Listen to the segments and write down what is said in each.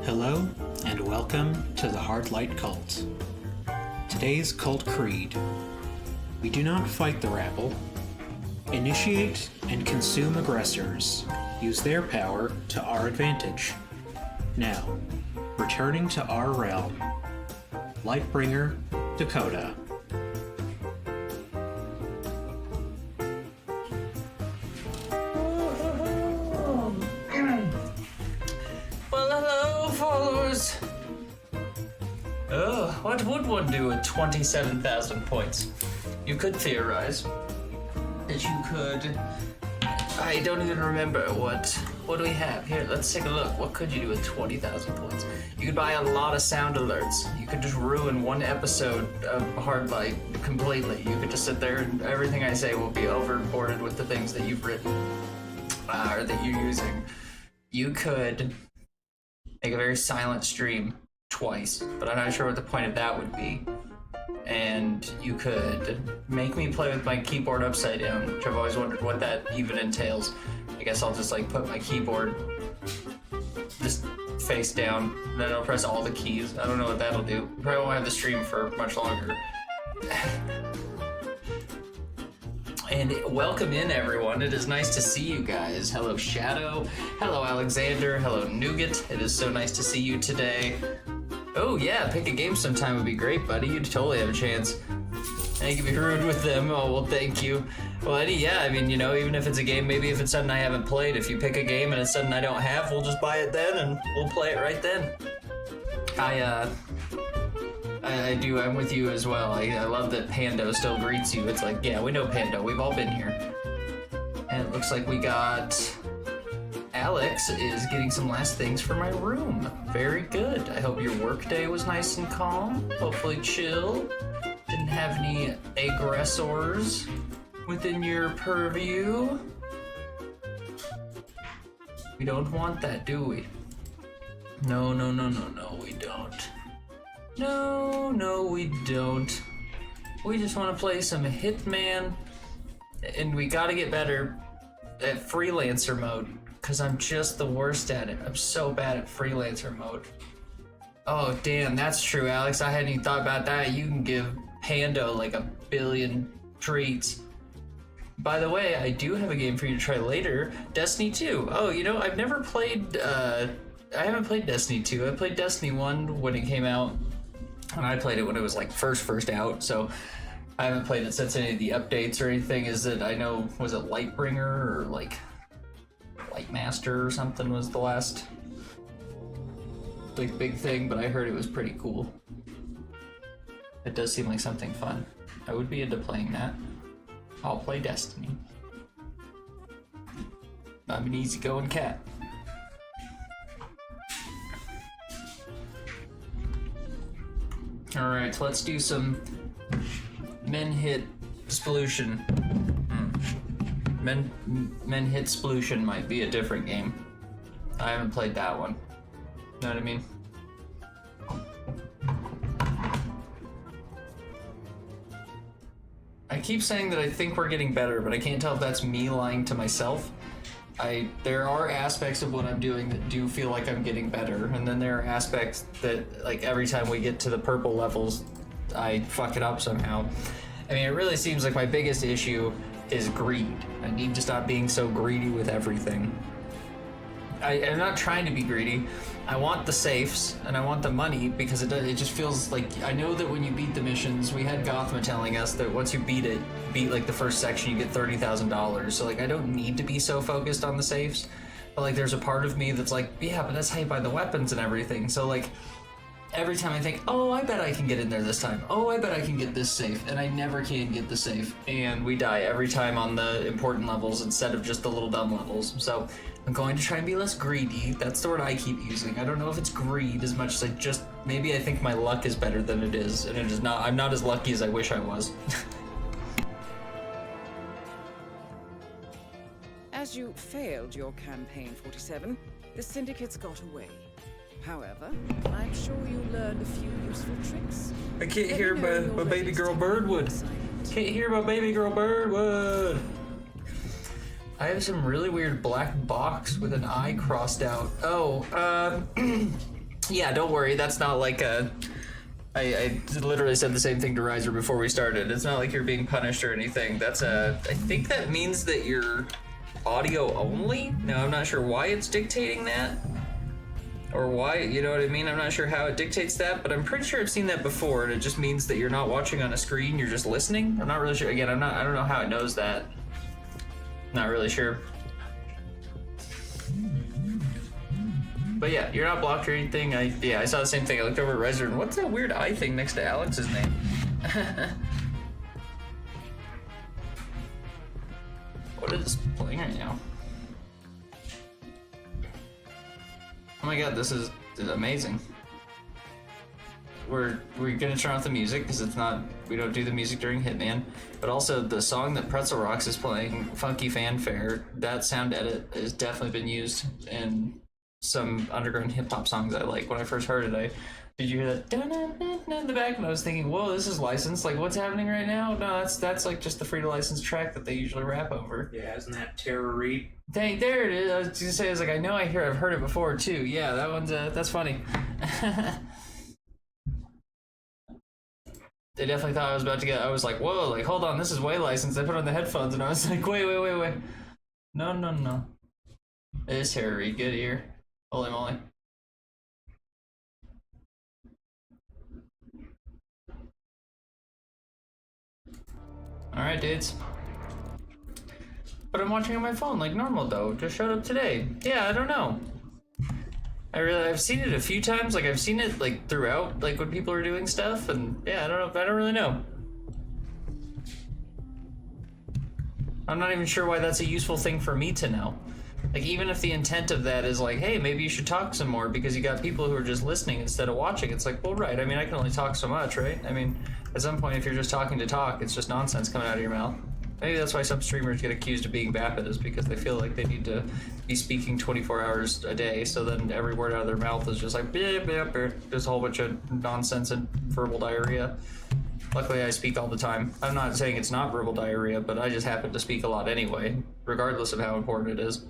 Hello, and welcome to the Hard Light Cult. Today's cult creed: we do not fight the rabble, initiate and consume aggressors, use their power to our advantage. Now, returning to our realm, Lightbringer, Dakota. What would one do with 27,000 points? You could theorize that you could... I don't even remember what do we have? Here, let's take a look. What could you do with 20,000 points? You could buy a lot of sound alerts. You could just ruin one episode of Hard Light completely. You could just sit there and everything I say will be overboarded with the things that you've written or that you're using. You could make a very silent stream twice, but I'm not sure what the point of that would be. And you could make me play with my keyboard upside down, which I've always wondered what that even entails. I guess I'll just like put my keyboard just face down, then I'll press all the keys. I don't know what that'll do. Probably won't have the stream for much longer. And welcome in, everyone. It is nice to see you guys. Hello, Shadow. Hello, Alexander. Hello, Nougat. It is so nice to see you today. Oh yeah, pick a game sometime would be great, buddy. You'd totally have a chance. And you can be rude with them. Oh, well, thank you. Well, Eddie, yeah, I mean, you know, even if it's a game, maybe if it's something I haven't played, if you pick a game and it's something I don't have, we'll just buy it then and we'll play it right then. I do, I'm with you as well. I love that Pando still greets you. It's like, yeah, we know Pando. We've all been here. And it looks like we got... Alex is getting some last things for my room. Very good. I hope your work day was nice and calm. Hopefully chill. Didn't have any aggressors within your purview. We don't want that, do we? No, we don't. No, we don't. We just want to play some Hitman, and we gotta get better at freelancer mode, because I'm just the worst at it. I'm so bad at freelancer mode. Oh, damn, that's true, Alex. I hadn't even thought about that. You can give Pando like 1 billion treats. By the way, I do have a game for you to try later. Destiny 2. Oh, you know, I've never played, I haven't played Destiny 2. I played Destiny 1 when it came out, and I played it when it was like first out, so I haven't played it since any of the updates or anything. Is it, I know, was it Lightbringer or like Lightmaster or something was the last like big thing, but I heard it was pretty cool. It does seem like something fun. I would be into playing that. I'll play Destiny. I'm an easygoing cat. Alright, so let's do some Men Hit Splution. Men Hit Splution might be a different game. I haven't played that one. Know what I mean? I keep saying that I think we're getting better, but I can't tell if that's me lying to myself. There are aspects of what I'm doing that do feel like I'm getting better, and then there are aspects that, like, every time we get to the purple levels, I fuck it up somehow. I mean, it really seems like my biggest issue is greed. I need to stop being so greedy with everything. I'm not trying to be greedy. I want the safes and I want the money because it just feels like, I know that when you beat the missions, we had Gothma telling us that once you beat like the first section, you get $30,000. So like, I don't need to be so focused on the safes, but like there's a part of me that's like, yeah, but that's how you buy the weapons and everything. So like, every time I think, oh, I bet I can get in there this time. Oh, I bet I can get this safe. And I never can get the safe. And we die every time on the important levels instead of just the little dumb levels. So I'm going to try and be less greedy. That's the word I keep using. I don't know if it's greed as much as maybe I think my luck is better than it is. And it is not. I'm not as lucky as I wish I was. As you failed your campaign 47, the syndicates got away. However, I'm sure you learned a few useful tricks. I can't hear my baby girl Birdwood. Can't hear my baby girl Birdwood. I have some really weird black box with an eye crossed out. Oh, yeah, don't worry. That's not like a... I literally said the same thing to Riser before we started. It's not like you're being punished or anything. That's a... I think that means that you're audio only? Now, I'm not sure why it's dictating that. Or why, you know what I mean? I'm not sure how it dictates that, but I'm pretty sure I've seen that before, and it just means that you're not watching on a screen, you're just listening. I'm not really sure. Again, I don't know how it knows that. Not really sure. But yeah, you're not blocked or anything. I saw the same thing. I looked over at Rezer, and what's that weird eye thing next to Alex's name? What is playing right now? Oh my god, this is amazing. We're gonna turn off the music because we don't do the music during Hitman, but also the song that Pretzel Rocks is playing, Funky Fanfare, that sound edit has definitely been used in some underground hip hop songs I like. When I first heard it, did you hear that dun-dun-dun-dun in the back? And I was thinking, whoa, this is licensed. Like, what's happening right now? No, that's like just the free to license track that they usually rap over. Yeah, isn't that Tara Reid? Dang, there it is. I was gonna say, I was like, I know I've heard it before too. Yeah, that one's that's funny. They definitely thought I was about to I was like, whoa, like, hold on, this is way licensed. I put on the headphones and I was like, wait. No. It is Tara Reid, good ear. Holy moly. Alright, dudes. But I'm watching on my phone like normal though. Just showed up today. Yeah, I don't know. I've seen it a few times. Like I've seen it like throughout, like when people are doing stuff, and yeah, I don't know. I don't really know. I'm not even sure why that's a useful thing for me to know. Like even if the intent of that is like, hey, maybe you should talk some more because you got people who are just listening instead of watching. It's like, well, right. I mean, I can only talk so much, right? I mean, at some point, if you're just talking to talk, it's just nonsense coming out of your mouth. Maybe that's why some streamers get accused of being vapid, is because they feel like they need to be speaking 24 hours a day, so then every word out of their mouth is just like, bleh, bleh, bleh. There's a whole bunch of nonsense and verbal diarrhea. Luckily, I speak all the time. I'm not saying it's not verbal diarrhea, but I just happen to speak a lot anyway, regardless of how important it is.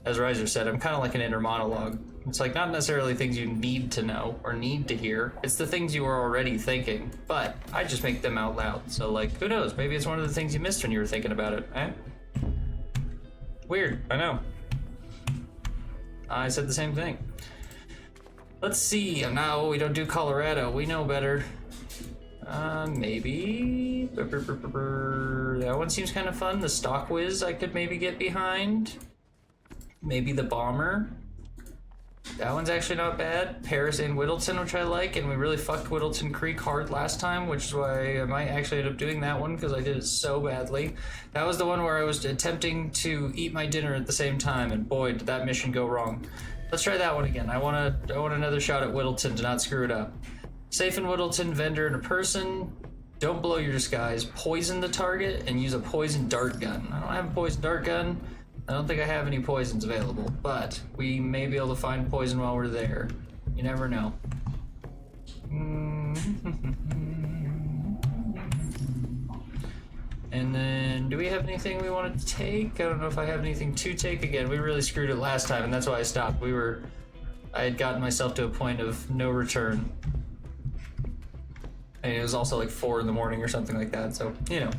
As Riser said, I'm kind of like an inner monologue. It's like not necessarily things you need to know or need to hear. It's the things you are already thinking, but I just make them out loud. So like, who knows? Maybe it's one of the things you missed when you were thinking about it, eh? Weird, I know. I said the same thing. Let's see. No, we don't do Colorado. We know better. Maybe. That one seems kind of fun. The Stock Whiz I could maybe get behind. Maybe the Bomber. That one's actually not bad. Paris and Whittleton, which I like, and we really fucked Whittleton Creek hard last time, which is why I might actually end up doing that one, because I did it so badly. That was the one where I was attempting to eat my dinner at the same time, and boy, did that mission go wrong. Let's try that one again. I want another shot at Whittleton to not screw it up. Safe in Whittleton, vendor and a person. Don't blow your disguise. Poison the target, and use a poison dart gun. I don't have a poison dart gun. I don't think I have any poisons available, but we may be able to find poison while we're there. You never know. And then, do we have anything we wanted to take? I don't know if I have anything to take. Again, we really screwed it last time, and that's why I stopped. I had gotten myself to a point of no return. And it was also like 4 in the morning or something like that, so, you know.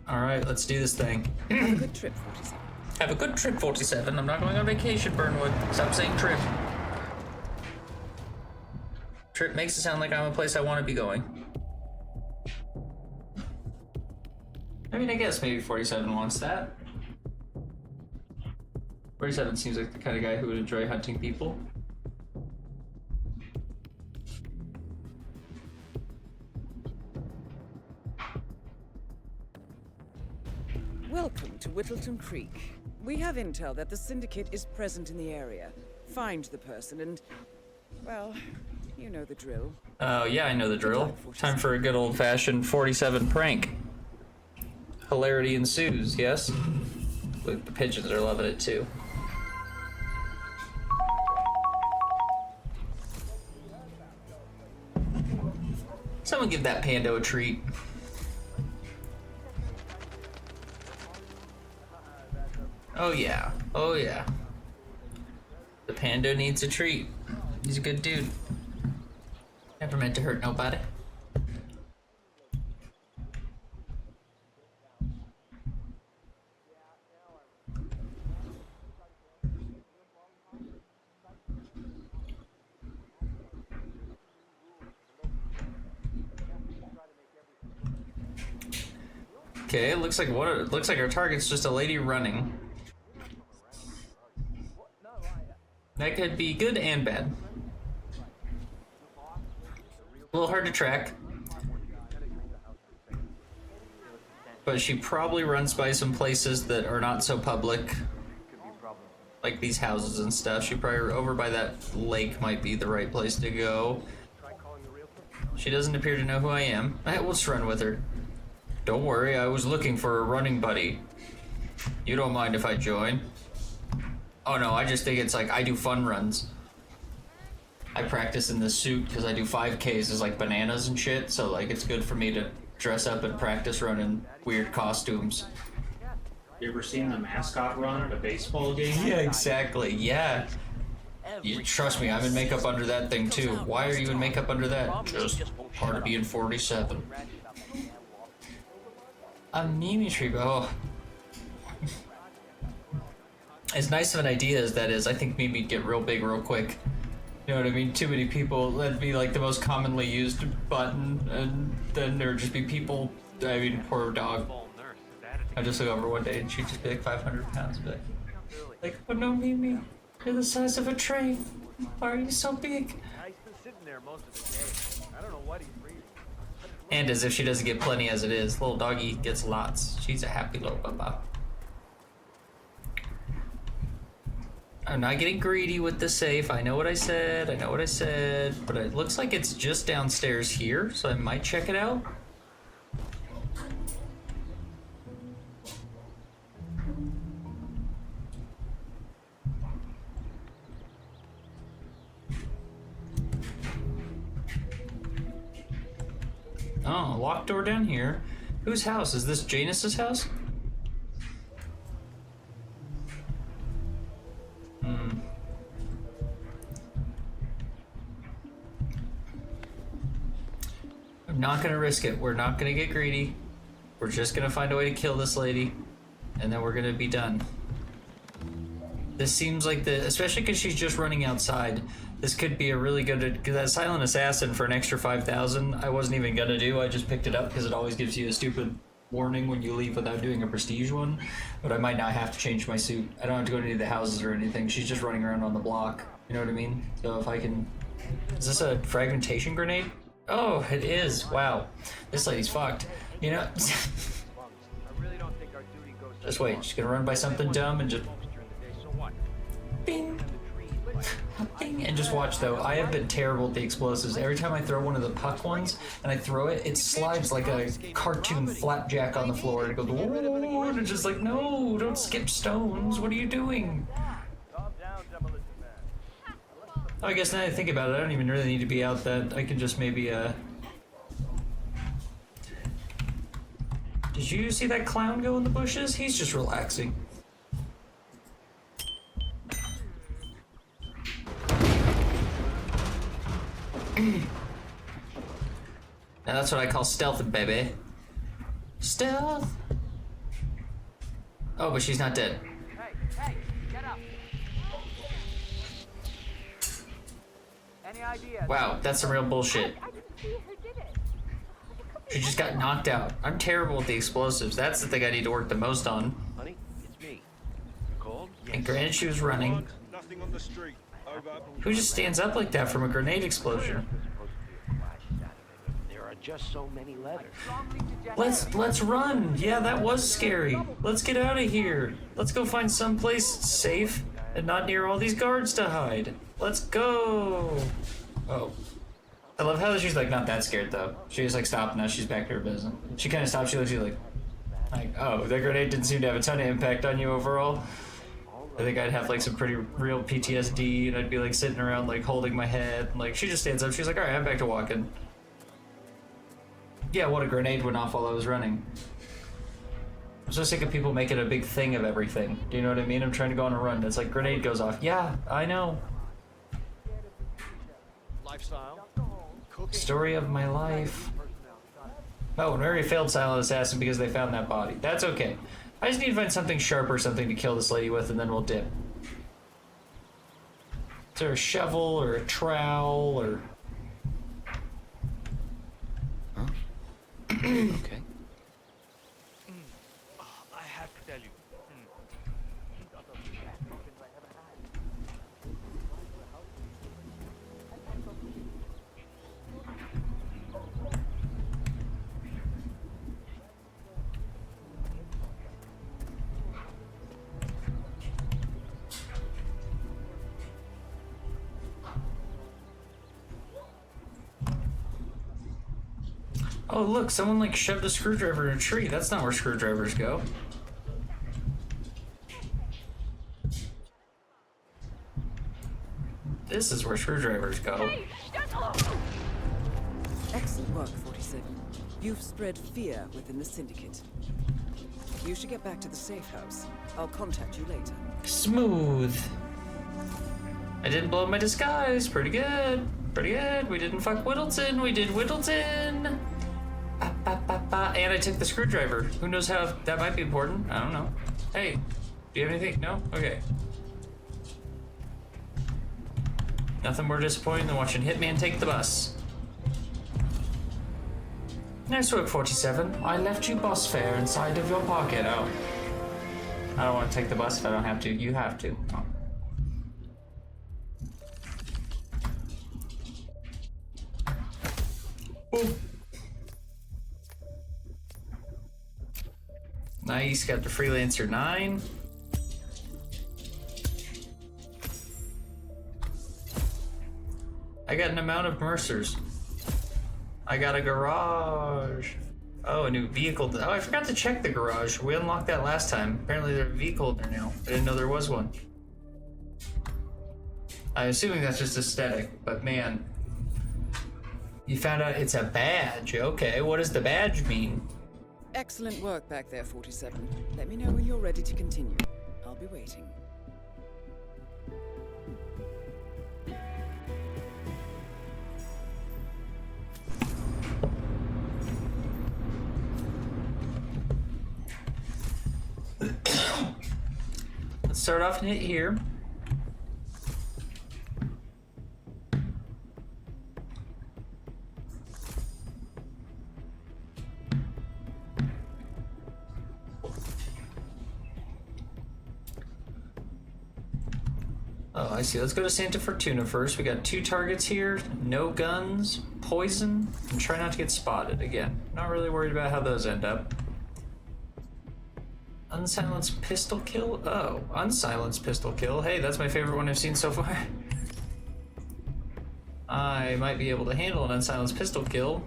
Alright, let's do this thing. Have a good trip, 47. Have a good trip, 47. I'm not going on vacation, Burnwood. Stop saying trip. Trip makes it sound like I'm a place I want to be going. I mean, I guess maybe 47 wants that. 47 seems like the kind of guy who would enjoy hunting people. Welcome to Whittleton Creek. We have intel that the Syndicate is present in the area. Find the person and, well, you know the drill. Oh, yeah, I know the drill. Time for a good old-fashioned 47 prank. Hilarity ensues, yes? Look, the pigeons are loving it, too. Someone give that pando a treat. Oh yeah, oh yeah. The pando needs a treat. He's a good dude. Never meant to hurt nobody. Okay, it looks like our target's just a lady running. That could be good and bad. A little hard to track. But she probably runs by some places that are not so public. Like these houses and stuff. She probably over by that lake might be the right place to go. She doesn't appear to know who I am. We'll just run with her. Don't worry, I was looking for a running buddy. You don't mind if I join? Oh no, I just think it's like I do fun runs. I practice in this suit because I do 5Ks as like bananas and shit, so like it's good for me to dress up and practice running weird costumes. You ever seen the mascot run at a baseball game? Yeah, exactly, yeah. You trust me, I'm in makeup under that thing too. Why are you in makeup under that? Just part of being 47. A Mimi tree, oh. As nice of an idea as that is, I think Mimi'd get real big real quick. You know what I mean? Too many people, that'd be like the most commonly used button, and then there'd just be people, I mean, poor dog. I just look over one day and she'd just be like 500 pounds, but like, oh no, Mimi, you're the size of a train. Why are you so big? And as if she doesn't get plenty as it is, little doggy gets lots. She's a happy little baba. I'm not getting greedy with the safe. I know what I said, but it looks like it's just downstairs here, so I might check it out. Oh, locked door down here. Whose house? Is this Janus's house? I'm not gonna risk it. We're not gonna get greedy. We're just gonna find a way to kill this lady, and then we're gonna be done. This seems like especially because she's just running outside, this could be a really good, that Silent Assassin for an extra 5,000, I wasn't even gonna do, I just picked it up because it always gives you a stupid warning when you leave without doing a prestige one, but I might not have to change my suit. I don't have to go to any of the houses or anything, she's just running around on the block, you know what I mean? So if I can, is this a fragmentation grenade? Oh, it is, wow. This lady's fucked, you know? Just wait, she's gonna run by something dumb and just bing, bing, and just watch though. I have been terrible at the explosives. Every time I throw one of the puck ones and I throw it, it slides like a cartoon flapjack on the floor and it goes, whoa, and it's just like, no, don't skip stones. What are you doing? Oh, I guess now that I think about it, I don't even really need to be out that. I can just maybe, Did you see that clown go in the bushes? He's just relaxing. Now that's what I call stealth, baby. Stealth. Oh, but she's not dead. Hey, get up. Any idea? Wow, that's some real bullshit. I didn't see who did it. She just got knocked out. I'm terrible with the explosives. That's the thing I need to work the most on. Honey, it's me. You called? And granted, she was running. Nothing on the street. Over. Who just stands up like that from a grenade explosion? There are just so many letters. Let's run. Yeah, that was scary. Let's get out of here. Let's go find someplace safe and not near all these guards to hide. Let's go. Oh. I love how she's like not that scared though. She just like stopped, now she's back to her business. She kind of stopped, she looks at you like, oh, that grenade didn't seem to have a ton of impact on you overall. I think I'd have like some pretty real PTSD and I'd be like sitting around like holding my head. And, like she just stands up, she's like, alright, I'm back to walking. Yeah, what, a grenade went off while I was running. I'm so sick of people making a big thing of everything. Do you know what I mean? I'm trying to go on a run. It's like grenade goes off. Yeah, I know. Lifestyle. Story of my life. Oh, Mary failed Silent Assassin because they found that body. That's okay. I just need to find something sharp or something to kill this lady with, and then we'll dip. Is there a shovel or a trowel or... Huh? Okay. I have to tell you. Oh, look, someone like shoved a screwdriver in a tree. That's not where screwdrivers go. This is where screwdrivers go. Excellent work, 47. You've spread fear within the Syndicate. You should get back to the safe house. I'll contact you later. Smooth. I didn't blow my disguise. Pretty good. Pretty good. We didn't fuck Whittleton. We did Whittleton. Ba, ba, ba, ba. And I took the screwdriver. Who knows how that might be important? I don't know. Hey, do you have anything? No? Okay. Nothing more disappointing than watching Hitman take the bus. Nice work, 47. I left you bus fare inside of your pocket. Oh. I don't want to take the bus if I don't have to. You have to. Oh. Ooh. Nice, got the Freelancer 9. I got an amount of Mercers. I got a garage. Oh, a new vehicle. Oh, I forgot to check the garage. We unlocked that last time. Apparently there's a vehicle there now. I didn't know there was one. I'm assuming that's just aesthetic, but man. You found out it's a badge. Okay, what does the badge mean? Excellent work back there, 47. Let me know when you're ready to continue. I'll be waiting. Let's start off and hit here. Oh, I see. Let's go to Santa Fortuna first. We got 2 targets here, no guns, poison, and try not to get spotted again. Not really worried about how those end up. Unsilenced pistol kill? Oh, unsilenced pistol kill. Hey, that's my favorite one I've seen so far. I might be able to handle an unsilenced pistol kill.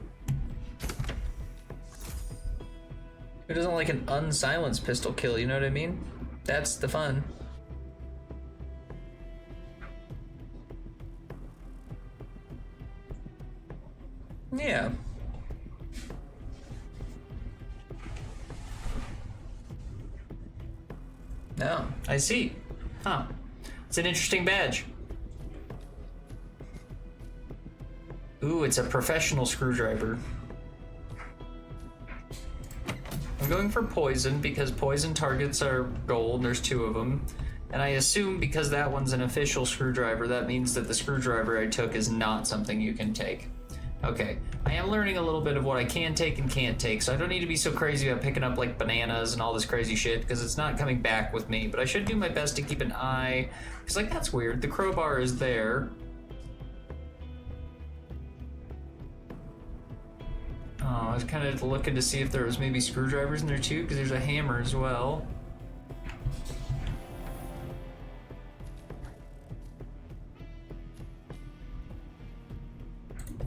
Who doesn't like an unsilenced pistol kill, you know what I mean? That's the fun. Yeah. No, I see. Huh. It's an interesting badge. Ooh, it's a professional screwdriver. I'm going for poison because poison targets are gold. There's 2 of them. And I assume because that one's an official screwdriver, that means that the screwdriver I took is not something you can take. Okay, I am learning a little bit of what I can take and can't take, so I don't need to be so crazy about picking up like bananas and all this crazy shit, because it's not coming back with me, but I should do my best to keep an eye, because like that's weird, the crowbar is there. Oh, I was kind of looking to see if there was maybe screwdrivers in there too, because there's a hammer as well.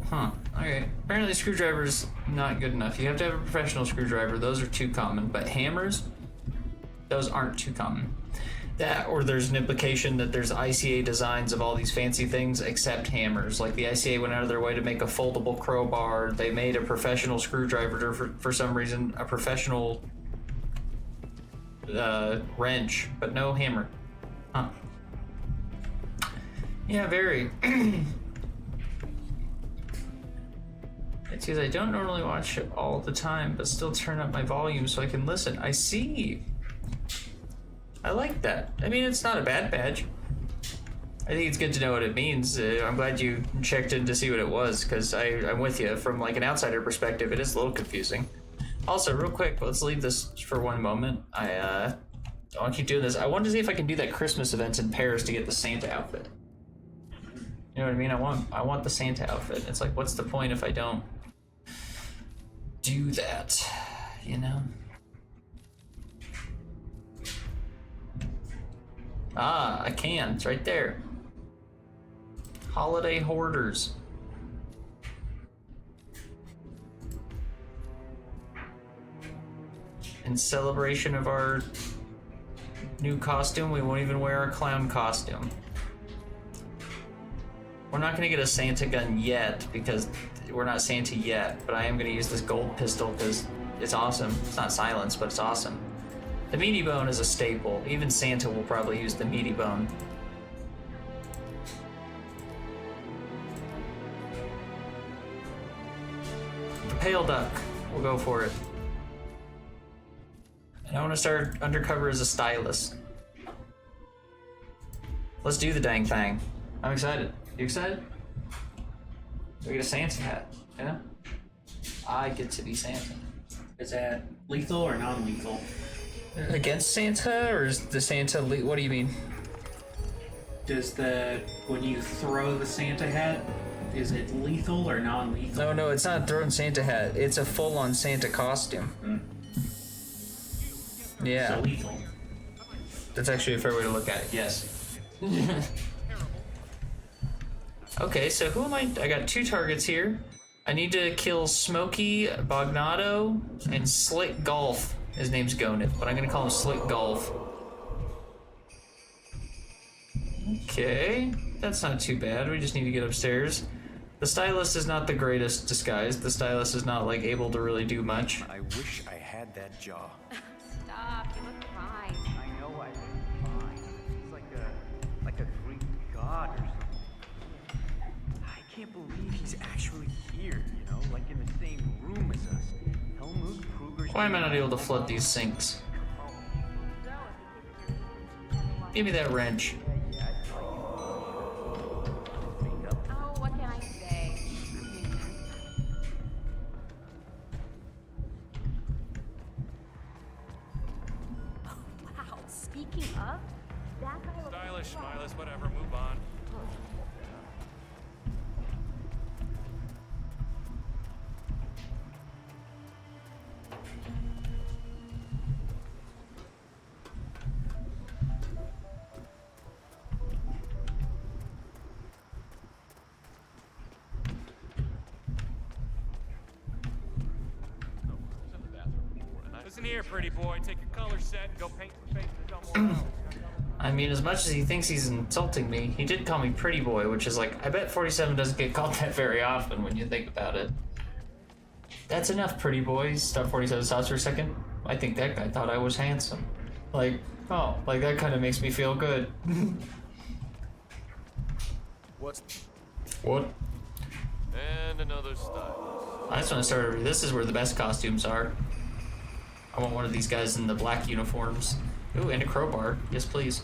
Huh, okay. Apparently screwdriver's not good enough. You have to have a professional screwdriver. Those are too common. But hammers, those aren't too common. That, or there's an implication that there's ICA designs of all these fancy things except hammers. Like the ICA went out of their way to make a foldable crowbar. They made a professional screwdriver for some reason, a professional wrench, but no hammer. Huh. Yeah, very. It's because I don't normally watch it all the time, but still turn up my volume so I can listen. I see. I like that. I mean, it's not a bad badge. I think it's good to know what it means. I'm glad you checked in to see what it was, because I'm with you. From like an outsider perspective, it is a little confusing. Also, real quick, let's leave this for one moment. I want to keep doing this. I want to see if I can do that Christmas event in Paris to get the Santa outfit. You know what I mean? I want the Santa outfit. It's like, what's the point if I don't do that? You know? Ah, I can. It's right there. Holiday Hoarders. In celebration of our new costume, we won't even wear our clown costume. We're not gonna get a Santa gun yet because we're not Santa yet, but I am gonna use this gold pistol because it's awesome. It's not silenced, but it's awesome. The meaty bone is a staple. Even Santa will probably use the meaty bone. The pale duck. We'll go for it. And I want to start undercover as a stylist. Let's do the dang thing. I'm excited. You excited? We get a Santa hat, yeah? I get to be Santa. Is that lethal or non-lethal? Against Santa, or is the Santa what do you mean? Does when you throw the Santa hat, is it lethal or non-lethal? No, it's not a thrown Santa hat. It's a full-on Santa costume. Yeah. So lethal. That's actually a fair way to look at it, yes. Okay, so who am I? I got 2 targets here. I need to kill Smokey, Bognato, and Slick Golf. His name's Gonif, but I'm gonna call him Slick Golf. Okay, that's not too bad. We just need to get upstairs. The stylist is not the greatest disguise. The stylist is not, like, able to really do much. I wish I had that jaw. Stop, you look fine. I know I look fine. He's like a Greek god or something. I can't believe he's actually here, you know, like in the same room as us. Helmut Kruger's. Why am I not able to flood these sinks? Give me that wrench. Oh, what can I say? Oh, wow. Speaking of, that guy looks Stylish, smileless, whatever, move on. Listen here, pretty boy. Take your color set and go paint some faces somewhere else. I mean, as much as he thinks he's insulting me, he did call me pretty boy, which is like, I bet 47 doesn't get called that very often when you think about it. That's enough, pretty boy. Stop 47 stops for a second. I think that guy thought I was handsome. Like, oh, like that kind of makes me feel good. What's... What? And another style. I just want to start over. This is where the best costumes are. I want one of these guys in the black uniforms. Ooh, and a crowbar. Yes, please.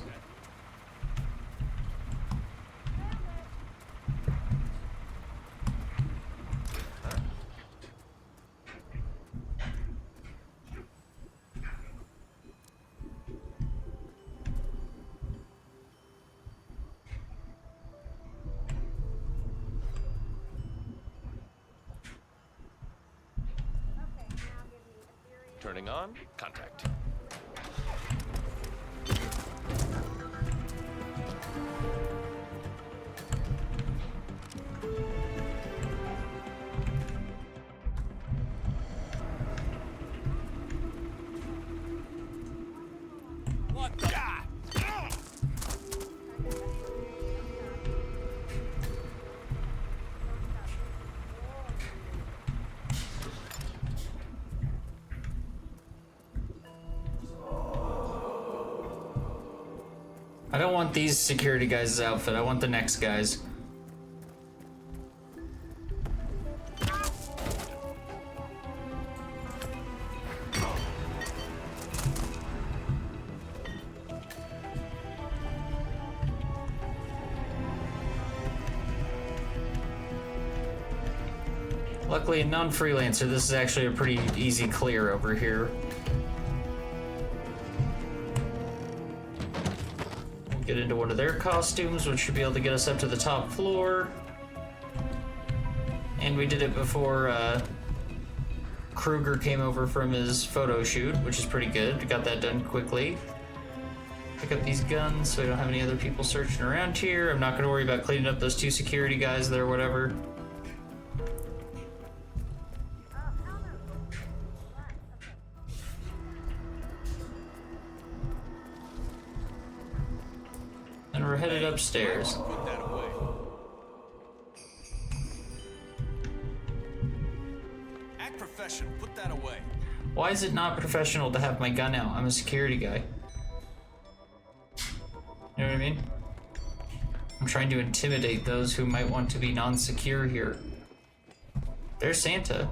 Turning on, contact. What the? I don't want these security guys' outfit. I want the next guys. Luckily, a non-freelancer, this is actually a pretty easy clear over here. Get into one of their costumes, which should be able to get us up to the top floor. And we did it before Kruger came over from his photo shoot, which is pretty good. We got that done quickly. Pick up these guns so we don't have any other people searching around here. I'm not going to worry about cleaning up those 2 security guys there or whatever. And we're headed upstairs. Put that away. Act professional. Put that away. Why is it not professional to have my gun out? I'm a security guy. You know what I mean? I'm trying to intimidate those who might want to be non-secure here. There's Santa.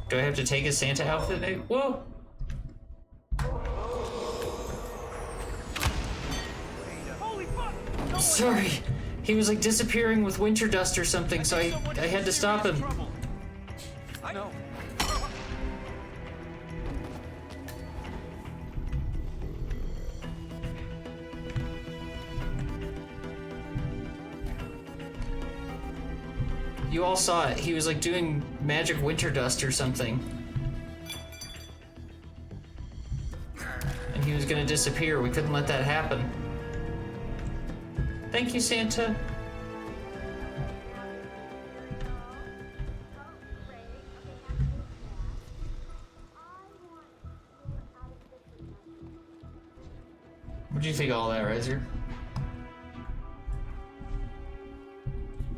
Do I have to take a Santa outfit, maybe? Whoa! Sorry. He was like disappearing with winter dust or something, so I had to stop him. I know. You all saw it. He was like doing magic winter dust or something. And he was gonna disappear. We couldn't let that happen. Thank you, Santa. What do you think of all that, Riser?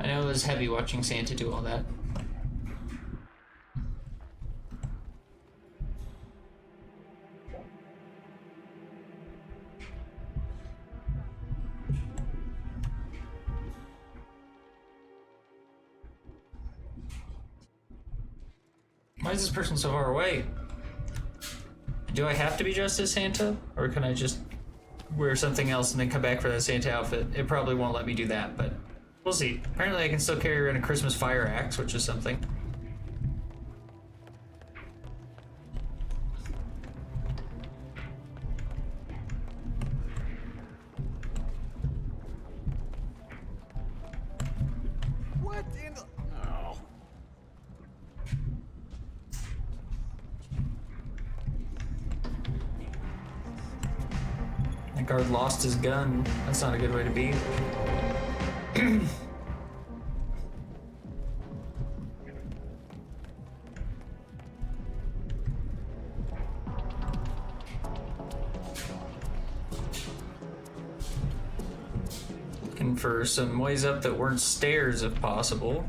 I know it was heavy watching Santa do all that. Why is this person so far away? Do I have to be dressed as Santa? Or can I just wear something else and then come back for that Santa outfit? It probably won't let me do that, but we'll see. Apparently I can still carry around a Christmas fire axe, which is something. What in the... Oh. That guard lost his gun. That's not a good way to be. Looking for some ways up that weren't stairs if possible.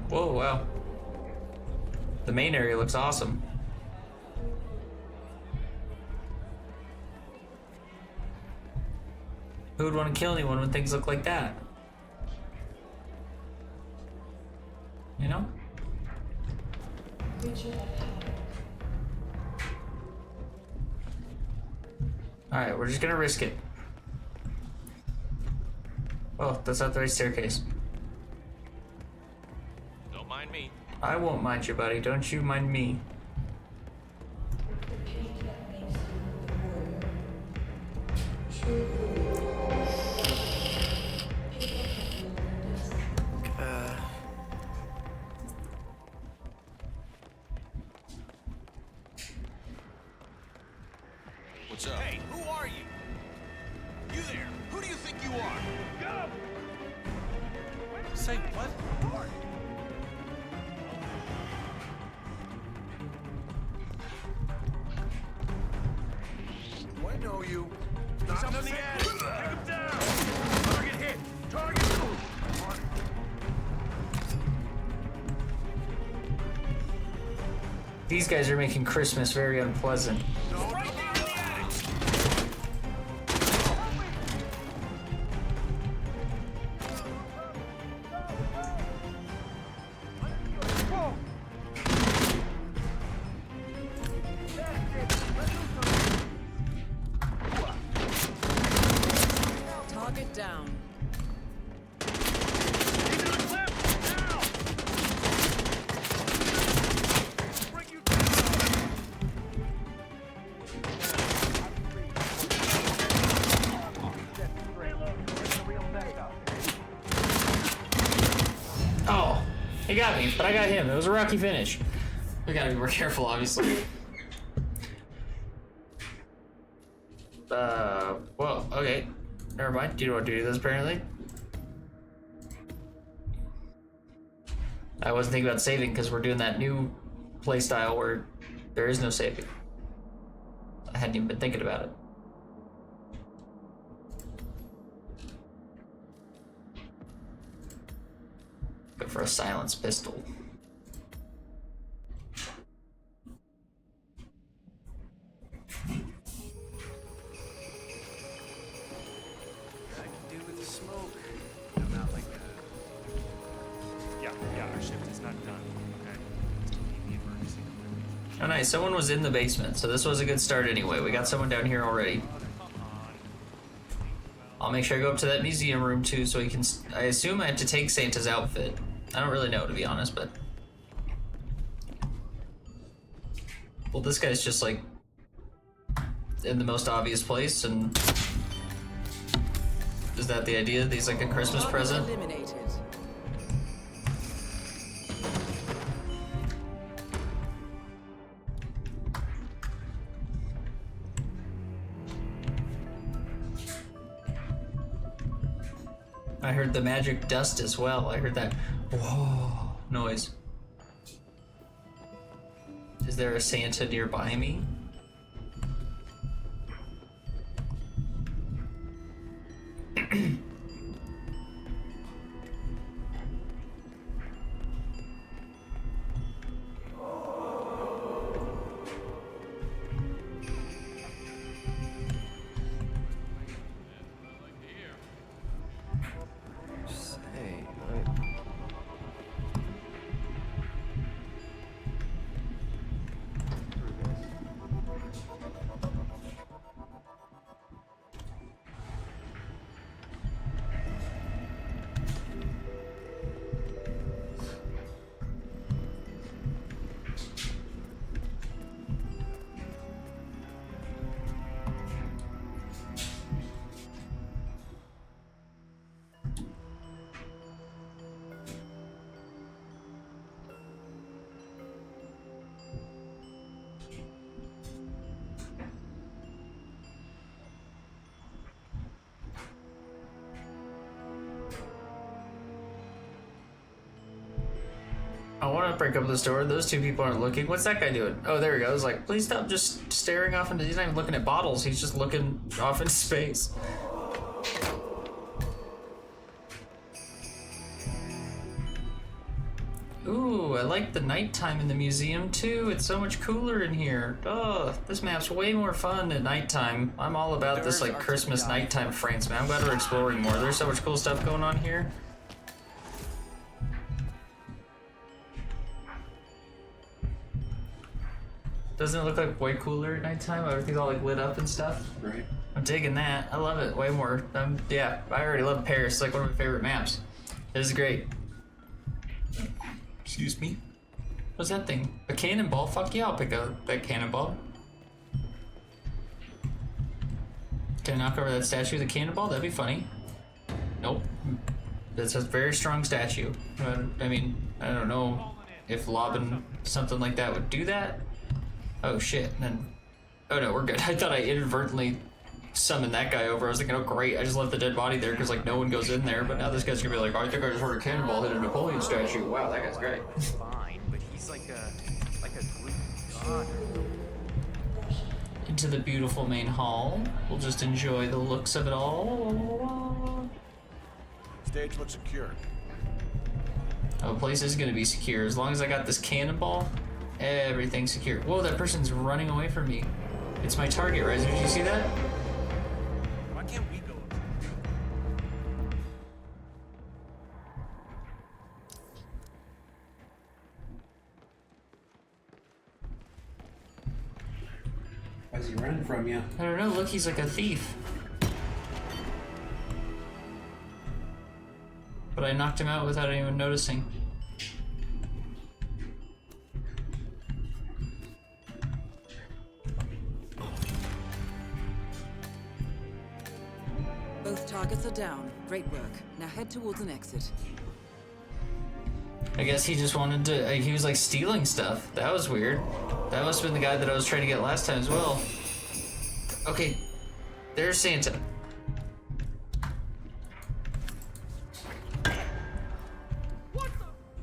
Whoa, wow. The main area looks awesome. Who would want to kill anyone when things look like that? You know? Alright, we're just gonna risk it. Oh, that's not the right staircase. Don't mind me. I won't mind you, buddy. Don't you mind me. What's up? Hey, who are you? You there? Who do you think you are? Go! Say what? Do I know you? He's up in the attic. Take him down. Target hit. Target. These guys are making Christmas very unpleasant. Right there in the attic. Target down. He's in the clip. Now. Bring you down. Oh, he got me, but I got him. It was a rocky finish. We gotta be more careful, obviously. Well, okay. Never mind. You don't want to do this, apparently. I wasn't thinking about saving because we're doing that new playstyle where there is no saving. I hadn't even been thinking about it. Go for a silenced pistol. I can do with the smoke. I'm not like Yeah, our shift is not done. Okay. Need the emergency equipment. Oh nice, someone was in the basement, so this was a good start anyway. We got someone down here already. I'll make sure I go up to that museum room too so he can... I assume I have to take Santa's outfit. I don't really know, to be honest, but... Well, this guy's just like... in the most obvious place, and... Is that the idea? That he's like a Christmas present? Eliminated. I heard the magic dust as well. I heard that whoa noise. Is there a Santa nearby me? I want to break up this door. Those two people aren't looking. What's that guy doing? Oh, there he goes. Like, please stop just staring off into... He's not even looking at bottles. He's just looking off into space. Ooh, I like the nighttime in the museum too. It's so much cooler in here. Oh, this map's way more fun at nighttime. I'm all about this like Christmas nighttime France, man. I'm glad we're exploring more. There's so much cool stuff going on here. Doesn't it look like way cooler at nighttime? Everything's all like lit up and stuff. Right. I'm digging that. I love it way more. Yeah, I already love Paris. It's like one of my favorite maps. It is great. Excuse me. What's that thing? A cannonball? Fuck yeah, I'll pick up that cannonball. Can I knock over that statue with a cannonball? That'd be funny. Nope. That's a very strong statue. I mean, I don't know if lobbing something like that would do that. Oh shit, and then... Oh no, we're good. I thought I inadvertently summoned that guy over. I was thinking, oh great, I just left the dead body there because like no one goes in there, but now this guy's gonna be like, oh, I think I just heard a cannonball hit a Napoleon statue. Wow, that guy's great. Fine, but he's like a Greek god. Into the beautiful main hall. We'll just enjoy the looks of it all. Stage looks secure. Oh, the place is gonna be secure. As long as I got this cannonball, everything's secure. Whoa, that person's running away from me. It's my target, right? Did you see that? Why can't we go? Why is he running from you? I don't know. Look, he's like a thief. But I knocked him out without anyone noticing. Both targets are down. Great work. Now head towards an exit. I guess he just wanted to, he was like stealing stuff. That was weird. That must have been the guy that I was trying to get last time as well. Okay, there's Santa.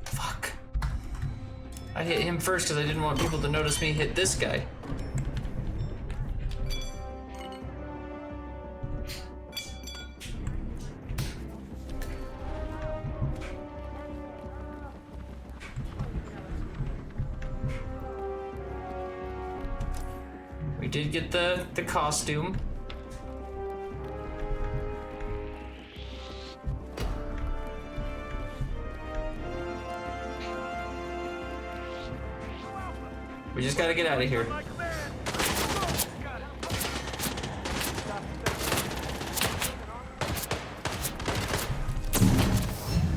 Fuck. I hit him first because I didn't want people to notice me hit this guy. We did get the costume. We just gotta get out of here. My command.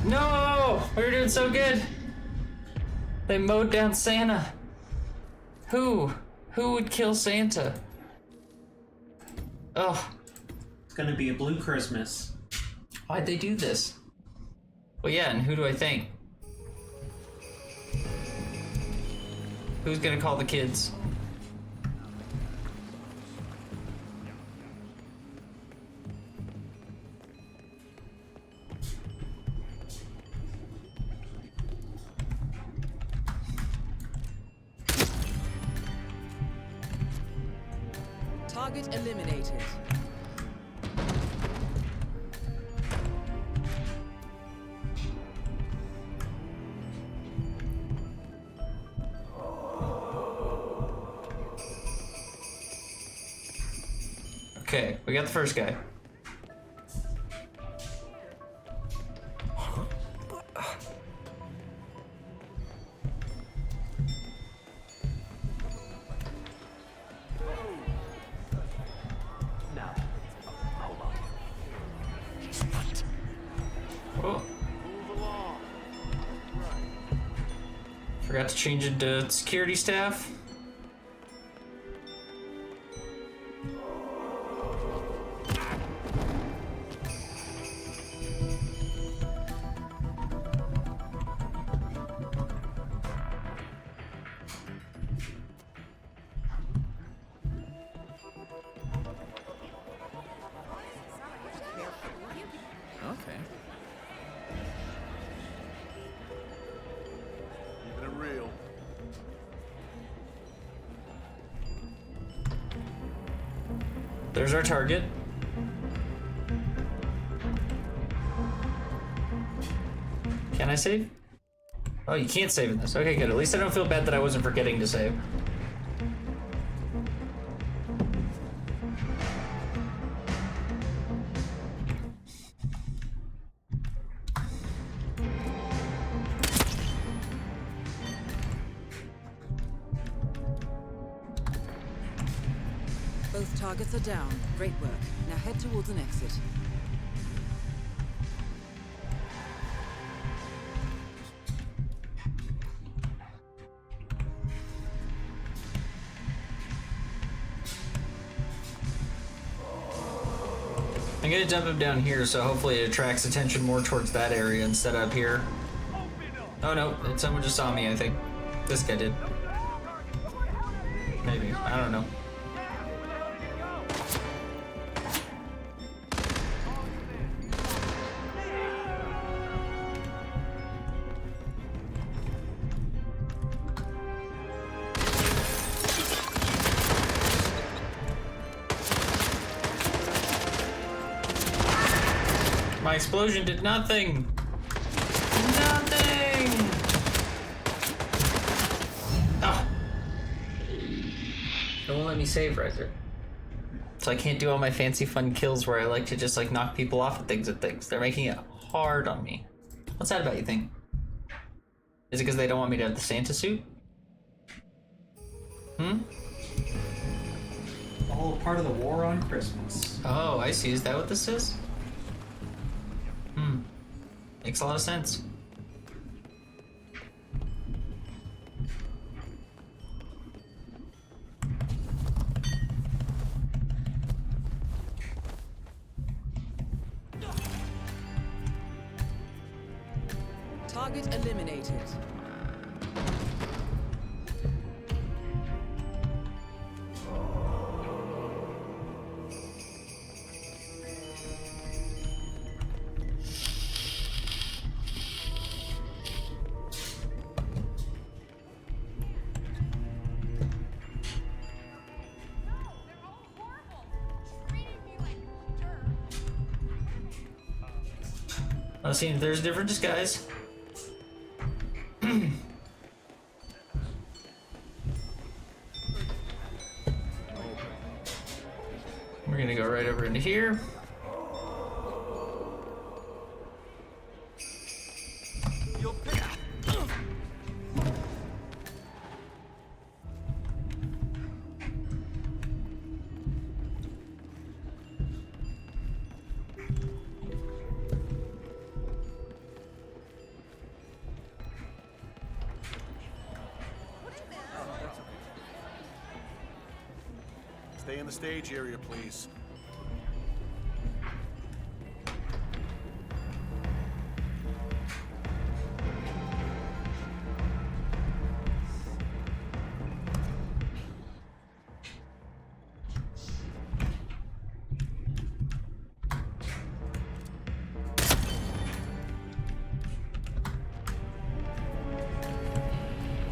No! We were doing so good. They mowed down Santa. Who? Who would kill Santa? Oh, It's gonna be a blue Christmas. why'd they do this? Well, yeah, and who do I think? Who's gonna call the kids? Target eliminated. Okay, we got the first guy. Oh. Forgot to change into security staff. Okay. Keeping it real. There's our target. Can I save? Oh, you can't save in this. Okay, good. At least I don't feel bad that I wasn't forgetting to save. Both targets are down. Great work. Now head towards an exit. I'm gonna dump him down here, so hopefully it attracts attention more towards that area instead of up here. Oh no, someone just saw me, I think. This guy did. Maybe, I don't know. My explosion did nothing! Nothing! Oh! It won't let me save right there. So I can't do all my fancy fun kills where I like to just like knock people off of things and things. They're making it hard on me. What's that about, you think? Is it because they don't want me to have the Santa suit? Hmm? All part of the war on Christmas. Oh, I see. Is that what this is? Hmm. Makes a lot of sense. Target eliminated. I've seen there's different disguise. We're gonna go right over into here. the stage area, please.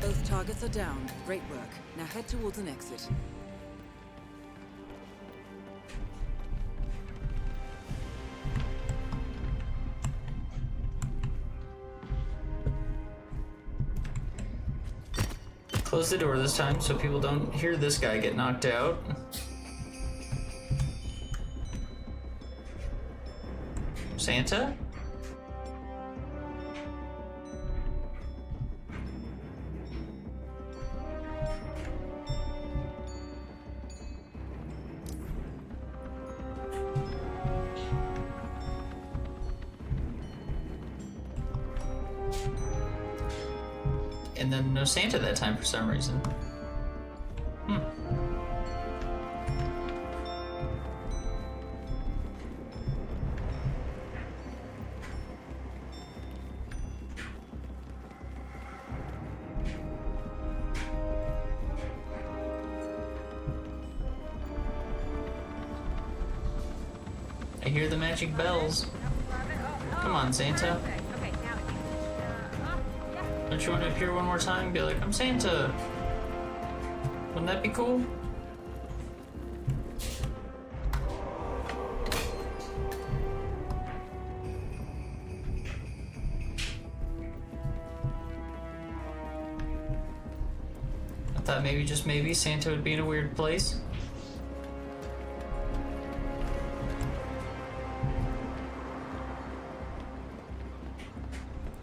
Both targets are down. Great work. Now head towards an exit. Close the door this time so people don't hear this guy get knocked out. Santa? And then no Santa that time for some reason. I hear the magic bells. Come on, Santa. Okay, now Don't you want to appear one more time and be like, I'm Santa? Wouldn't that be cool? I thought maybe, just maybe, Santa would be in a weird place.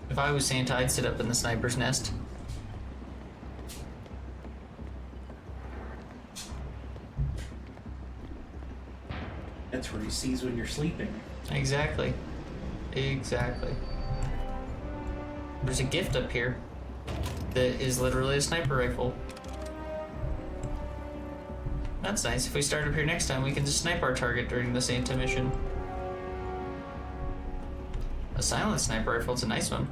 If I was Santa, I'd sit up in the sniper's nest. That's where he sees when you're sleeping. Exactly. Exactly. There's a gift up here that is literally a sniper rifle. That's nice. If we start up here next time, we can just snipe our target during the Santa mission. A silent sniper rifle, it's a nice one.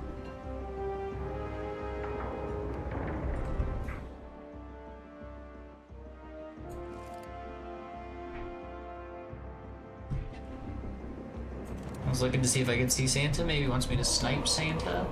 I was looking to see if I could see Santa. Maybe he wants me to snipe Santa.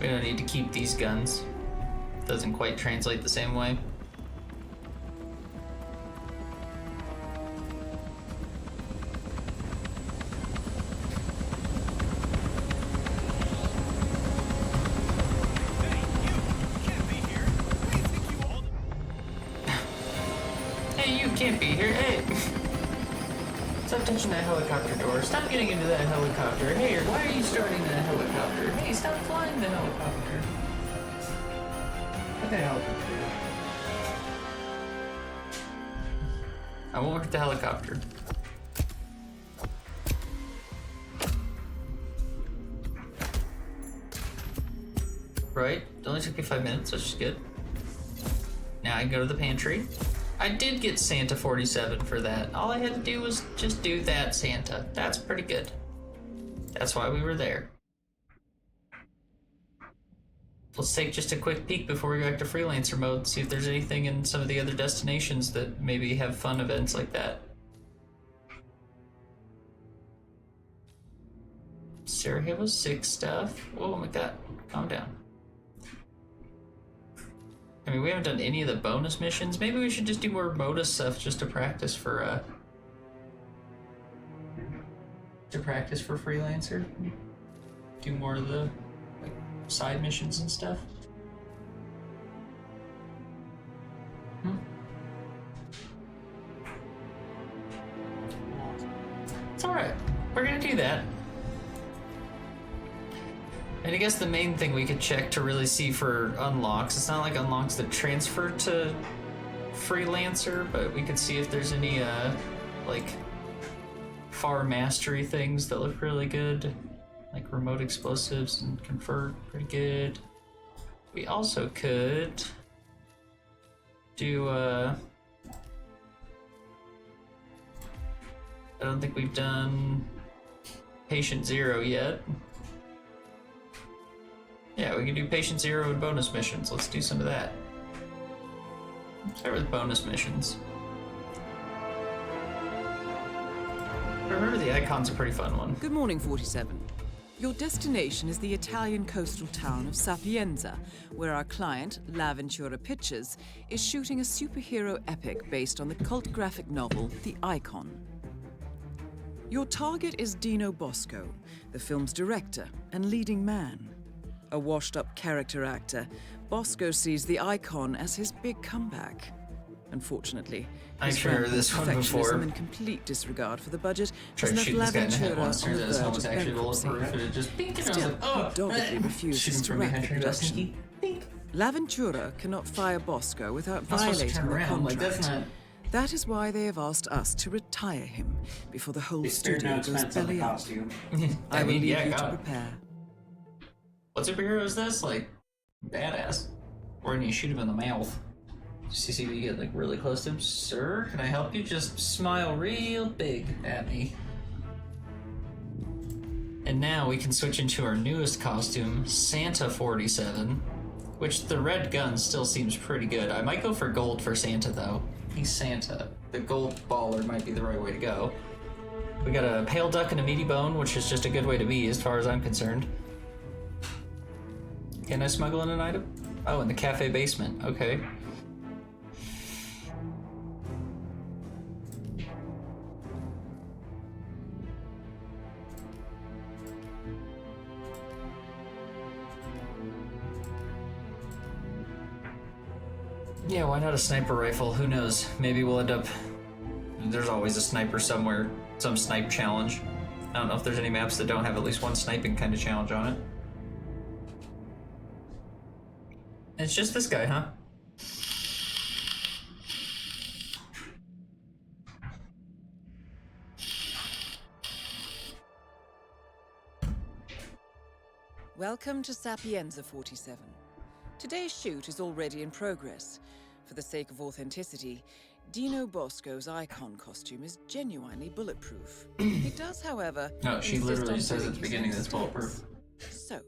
We don't need to keep these guns. Doesn't quite translate the same way. Hey, you can't be here. Hey! Stop touching that helicopter door. Stop getting into that helicopter. Hey, why are you starting that helicopter? Hey, stop flying the helicopter. What the helicopter? I won't look at the helicopter. Right? It only took me 5 minutes, which is good. Now I can go to the pantry. I did get Santa 47 for that. All I had to do was just do that Santa. That's pretty good. That's why we were there. Let's take just a quick peek before we go back to freelancer mode, see if there's anything in some of the other destinations that maybe have fun events like that. Sarajevo 6 stuff. Oh my god, calm down. I mean, we haven't done any of the bonus missions. Maybe we should just do more modus stuff just to practice for freelancer. Do more of the side missions and stuff. It's alright. We're gonna do that. guess the main thing we could check to really see for unlocks, it's not like unlocks that transfer to Freelancer, but we could see if there's any, like, far mastery things that look really good. Like remote explosives and convert, pretty good. We also could do, I don't think we've done Patient Zero yet. Yeah, we can do Patient Zero and bonus missions. Let's do some of that. Start with bonus missions. Remember, the icon's a pretty fun one. Good morning, 47. Your destination is the Italian coastal town of Sapienza, where our client, L'Avventura Pictures, is shooting a superhero epic based on the cult graphic novel, The Icon. Your target is Dino Bosco, the film's director and leading man. A washed-up character actor, Bosco sees The Icon as his big comeback. Unfortunately, I've heard this one before. And complete disregard for the budget Tried has to left shoot this guy in the head L'Avventura once, on the turns out his verge helmet was of actually bankruptcy. bulletproof, and it just bink, and I was Still, like, oh, he doggedly refuses shooting to from wrap behind the her doesn't production. he? Bink. L'Avventura cannot fire Bosco without Not supposed to violating turn the around, like contract. that's not. That is why they have asked us to retire him before the whole They spared studio no goes expense on the belly up. costume. I will leave yeah, you to God. prepare. What superhero is this? Like, badass. Or when you shoot him in the mouth. Just to see if you get like really close to him. Sir, can I help you? Just smile real big at me. And now we can switch into our newest costume, Santa 47, which the red gun still seems pretty good. I might go for gold for Santa though. He's Santa. The gold baller might be the right way to go. We got a pale duck and a meaty bone, which is just a good way to be as far as I'm concerned. Can I smuggle in an item? Oh, in the cafe basement. Okay. Yeah, why not a sniper rifle? Who knows? Maybe we'll end up... There's always a sniper somewhere. Some snipe challenge. I don't know if there's any maps that don't have at least one sniping kind of challenge on it. It's just this guy, huh? Welcome to Sapienza 47. Today's shoot is already in progress. For the sake of authenticity, Dino Bosco's icon costume is genuinely bulletproof. He does, however, No, she insist literally on says doing at the his beginning own that it's bulletproof. stunts. So,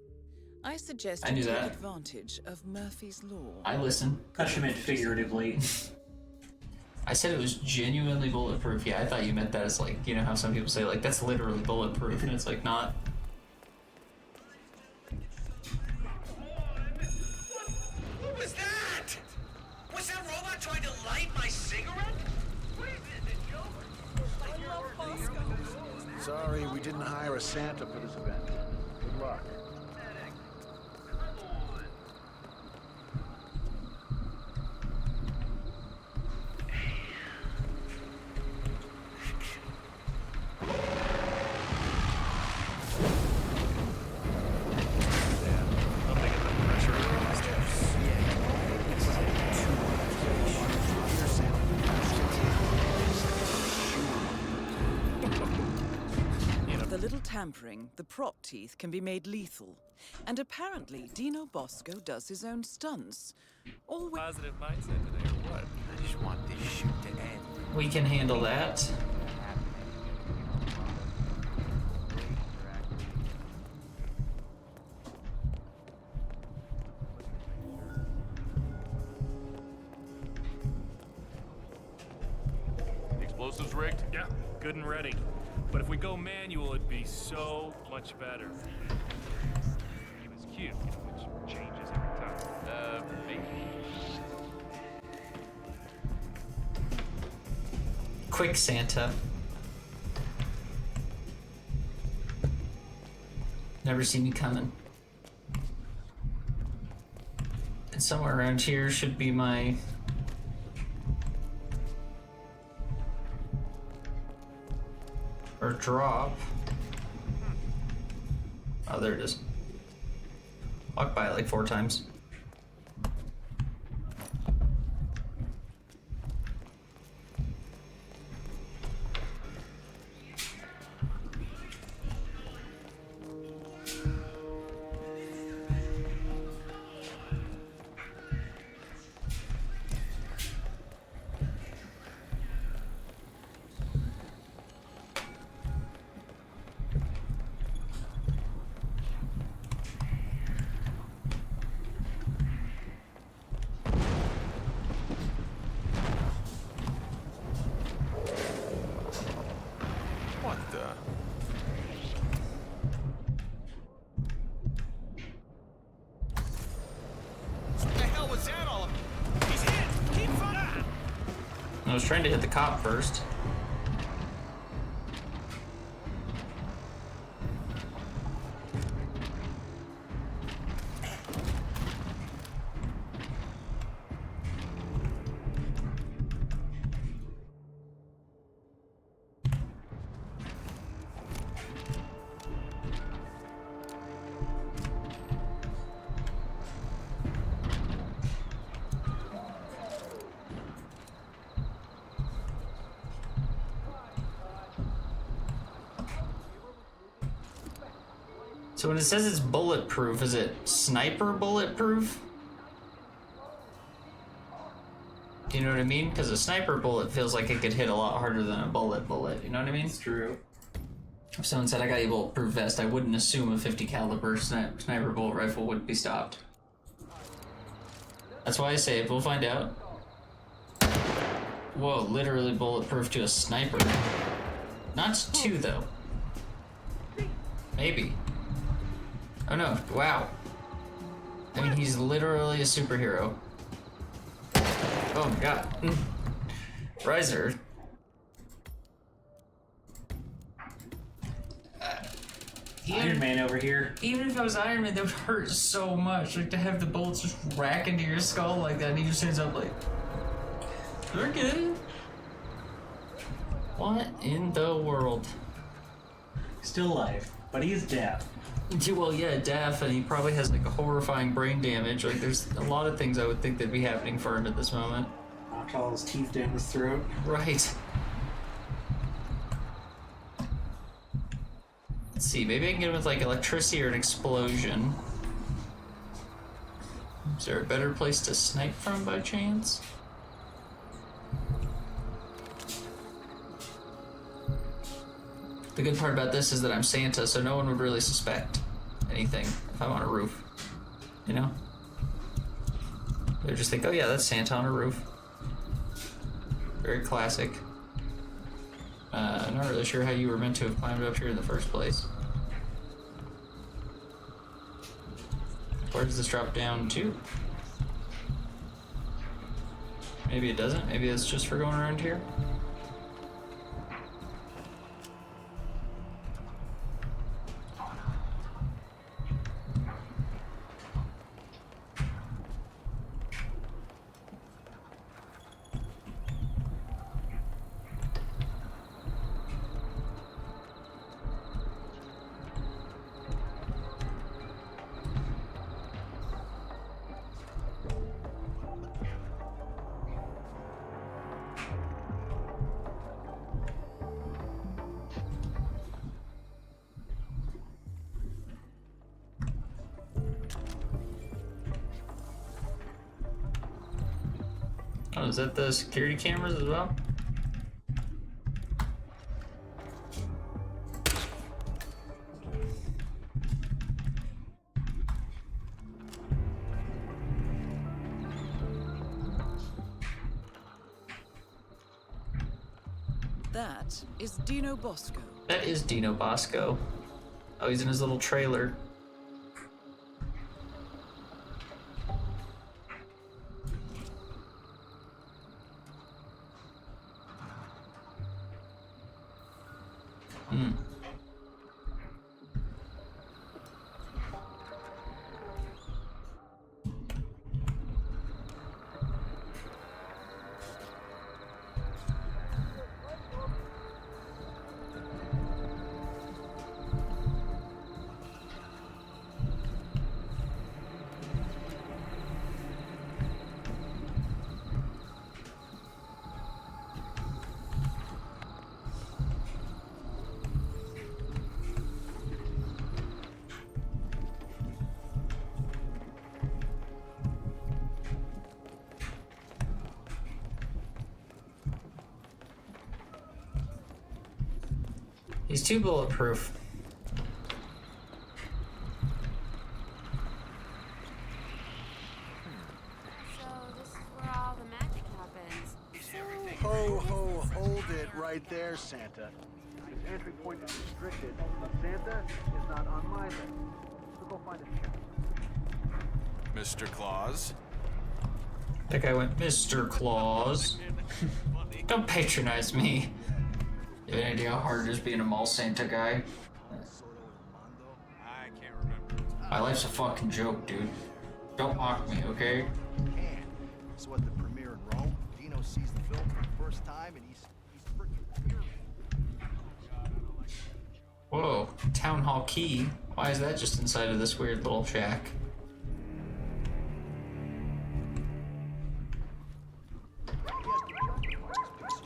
I suggest I you knew take that. advantage of Murphy's Law. I listen. Thought you meant figuratively. I said it was genuinely bulletproof. Yeah, I thought you meant that as like, you know how some people say like, that's literally bulletproof, and it's like not. What was that? Was that robot trying to light my cigarette? What is this, a joke? Sorry, we didn't hire a Santa for this event. Good luck. With a little tampering, the prop teeth can be made lethal. And apparently, Dino Bosco does his own stunts. Always. Positive mindset today, or what? I just want this shoot to end. We can handle that. Explosives rigged? Yeah, good and ready. But if we go manual, it'd be so much better. It was cute, which changes every time. Maybe. Quick, Santa. Never see me coming. And somewhere around here should be my... or drop. Oh, there it is. Walked by it like 4 times. What the? What the hell was that all about? He's hit! Keep fighting! I was trying to hit the cop first. So when it says it's bulletproof, is it sniper bulletproof? Do you know what I mean? Because a sniper bullet feels like it could hit a lot harder than a bullet, you know what I mean? It's true. If someone said I got a bulletproof vest, I wouldn't assume a 50 caliber sniper bullet rifle would be stopped. That's why I saved, we'll find out. Whoa, literally bulletproof to a sniper. Not to 2 though. Maybe. Oh no, wow. I mean, he's literally a superhero. Oh my god. Riser. Iron Man over here. Even if I was Iron Man, that would hurt so much. Like to have the bullets just rack into your skull like that, and he just ends up like, "You're good." What in the world? Still alive, but he's deaf. Well, yeah, deaf, and he probably has like a horrifying brain damage. Like, there's a lot of things I would think that'd be happening for him at this moment. Knocked all his teeth down his throat. Right. Let's see, maybe I can get him with like electricity or an explosion. Is there a better place to snipe from by chance? The good part about this is that I'm Santa, so no one would really suspect anything if I'm on a roof. You know? They would just think, oh yeah, that's Santa on a roof. Very classic. I'm not really sure how you were meant to have climbed up here in the first place. Where does this drop down to? Maybe it doesn't. Maybe it's just for going around here. Oh, is that the security cameras as well? That is Dino Bosco. That is Dino Bosco. Oh, he's in his little trailer. He's too bulletproof. So this is where all the magic happens. Ho, ho, hold it right there, Santa. This entry point is restricted, but Santa is not on my list. So go find a chest. Mr. Claus? That guy went, Mr. Claus. Don't patronize me. You have any idea how hard it is being a mall Santa guy? I can't remember. My life's a fucking joke, dude. Don't mock me, okay? So at the premiere in Rome, Dino sees the film for the first time and he's freaking furious. Whoa, Town Hall Key. Why is that just inside of this weird little shack?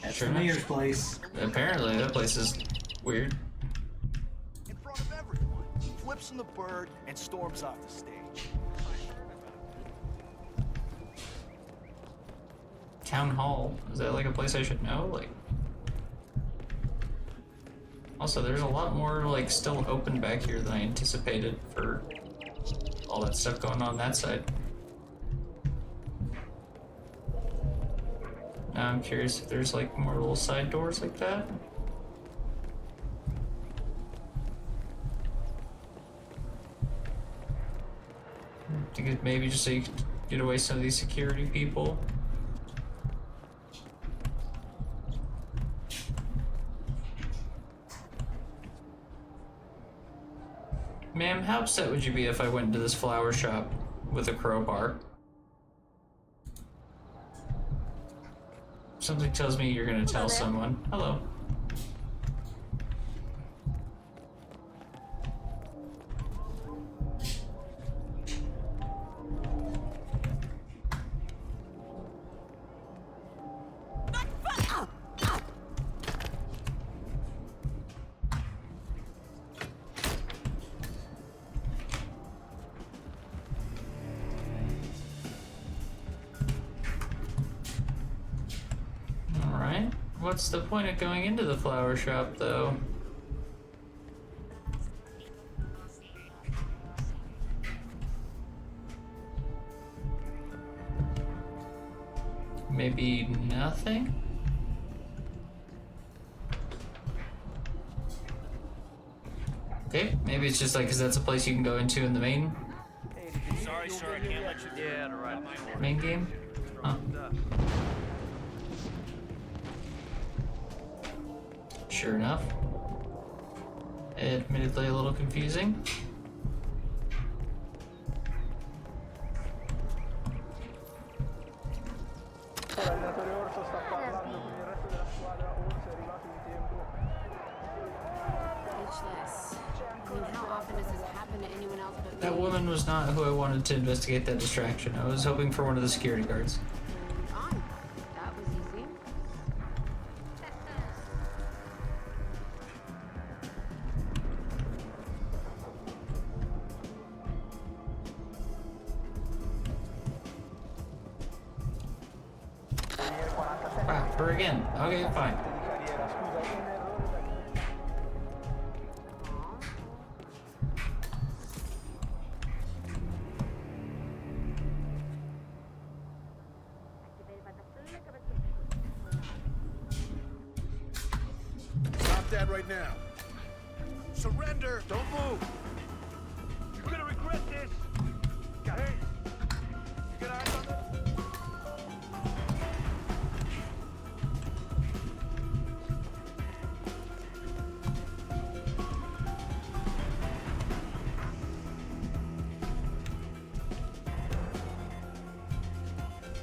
That's the mayor's place. Apparently, that place is weird. In front of everyone, he flips him the bird and storms off the stage. Town Hall. Is that like a place I should know? Like. Also, there's a lot more like still open back here than I anticipated for all that stuff going on that side. Now I'm curious if there's like more little side doors like that. I think it maybe just so you could get away some of these security people. Ma'am, how upset would you be if I went into this flower shop with a crowbar? Something tells me you're gonna tell someone. Hello. Alright. What's the point of going into the flower shop, though? Maybe nothing? Okay, maybe it's just like, because that's a place you can go into in the main Sorry, sir, I can't let you do Yeah, to ride my horse. main game? Huh. Sure enough. Admittedly a little confusing. L'allenatore Orso sta parlando con il resto della squadra. Orso è arrivato in tempo. Speechless. I mean, how often does this happen to anyone else but me? That woman was not who I wanted to investigate that distraction. I was hoping for one of the security guards. On. That was easy. Wow, her again. Okay, fine. Stop that right now. Surrender! Don't move! You're gonna regret this. Hey, you got eyes on this?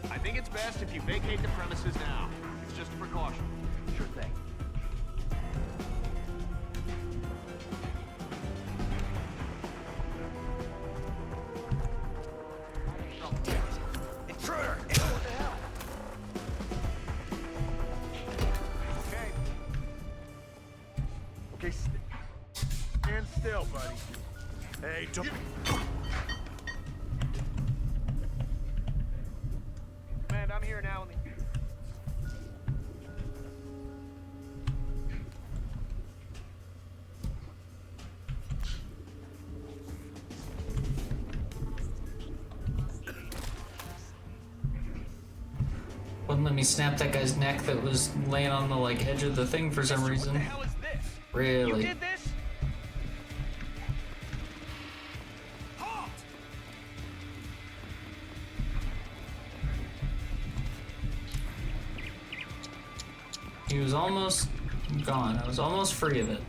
I think it's best if you vacate the premises now. It's just a precaution. Sure thing. Intruder! What the hell? Okay. Okay, stand still, buddy. Hey, don't... Man, I'm here now. Wouldn't let me snap that guy's neck that was laying on the like edge of the thing for some reason. What the hell is this? Really? You did this? Halt! He was almost gone. I was almost free of it.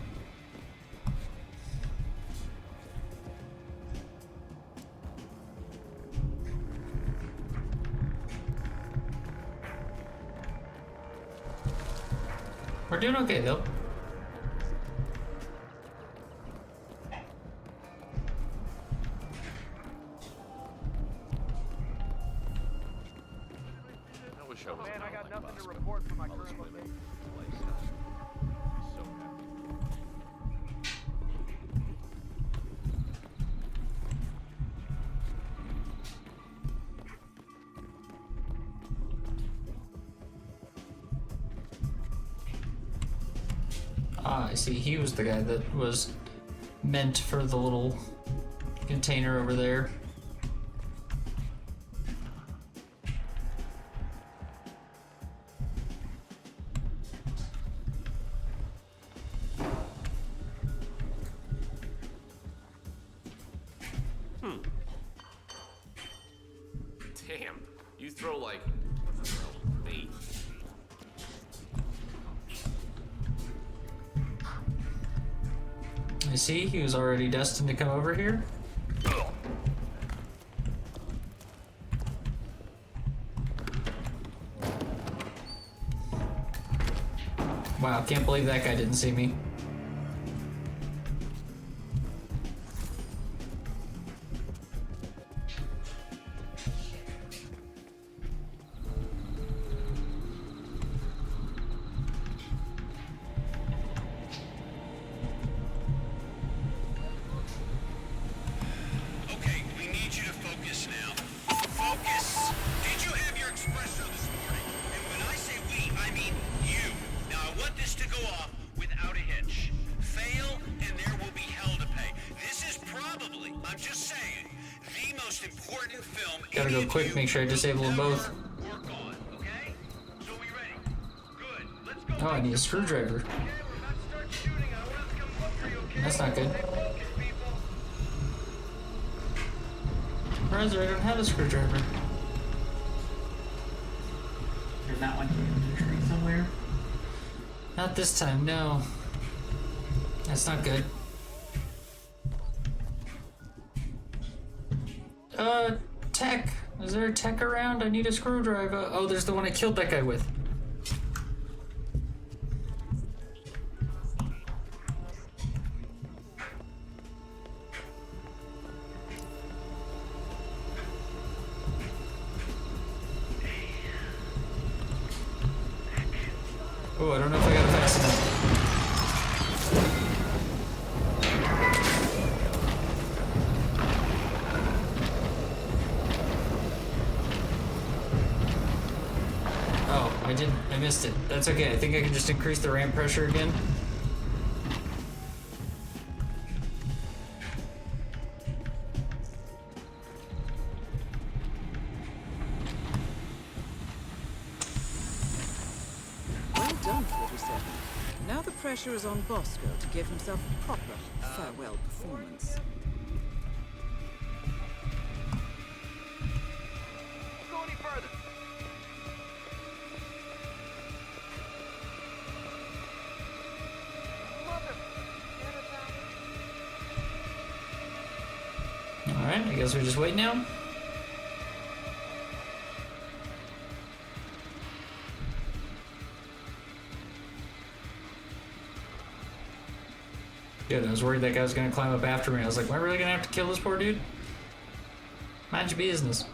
We're doing okay though. I wish I was Man, I got like nothing to Bosco. report from my All those current women, location. lifestyle. So happy. Ah, I see. He was the guy that was meant for the little container over there. Damn, you throw like bait. I see. He was already destined to come over here. Wow, can't believe that guy didn't see me. Okay, we need you to focus now. Focus! Did you have your espresso this morning? And when I say we, I mean you. Now I want this to go off without a hitch. Fail, and there will be hell to pay. This is probably, I'm just saying, the most important film. Gotta go quick, make sure I disable them both. Work on, okay? So we ready? Good. Let's go. Oh, I need a screwdriver. Okay, we're about to start shooting. I want us to come look for you, okay? That's not good. Stay focused, people. Rather, I don't have a screwdriver. There's not one in the tree somewhere. Not this time, no. That's not good. Tech. Is there a tech around? I need a screwdriver. Oh, there's the one I killed that guy with. Oh, I don't know if I got it fast enough. Oh, I didn't. I missed it. That's okay. I think I can just increase the ramp pressure again. Well done, 47. Now the pressure is on Bosco to give himself a proper farewell performance. Don't go any further. Alright, I guess we just wait now. Good, I was worried that guy was gonna climb up after me. I was like, am I really gonna have to kill this poor dude? Mind your business.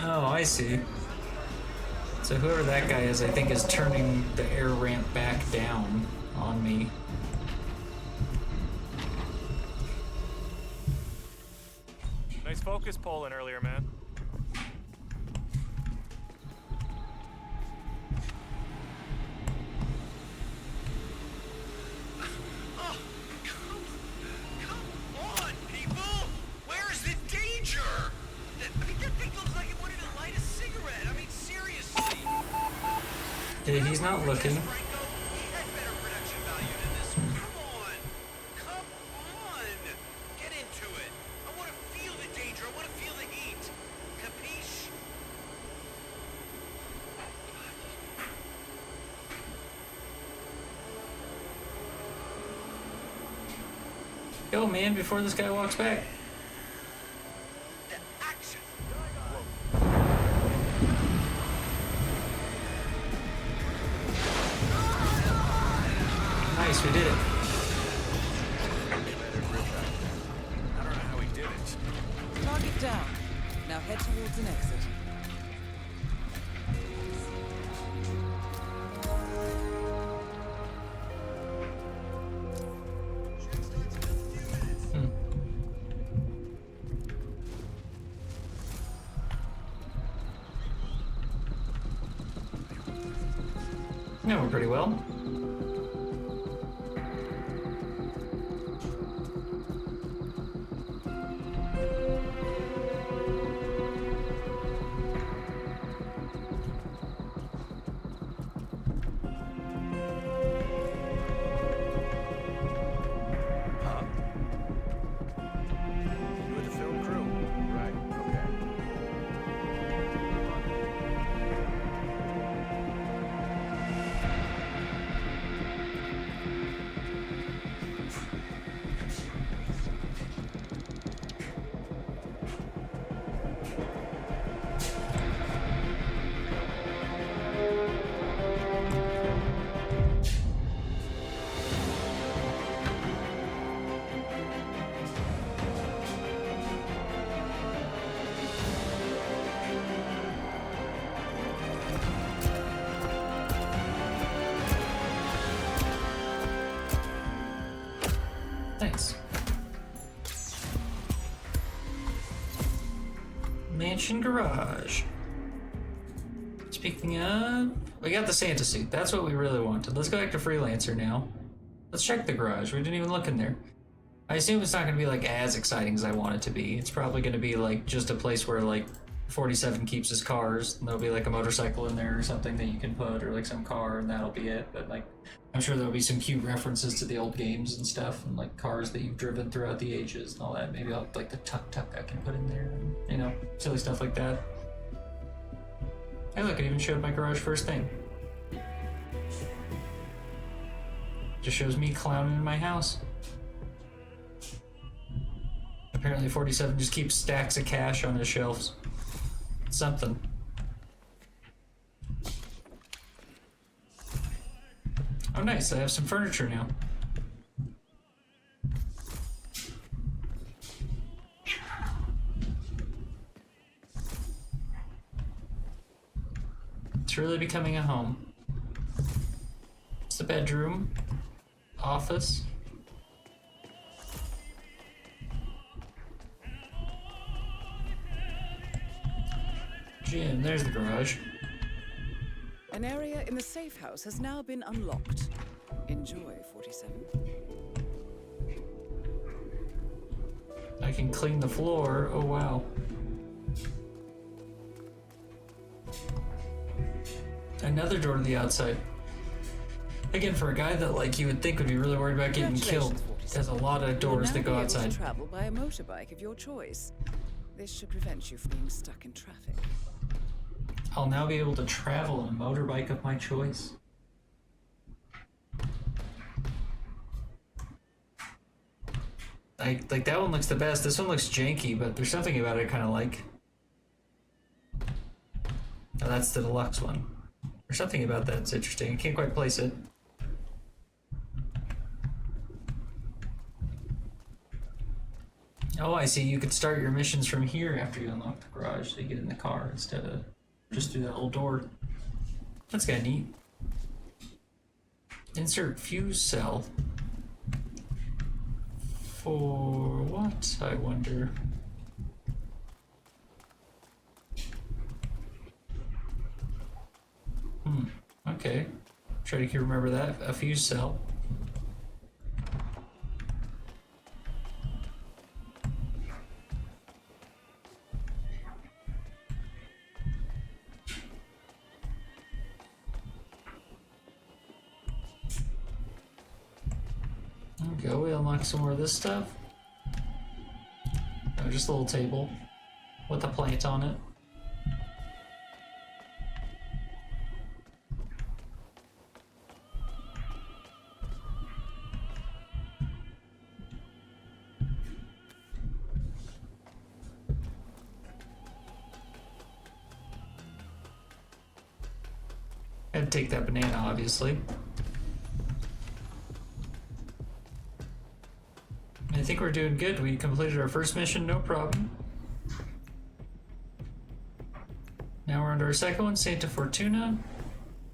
Oh, I see. So whoever that guy is, I think is turning the air ramp back down on me. Nice focus polling earlier, man. Oh, Yeah, he's not looking. Franco, he had better production value than this. Come on! Come on! Get into it! I want to feel the danger, I want to feel the heat. Capiche? Go, man, before this guy walks back. The action! Nice, we did it. I don't know how he did it. Target down. Now head towards an exit. Yeah, we're pretty well. Huh? You with the film crew? Right, okay. Thanks. Mansion garage. Speaking of, we got the Santa suit. That's what we really wanted. Let's go back to Freelancer now. Let's check the garage. We didn't even look in there. I assume it's not going to be like as exciting as I want it to be. It's probably going to be like just a place where like 47 keeps his cars, and there'll be like a motorcycle in there or something that you can put, or like some car, and that'll be it. But like, I'm sure there'll be some cute references to the old games and stuff, and like cars that you've driven throughout the ages and all that. Maybe I'll like the tuk-tuk I can put in there, and, you know, silly stuff like that. Hey look, it even showed my garage first thing. Just shows me clowning in my house. Apparently 47 just keeps stacks of cash on his shelves. Something. Oh nice, I have some furniture now. It's really becoming a home. It's the bedroom, office. Gym, there's the garage. An area in the safe house has now been unlocked. Enjoy, 47. I can clean the floor. Oh wow. Another door to the outside. Again, for a guy that like you would think would be really worried about getting killed, there's a lot of doors that go outside. You'll now be able to travel by a motorbike of your choice. This should prevent you from being stuck in traffic. I'll now be able to travel on a motorbike of my choice. Like that one looks the best. This one looks janky, but there's something about it I kind of like. Oh, that's the deluxe one. There's something about that that's interesting. I can't quite place it. Oh, I see. You could start your missions from here after you unlock the garage, so you get in the car instead of just through that little door. That's kind of neat. Insert fuse cell. For what, I wonder? Okay. Try to remember that. A fuse cell. go. We unlock some more of this stuff. Oh, just a little table with a plant on it. Had to take that banana, obviously. I think we're doing good. We completed our first mission, no problem. Now we're under our second one, Santa Fortuna.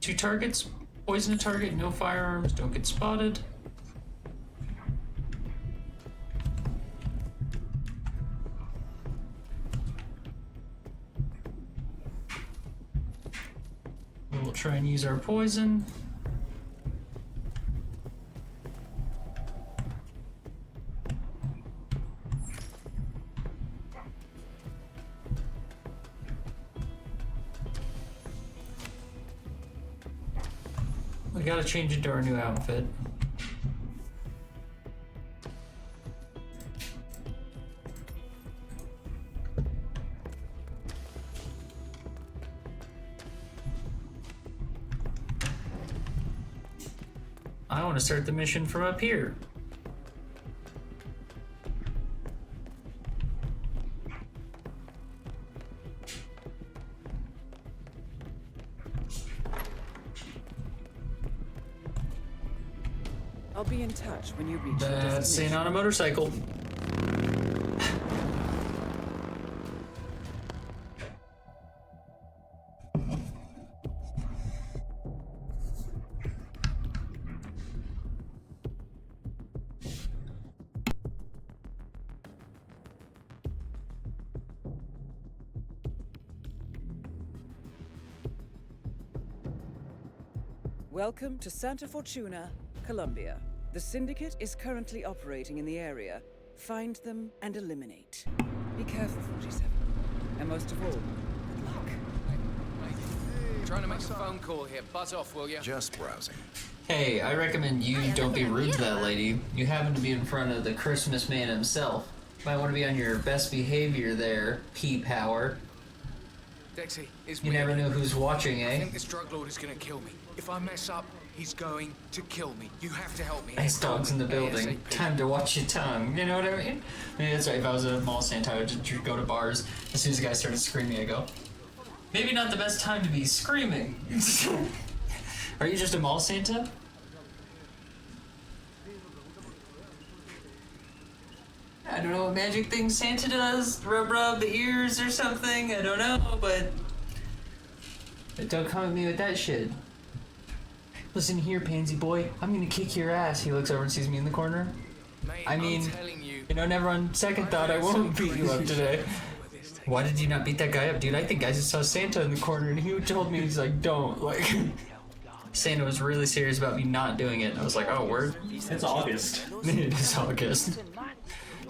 2 targets, poison a target, no firearms, don't get spotted. We'll try and use our poison. We gotta change into our new outfit. I want to start the mission from up here. I'll be in touch when you reach your That's Saint destination. on a motorcycle. Welcome to Santa Fortuna, Colombia. The Syndicate is currently operating in the area. Find them and eliminate. Be careful, 47. And most of all, good luck. Trying to make a phone call here. Buzz off, will you? Just browsing. Hey, I recommend you don't be rude to that lady. You happen to be in front of the Christmas man himself. Might want to be on your best behavior there, P-Power. Dexy, it's You weird. never know who's watching, I eh? think this drug lord is gonna kill me. If I mess up, he's going to kill me. You have to help me. Nice dogs in the building. ASAP. Time to watch your tongue. You know what I mean? I mean, that's right. If I was a mall Santa, I would just go to bars. As soon as the guy started screaming, I go, maybe not the best time to be screaming. Are you just a mall Santa? I don't know what magic thing Santa does. Rub the ears or something. I don't know, but don't come at me with that shit. Listen here, pansy boy. I'm gonna kick your ass. He looks over and sees me in the corner. Mate, I mean, I'm telling you. you know, never on second thought, I won't beat you up today. Why did you not beat that guy up, dude? I think I just saw Santa in the corner and he told me, he's like, don't. Like, Santa was really serious about me not doing it. I was like, oh, word? It's August. It is August.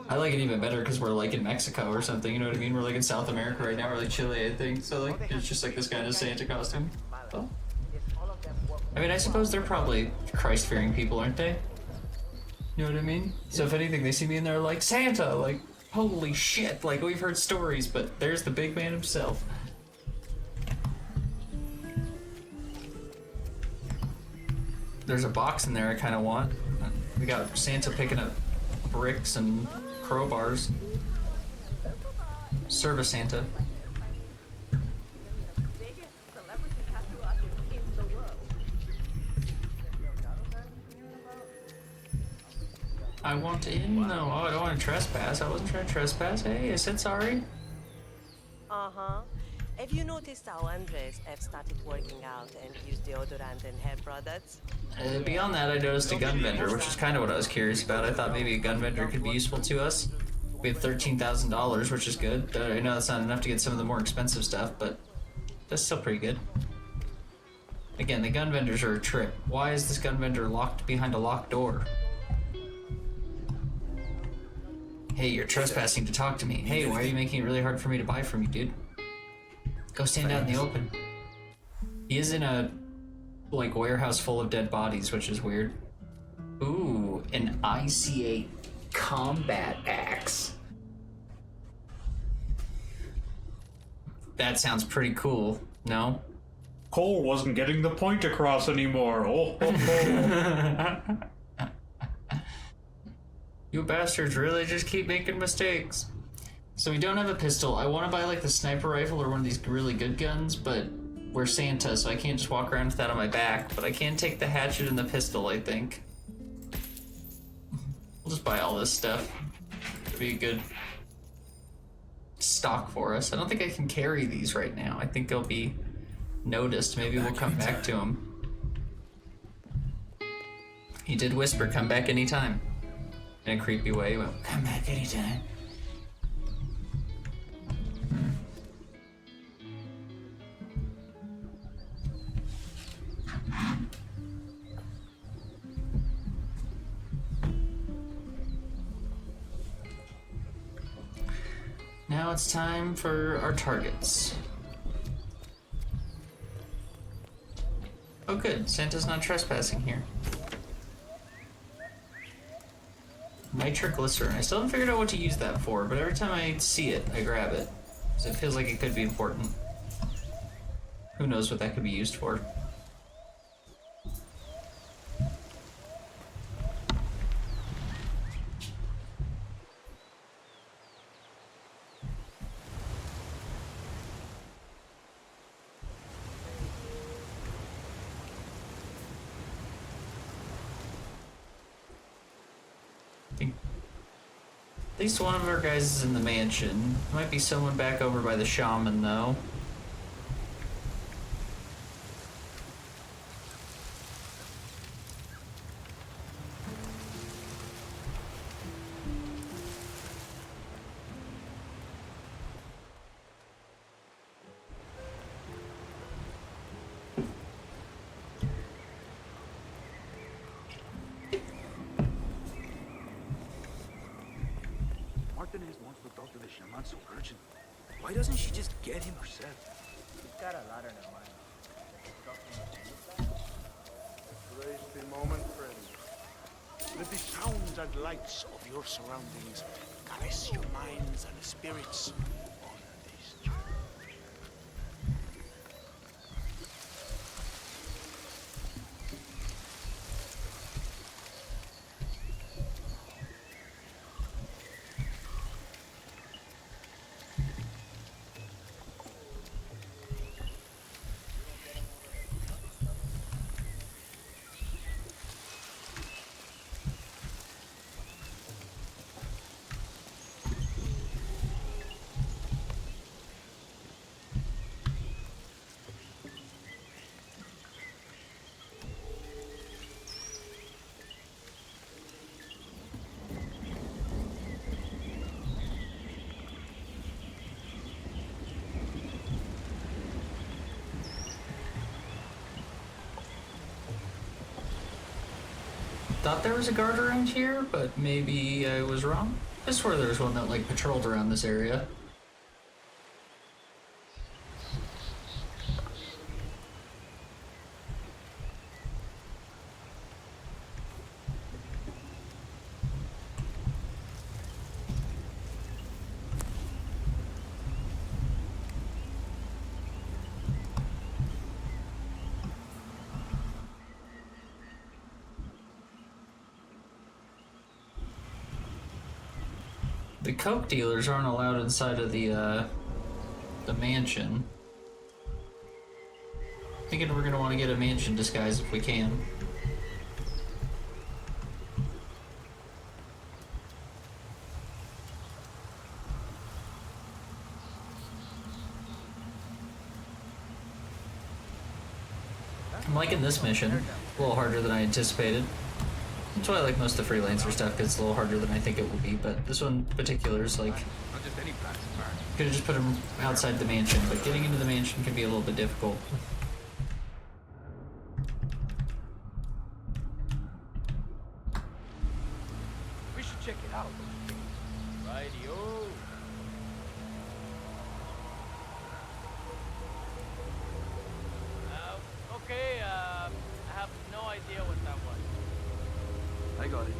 I like it even better because we're like in Mexico or something, you know what I mean? We're like in South America right now, we're like Chile, I think. So like, it's just like this guy in a Santa costume. Well, I mean, I suppose they're probably Christ-fearing people, aren't they? You know what I mean? So if anything, they see me and they're like, Santa! Like, holy shit! Like, we've heard stories, but there's the big man himself. There's a box in there I kind of want. We got Santa picking up bricks and crowbars. Service Santa. I want in? No, I don't want to trespass. I wasn't trying to trespass. Hey, I said sorry. Uh-huh. Have you noticed how Andres have started working out and use deodorant and hair products? Beyond that, I noticed a gun vendor, which is kind of what I was curious about. I thought maybe a gun vendor could be useful to us. We have $13,000, which is good. I know that's not enough to get some of the more expensive stuff, but that's still pretty good. Again, the gun vendors are a trip. Why is this gun vendor locked behind a locked door? Hey, you're trespassing to talk to me. Hey, why are you making it really hard for me to buy from you, dude? Go stand out in the open. He is in a, like, warehouse full of dead bodies, which is weird. Ooh, An IC-8 combat axe. That sounds pretty cool, no? Cole wasn't getting the point across anymore. Oh, ho, ho. You bastards really just keep making mistakes. So we don't have a pistol. I want to buy like the sniper rifle or one of these really good guns, but we're Santa, so I can't just walk around with that on my back. But I can take the hatchet and the pistol, I think. We'll just buy all this stuff. It'll be a good stock for us. I don't think I can carry these right now. I think they'll be noticed. Maybe we'll come back to them. He did whisper, come back anytime. In a creepy way, he went, come back anytime. Now it's time for our targets. Oh good, Santa's not trespassing here. Nitroglycerin. I still haven't figured out what to use that for, but every time I see it, I grab it. Because it feels like it could be important. Who knows what that could be used for. At least one of our guys is in the mansion. Might be someone back over by the shaman, though. Martinez wants to talk to the shaman so urgent. Why doesn't she just get him herself? She's got a lot on her mind. Praise the moment, friend. Let the sounds and lights of your surroundings caress your minds and spirits on this journey. Thought there was a guard around here, but maybe I was wrong. I swear there was one that like patrolled around this area. The coke dealers aren't allowed inside of the mansion. Thinking we're gonna want to get a mansion disguise if we can. I'm liking this mission. A little harder than I anticipated. That's why I like most of the freelancer stuff, because it's a little harder than I think it will be, but this one in particular is like... Could have just put him outside the mansion, but getting into the mansion can be a little bit difficult. We should check it out. Rightio. Okay, I have no idea what that was. I got it.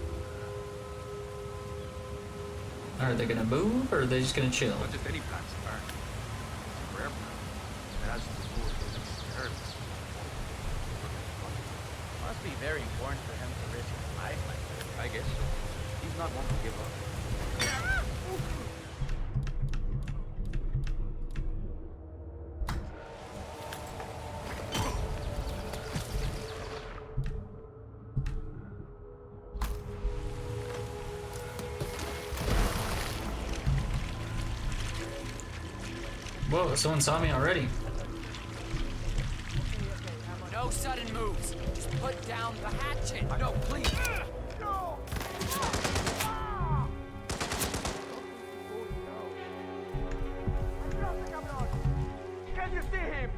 Are they gonna move, or are they just gonna chill? What if any plants burn? It's a rare plant. It has the wood that's terrible. Must be very important for him to risk his life like this. I guess so. He's not one to give up. Whoa, someone saw me already. No sudden moves. Just put down the hatchet. No, please. No! Can you see him?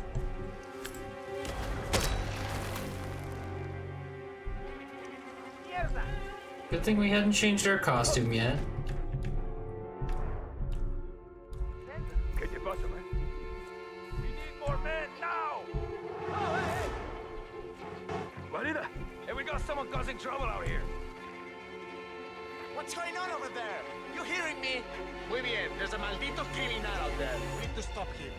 Good thing we hadn't changed our costume yet. ¿Qué te pasa, man? We need more men now! Oh, hey! Marida! Hey, we got someone causing trouble out here. What's going on over there? You hearing me? Muy bien. There's a maldito criminal out there. We need to stop him.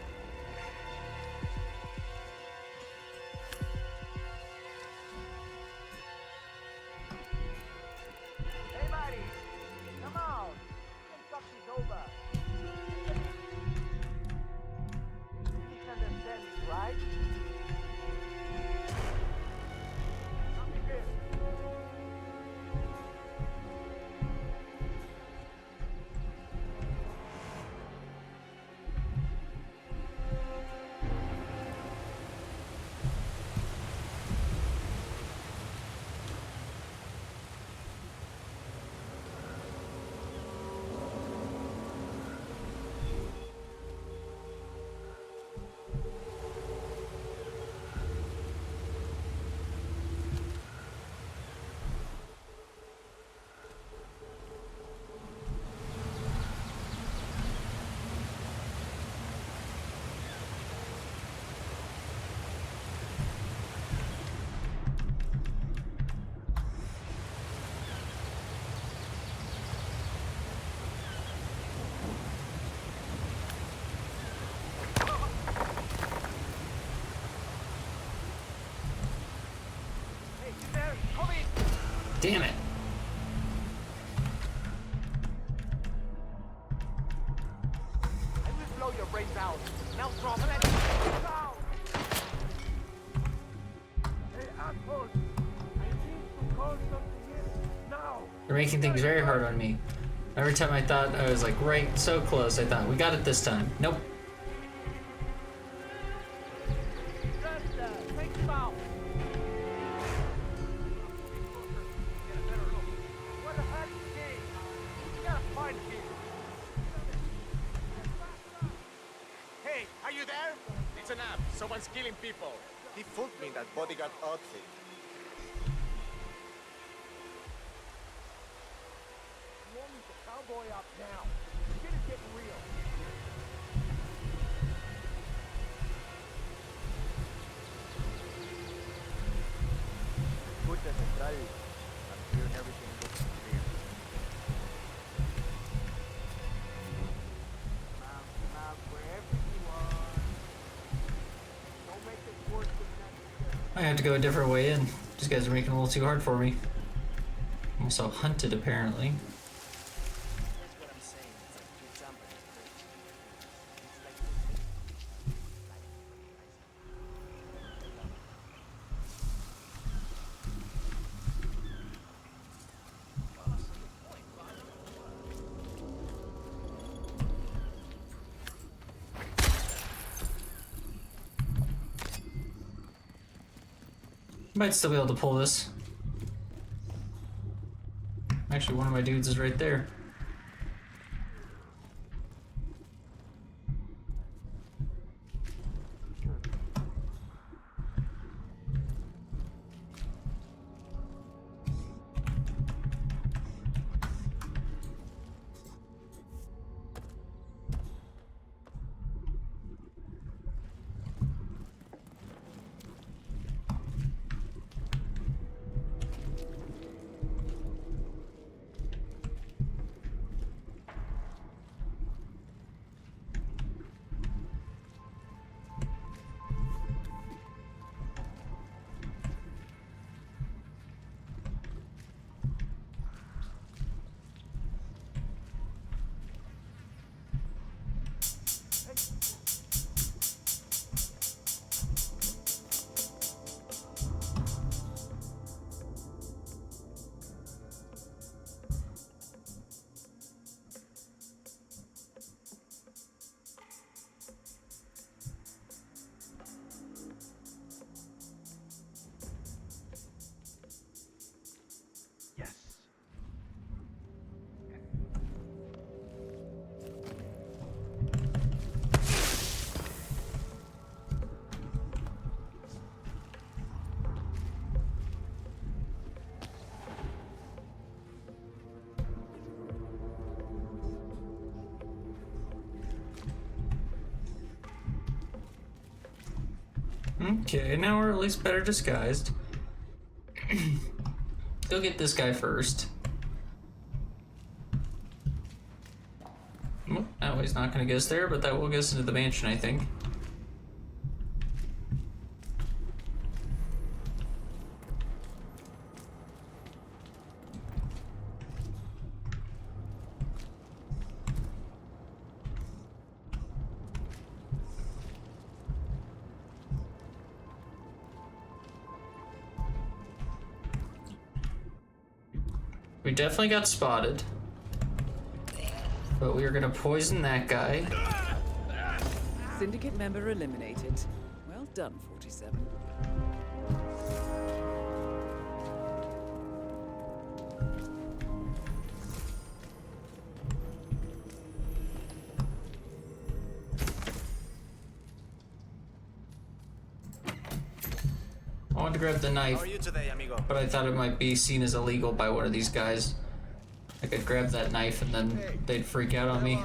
Hey, buddy! Come out! This talk is over. You understand me, right? Nothing here. Damn it. I will blow your brains out. Now drop it. Down. Hey, assholes! I need to call something in now. They're making things very hard on me. Every time I thought I was like right so close, I thought we got it this time. Nope. Take him out. What the heck is he? We gotta find him. Hey, are you there? It's an app. Someone's killing people. He fooled me in that bodyguard outfit. Warning the cowboy up now. Shit is getting real. Good that central. I'm hearing everything looks clear. Come out, wherever you are. Don't make it worse than necessary. I have to go a different way in. These guys are making it a little too hard for me. I'm also hunted, apparently. Here's what I'm saying. It's like you jump on this bridge. It's like Might still be able to pull this. Actually, one of my dudes is right there. Okay, now we're at least better disguised. Go get this guy first. Well, that way's not gonna get us there, but that will get us into the mansion, I think. We definitely got spotted. But we are gonna poison that guy. Syndicate member eliminated. Well done, 47. I wanted to grab the knife, but I thought it might be seen as illegal by one of these guys. I could grab that knife and then they'd freak out on me.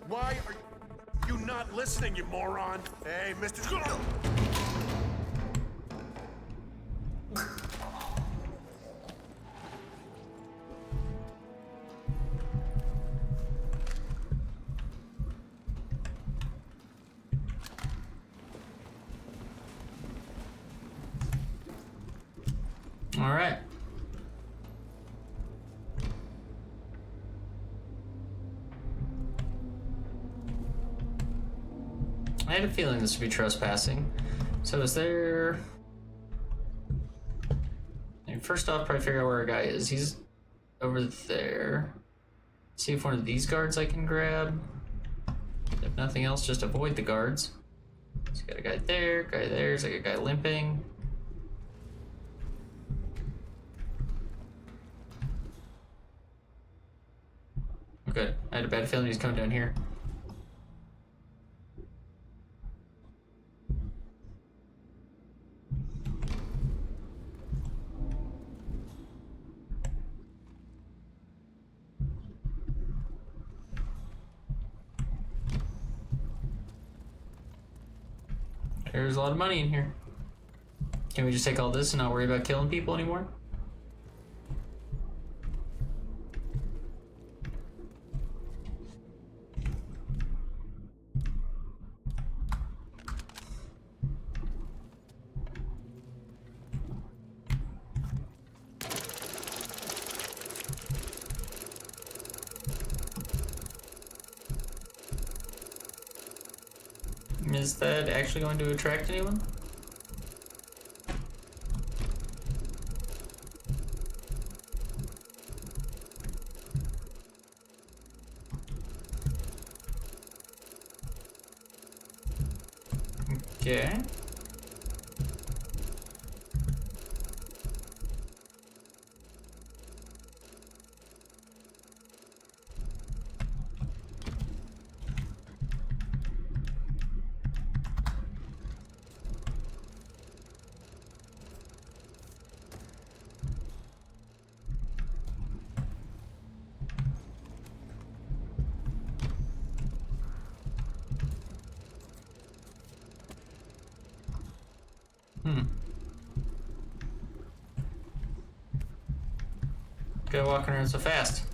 Why are you not listening, you moron? Hey, Mr. All right. I had a feeling this would be trespassing. So is there... And first off, probably figure out where our guy is. He's over there. See if one of these guards I can grab. If nothing else, just avoid the guards. So got a guy there, there's like a guy limping. Good. I had a bad feeling he's coming down here. There's a lot of money in here. Can we just take all this and not worry about killing people anymore? Is that actually going to attract anyone? Okay. Guy walking around so fast.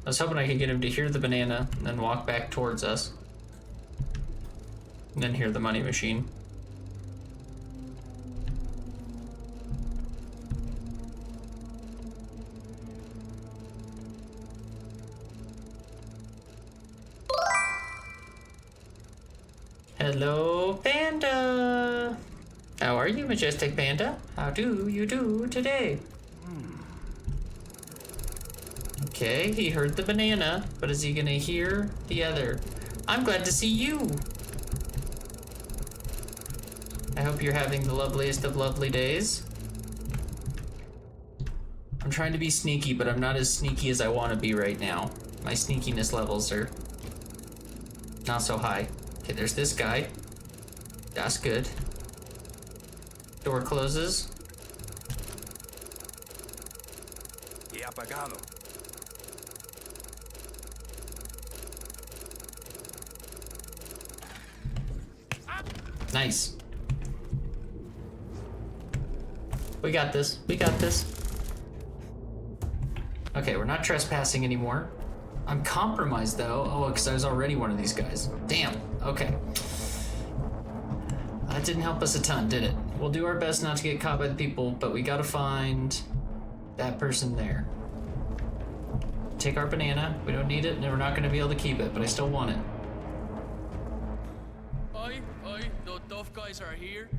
I was hoping I could get him to hear the banana and then walk back towards us. And then hear the money machine. Hello, Panda! How are you, Majestic Panda? How do you do today? Okay, he heard the banana, but is he gonna hear the other? I'm glad to see you! I hope you're having the loveliest of lovely days. I'm trying to be sneaky, but I'm not as sneaky as I want to be right now. My sneakiness levels are not so high. Okay, there's this guy. That's good. Door closes. apagado. Nice. We got this. We got this. Okay, we're not trespassing anymore. I'm compromised though. Oh, because I was already one of these guys. Damn. Okay. That didn't help us a ton, did it? We'll do our best not to get caught by the people, but we gotta find that person there. Take our banana. We don't need it, and we're not gonna be able to keep it, but I still want it. Oi, the tough guys are here.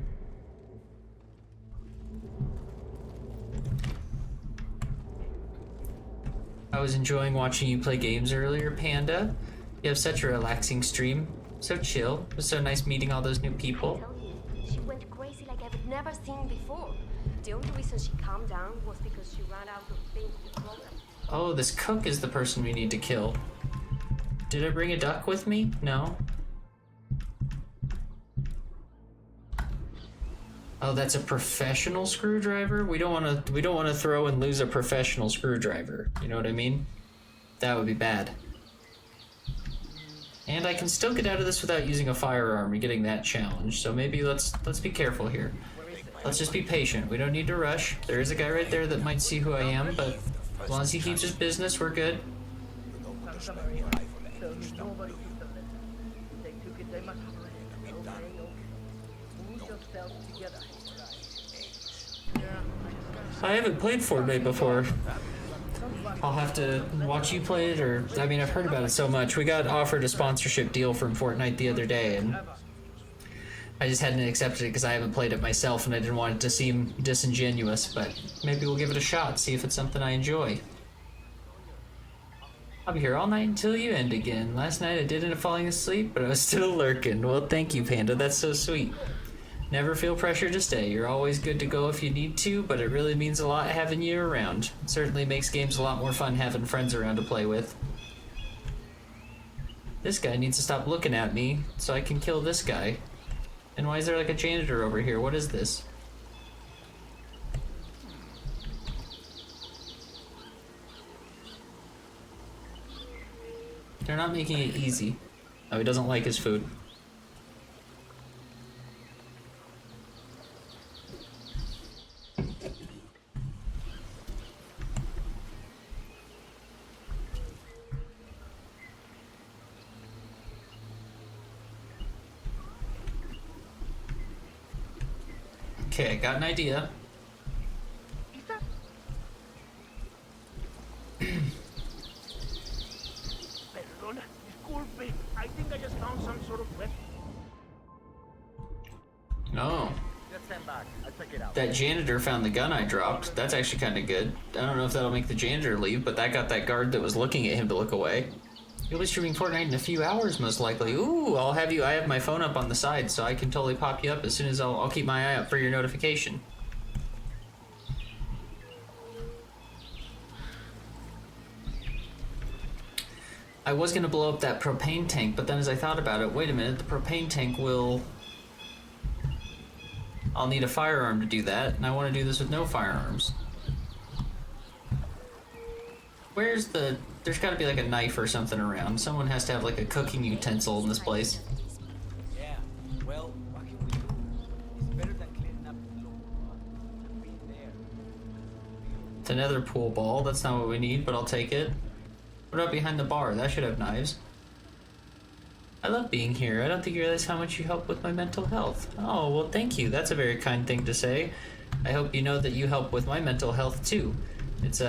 I was enjoying watching you play games earlier, Panda. You have such a relaxing stream. So chill. It was so nice meeting all those new people. She went crazy like I've never seen before. The only reason she calmed down was because she ran out of things to program. Oh, this cook is the person we need to kill. Did I bring a duck with me? No. Oh, that's a professional screwdriver? We don't want to throw and lose a professional screwdriver. You know what I mean? That would be bad. And I can still get out of this without using a firearm and getting that challenge. So maybe let's be careful here. Let's just be patient. We don't need to rush. There is a guy right there that might see who I am, but as long as he keeps his business, we're good. I haven't played Fortnite before. I'll have to watch you play it, or I mean, I've heard about it so much. We got offered a sponsorship deal from Fortnite the other day, and I just hadn't accepted it because I haven't played it myself, and I didn't want it to seem disingenuous. But maybe we'll give it a shot, see if it's something I enjoy. I'll be here all night until you end again. Last night I did end up falling asleep, but I was still lurking. Well, thank you, Panda. That's so sweet. Never feel pressure to stay. You're always good to go if you need to, but it really means a lot having you around. It certainly makes games a lot more fun having friends around to play with. This guy needs to stop looking at me so I can kill this guy. And why is there like a janitor over here? What is this? They're not making it easy. Oh, he doesn't like his food. Okay, I got an idea. Perdona, disculpe. I think I just found some sort of weapon. Oh. Just stand back. I'll check it out. That janitor found the gun I dropped. That's actually kind of good. I don't know if that'll make the janitor leave, but that got that guard that was looking at him to look away. You'll be streaming Fortnite in a few hours, most likely. Ooh, I'll have you. I have my phone up on the side, so I can totally pop you up as soon as I'll keep my eye out for your notification. I was gonna blow up that propane tank, but then as I thought about it, wait a minute, the propane tank will... I'll need a firearm to do that, and I want to do this with no firearms. Where's the... There's gotta be like a knife or something around. Someone has to have like a cooking utensil in this place. Yeah, well, what can we do? It's better than cleaning up the floor and being there. It's another pool ball. That's not what we need, but I'll take it. What about behind the bar? That should have knives. I love being here. I don't think you realize how much you help with my mental health. Oh, well, thank you. That's a very kind thing to say. I hope you know that you help with my mental health, too. It's,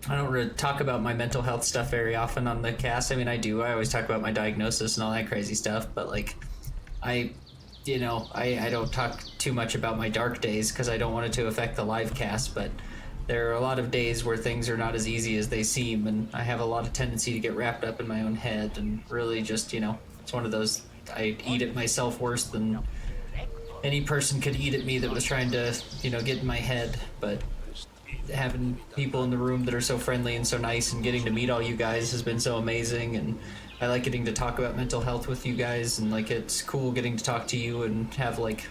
I don't really talk about my mental health stuff very often on the cast. I mean, I do. I always talk about my diagnosis and all that crazy stuff, but, like, I don't talk too much about my dark days because I don't want it to affect the live cast, but there are a lot of days where things are not as easy as they seem, and I have a lot of tendency to get wrapped up in my own head and really just, it's one of those, I eat it myself worse than any person could eat at me that was trying to, get in my head. But having people in the room that are so friendly and so nice and getting to meet all you guys has been so amazing, and I like getting to talk about mental health with you guys, and like it's cool getting to talk to you and have like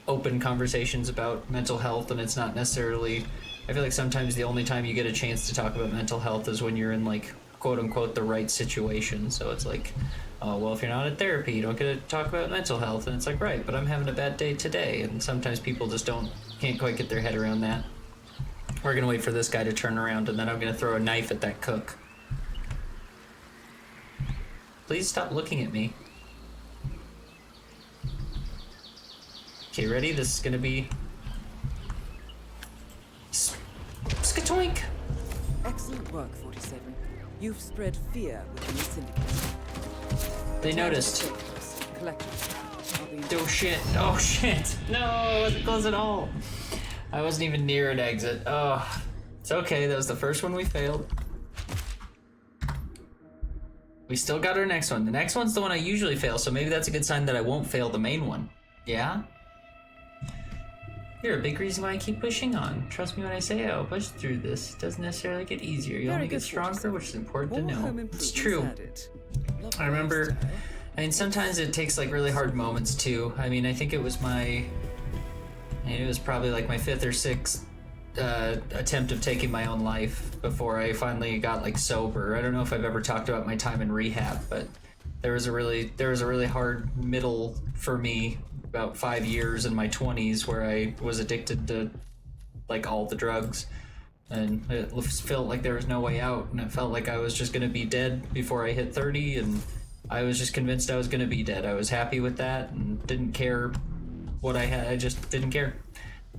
open conversations about mental health, and it's not necessarily I feel like sometimes the only time you get a chance to talk about mental health is when you're in like quote unquote the right situation. So it's like, oh well, if you're not in therapy, you don't get to talk about mental health, and it's like, right, but I'm having a bad day today, and sometimes people just can't quite get their head around that. We're gonna wait for this guy to turn around, and then I'm gonna throw a knife at that cook. Please stop looking at me. Okay, ready? This is gonna be skatoink. Excellent work, 47. You've spread fear within the syndicate. They noticed. Collectively. Oh shit! Oh shit! No, I wasn't close at all. I wasn't even near an exit. Oh, it's okay. That was the first one we failed. We still got our next one. The next one's the one I usually fail, so maybe that's a good sign that I won't fail the main one. Yeah? You're a big reason why I keep pushing on. Trust me when I say I'll push through this. It doesn't necessarily get easier. You only get stronger, which is important to know. It's true. I remember, I mean, sometimes it takes like really hard moments too. I mean, I think it was probably like my 5th or 6th attempt of taking my own life before I finally got like sober. I don't know if I've ever talked about my time in rehab, but there was a really hard middle for me, about 5 years in my 20s, where I was addicted to like all the drugs, and it felt like there was no way out, and it felt like I was just gonna be dead before I hit 30, and I was just convinced I was gonna be dead. I was happy with that and didn't care what I had. I just didn't care.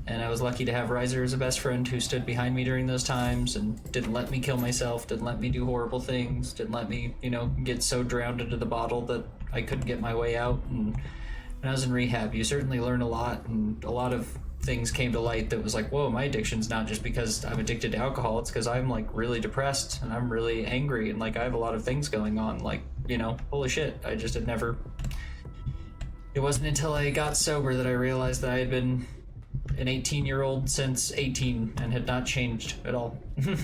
And I was lucky to have Riser as a best friend who stood behind me during those times and didn't let me kill myself, didn't let me do horrible things, didn't let me, get so drowned into the bottle that I couldn't get my way out. And when I was in rehab, you certainly learn a lot, and a lot of things came to light that was like, whoa, my addiction's not just because I'm addicted to alcohol, it's because I'm like really depressed and I'm really angry and like I have a lot of things going on, like, holy shit, I just had never... It wasn't until I got sober that I realized that I had been an 18-year-old since 18 and had not changed at all. You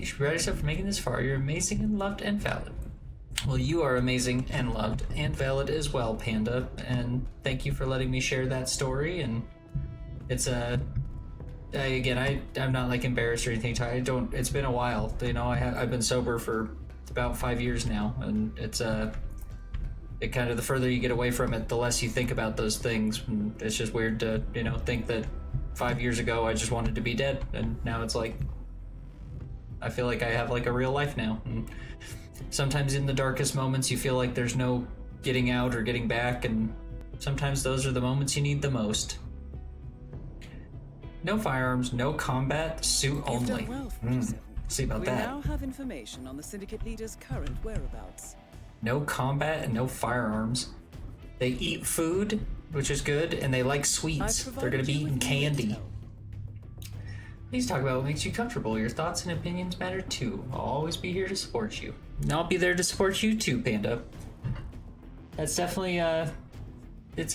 should be proud of yourself for making this far. You're amazing and loved and valid. Well, you are amazing and loved and valid as well, Panda, and thank you for letting me share that story. And it's I'm not like embarrassed or anything. It's been a while, I've been sober for about 5 years now, and it's it kind of, the further you get away from it, the less you think about those things. And it's just weird to, think that 5 years ago I just wanted to be dead, and now it's like, I feel like I have like a real life now. And sometimes in the darkest moments you feel like there's no getting out or getting back, and sometimes those are the moments you need the most. No firearms, no combat, suit only. See about that. We now have information on the Syndicate leader's current whereabouts. No combat and no firearms. They eat food, which is good, and they like sweets. They're gonna be eating candy. Please talk about what makes you comfortable. Your thoughts and opinions matter too. I'll always be here to support you. And I'll be there to support you too, Panda. That's definitely, I think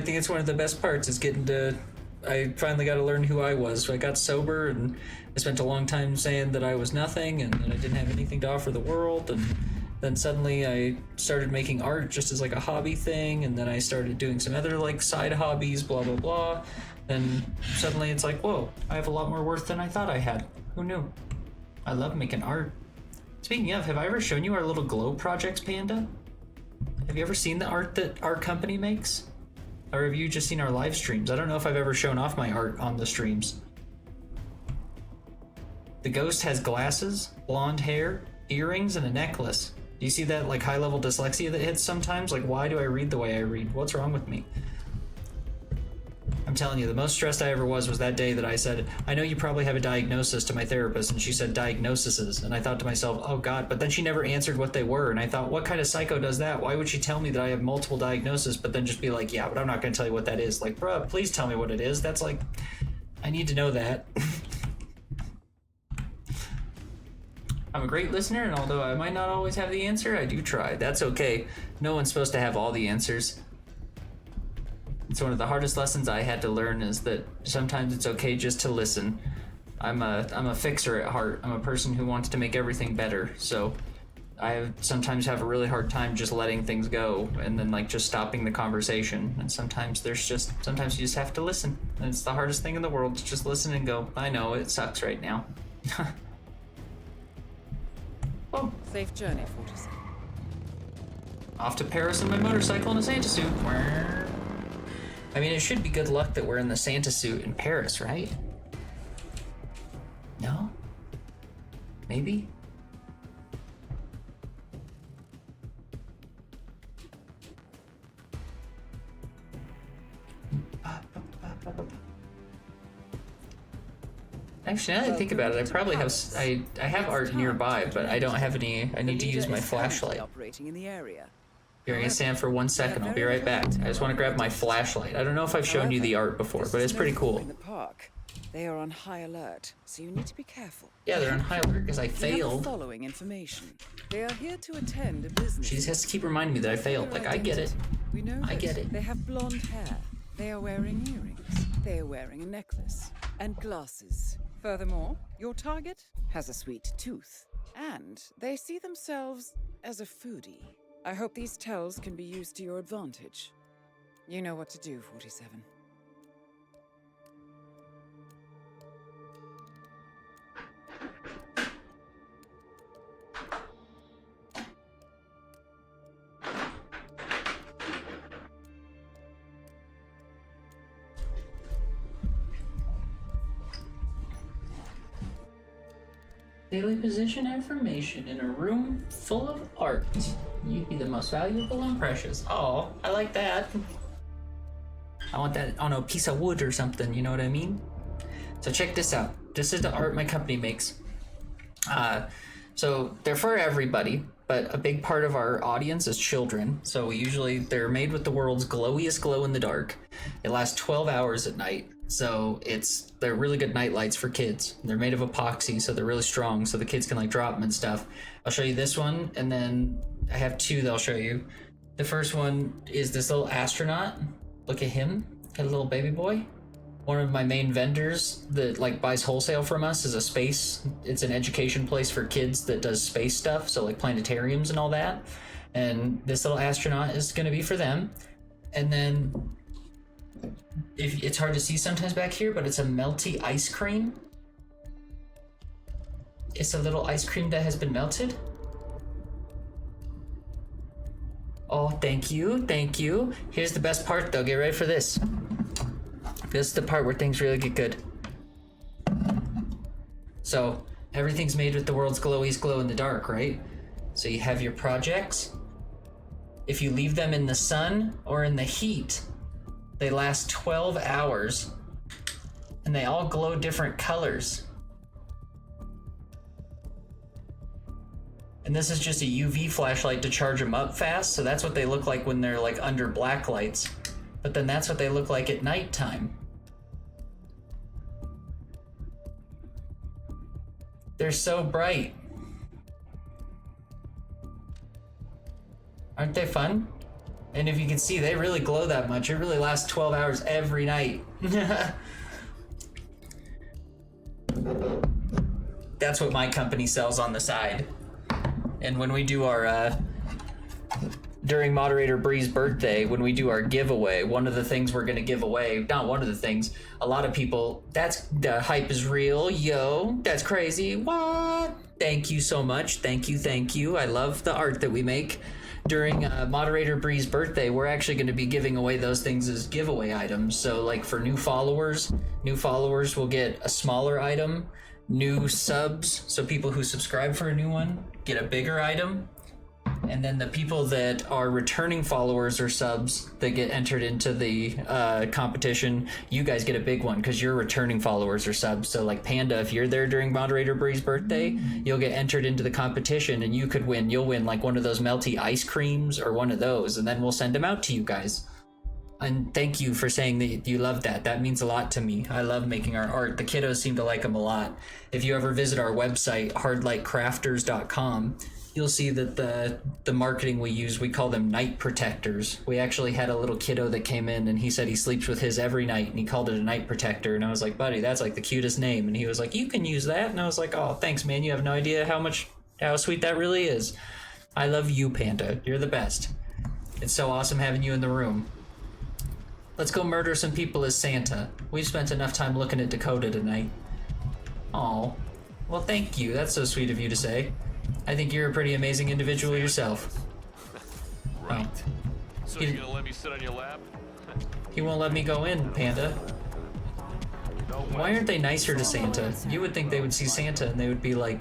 it's one of the best parts is I finally got to learn who I was. I got sober, and I spent a long time saying that I was nothing and that I didn't have anything to offer the world, and then suddenly I started making art just as like a hobby thing, and then I started doing some other like side hobbies, blah blah blah. Then suddenly it's like, whoa, I have a lot more worth than I thought I had. Who knew? I love making art. Speaking of, have I ever shown you our little glow projects, Panda? Have you ever seen the art that our company makes? Or have you just seen our live streams? I don't know if I've ever shown off my art on the streams. The ghost has glasses, blonde hair, earrings, and a necklace. Do you see that like high-level dyslexia that hits sometimes? Like, why do I read the way I read? What's wrong with me? I'm telling you, the most stressed I ever was that day that I said, I know you probably have a diagnosis, to my therapist, and she said diagnoses, and I thought to myself, oh god, but then she never answered what they were, and I thought, what kind of psycho does that? Why would she tell me that I have multiple diagnoses, but then just be like, yeah, but I'm not going to tell you what that is. Like, bruh, please tell me what it is. That's like, I need to know that. I'm a great listener, and although I might not always have the answer, I do try. That's okay. No one's supposed to have all the answers. It's one of the hardest lessons I had to learn, is that sometimes it's okay just to listen. I'm a fixer at heart. I'm a person who wants to make everything better. So I sometimes have a really hard time just letting things go and then like just stopping the conversation. And sometimes you just have to listen. And it's the hardest thing in the world to just listen and go, I know it sucks right now. Oh. Safe journey, 47. Off to Paris on my motorcycle in a Santa suit. I mean, it should be good luck that we're in the Santa suit in Paris, right? No? Maybe? Actually, now that I think about it, I probably have I have art nearby, but I don't have any. I need to use my flashlight. Operating in the area. You're gonna stand for 1 second. I'll be right back. I just want to grab my flashlight. I don't know if I've shown you the art before, but it's pretty cool. In the park, they are on high alert, so you need to be careful. Yeah, they're on high alert because I failed. Following information. They are here to attend a business. She just has to keep reminding me that I failed. Like, I get it. We know I get it. They have blonde hair. They are wearing earrings. They are wearing a necklace and glasses. Furthermore, your target has a sweet tooth, and they see themselves as a foodie. I hope these tells can be used to your advantage. You know what to do, 47. Daily position information in a room full of art. You'd be the most valuable and precious. Oh, I like that. I want that on a piece of wood or something, you know what I mean? So check this out. This is the art my company makes. So they're for everybody, but a big part of our audience is children. So they're made with the world's glowiest glow in the dark. It lasts 12 hours at night. So they're really good night lights for kids. They're made of epoxy, so they're really strong, so the kids can like drop them and stuff. I'll show you this one, and then I have two that I'll show you. The first one is this little astronaut. Look at him, got a little baby boy. One of my main vendors that like buys wholesale from us is it's an education place for kids that does space stuff, so like planetariums and all that. And this little astronaut is gonna be for them. And then it's hard to see sometimes back here, but it's a melty ice cream. It's a little ice cream that has been melted. Oh, thank you, thank you. Here's the best part though, get ready for this. This is the part where things really get good. So, everything's made with the world's glowiest glow in the dark, right? So you have your projects. If you leave them in the sun or in the heat, they last 12 hours, and they all glow different colors. And this is just a UV flashlight to charge them up fast, so that's what they look like when they're like under black lights. But then that's what they look like at nighttime. They're so bright. Aren't they fun? And if you can see, they really glow that much. It really lasts 12 hours every night. That's what my company sells on the side. And when we do our, during Moderator Bree's birthday, when we do our giveaway, one of the things we're gonna give away, not one of the things, a lot of people, the hype is real, yo, that's crazy, what? Thank you so much, thank you. I love the art that we make. During Moderator Bree's birthday, we're actually going to be giving away those things as giveaway items. So like for new followers will get a smaller item. New subs, so people who subscribe for a new one, get a bigger item. And then the people that are returning followers or subs that get entered into the competition, you guys get a big one because you're returning followers or subs. So like Panda, if you're there during Moderator Bree's birthday, you'll get entered into the competition and you could win. You'll win like one of those melty ice creams or one of those, and then we'll send them out to you guys. And thank you for saying that you love that. That means a lot to me. I love making our art. The kiddos seem to like them a lot. If you ever visit our website, hardlightcrafters.com, you'll see that the marketing we use, we call them night protectors. We actually had a little kiddo that came in and he said he sleeps with his every night and he called it a night protector. And I was like, buddy, that's like the cutest name. And he was like, you can use that. And I was like, oh, thanks, man. You have no idea how sweet that really is. I love you, Panda. You're the best. It's so awesome having you in the room. Let's go murder some people as Santa. We've spent enough time looking at Dakota tonight. Aw. Well, thank you. That's so sweet of you to say. I think you're a pretty amazing individual yourself. Right. Oh. So you're gonna let me sit on your lap? He won't let me go in, Panda. Why aren't they nicer to Santa? You would think they would see Santa and they would be like,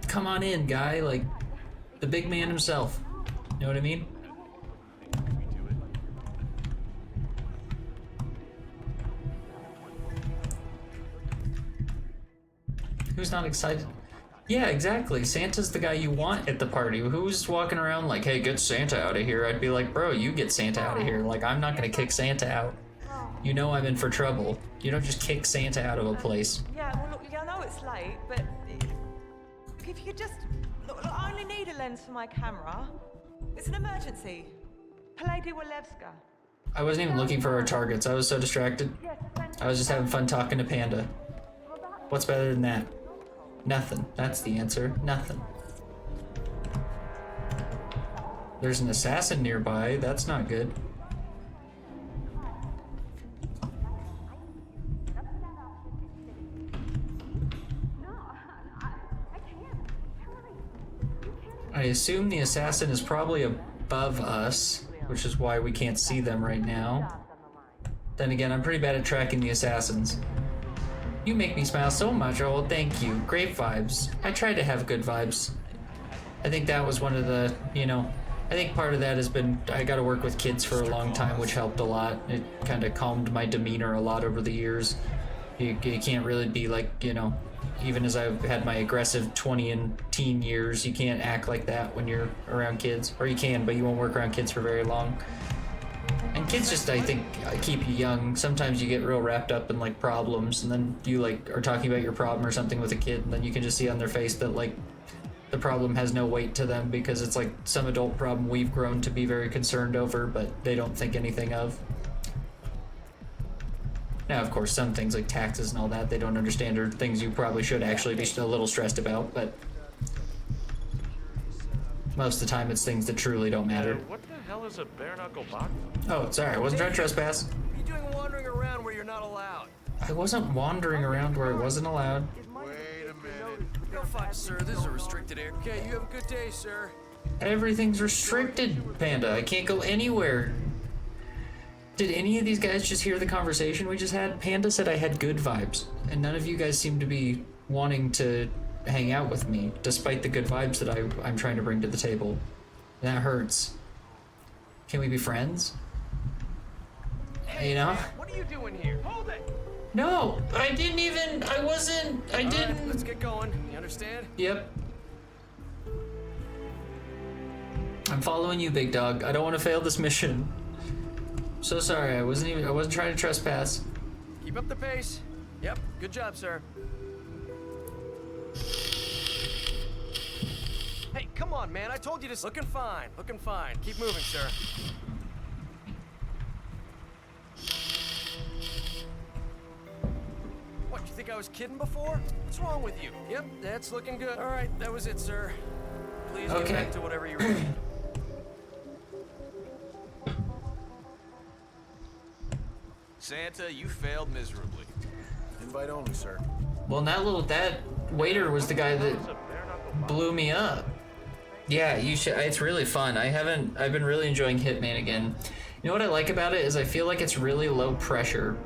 come on in, guy, like the big man himself. You know what I mean? Who's not excited? Yeah, exactly. Santa's the guy you want at the party. Who's walking around like, hey, get Santa out of here? I'd be like, bro, you get Santa out of here. Like, I'm not gonna kick Santa out. You know I'm in for trouble. You don't just kick Santa out of a place. Yeah, well, look, I know it's late, but if you could just... Look, I only need a lens for my camera. It's an emergency. Palady Walewska. I wasn't even looking for our targets. I was so distracted. I was just having fun talking to Panda. What's better than that? Nothing. That's the answer. Nothing. There's an assassin nearby. That's not good. I assume the assassin is probably above us, which is why we can't see them right now. Then again, I'm pretty bad at tracking the assassins. You make me smile so much. Oh, thank you. Great vibes. I try to have good vibes. I think that was one of the, you know, I think part of that has been, I got to work with kids for a long time, which helped a lot. It kind of calmed my demeanor a lot over the years. You can't really be like, you know, even as I've had my aggressive 20 and teen years, you can't act like that when you're around kids. Or you can, but you won't work around kids for very long. And kids just, I think, keep you young. Sometimes you get real wrapped up in, like, problems, and then you, like, are talking about your problem or something with a kid, and then you can just see on their face that, like, the problem has no weight to them because it's, like, some adult problem we've grown to be very concerned over, but they don't think anything of. Now, of course, some things like taxes and all that, they don't understand, or things you probably should actually be a little stressed about, but most of the time it's things that truly don't matter. What the hell is a bare knuckle box? Oh, sorry, I wasn't trying to trespass. What are you doing wandering around where you're not allowed? I wasn't wandering around where I wasn't allowed. Wait a minute. Go fuck, sir. This is a restricted area. Okay, you have a good day, sir. Everything's restricted, Panda. I can't go anywhere. Did any of these guys just hear the conversation we just had? Panda said I had good vibes, and none of you guys seem to be wanting to hang out with me, despite the good vibes that I'm trying to bring to the table. That hurts. Can we be friends? You know? What are you doing here? Hold it! No, I didn't even, I wasn't, I didn't. Right, let's get going. You understand? Yep. I'm following you, big dog. I don't want to fail this mission. So sorry, I wasn't trying to trespass. Keep up the pace. Yep, good job, sir. Hey, come on, man. I told you to... Looking fine. Looking fine. Keep moving, sir. What, you think I was kidding before? What's wrong with you? Yep, that's looking good. All right, that was it, sir. Please get back to whatever you were doing. Santa, you failed miserably. Invite only, sir. Well, that waiter was the guy that blew me up. Yeah, you should. It's really fun. I've been really enjoying Hitman again. You know what I like about it is I feel like it's really low pressure.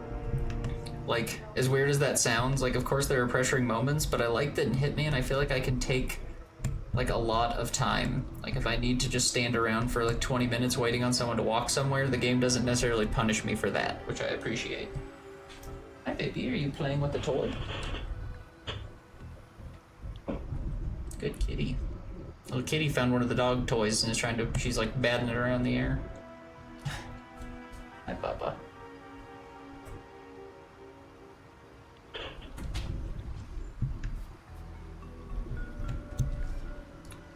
Like, as weird as that sounds, like, of course there are pressuring moments, but I like that in Hitman I feel like I can take, like, a lot of time. Like, if I need to just stand around for, like, 20 minutes waiting on someone to walk somewhere, the game doesn't necessarily punish me for that, which I appreciate. Hi, baby. Are you playing with the toy? Good kitty. Little kitty found one of the dog toys and is she's, like, batting it around the air. Hi, Papa.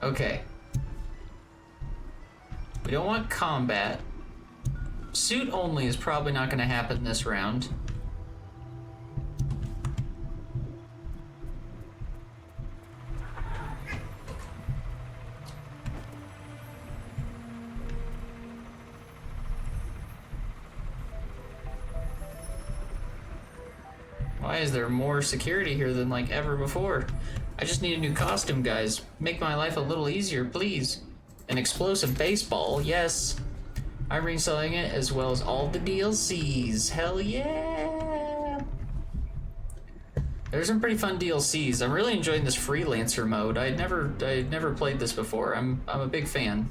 Okay. We don't want combat. Suit only is probably not going to happen this round. Why is there more security here than like ever before? I just need a new costume, guys. Make my life a little easier, please. An explosive baseball, yes. I'm reselling it as well as all the DLCs. Hell yeah! There's some pretty fun DLCs. I'm really enjoying this freelancer mode. I'd never played this before. I'm a big fan.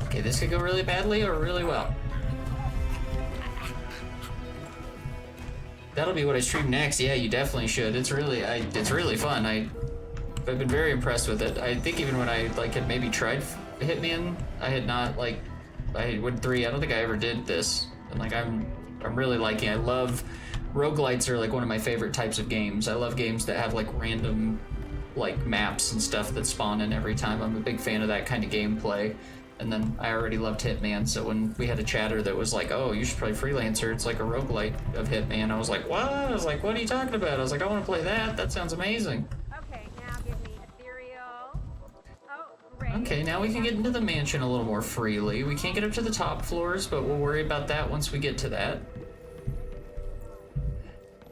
Okay, this could go really badly or really well. That'll be what I stream next. Yeah, you definitely should. It's really fun. I've been very impressed with it. I think even when I had maybe tried Hitman, I had not I went 3. I don't think I ever did this. And I'm really liking it. I love roguelites are one of my favorite types of games. I love games that have random maps and stuff that spawn in every time. I'm a big fan of that kind of gameplay. And then I already loved Hitman, so when we had a chatter that was like, oh, you should play Freelancer, it's like a roguelite of Hitman, I was like, what? I was like, what are you talking about? I was like, I want to play that. That sounds amazing. Okay, now give me ethereal. Oh, great. Okay, now we can get into the mansion a little more freely. We can't get up to the top floors, but we'll worry about that once we get to that.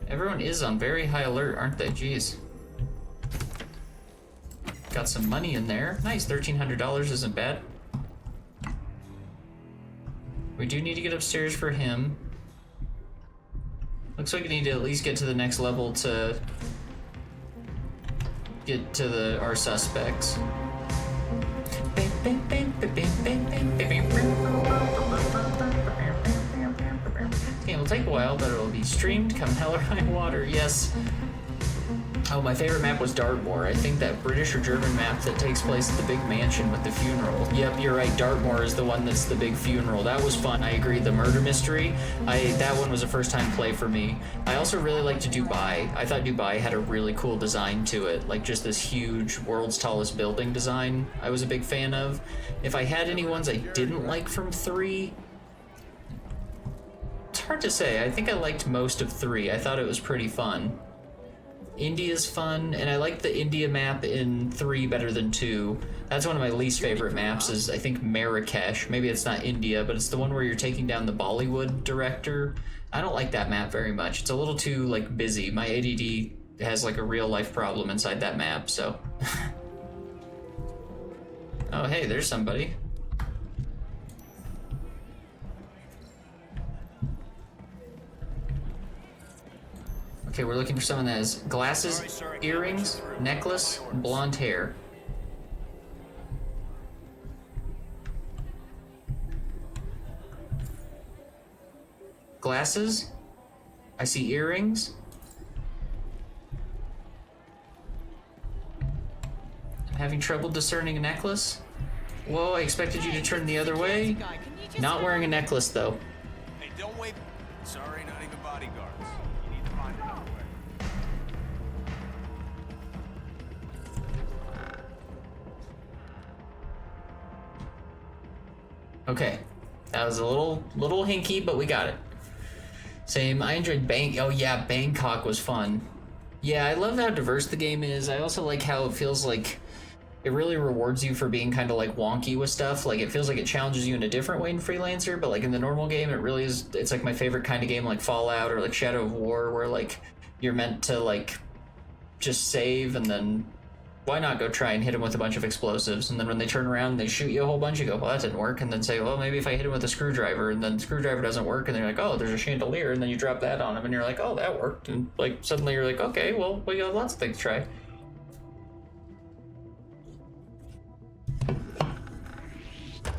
Everyone is on very high alert, aren't they? Jeez. Got some money in there. Nice, $1,300 isn't bad. We do need to get upstairs for him. Looks like we need to at least get to the next level to get to our suspects. Okay, it'll take a while, but it'll be streamed come hell or high water. Yes. Oh, my favorite map was Dartmoor. I think that British or German map that takes place at the big mansion with the funeral. Yep, you're right. Dartmoor is the one that's the big funeral. That was fun. I agree. The murder mystery, that one was a first time play for me. I also really liked Dubai. I thought Dubai had a really cool design to it. Just this huge world's tallest building design I was a big fan of. If I had any ones I didn't like from 3, it's hard to say. I think I liked most of 3. I thought it was pretty fun. India's fun, and I like the India map in 3 better than 2. That's one of my least favorite maps is, I think, Marrakesh. Maybe it's not India, but it's the one where you're taking down the Bollywood director. I don't like that map very much. It's a little too, busy. My ADD has, a real-life problem inside that map, so... Oh, hey, there's somebody. Okay, we're looking for someone that has glasses, earrings, necklace, blonde hair. Glasses? I see earrings. I'm having trouble discerning a necklace. Whoa, I expected you to turn the other way. Not wearing a necklace, though. Hey, don't wait. Sorry, not even bodyguards. You need to find another way. Okay, that was a little hinky, but we got it. Same, I enjoyed oh yeah, Bangkok was fun. Yeah, I love how diverse the game is. I also like how it feels like it really rewards you for being kind of wonky with stuff. It feels like it challenges you in a different way in Freelancer, but in the normal game, it really is, it's my favorite kind of game, like Fallout or Shadow of War, where you're meant to just save and then why not go try and hit them with a bunch of explosives, and then when they turn around and they shoot you a whole bunch, you go, well, that didn't work, and then say, well, maybe if I hit him with a screwdriver, and then the screwdriver doesn't work, and they're like, oh, there's a chandelier, and then you drop that on him, and you're like, oh, that worked, and suddenly you're like, okay, well, we got lots of things to try.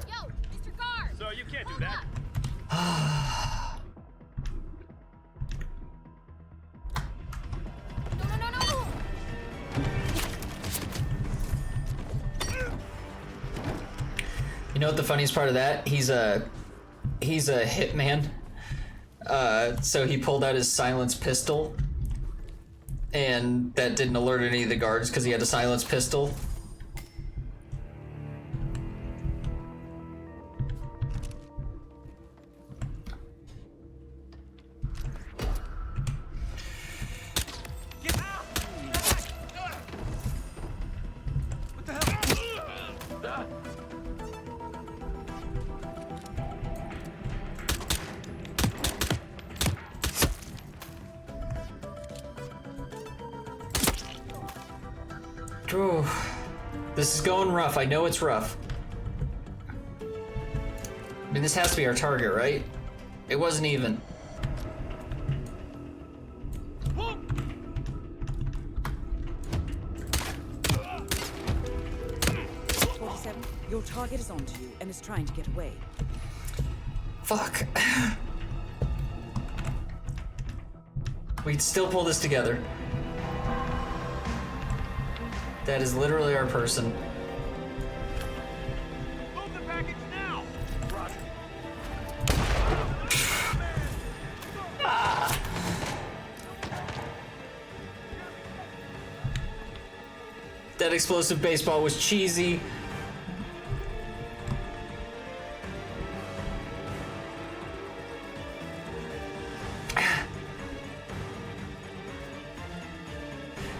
Yo, Mr. Guard! So you can't do that. No! You know what the funniest part of that? He's a hitman. So he pulled out his silenced pistol, and that didn't alert any of the guards because he had a silenced pistol. Ooh. This is going rough. I know it's rough. I mean, this has to be our target, right? It wasn't even. Your target is onto you and is trying to get away. Fuck. We'd still pull this together. That is literally our person. Move the package now! Roger. That explosive baseball was cheesy.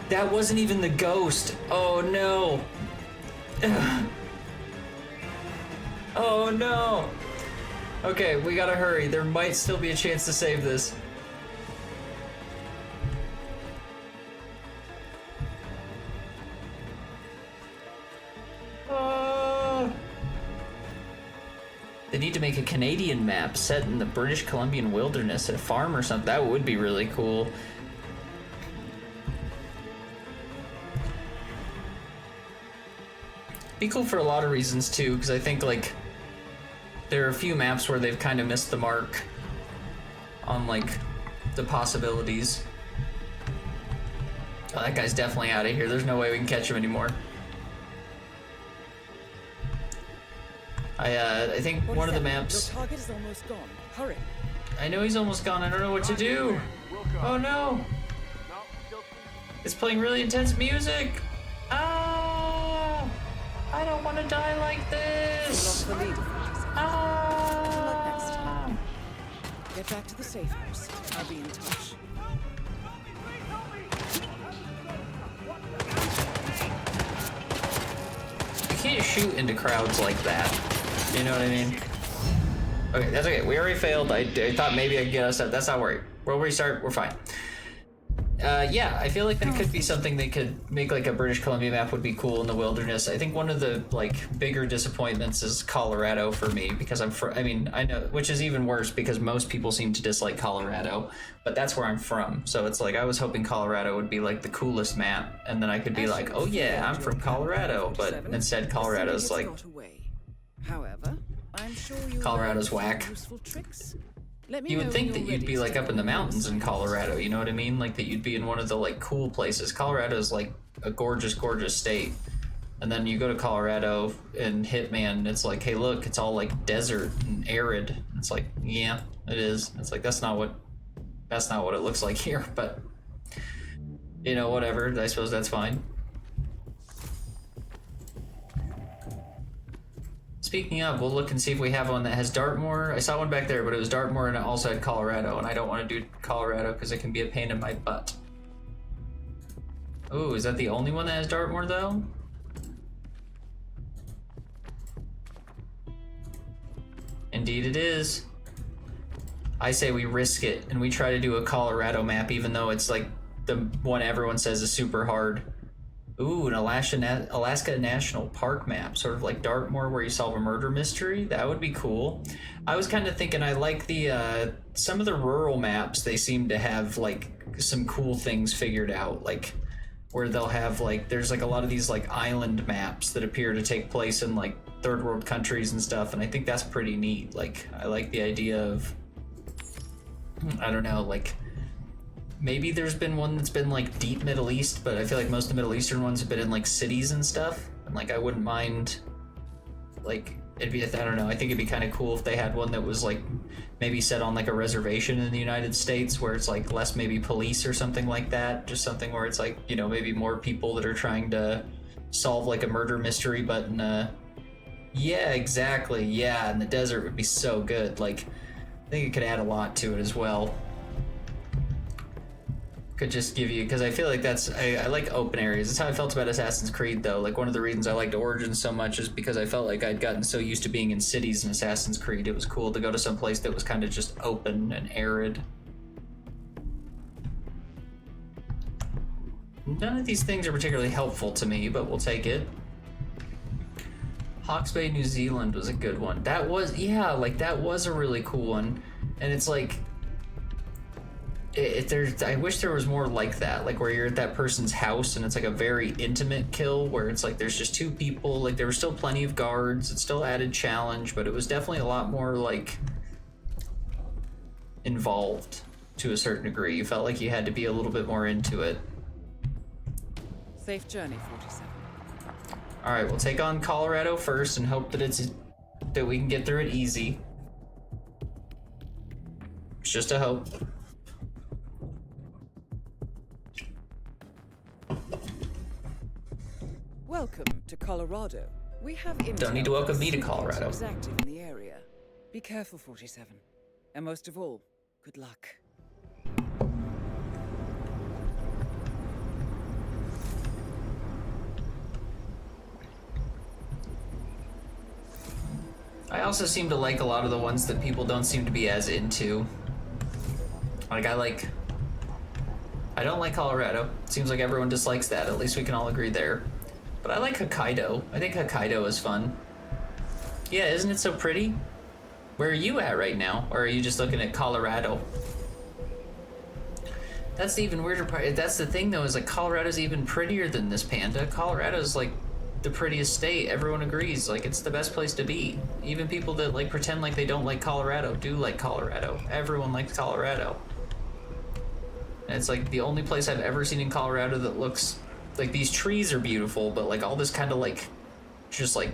That wasn't even the ghost. Oh no. Oh no. Okay, we gotta hurry. There might still be a chance to save this. They need to make a Canadian map set in the British Columbian wilderness at a farm or something. That would be really cool. Be cool for a lot of reasons too, because I think like there are a few maps where they've kind of missed the mark on like the possibilities. Oh, that guy's definitely out of here. There's no way we can catch him anymore. I think one of the maps. Your target is almost gone. Hurry. I know he's almost gone. I don't know what to do. Oh no! It's playing really intense music. Ah! I don't want to die like this. Ah! Get back to the safe house. I'll be in touch. You can't shoot into crowds like that. You know what I mean? Okay, that's okay. We already failed. I thought maybe I could get us up. That's not worried. We'll restart. We're fine. Yeah, I feel like that could be something they could make, like a British Columbia map would be cool in the wilderness. I think one of the like bigger disappointments is Colorado for me, because I mean, I know, which is even worse because most people seem to dislike Colorado, but that's where I'm from. So it's like I was hoping Colorado would be like the coolest map, and then I could be like, oh yeah, I'm from Colorado, but instead Colorado's like, however, I'm sure Colorado's whack. You would think that you'd be like up in the mountains in Colorado, you know what I mean? Like that you'd be in one of the like cool places. Colorado is like a gorgeous, gorgeous state. And then you go to Colorado and Hitman, it's like, hey look, it's all like desert and arid. It's like, yeah, it is. It's like, that's not what it looks like here, but you know, whatever, I suppose that's fine. Speaking of, we'll look and see if we have one that has Dartmoor. I saw one back there, but it was Dartmoor and it also had Colorado, and I don't want to do Colorado because it can be a pain in my butt. Oh, is that the only one that has Dartmoor though? Indeed it is. I say we risk it and we try to do a Colorado map, even though it's like the one everyone says is super hard. Ooh, an Alaska National Park map, sort of like Dartmoor where you solve a murder mystery. That would be cool. I was kind of thinking I like the, some of the rural maps, they seem to have like some cool things figured out, like where they'll have like, there's like a lot of these like island maps that appear to take place in like third world countries and stuff, and I think that's pretty neat. Like, I like the idea of, I don't know, like, maybe there's been one that's been like deep Middle East, but I feel like most of the Middle Eastern ones have been in like cities and stuff. And like, I wouldn't mind, like, it'd be, I don't know, I think it'd be kind of cool if they had one that was like maybe set on like a reservation in the United States where it's like less maybe police or something like that. Just something where it's like, you know, maybe more people that are trying to solve like a murder mystery, but in yeah, exactly. Yeah, in the desert would be so good. Like, I think it could add a lot to it as well. Could just give you, because I feel like that's, I like open areas. That's how I felt about Assassin's Creed though. Like, one of the reasons I liked Origins so much is because I felt like I'd gotten so used to being in cities in Assassin's Creed. It was cool to go to some place that was kind of just open and arid. None of these things are particularly helpful to me, but we'll take it. Hawke's Bay, New Zealand was a good one. That was, yeah, like that was a really cool one. And it's like, I wish there was more like that, like where you're at that person's house and it's like a very intimate kill where it's like there's just two people. Like there were still plenty of guards. It still added challenge, but it was definitely a lot more like involved to a certain degree. You felt like you had to be a little bit more into it. Safe journey, 47. All right, we'll take on Colorado first and hope that we can get through it easy. It's just a hope. Welcome to Colorado. We have intel. Don't need to welcome me to Colorado. Is active in the area. Be careful, 47. And most of all, good luck. I also seem to like a lot of the ones that people don't seem to be as into. Like I don't like Colorado. It seems like everyone dislikes that. At least we can all agree there. But I like Hokkaido. I think Hokkaido is fun. Yeah, isn't it so pretty? Where are you at right now? Or are you just looking at Colorado? That's the even weirder part. That's the thing though, is like Colorado's even prettier than this, Panda. Colorado's like the prettiest state. Everyone agrees. Like it's the best place to be. Even people that like pretend like they don't like Colorado do like Colorado. Everyone likes Colorado. And it's like the only place I've ever seen in Colorado that looks like these trees are beautiful, but like all this kind of like just like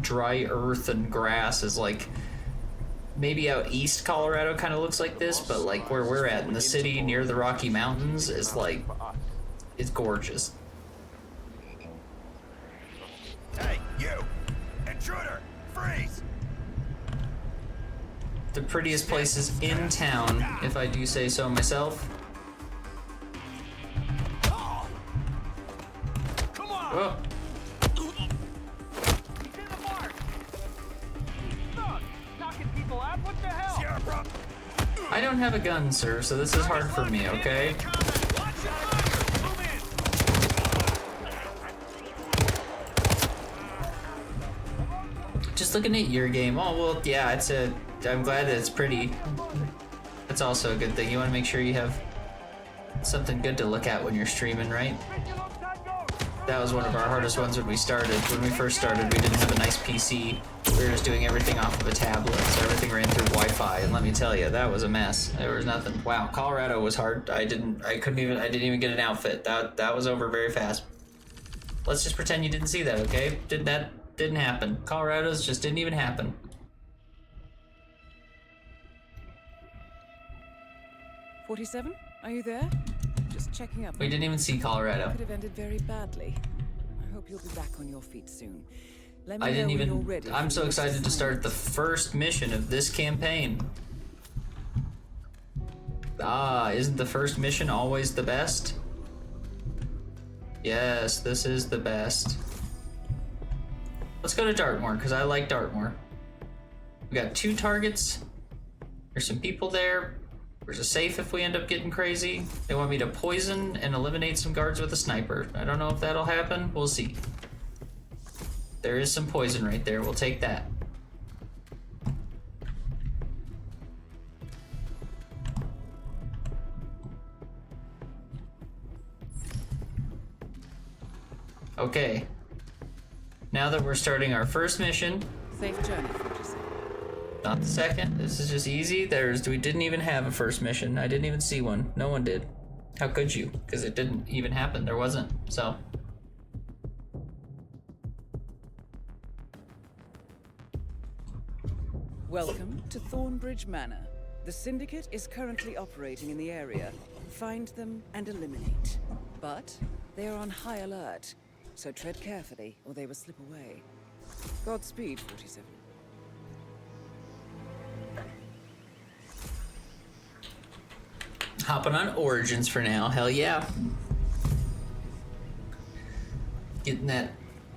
dry earth and grass is like maybe out east Colorado kind of looks like this, but like where we're at in the city near the Rocky Mountains is like it's gorgeous. Hey, you! Intruder! Freeze! The prettiest places in town, if I do say so myself. Come on! Whoa. I don't have a gun, sir, so this is hard for me, okay? Just looking at your game. Oh, well, yeah, I'm glad that it's pretty. That's also a good thing. You want to make sure you have something good to look at when you're streaming, right? That was one of our hardest ones when we started. When we first started, we didn't have a nice PC. We were just doing everything off of a tablet, so everything ran through Wi-Fi, and let me tell you, that was a mess. There was nothing. Wow, Colorado was hard. I didn't even get an outfit. That was over very fast. Let's just pretend you didn't see that, okay? Didn't happen. Colorado's just didn't even happen. "47, are you there? Just checking up. We didn't even see Colorado. Could have ended very badly. I hope you'll be back on your feet soon. Let me I know didn't when even. you're ready I'm for so your excited to start assignment. the first mission of this campaign. Ah, isn't the first mission always the best? Yes, this is the best. Let's go to Dartmoor, because I like Dartmoor. We got 2 targets. There's some people there. There's a safe if we end up getting crazy. They want me to poison and eliminate some guards with a sniper. I don't know if that'll happen. We'll see. There is some poison right there. We'll take that. Okay. Now that we're starting our first mission, Safe journey, 47. not the second. This is just easy. We didn't even have a first mission. I didn't even see one. No one did. How could you? Because it didn't even happen. There wasn't. So. Welcome to Thornbridge Manor. The Syndicate is currently operating in the area. Find them and eliminate. But they are on high alert, so tread carefully or they will slip away. Godspeed, 47. Hopping on Origins for now. Hell yeah. Getting that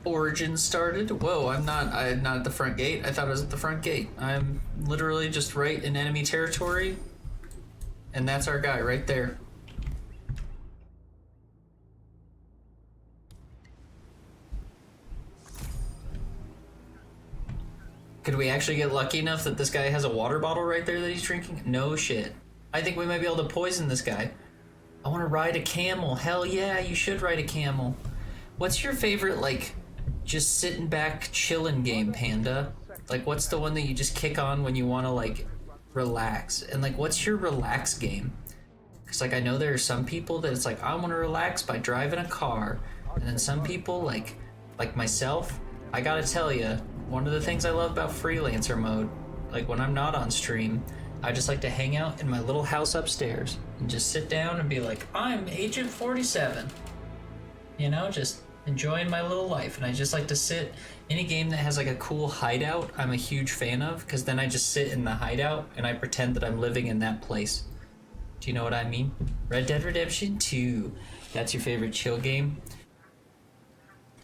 Origin started. Whoa, I'm not at the front gate. I thought I was at the front gate. I'm literally just right in enemy territory. And that's our guy right there. Could we actually get lucky enough that this guy has a water bottle right there that he's drinking? No shit. I think we might be able to poison this guy. I want to ride a camel. Hell yeah, you should ride a camel. What's your favorite, like, just sitting back, chilling game, Panda? Like, what's the one that you just kick on when you want to, like, relax? And, like, what's your relax game? Because, like, I know there are some people that it's like, I want to relax by driving a car. And then some people, like myself, I gotta tell you, one of the things I love about freelancer mode, like when I'm not on stream, I just like to hang out in my little house upstairs and just sit down and be like, I'm Agent 47. You know, just enjoying my little life. And I just like to sit, any game that has like a cool hideout, I'm a huge fan of, because then I just sit in the hideout and I pretend that I'm living in that place. Do you know what I mean? Red Dead Redemption 2. That's your favorite chill game?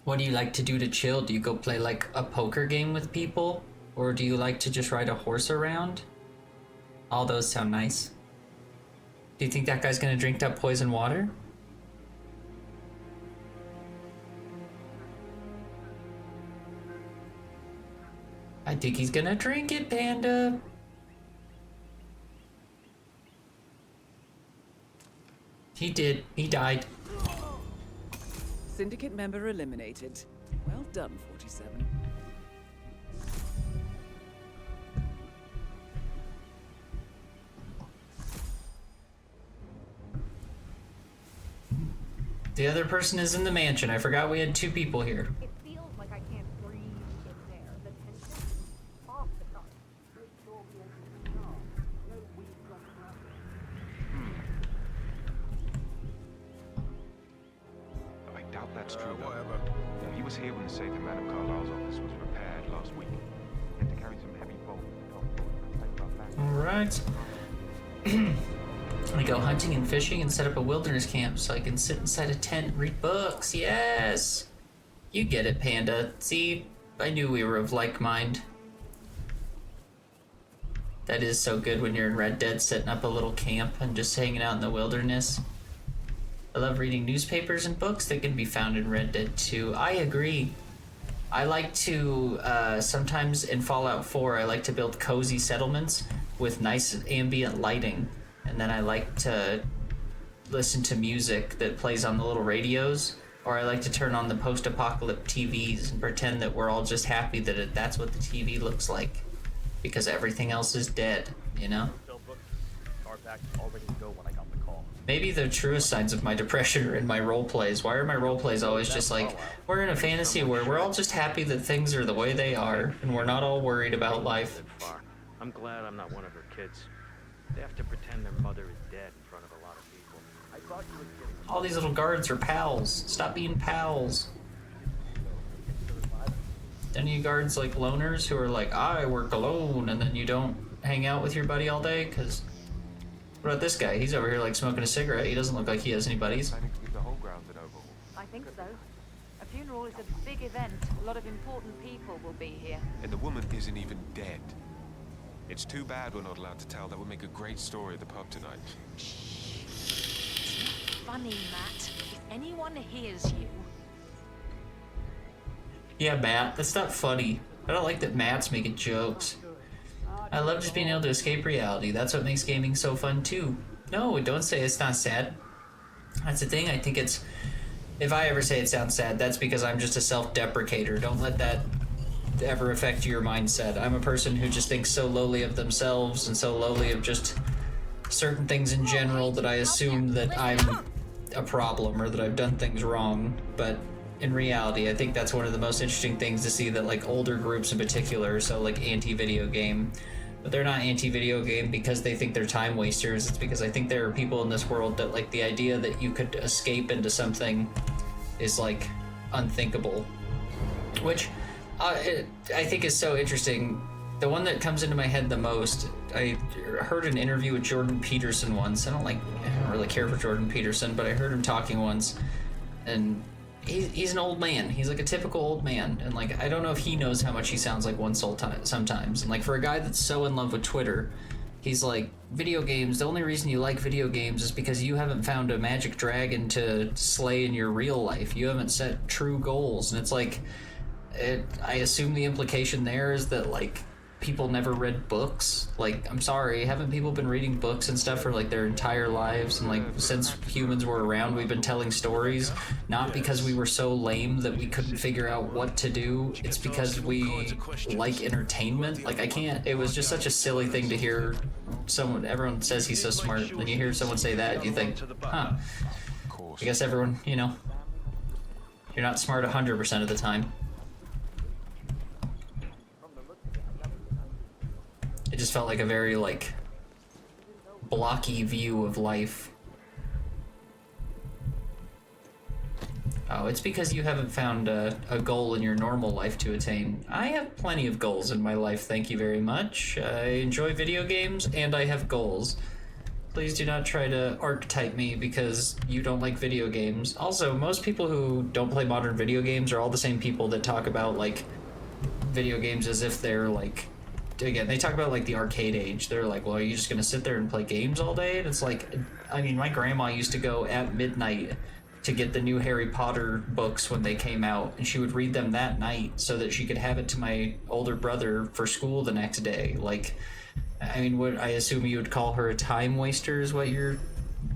What do you like to do to chill? Do you go play like a poker game with people? Or do you like to just ride a horse around? All those sound nice. Do you think that guy's gonna drink that poison water? I think he's gonna drink it, Panda. He did. He died. Syndicate member eliminated. Well done, 47. The other person is in the mansion. I forgot we had 2 people here. It feels like I can't breathe in there. The tension off the top. I doubt that's true. Whatever. Yeah, he was here when the safe in Madame Carlisle's office was repaired last week. He had to carry some heavy bolts. Alright. I go hunting and fishing and set up a wilderness camp so I can sit inside a tent and read books. Yes! You get it, Panda. See? I knew we were of like mind. That is so good when you're in Red Dead setting up a little camp and just hanging out in the wilderness. I love reading newspapers and books that can be found in Red Dead 2. I agree. I like to, sometimes in Fallout 4, I like to build cozy settlements with nice ambient lighting. And then I like to listen to music that plays on the little radios, or I like to turn on the post-apocalypse TVs and pretend that we're all just happy that that's what the TV looks like, because everything else is dead, you know? Maybe the truest signs of my depression are in my role plays. Why are my role plays always just like, we're in a fantasy where we're all just happy that things are the way they are, and we're not all worried about life? I'm glad I'm not one of her kids. They have to pretend their mother is dead in front of a lot of people. I thought you were kidding. All these little guards are pals. Stop being pals. Any guards like loners who are like, I work alone, and then you don't hang out with your buddy all day? Because what about this guy? He's over here like smoking a cigarette. He doesn't look like he has any buddies. I think so. A funeral is a big event. A lot of important people will be here. And the woman isn't even dead. It's too bad we're not allowed to tell. That would make a great story at the pub tonight. Funny, Matt. If anyone hears you... Yeah, Matt, that's not funny. I don't like that Matt's making jokes. I love just being able to escape reality. That's what makes gaming so fun, too. No, don't say it's not sad. That's the thing. I think it's... If I ever say it sounds sad, that's because I'm just a self-deprecator. Don't let that ever affect your mindset. I'm a person who just thinks so lowly of themselves and so lowly of just certain things in general that I assume that I'm a problem or that I've done things wrong. But in reality, I think that's one of the most interesting things to see, that like older groups in particular, so like anti-video game, but they're not anti-video game because they think they're time wasters. It's because I think there are people in this world that like the idea that you could escape into something is like unthinkable, which I think is so interesting. The one that comes into my head the most, I heard an interview with Jordan Peterson once. I don't really care for Jordan Peterson, but I heard him talking once, and he's an old man. He's like a typical old man, and like I don't know if he knows how much he sounds like one soul sometimes. And like for a guy that's so in love with Twitter, he's like, video games, the only reason you like video games is because you haven't found a magic dragon to slay in your real life. You haven't set true goals. And it's like, I assume the implication there is that like people never read books? Like, I'm sorry, haven't people been reading books and stuff for like their entire lives? And like, since humans were around, we've been telling stories, not because we were so lame that we couldn't figure out what to do. It's because we like entertainment. Like, I can't, it was just such a silly thing to hear someone, everyone says he's so smart, and you hear someone say that, you think, huh, I guess everyone, you know, you're not smart 100% of the time. It just felt like a very, like, blocky view of life. Oh, it's because you haven't found a goal in your normal life to attain. I have plenty of goals in my life, thank you very much. I enjoy video games, and I have goals. Please do not try to archetype me because you don't like video games. Also, most people who don't play modern video games are all the same people that talk about, like, video games as if they're, like... Again, they talk about, like, the arcade age. They're like, well, are you just gonna sit there and play games all day? And it's like, I mean, my grandma used to go at midnight to get the new Harry Potter books when they came out, and she would read them that night so that she could have it to my older brother for school the next day. Like, I mean, what I assume you would call her a time waster is what you're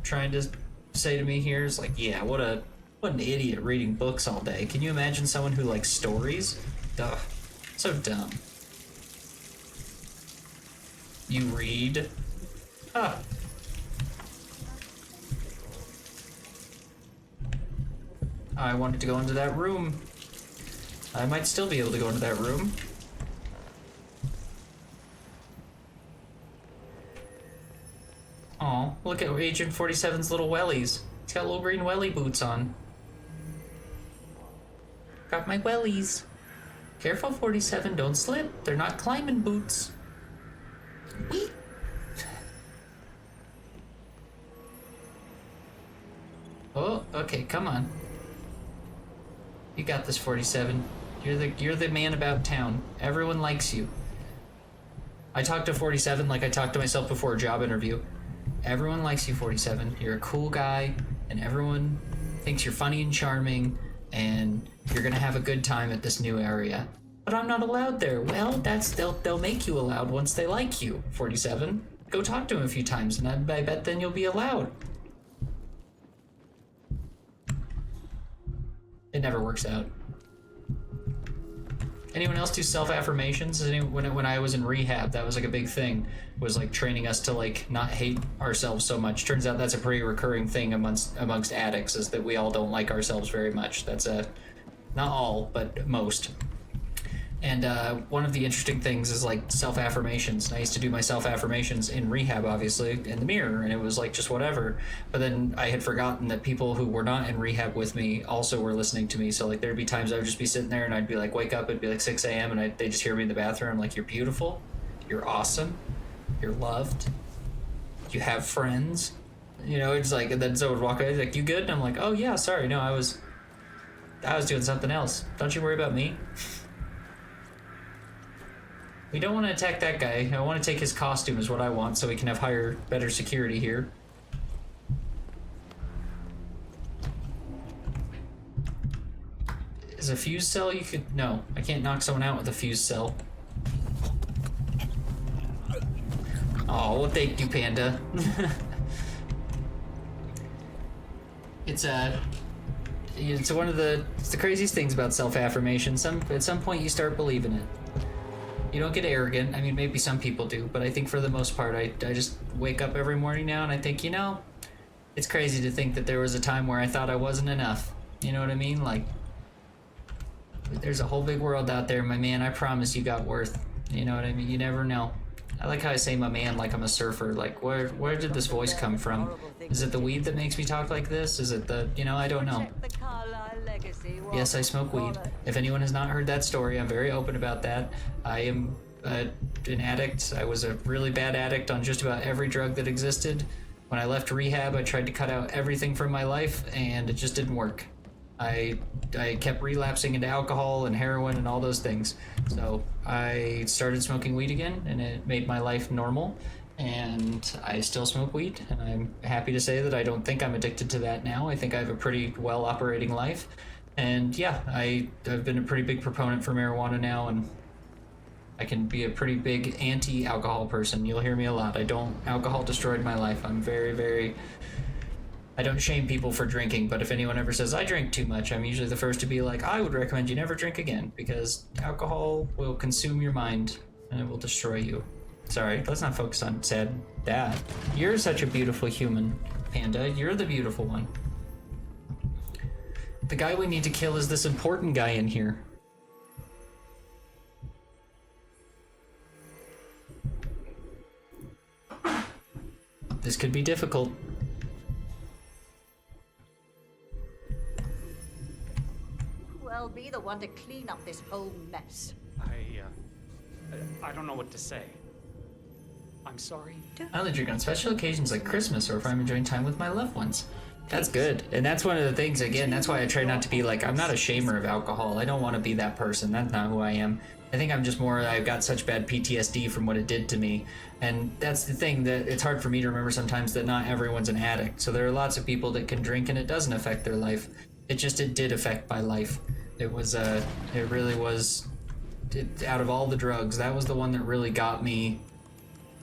trying to say to me here. Is like, yeah, what an idiot reading books all day. Can you imagine someone who likes stories? Ugh, so dumb. You read? Huh. I wanted to go into that room. I might still be able to go into that room. Aw, look at Agent 47's little wellies. He's got little green welly boots on. Got my wellies. Careful, 47, don't slip. They're not climbing boots. Whee! Oh, okay, come on. You got this, 47. You're the man about town. Everyone likes you. I talk to 47 like I talk to myself before a job interview. Everyone likes you, 47. You're a cool guy, and everyone thinks you're funny and charming, and you're gonna have a good time at this new area. But I'm not allowed there. Well, they'll make you allowed once they like you, 47. Go talk to him a few times, and I bet then you'll be allowed. It never works out. Anyone else do self-affirmations? When I was in rehab, that was like a big thing. Was like training us to like not hate ourselves so much. Turns out that's a pretty recurring thing amongst addicts, is that we all don't like ourselves very much. That's not all, but most. And one of the interesting things is like self-affirmations. And I used to do my self-affirmations in rehab, obviously, in the mirror, and it was like just whatever. But then I had forgotten that people who were not in rehab with me also were listening to me. So like there'd be times I would just be sitting there and I'd be like, wake up, it'd be like 6 a.m. and they'd just hear me in the bathroom. I'm like, you're beautiful, you're awesome, you're loved, you have friends. You know, it's like, and then someone would walk away, like, you good? And I'm like, oh yeah, sorry, no, I was doing something else. Don't you worry about me. We don't want to attack that guy. I want to take his costume is what I want, so we can have better security here. Is a fuse cell you could... No, I can't knock someone out with a fuse cell. Oh, well, thank you, Panda. It's one of the craziest things about self-affirmation. At some point you start believing it. You don't get arrogant. I mean, maybe some people do, but I think for the most part, I just wake up every morning now and I think, you know, it's crazy to think that there was a time where I thought I wasn't enough. You know what I mean? Like, there's a whole big world out there, my man. I promise you got worth. You know what I mean? You never know. I like how I say my man like I'm a surfer. Like, where did this voice come from? Is it the weed that makes me talk like this? Is it the, you know, I don't know. Yes, I smoke weed. If anyone has not heard that story, I'm very open about that. I am an addict. I was a really bad addict on just about every drug that existed. When I left rehab, I tried to cut out everything from my life, and it just didn't work. I kept relapsing into alcohol and heroin and all those things. So I started smoking weed again, and it made my life normal. And I still smoke weed, and I'm happy to say that I don't think I'm addicted to that now. I think I have a pretty well operating life. And yeah, I've been a pretty big proponent for marijuana now, and I can be a pretty big anti-alcohol person. You'll hear me a lot. Alcohol destroyed my life. I'm very, I don't shame people for drinking, but if anyone ever says I drink too much, I'm usually the first to be like, I would recommend you never drink again, because alcohol will consume your mind and it will destroy you. Sorry, let's not focus on sad dad. You're such a beautiful human, Panda. You're the beautiful one. The guy we need to kill is this important guy in here. This could be difficult. Well, be the one to clean up this whole mess. I don't know what to say. I'm sorry. I only drink on special occasions like Christmas or if I'm enjoying time with my loved ones. That's good. And that's one of the things, again, that's why I try not to be like, I'm not a shamer of alcohol. I don't want to be that person. That's not who I am. I think I'm just more, I've got such bad PTSD from what it did to me. And that's the thing, that it's hard for me to remember sometimes that not everyone's an addict. So there are lots of people that can drink and it doesn't affect their life. It did affect my life. It really was, out of all the drugs, that was the one that really got me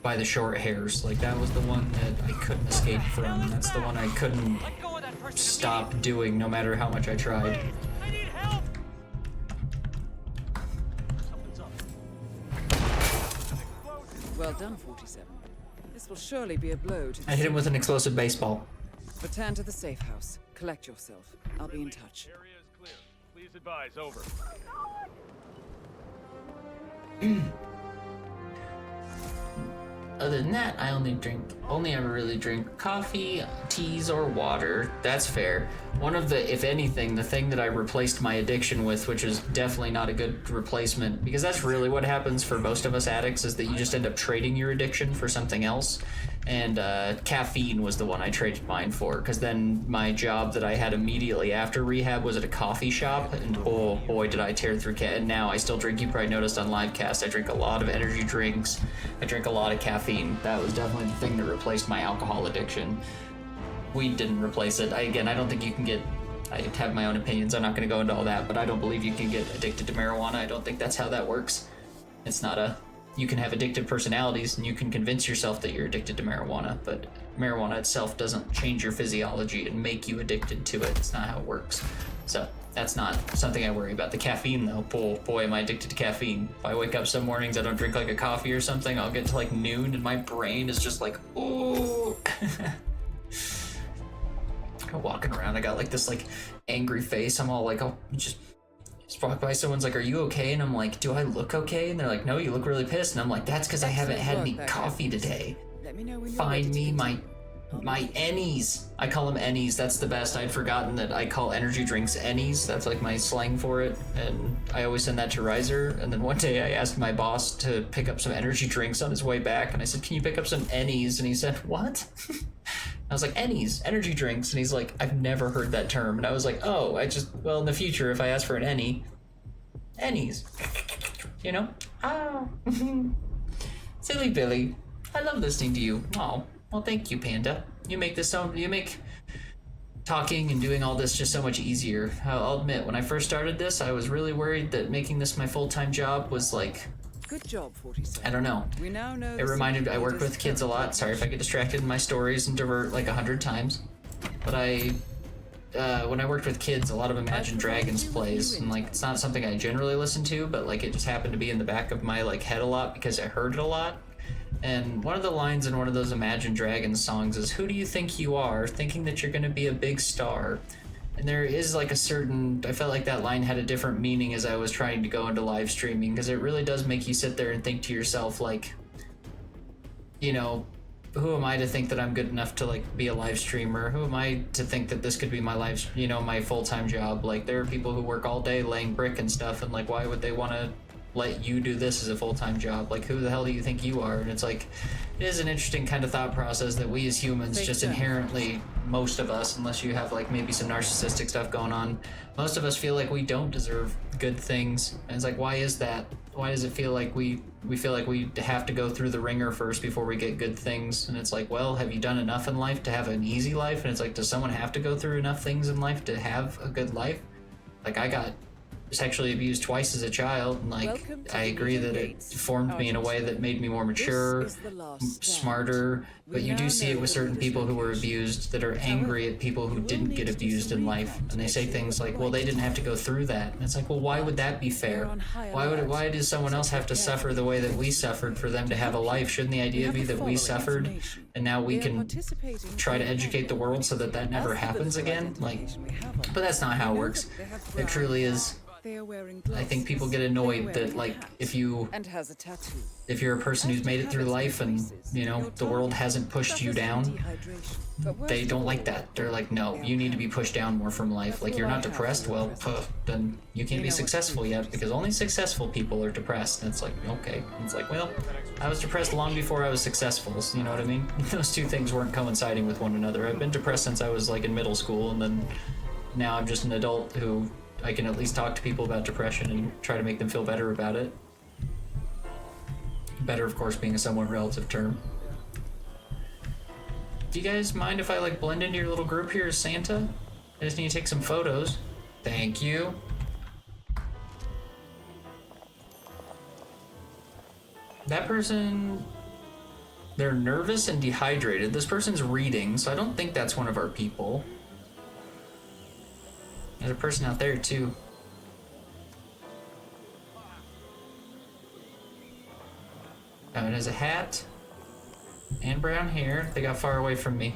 by the short hairs. Like, that was the one that I couldn't escape from. That's the one I couldn't stop doing no matter how much I tried. I need help! Well done, 47. This will surely be a blow to the... I hit him with an explosive baseball. Return to the safe house. Collect yourself. I'll be in touch. Area is clear. Please advise. Over. Other than that, I only ever really drink coffee, teas, or water. That's fair. One of the, if anything, the thing that I replaced my addiction with, which is definitely not a good replacement, because that's really what happens for most of us addicts, is that you just end up trading your addiction for something else. And caffeine was the one I traded mine for, because then my job that I had immediately after rehab was at a coffee shop, and oh boy did I tear through and now I still drink. You probably noticed on livecast I drink a lot of energy drinks, I drink a lot of caffeine. That was definitely the thing that replaced my alcohol addiction. Weed didn't replace it. I don't think you can get, I have my own opinions, I'm not going to go into all that, but I don't believe you can get addicted to marijuana. I don't think that's how that works. It's not a, you can have addictive personalities and you can convince yourself that you're addicted to marijuana, but marijuana itself doesn't change your physiology and make you addicted to it. It's not how it works. So that's not something I worry about. The caffeine though, boy am I addicted to caffeine. If I wake up some mornings, I don't drink like a coffee or something, I'll get to like noon and my brain is just like, ooh. I'm walking around, I got like this like angry face. I'm all like, oh, just walk by, someone's like, are you okay? And I'm like, do I look okay? And they're like, no, you look really pissed. And I'm like, that's because I haven't had any coffee today. Let me know when you're Find me my Ennies. I call them Ennies. That's the best. I'd forgotten that I call energy drinks Ennies. That's like my slang for it. And I always send that to Riser. And then one day I asked my boss to pick up some energy drinks on his way back. And I said, can you pick up some Ennies? And he said, what? I was like, Ennies, energy drinks. And he's like, I've never heard that term. And I was like, oh, well, in the future, if I ask for an Ennies, you know? Oh, silly Billy. I love listening to you. Oh, well, thank you, Panda. You make talking and doing all this just so much easier. I'll admit, when I first started this, I was really worried that making this my full-time job was like, good job, 47. I don't know. We now know it reminded me, I work with kids a lot. Sorry if I get distracted in my stories and divert like 100 times. But when I worked with kids, a lot of Imagine Dragons plays, and like it's not something I generally listen to, but like it just happened to be in the back of my like head a lot because I heard it a lot. And one of the lines in one of those Imagine Dragons songs is, who do you think you are, thinking that you're gonna be a big star? And there is like a certain, I felt like that line had a different meaning as I was trying to go into live streaming, because it really does make you sit there and think to yourself, like, you know, who am I to think that I'm good enough to like be a live streamer? Who am I to think that this could be my my full-time job? Like, there are people who work all day laying brick and stuff, and like, why would they want to let you do this as a full-time job? Like, who the hell do you think you are? And it's like, it is an interesting kind of thought process that we as humans just inherently, most of us, unless you have like maybe some narcissistic stuff going on, most of us feel like we don't deserve good things. And it's like, why is that? Why does it feel like we feel like we have to go through the ringer first before we get good things? And it's like, well, have you done enough in life to have an easy life? And it's like, does someone have to go through enough things in life to have a good life? Like, I got sexually abused twice as a child, and like I agree that it formed me in a way that made me more mature, smarter, but you do see it with certain people who were abused that are angry at people who didn't get abused in life, and they say things like, well, they didn't have to go through that, and it's like, well, why would that be fair? Why does someone else have to suffer the way that we suffered for them to have a life? Shouldn't the idea be that we suffered and now we can try to educate the world so that that never happens again? Like, but that's not how it works. It truly is. I think people get annoyed that, like, if you're a person who's made it through life and, you know, the world hasn't pushed you down, they don't like that. They're like, no, you need to be pushed down more from life. Like, you're not depressed? Well, then you can't be successful yet, because only successful people are depressed. And it's like, okay. It's like, well, I was depressed long before I was successful, so you know what I mean? Those two things weren't coinciding with one another. I've been depressed since I was, like, in middle school, and then now I'm just an adult who I can at least talk to people about depression and try to make them feel better about it. Better, of course, being a somewhat relative term. Do you guys mind if I, like, blend into your little group here as Santa? I just need to take some photos. Thank you. That person... They're nervous and dehydrated. This person's reading, so I don't think that's one of our people. There's a person out there, too. Oh, it has a hat and brown hair. They got far away from me.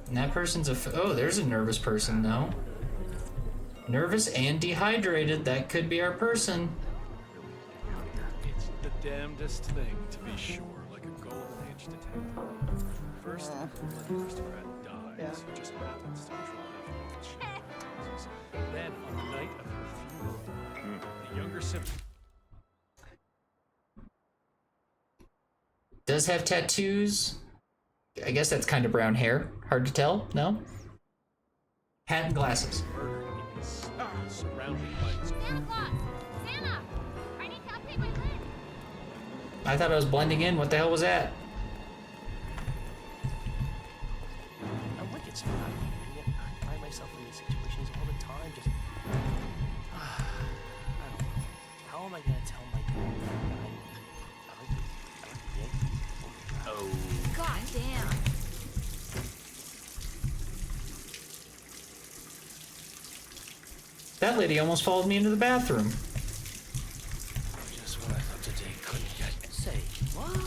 And that person's oh, there's a nervous person, though. Nervous and dehydrated. That could be our person. It's the damnedest thing, to be sure. Like a golden age detective. First, the aristocrat dies. He just happens to draw everyone's shadows. Then, on the night of her funeral, the younger sibling Does have tattoos. I guess that's kind of brown hair. Hard to tell, no? Hat and glasses. surrounded by Santa Claus! Santa! I need to update my list. I thought I was blending in. What the hell was that? I'm like it's not, and yet I find myself in these situations all the time. Just, I don't know. How am I gonna tell my dad that I like the Yankees? Oh. God damn. That lady almost followed me into the bathroom. Just when I thought today couldn't get. Say what?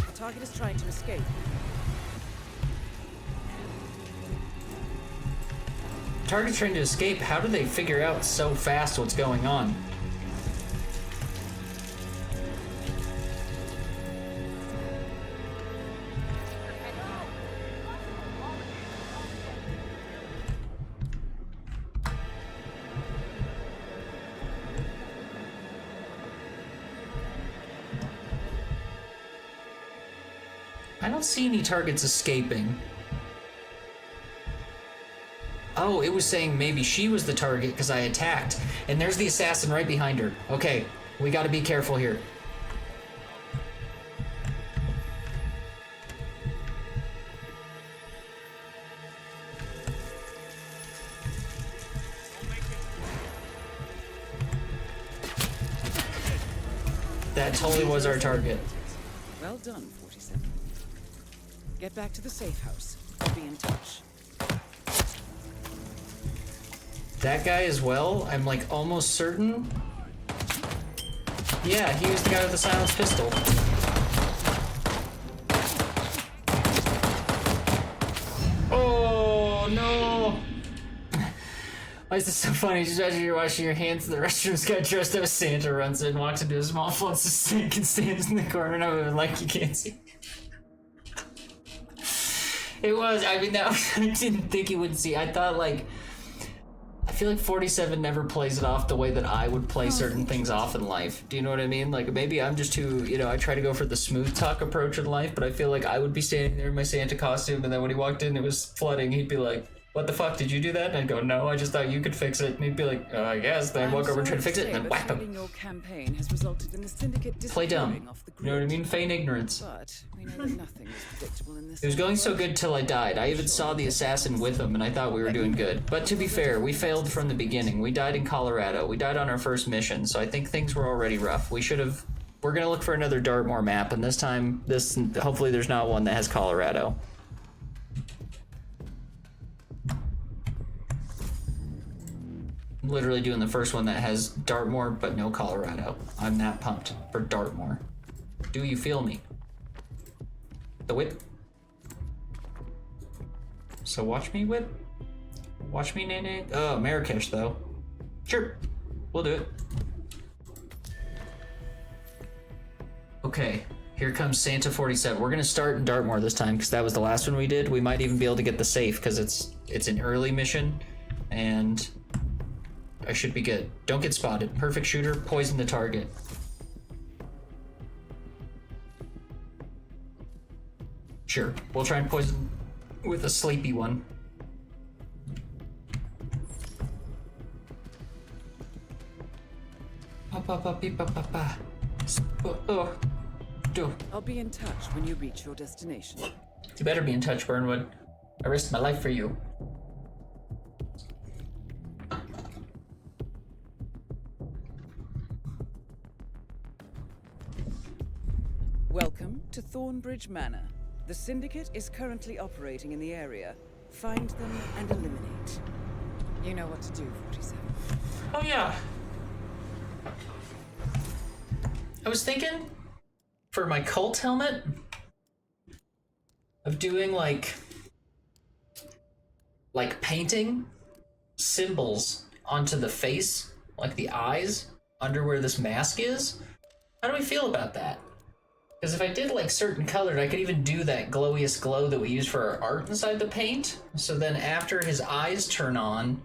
The target is trying to escape. Target's trying to escape. How do they figure out so fast what's going on? I don't see any targets escaping. Oh, it was saying maybe she was the target because I attacked. And there's the assassin right behind her. Okay, we gotta be careful here. That totally was our target. Well done, 47. Get back to the safe house. I'll be in touch. That guy as well, I'm like almost certain. Yeah, he was the guy with the silenced pistol. Oh no! Why is this so funny? Just as you're washing your hands in the restroom, this guy dressed up as Santa runs in, walks into a small floats the sink and stands in the corner of it like you can't see. It was, I mean, that was, I didn't think he would see. I thought like, feel like 47 never plays it off the way that I would play certain things off in life. Do you know what I mean? Like, maybe I'm just too, you know, I try to go for the smooth talk approach in life, but I feel like I would be standing there in my Santa costume, and then when he walked in, it was flooding, he'd be like, what the fuck, did you do that? And I'd go, no, I just thought you could fix it. And he'd be like, I guess. Then I'd walk over and try to fix it, and then whack him. Your campaign has resulted in the syndicate Play dumb. disappearing off the You know what I mean? Feign ignorance. But we know that nothing is predictable in this. It was going so good till I died. I even saw the assassin with him, and I thought we were doing good. But to be fair, we failed from the beginning. We died in Colorado. We died on our first mission, so I think things were already rough. We should have... We're gonna look for another Dartmoor map, and this time, hopefully there's not one that has Colorado. I'm literally doing the first one that has Dartmoor, but no Colorado. I'm that pumped for Dartmoor. Do you feel me? The whip. So watch me whip. Watch me nay. Oh, Marrakesh though. Sure, we'll do it. Okay, here comes Santa 47. We're gonna start in Dartmoor this time because that was the last one we did. We might even be able to get the safe because it's an early mission, and I should be good. Don't get spotted. Perfect shooter. Poison the target. Sure, we'll try and poison with a sleepy one. I'll be in touch when you reach your destination. You better be in touch, Burnwood. I risked my life for you. Welcome to Thornbridge Manor. The Syndicate is currently operating in the area. Find them and eliminate. You know what to do, 47. Oh yeah. I was thinking for my cult helmet of doing like painting symbols onto the face, like the eyes under where this mask is. How do we feel about that? Because if I did like certain colored, I could even do that glowiest glow that we use for our art inside the paint. So then after his eyes turn on,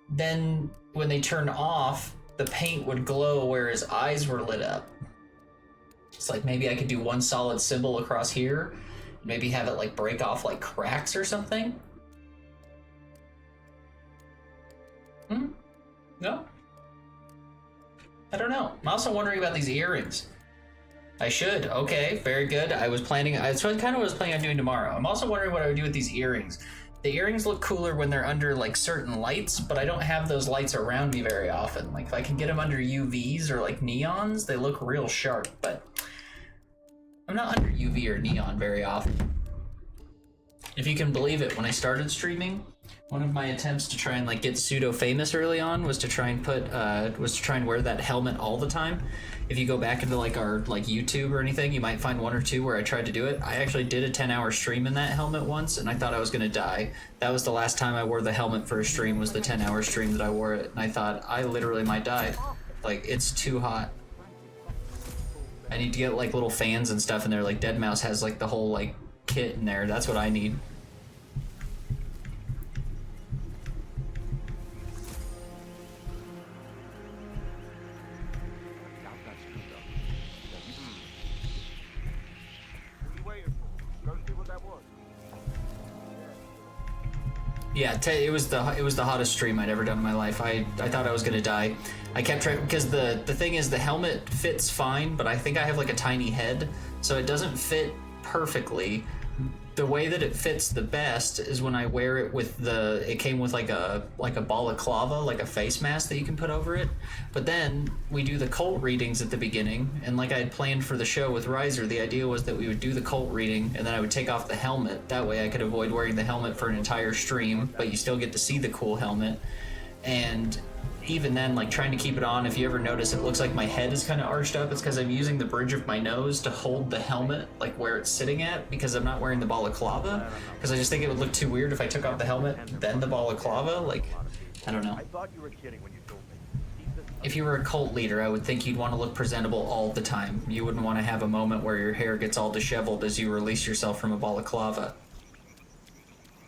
then when they turn off, the paint would glow where his eyes were lit up. It's like maybe I could do one solid symbol across here, maybe have it like break off like cracks or something. No? I don't know. I'm also wondering about these earrings. I should. Okay, very good. I was planning, that's kind of what I was planning on doing tomorrow. I'm also wondering what I would do with these earrings. The earrings look cooler when they're under like certain lights, but I don't have those lights around me very often. Like if I can get them under UVs or like neons, they look real sharp, but I'm not under UV or neon very often. If you can believe it, when I started streaming, one of my attempts to try and like get pseudo famous early on was to try and wear that helmet all the time. If you go back into like our like YouTube or anything, you might find one or two where I tried to do it. I actually did a 10-hour stream in that helmet once, and I thought I was gonna die. That was the last time I wore the helmet for a stream, was the 10-hour stream that I wore it, and I thought I literally might die. Like, it's too hot. I need to get like little fans and stuff in there. Like Deadmau5 has like the whole like kit in there. That's what I need. Yeah, it was the hottest stream I'd ever done in my life. I thought I was gonna die. I kept trying, because the thing is the helmet fits fine, but I think I have like a tiny head, so it doesn't fit perfectly. The way that it fits the best is when I wear it with it came with like a balaclava, like a face mask that you can put over it. But then we do the cult readings at the beginning, and like I had planned for the show with Riser, the idea was that we would do the cult reading and then I would take off the helmet. That way I could avoid wearing the helmet for an entire stream, but you still get to see the cool helmet. And even then, like trying to keep it on, if you ever notice, it looks like my head is kind of arched up. It's because I'm using the bridge of my nose to hold the helmet, like where it's sitting at, because I'm not wearing the balaclava. Because I just think it would look too weird if I took off the helmet, then the balaclava. Like, I don't know. I thought you were kidding when you told me. If you were a cult leader, I would think you'd want to look presentable all the time. You wouldn't want to have a moment where your hair gets all disheveled as you release yourself from a balaclava.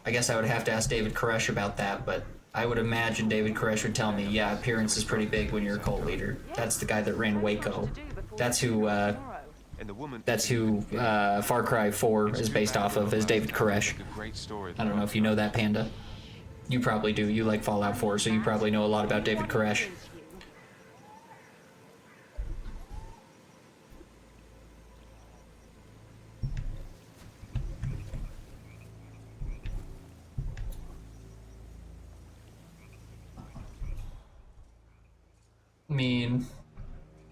I guess I would have to ask David Koresh about that, but I would imagine David Koresh would tell me, yeah, appearance is pretty big when you're a cult leader. That's the guy that ran Waco. That's who Far Cry 4 is based off of, is David Koresh. I don't know if you know that, Panda. You probably do. You like Fallout 4, so you probably know a lot about David Koresh. I mean,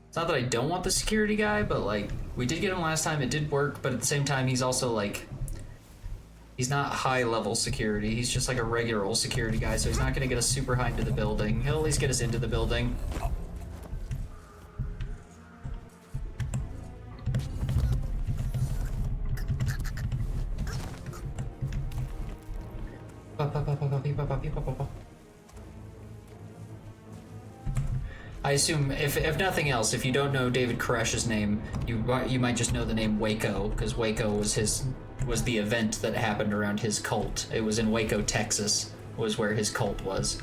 it's not that I don't want the security guy, but like, we did get him last time, it did work, but at the same time, he's also like, he's not high level security, he's just like a regular old security guy, so he's not gonna get us super high into the building. He'll at least get us into the building. I assume, if nothing else, if you don't know David Koresh's name, you might just know the name Waco, because Waco was the event that happened around his cult. It was in Waco, Texas, was where his cult was.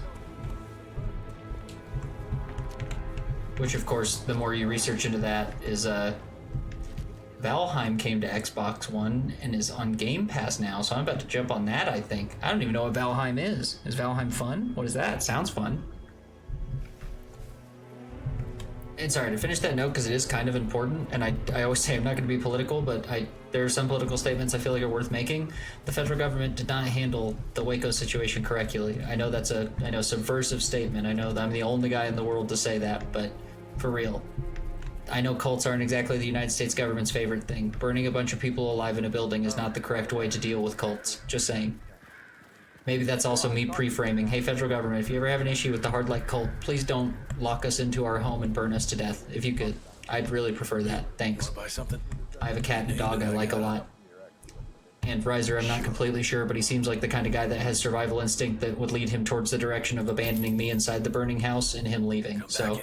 Which, of course, the more you research into that, is Valheim came to Xbox One and is on Game Pass now, so I'm about to jump on that, I think. I don't even know what Valheim is. Is Valheim fun? What is that? Sounds fun. And sorry, to finish that note, because it is kind of important, and I always say I'm not going to be political, but there are some political statements I feel like are worth making. The federal government did not handle the Waco situation correctly. I know that's a subversive statement. I know that I'm the only guy in the world to say that, but for real. I know cults aren't exactly the United States government's favorite thing. Burning a bunch of people alive in a building is not the correct way to deal with cults. Just saying. Maybe that's also me pre-framing. Hey, federal government, if you ever have an issue with the Hard Light cult, please don't lock us into our home and burn us to death. If you could, I'd really prefer that. Thanks. Buy something? I have a cat and a dog I like a lot. And Riser, I'm not completely sure, but he seems like the kind of guy that has survival instinct that would lead him towards the direction of abandoning me inside the burning house and him leaving. So,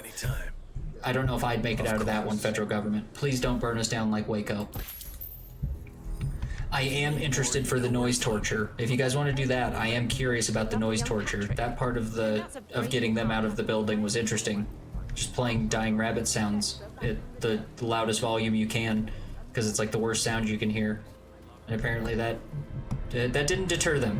I don't know if I'd make it out of that one, federal government. Please don't burn us down like Waco. I am interested for the noise torture. If you guys want to do that, I am curious about the noise torture. That part of getting them out of the building was interesting. Just playing dying rabbit sounds at the loudest volume you can, because it's like the worst sound you can hear. And apparently that didn't deter them.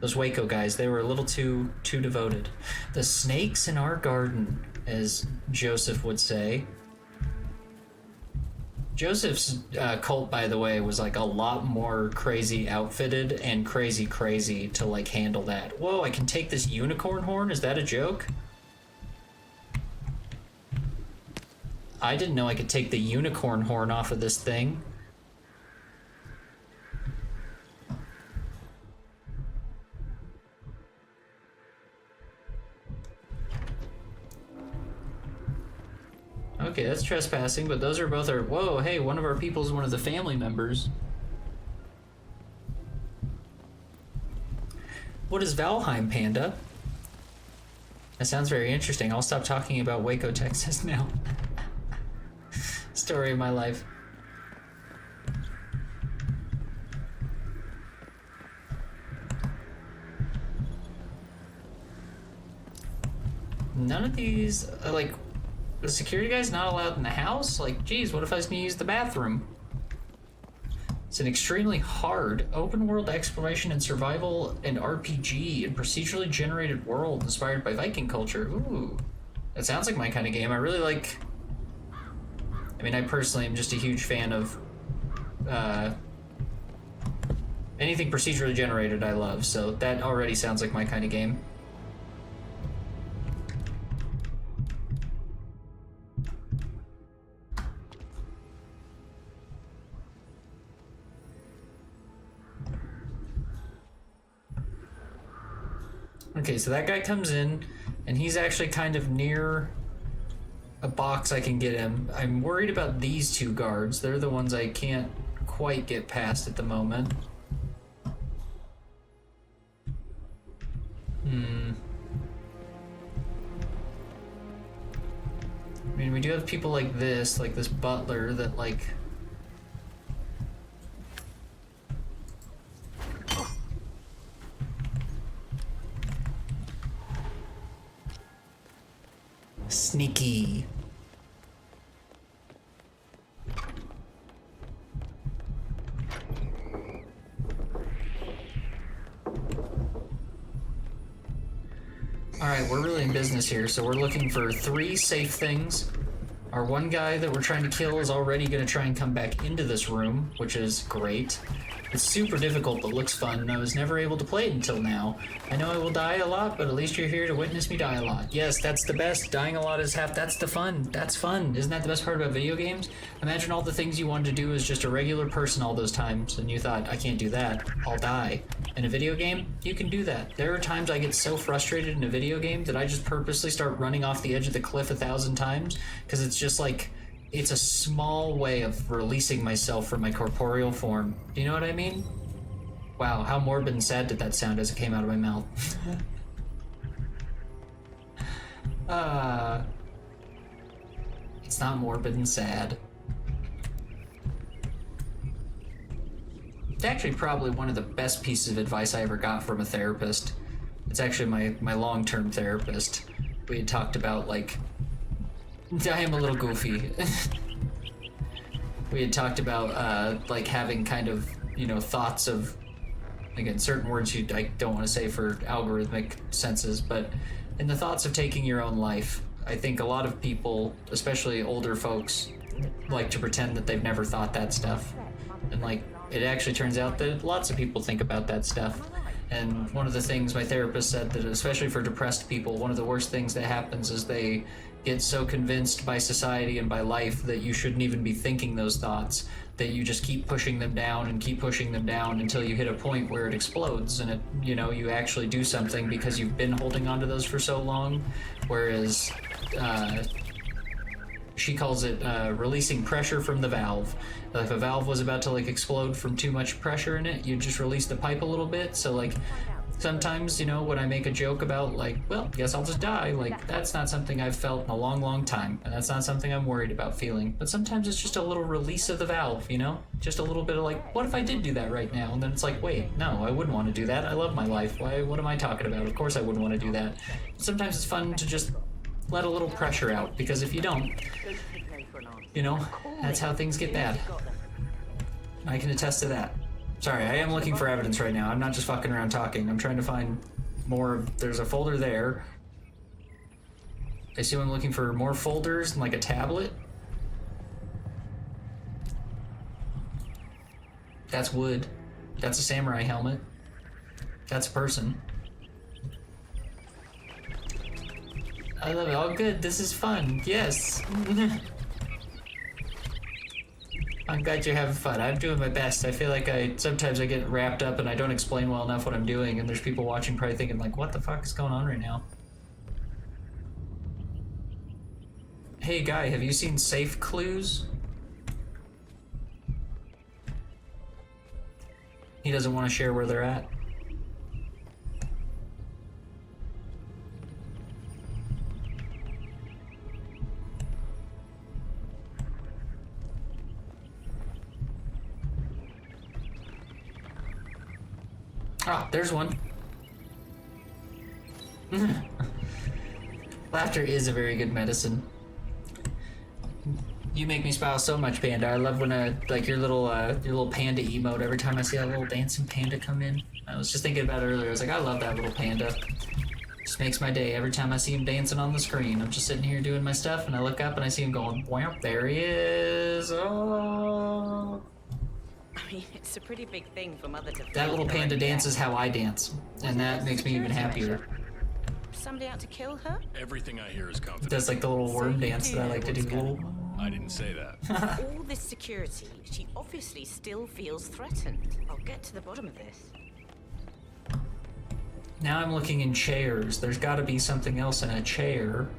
Those Waco guys, they were a little too devoted. The snakes in our garden, as Joseph would say. Joseph's cult, by the way, was like a lot more crazy outfitted and crazy to like handle that. Whoa, I can take this unicorn horn? Is that a joke? I didn't know I could take the unicorn horn off of this thing. Okay, that's trespassing, but those are both our... Whoa, hey, one of our people is one of the family members. What is Valheim, Panda? That sounds very interesting. I'll stop talking about Waco, Texas now. Story of my life. None of these, like... The security guy's not allowed in the house? Like, geez, what if I was gonna use the bathroom? It's an extremely hard open-world exploration and survival and RPG and procedurally generated world inspired by Viking culture. Ooh, that sounds like my kind of game. I really like... I mean, I personally am just a huge fan of anything procedurally generated I love, so that already sounds like my kind of game. Okay, so that guy comes in, and he's actually kind of near a box I can get him. I'm worried about these two guards. They're the ones I can't quite get past at the moment. I mean, we do have people like this butler that, like... Sneaky. Alright, we're really in business here, so we're looking for 3 safe things. Our one guy that we're trying to kill is already going to try and come back into this room, which is great. It's super difficult, but looks fun, and I was never able to play it until now. I know I will die a lot, but at least you're here to witness me die a lot. Yes, that's the best. Dying a lot is that's the fun. That's fun. Isn't that the best part about video games? Imagine all the things you wanted to do as just a regular person all those times, and you thought, I can't do that. I'll die. In a video game, you can do that. There are times I get so frustrated in a video game that I just purposely start running off the edge of the cliff 1,000 times, because it's just like, it's a small way of releasing myself from my corporeal form. Do you know what I mean? Wow, how morbid and sad did that sound as it came out of my mouth? It's not morbid and sad. It's actually probably one of the best pieces of advice I ever got from a therapist. It's actually my long-term therapist. We had talked about, like, I am a little goofy. We had talked about, like, having kind of, you know, thoughts of, again, certain words I don't want to say for algorithmic senses, but in the thoughts of taking your own life, I think a lot of people, especially older folks, like to pretend that they've never thought that stuff. And, like, it actually turns out that lots of people think about that stuff. And one of the things my therapist said that, especially for depressed people, one of the worst things that happens is they get so convinced by society and by life that you shouldn't even be thinking those thoughts, that you just keep pushing them down and keep pushing them down until you hit a point where it explodes and it, you know, you actually do something because you've been holding on to those for so long. Whereas, she calls it releasing pressure from the valve. If a valve was about to, like, explode from too much pressure in it, you just release the pipe a little bit. So, like, sometimes, you know, when I make a joke about, like, well, guess I'll just die, like, that's not something I've felt in a long, long time, and that's not something I'm worried about feeling. But sometimes it's just a little release of the valve, you know? Just a little bit of, like, what if I did do that right now? And then it's like, wait, no, I wouldn't want to do that. I love my life. What am I talking about? Of course I wouldn't want to do that. Sometimes it's fun to just let a little pressure out, because if you don't, you know, that's how things get bad. I can attest to that. Sorry, I am looking for evidence right now. I'm not just fucking around talking. I'm trying to find more. There's a folder there. I assume I'm looking for more folders and, like, a tablet. That's wood. That's a samurai helmet. That's a person. I love it. Oh, good. This is fun. Yes. I'm glad you're having fun. I'm doing my best. I feel like sometimes I get wrapped up and I don't explain well enough what I'm doing, and there's people watching probably thinking, like, what the fuck is going on right now? Hey guy, have you seen Safe Clues? He doesn't want to share where they're at. Ah, there's one. Laughter is a very good medicine. You make me smile so much, Panda. I love when like your little panda emote. Every time I see that little dancing panda come in, I was just thinking about it earlier. I was like, I love that little panda. Just makes my day every time I see him dancing on the screen. I'm just sitting here doing my stuff, and I look up and I see him going, wow, there he is. Oh. I mean, it's a pretty big thing for Mother to... That little panda dances how I dance, and that makes me even happier. Somebody out to kill her? Everything I hear is confidential. That's like the little worm dance that I like to do. I didn't say that. All this security, she obviously still feels threatened. I'll get to the bottom of this. Now I'm looking in chairs. There's got to be something else in a chair.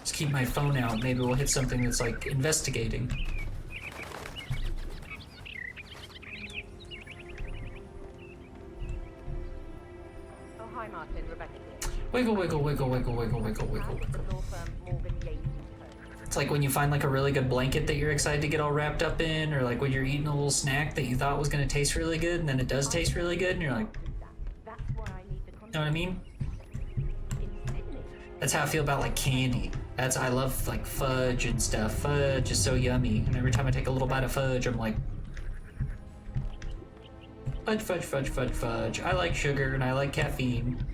Just keep my phone out. Maybe we'll hit something that's like investigating. Oh, hi, Martin. Rebecca here. Wiggle, wiggle, wiggle, wiggle, wiggle, wiggle, wiggle, wiggle. It's like when you find like a really good blanket that you're excited to get all wrapped up in, or like when you're eating a little snack that you thought was going to taste really good, and then it does taste really good, and you're like, That's why I need the Know what I mean? That's how I feel about like candy. I love like fudge and stuff. Fudge is so yummy, and every time I take a little bite of fudge, I'm like, fudge, fudge, fudge, fudge, fudge. I like sugar and I like caffeine.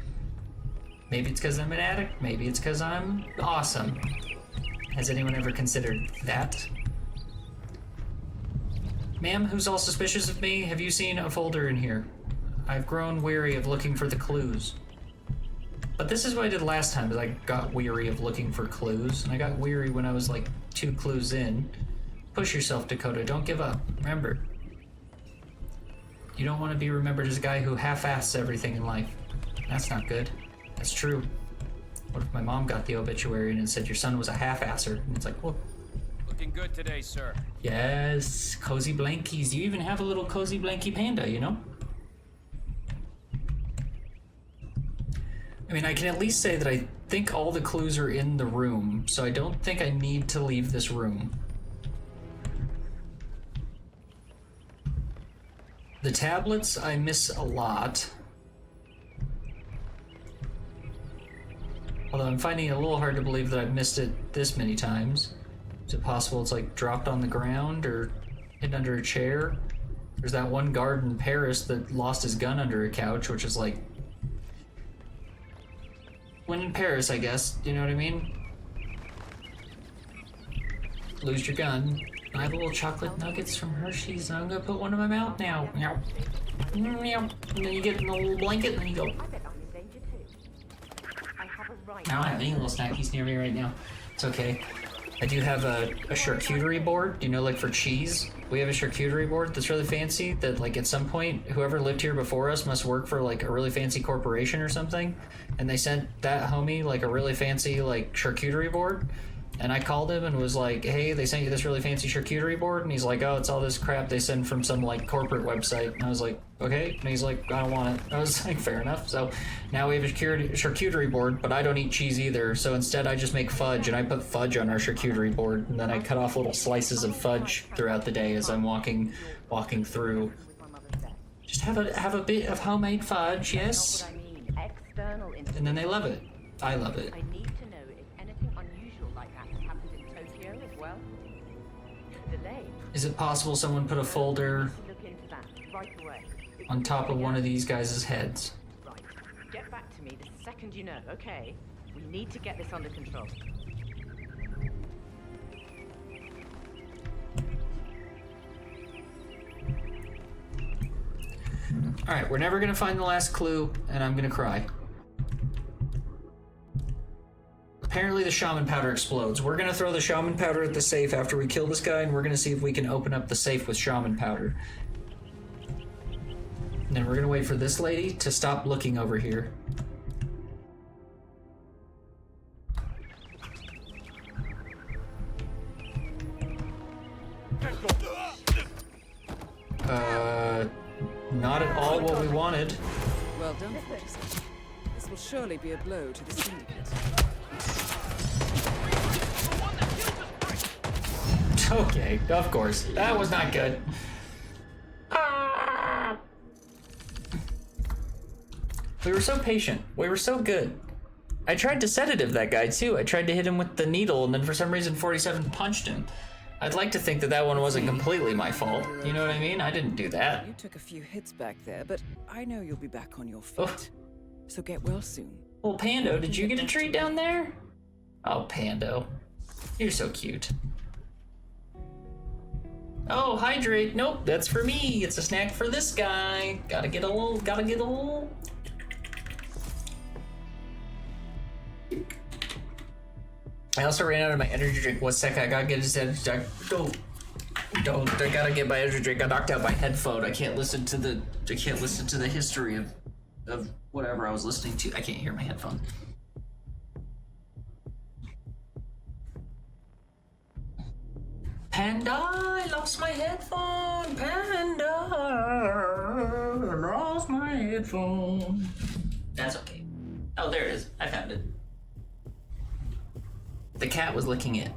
Maybe it's because I'm an addict. Maybe it's because I'm awesome. Has anyone ever considered that? Ma'am, who's all suspicious of me? Have you seen a folder in here? I've grown weary of looking for the clues. But this is what I did last time, is I got weary of looking for clues, and I got weary when I was like 2 clues in. Push yourself, Dakota. Don't give up. Remember, you don't want to be remembered as a guy who half-asses everything in life. That's not good. That's true. What if my mom got the obituary and it said your son was a half-asser? And it's like, well... Looking good today, sir. Yes, cozy blankies. You even have a little cozy blankie panda, you know? I mean, I can at least say that I think all the clues are in the room, so I don't think I need to leave this room. The tablets I miss a lot. Although I'm finding it a little hard to believe that I've missed it this many times. Is it possible it's like dropped on the ground or hidden under a chair? There's that one guard in Paris that lost his gun under a couch, which is like... when in Paris, I guess. You know what I mean? Lose your gun. I have little chocolate nuggets from Hershey's, and I'm gonna put one in my mouth now. Meow. Meow. And then you get in a little blanket, and then you go... I don't have any little snackies near me right now. It's okay. I do have a charcuterie board, you know, like for cheese. We have a charcuterie board that's really fancy that, like, at some point, whoever lived here before us must work for, like, a really fancy corporation or something. And they sent that homie, like, a really fancy, like, charcuterie board. And I called him and was like, hey, they sent you this really fancy charcuterie board? And he's like, oh, it's all this crap they send from some, like, corporate website. And I was like, okay. And he's like, I don't want it. I was like, fair enough. So now we have a charcuterie board, but I don't eat cheese either. So instead I just make fudge, and I put fudge on our charcuterie board. And then I cut off little slices of fudge throughout the day as I'm walking through. Just have a bit of homemade fudge, yes? And then they love it. I love it. Is it possible someone put a folder on top of one of these guys' heads? Right. Get back to me the second you know, okay? We need to get this under control. Alright, we're never gonna find the last clue, and I'm gonna cry. Apparently the shaman powder explodes. We're gonna throw the shaman powder at the safe after we kill this guy, and we're gonna see if we can open up the safe with shaman powder. And then we're gonna wait for this lady to stop looking over here. Not at all what we wanted. Well done, 47. This will surely be a blow to the syndicate. Okay, of course. That was not good. We were so patient. We were so good. I tried to sedative that guy too. I tried to hit him with the needle, and then for some reason 47 punched him. I'd like to think that that one wasn't completely my fault. You know what I mean? I didn't do that. You took a few hits back there, but I know you'll be back on your feet. So get well soon. Well, Pando, did you get a treat down there? Oh, Pando. You're so cute. Oh, hydrate. Nope, that's for me. It's a snack for this guy. Gotta get a little. I also ran out of my energy drink. 1 second, I gotta get his energy drink. Don't. I gotta get my energy drink. I knocked out my headphone. I can't listen to the history of whatever I was listening to. I can't hear my headphone. Panda, I lost my headphone. Panda, I lost my headphone. That's okay. Oh, there it is. I found it. The cat was licking it.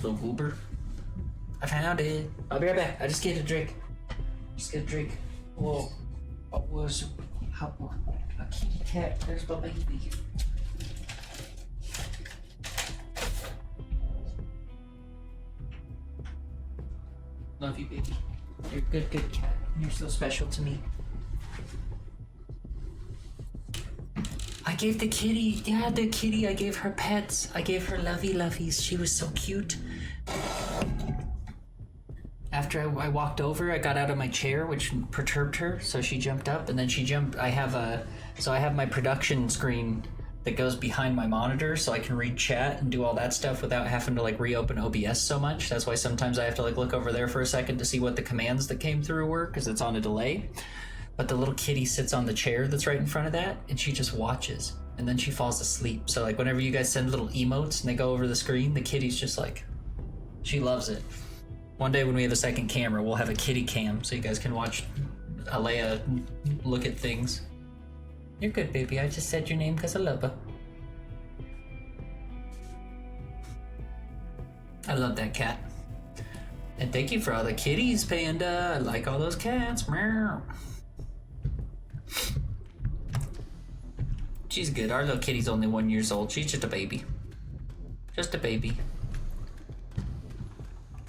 Little goober. I found it. I'll be right back. I just get a drink. Whoa. What was how a kitty cat? There's my baby. Love you, baby. You're a good, good cat. You're so special to me. I gave the kitty, I gave her pets. I gave her lovey loveys. She was so cute. After I walked over, I got out of my chair, which perturbed her, so she jumped up, and then she jumped. I have my production screen that goes behind my monitor, so I can read chat and do all that stuff without having to like reopen OBS so much. That's why sometimes I have to like look over there for a second to see what the commands that came through were, because it's on a delay. But the little kitty sits on the chair that's right in front of that, and she just watches, and then she falls asleep. So like whenever you guys send little emotes and they go over the screen, the kitty's just like, she loves it. One day when we have a second camera, we'll have a kitty cam so you guys can watch Alea look at things. You're good, baby. I just said your name because I love her. I love that cat. And thank you for all the kitties, Panda. I like all those cats. Meow. She's good. Our little kitty's only 1 year old. She's just a baby. Just a baby.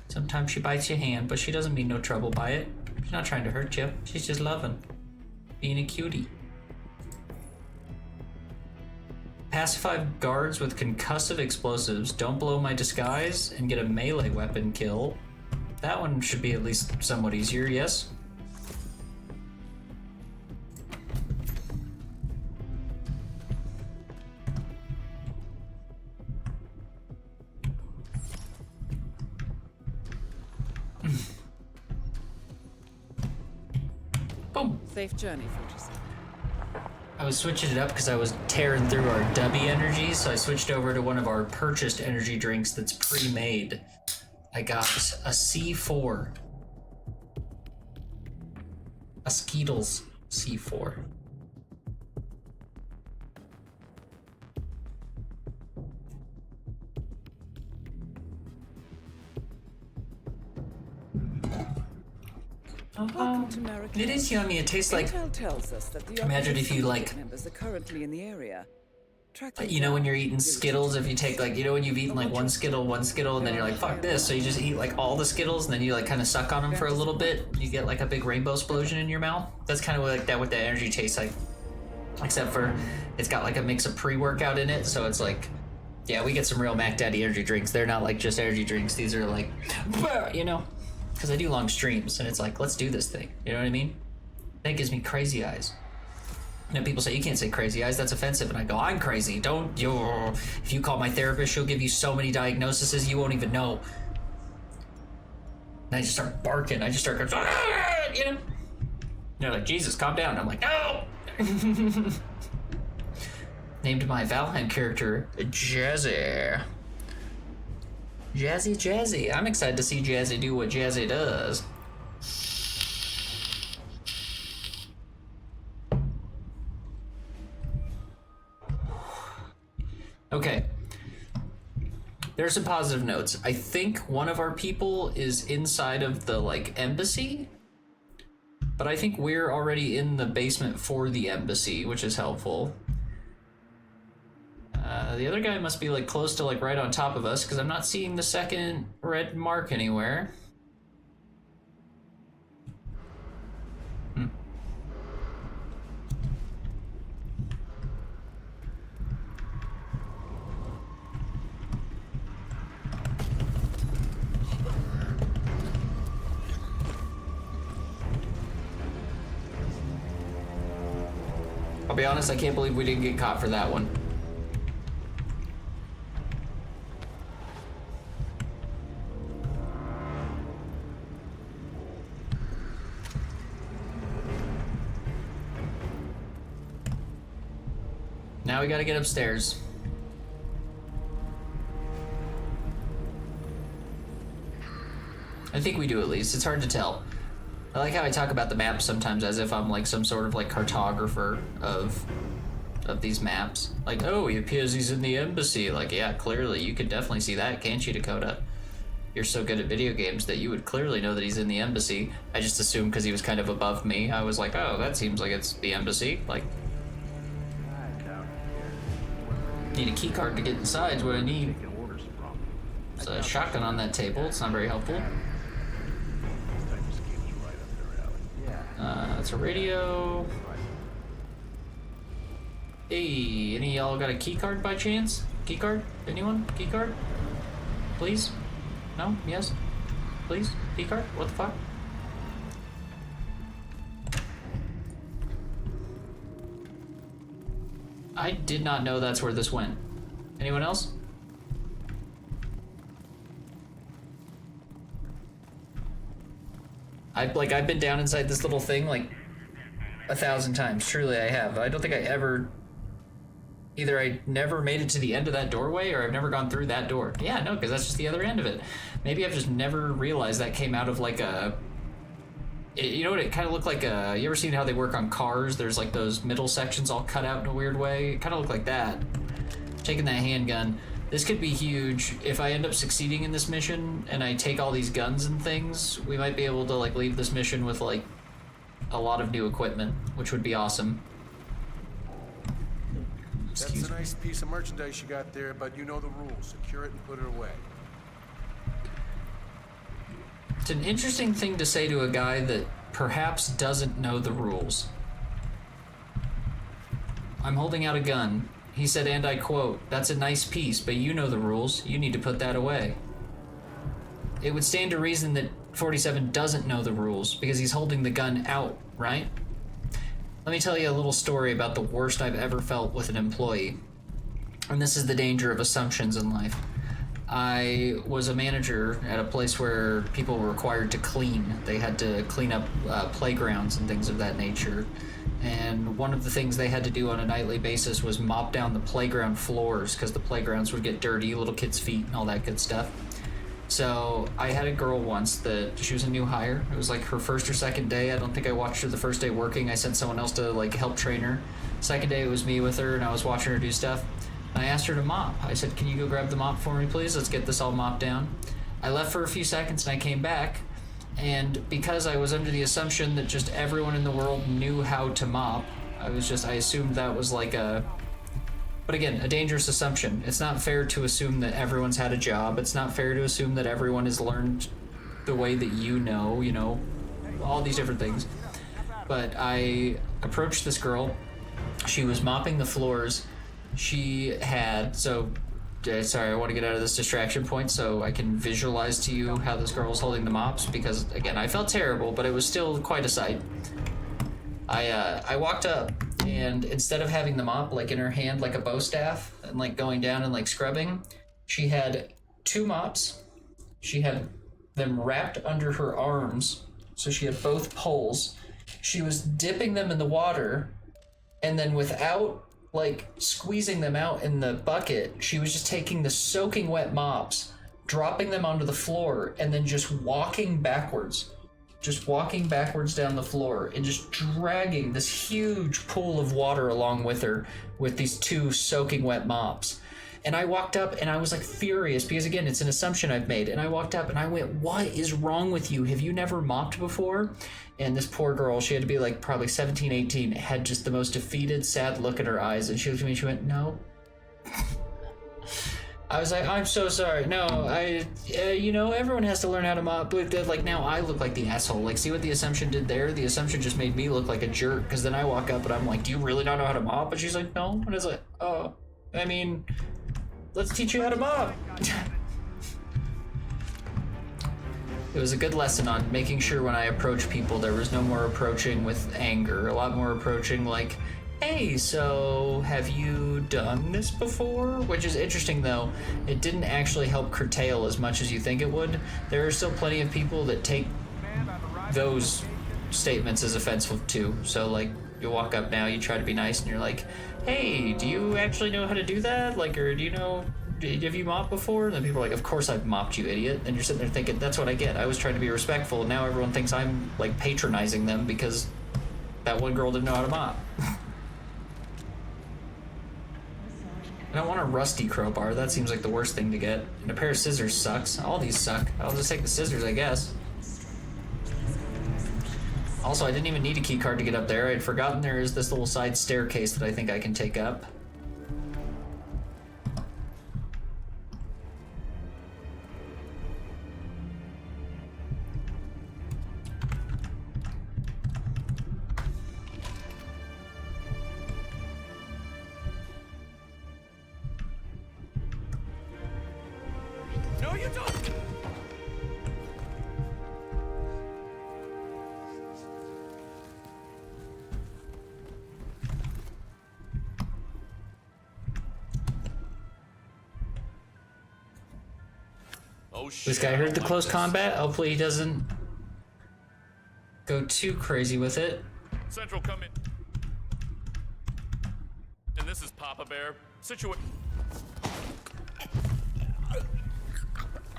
Sometimes she bites your hand, but she doesn't mean no trouble by it. She's not trying to hurt you. She's just loving. Being a cutie. Pacify guards with concussive explosives. Don't blow my disguise and get a melee weapon kill. That one should be at least somewhat easier, yes? Boom. Safe journey, 47. I was switching it up because I was tearing through our Dubby energy, so I switched over to one of our purchased energy drinks that's pre-made. I got a C4. A Skittles C4. It is yummy. It tastes like. Intel tells us that the Imagine if you like. members are currently in the area. You know when you're eating Skittles, if you take like, you know when you've eaten like one Skittle, and then you're like, fuck this, so you just eat like all the Skittles, and then you like kind of suck on them for a little bit, you get like a big rainbow explosion in your mouth. That's kind of like that what the energy tastes like, except for it's got like a mix of pre-workout in it, so it's like, yeah, we get some real Mac Daddy energy drinks. They're not like just energy drinks, these are like, you know, because I do long streams, and it's like, let's do this thing, you know what I mean? That gives me crazy eyes. You know, people say, you can't say crazy eyes, that's offensive. And I go, I'm crazy. Don't, if you call my therapist, she'll give you so many diagnoses you won't even know. And I just start barking. I just start going, you know? And they're like, Jesus, calm down. I'm like, no! Named my Valheim character, Jazzy. Jazzy. I'm excited to see Jazzy do what Jazzy does. Okay. There's some positive notes. I think one of our people is inside of the, like, embassy. But I think we're already in the basement for the embassy, which is helpful. The other guy must be, like, close to, like, right on top of us, because I'm not seeing the second red mark anywhere. I'll be honest, I can't believe we didn't get caught for that one. Now we gotta get upstairs. I think we do at least. It's hard to tell. I like how I talk about the maps sometimes as if I'm like some sort of like cartographer of these maps. Like, oh, he appears he's in the embassy. Like, yeah, clearly you could definitely see that, can't you, Dakota? you're so good at video games that you would clearly know that he's in the embassy. I just assumed because he was kind of above me. I was like, oh, that seems like it's the embassy. Like, need a key card to get inside is what I need. There's a shotgun on that table. It's not very helpful. That's a radio. Hey, any of y'all got a key card by chance? Key card? Anyone? Key card? Please? No? Yes? Please? Key card? What the fuck? I did not know that's where this went. Anyone else? I've been down inside this little thing like 1,000 times. Truly, I have. I don't think I ever... Either I never made it to the end of that doorway or I've never gone through that door. Yeah, no, because that's just the other end of it. Maybe I've just never realized that came out of like a... You know what it kind of looked like? You ever seen how they work on cars? There's like those middle sections all cut out in a weird way. It kind of looked like that. Taking that handgun. This could be huge. If I end up succeeding in this mission and I take all these guns and things, we might be able to like leave this mission with like a lot of new equipment, which would be awesome. That's a nice piece of merchandise you got there, but you know the rules. Secure it and put it away. It's an interesting thing to say to a guy that perhaps doesn't know the rules. I'm holding out a gun. He said, and I quote, "That's a nice piece, but you know the rules. You need to put that away." It would stand to reason that 47 doesn't know the rules because he's holding the gun out, right? Let me tell you a little story about the worst I've ever felt with an employee. And this is the danger of assumptions in life. I was a manager at a place where people were required to clean. They had to clean up playgrounds and things of that nature. And one of the things they had to do on a nightly basis was mop down the playground floors because the playgrounds would get dirty, little kids' feet and all that good stuff. So I had a girl once that she was a new hire. It was like her first or second day. I don't think I watched her the first day working. I sent someone else to like help train her. Second day it was me with her and I was watching her do stuff. I asked her to mop. I said, "Can you go grab the mop for me, please? Let's get this all mopped down." I left for a few seconds and I came back. And because I was under the assumption that just everyone in the world knew how to mop, I assumed that was like a... But again, a dangerous assumption. It's not fair to assume that everyone's had a job. It's not fair to assume that everyone has learned the way that you know, all these different things. But I approached this girl. She was mopping the floors. She had, sorry, I want to get out of this distraction point so I can visualize to you how this girl was holding the mops because, again, I felt terrible, but it was still quite a sight. I walked up, and instead of having the mop, like, in her hand like a bow staff and, like, going down and, like, scrubbing, she had 2 mops. She had them wrapped under her arms, so she had both poles. She was dipping them in the water, and then without... like squeezing them out in the bucket, she was just taking the soaking wet mops, dropping them onto the floor, and then just walking backwards down the floor and just dragging this huge pool of water along with her with these 2 soaking wet mops. And I walked up and I was like furious because again, it's an assumption I've made. And I walked up and I went, "What is wrong with you? Have you never mopped before?" And this poor girl, she had to be like probably 17, 18, had just the most defeated, sad look in her eyes. And she looked at me and she went, "No." I was like, "I'm so sorry. No, everyone has to learn how to mop." But like now I look like the asshole. Like, see what the assumption did there? The assumption just made me look like a jerk. Because then I walk up and I'm like, "Do you really not know how to mop?" And she's like, "No." And I was like, "Oh, I mean... let's teach you how to mop." It was a good lesson on making sure when I approach people, there was no more approaching with anger, a lot more approaching like, "Hey, so have you done this before?" Which is interesting though. It didn't actually help curtail as much as you think it would. There are still plenty of people that take those statements as offensive too. So like, you walk up now, you try to be nice and you're like, "Hey, do you actually know how to do that? Like, or do you know, have you mopped before?" And then people are like, "Of course I've mopped, you idiot." And you're sitting there thinking, that's what I get. I was trying to be respectful. And now everyone thinks I'm like patronizing them because that one girl didn't know how to mop. I don't want a rusty crowbar. That seems like the worst thing to get. And a pair of scissors sucks. All these suck. I'll just take the scissors, I guess. Also, I didn't even need a key card to get up there. I'd forgotten there is this little side staircase that I think I can take up. No, you don't! Oh shit. This guy heard the close combat. Hopefully he doesn't go too crazy with it. Central, come in. And this is Papa Bear.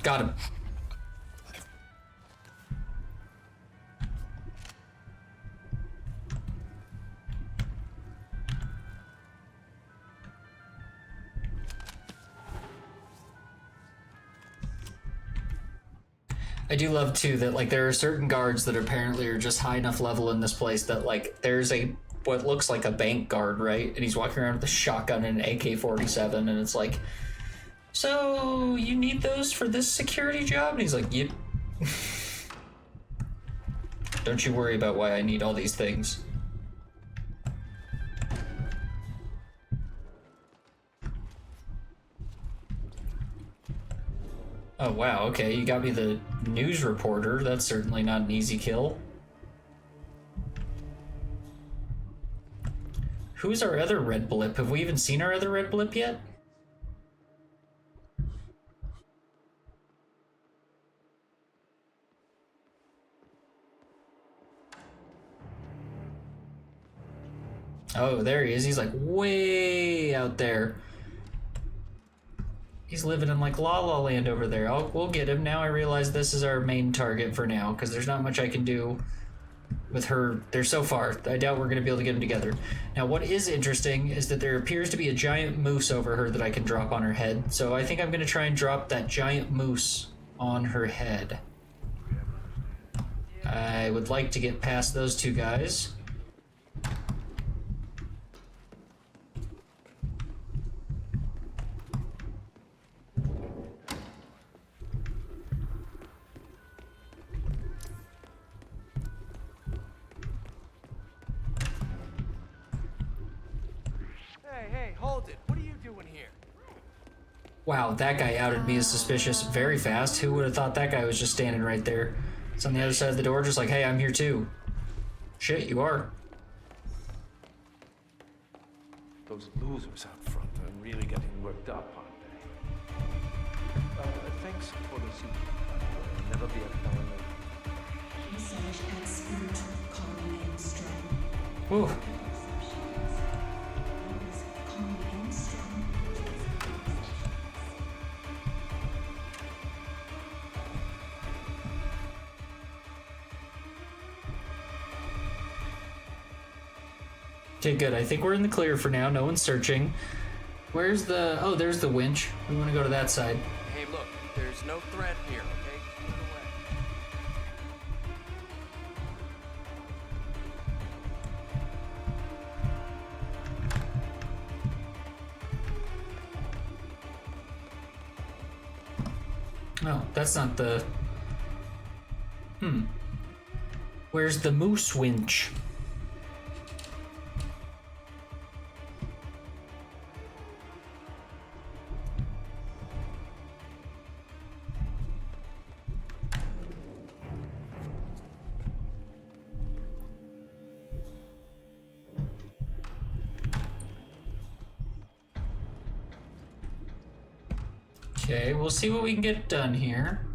Got him. I do love too that like there are certain guards that apparently are just high enough level in this place that like there's a what looks like a bank guard, right? And he's walking around with a shotgun and an AK-47 and it's like, so you need those for this security job? And he's like, yep. Don't you worry about why I need all these things. Oh wow, okay, you got me the news reporter. That's certainly not an easy kill. Who's our other red blip? Have we even seen our other red blip yet? Oh, there he is. He's like way out there. He's living in like La La Land over there. We'll get him. Now I realize this is our main target for now, because there's not much I can do with her there so far. I doubt we're going to be able to get them together. Now what is interesting is that there appears to be a giant moose over her that I can drop on her head. So I think I'm going to try and drop that giant moose on her head. I would like to get past those two guys. Hey, hold it. What are you doing here? Wow, that guy outed me as suspicious very fast. Who would have thought that guy was just standing right there? It's on the other side of the door, just like, hey, I'm here too. Shit, you are. Those losers out front are really getting worked up, aren't they? Thanks for the soup. I'll never be a felon. Whew. Okay, good. I think we're in the clear for now. No one's searching. Where's the... Oh, there's the winch. We want to go to that side. Hey, look, there's no threat here, okay? Put it away. Oh, that's not the... Where's the moose winch? Okay, we'll see what we can get done here.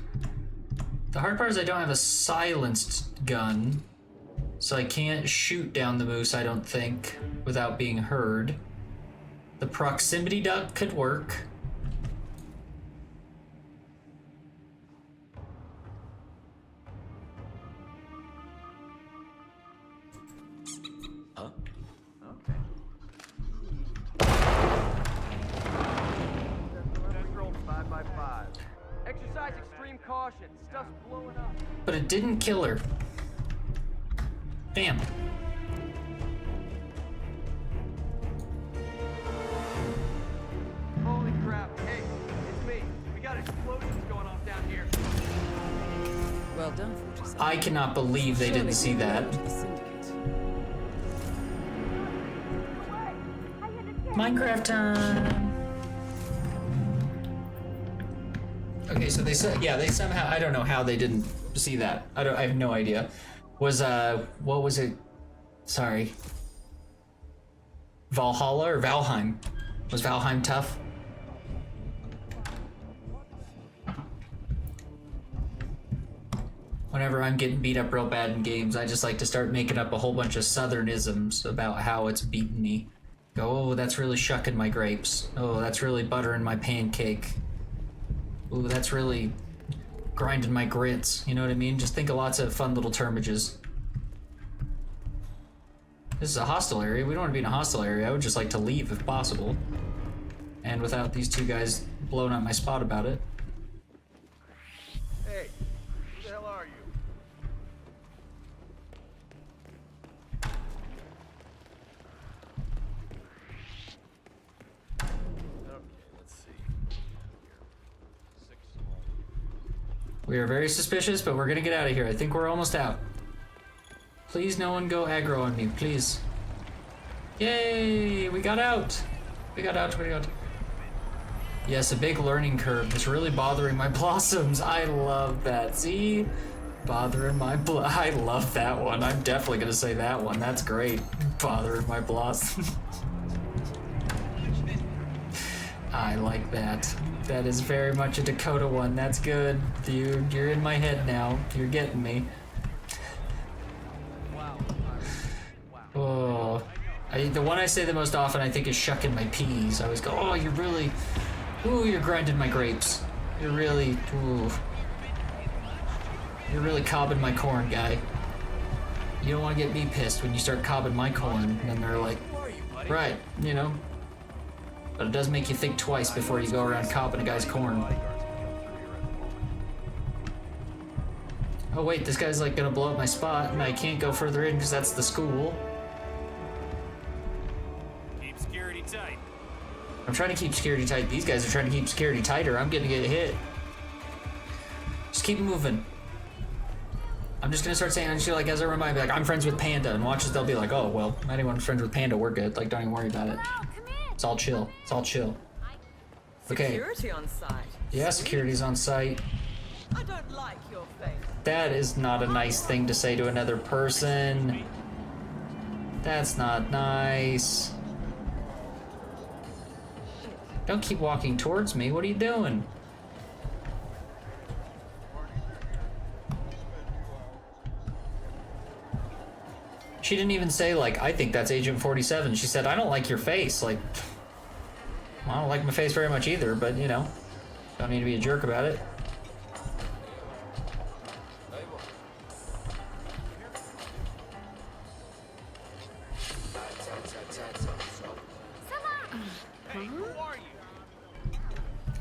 The hard part is I don't have a silenced gun, so I can't shoot down the moose, I don't think, without being heard. The proximity duck could work. Huh? Okay. bullshit. Stuff's blowing up. But it didn't kill her. Damn. Holy crap. Hey, it's me. We got explosions going off down here. Well done, 47. I cannot believe they didn't see that. Minecraft time. Okay, so they said, yeah, they somehow, I don't know how they didn't see that. I have no idea. Was, what was it? Sorry. Valhalla or Valheim? Was Valheim tough? Whenever I'm getting beat up real bad in games, I just like to start making up a whole bunch of southernisms about how it's beaten me. Go, oh, that's really shucking my grapes. Oh, that's really buttering my pancake. Ooh, that's really grinding my grits. You know what I mean? Just think of lots of fun little termages. This is a hostile area. We don't want to be in a hostile area. I would just like to leave if possible. And without these two guys blowing up my spot about it. Hey, who the hell are you? We are very suspicious, but we're gonna get out of here. I think we're almost out. Please, no one go aggro on me, please. Yay! We got out! We got out. Yes, a big learning curve. It's really bothering my blossoms. I love that. See? Bothering my I love that one. I'm definitely gonna say that one. That's great. Bothering my blossoms. I like that. That is very much a Dakota one. That's good. You're in my head now. You're getting me. Oh, the one I say the most often I think is shucking my peas. I always go, oh, you're really, ooh, you're grinding my grapes. You're really, ooh. You're really cobbing my corn, guy. You don't want to get me pissed when you start cobbing my corn. And then they're like, right, you know. But it does make you think twice before you go around cobbing a guy's corn. Oh wait, this guy's like gonna blow up my spot and I can't go further in because that's the school. Keep security tight. I'm trying to keep security tight. These guys are trying to keep security tighter. I'm gonna get hit. Just keep moving. I'm just gonna start saying, like, as I remind me, like, I'm friends with Panda, and watch as they'll be like, oh, well, anyone's friends with Panda, we're good. Like, don't even worry about it. It's all chill. It's all chill. Okay. Security on site. Yeah, security's on site. I don't like your face. That is not a nice thing to say to another person. That's not nice. Don't keep walking towards me. What are you doing? She didn't even say, like, I think that's Agent 47. She said, I don't like your face. Like, well, I don't like my face very much either, but, you know, don't need to be a jerk about it.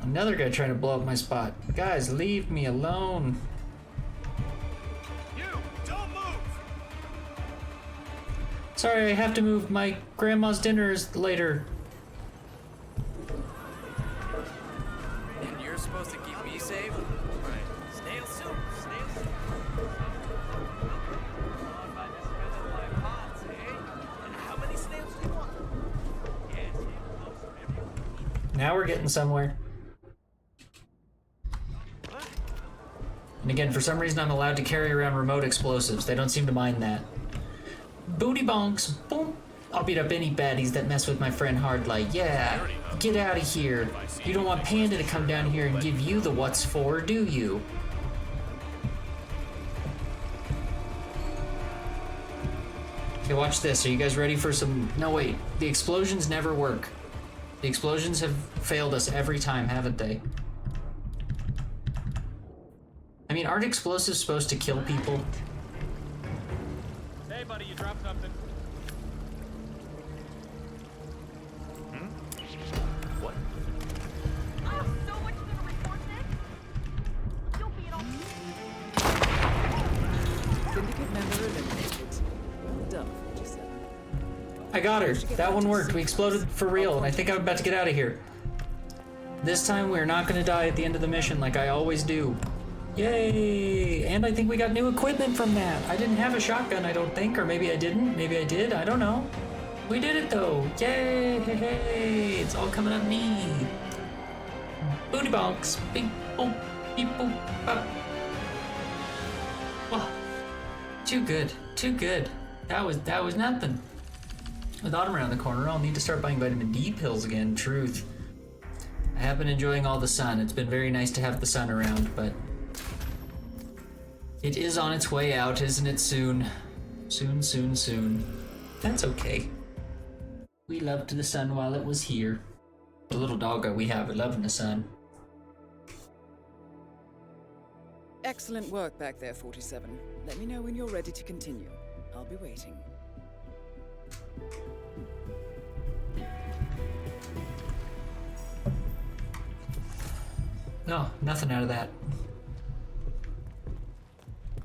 Another guy trying to blow up my spot. Guys, leave me alone. Sorry, I have to move. My grandma's dinner is later. And you're supposed to keep me safe? Right. Snail soup, snail soup. How many snails do you want? Now we're getting somewhere. And again, for some reason I'm allowed to carry around remote explosives. They don't seem to mind that. Booty bonks, boom. I'll beat up any baddies that mess with my friend Hardlight. Yeah, get out of here. You don't want Panda to come down here and give you the what's for, do you? Okay, watch this. Are you guys ready for some... No, wait. The explosions never work. The explosions have failed us every time, haven't they? I mean, aren't explosives supposed to kill people? Hey, buddy, you dropped something. I have so much to report this. You'll be in all got her. That one worked. We exploded for real, and I think I'm about to get out of here. This time we're not gonna die at the end of the mission like I always do. Yay! And I think we got new equipment from that. I didn't have a shotgun, I don't think, or maybe I didn't. Maybe I did, I don't know. We did it though. Yay! Hey, hey. It's all coming up neat. Booty bonks. Beep, boop, beep, boop, bop. Oh, too good. Too good. That was nothing. With autumn around the corner, I'll need to start buying vitamin D pills again. Truth. I have been enjoying all the sun. It's been very nice to have the sun around, but it is on its way out, isn't it? Soon. Soon, soon, soon. That's okay. We loved the sun while it was here. The little doggo we have are loving the sun. Excellent work back there, 47. Let me know when you're ready to continue. I'll be waiting. No, nothing out of that.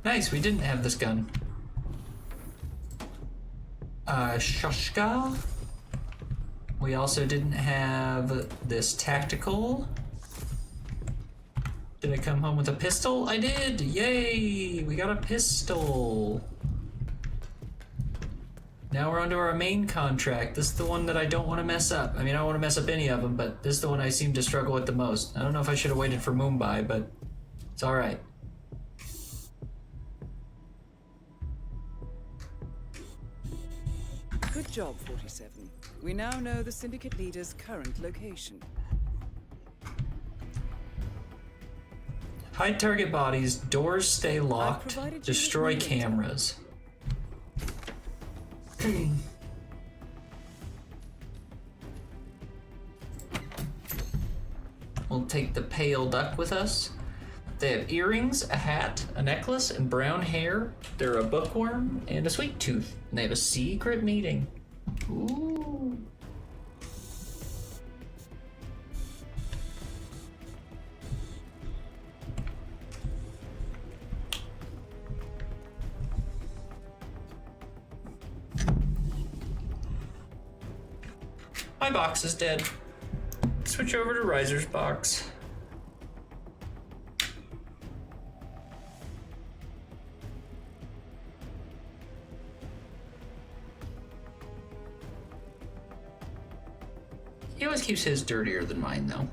Nice, we didn't have this gun. Shoshka. We also didn't have this tactical. Did I come home with a pistol? I did! Yay! We got a pistol. Now we're onto our main contract. This is the one that I don't want to mess up. I mean, I don't want to mess up any of them, but this is the one I seem to struggle with the most. I don't know if I should have waited for Mumbai, but it's alright. Good job, 47. We now know the Syndicate leader's current location. Hide target bodies, doors stay locked, destroy cameras. We'll take the pale duck with us. They have earrings, a hat, a necklace, and brown hair. They're a bookworm and a sweet tooth. And they have a secret meeting. Ooh. My box is dead. Switch over to Riser's box. He always keeps his dirtier than mine, though.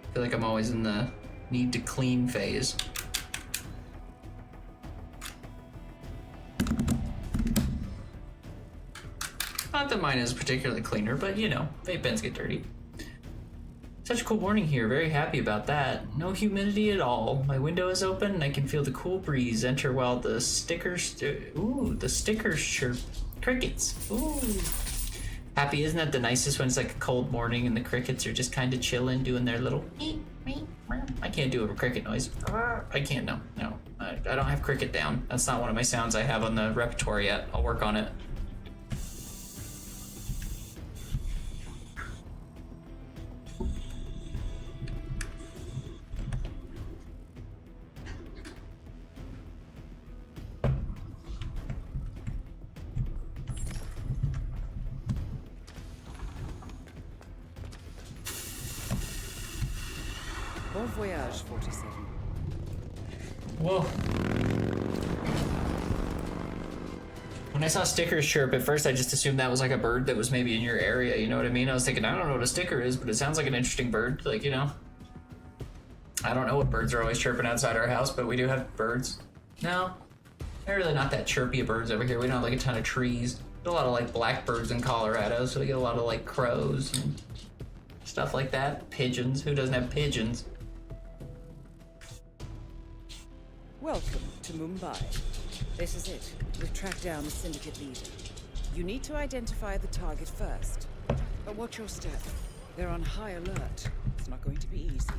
I feel like I'm always in the need to clean phase. Not that mine is particularly cleaner, but you know, vape pens get dirty. Such a cool morning here, very happy about that. No humidity at all. My window is open and I can feel the cool breeze enter while the stickers chirp. Crickets, ooh. Happy, isn't that the nicest when it's like a cold morning and the crickets are just kind of chilling, doing their little I can't do a cricket noise. I can't, no. I don't have cricket down. That's not one of my sounds I have on the repertoire yet. I'll work on it. Bon voyage, 47. Whoa. When I saw stickers chirp, at first I just assumed that was like a bird that was maybe in your area, you know what I mean? I was thinking, I don't know what a sticker is, but it sounds like an interesting bird, like, you know. I don't know what birds are always chirping outside our house, but we do have birds. No, they're really not that chirpy of birds over here. We don't have like a ton of trees. There's a lot of like blackbirds in Colorado, so we get a lot of like crows and stuff like that. Pigeons, who doesn't have pigeons? Welcome to Mumbai. This is it. We've tracked down the Syndicate leader. You need to identify the target first. But watch your step. They're on high alert. It's not going to be easy.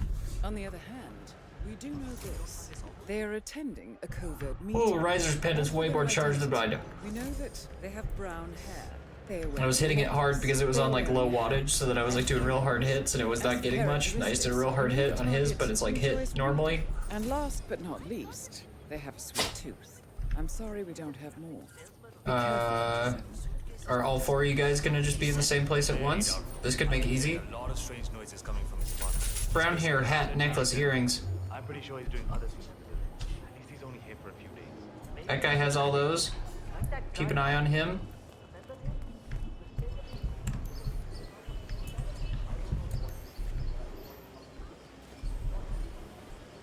On the other hand, we do know this. They are attending a covert meeting. Oh, Riser's pen is way more charged than mine. We know that they have brown hair. I was hitting it hard because it was on like low wattage, so that I was like doing real hard hits and it was not getting much. I just did a real hard hit on his, but it's like hit normally. And last but not least, they have a sweet tooth. I'm sorry we don't have more. Are all four of you guys gonna just be in the same place at once? This could make it easy. A lot of strange noises coming from his apartment. Brown hair, hat, necklace, earrings. I'm pretty sure he's doing other things. At least he's only here for a few days. That guy has all those. Keep an eye on him.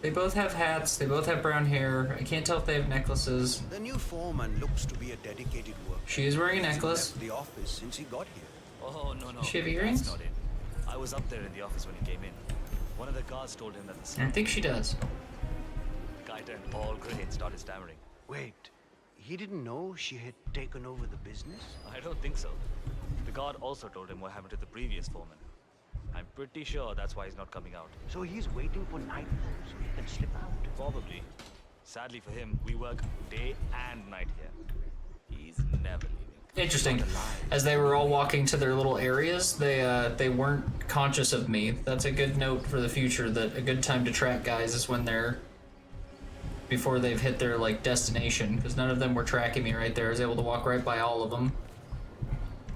They both have hats, they both have brown hair. I can't tell if they have necklaces. The new foreman looks to be a dedicated worker. She is wearing a necklace. He's left the office since he got here. Oh, no, no. Does she have earrings? That's not it. I was up there in the office when he came in. One of the guards told him that the I think she does. The guy turned all gray and started stammering. Wait, he didn't know she had taken over the business? I don't think so. The guard also told him what happened to the previous foreman. I'm pretty sure that's why he's not coming out. So he's waiting for nightfall so he can slip out? Probably. Sadly for him, we work day and night here. He's never leaving. Interesting. As they were all walking to their little areas, they weren't conscious of me. That's a good note for the future, that a good time to track guys is when they're before they've hit their like destination, because none of them were tracking me right there. I was able to walk right by all of them.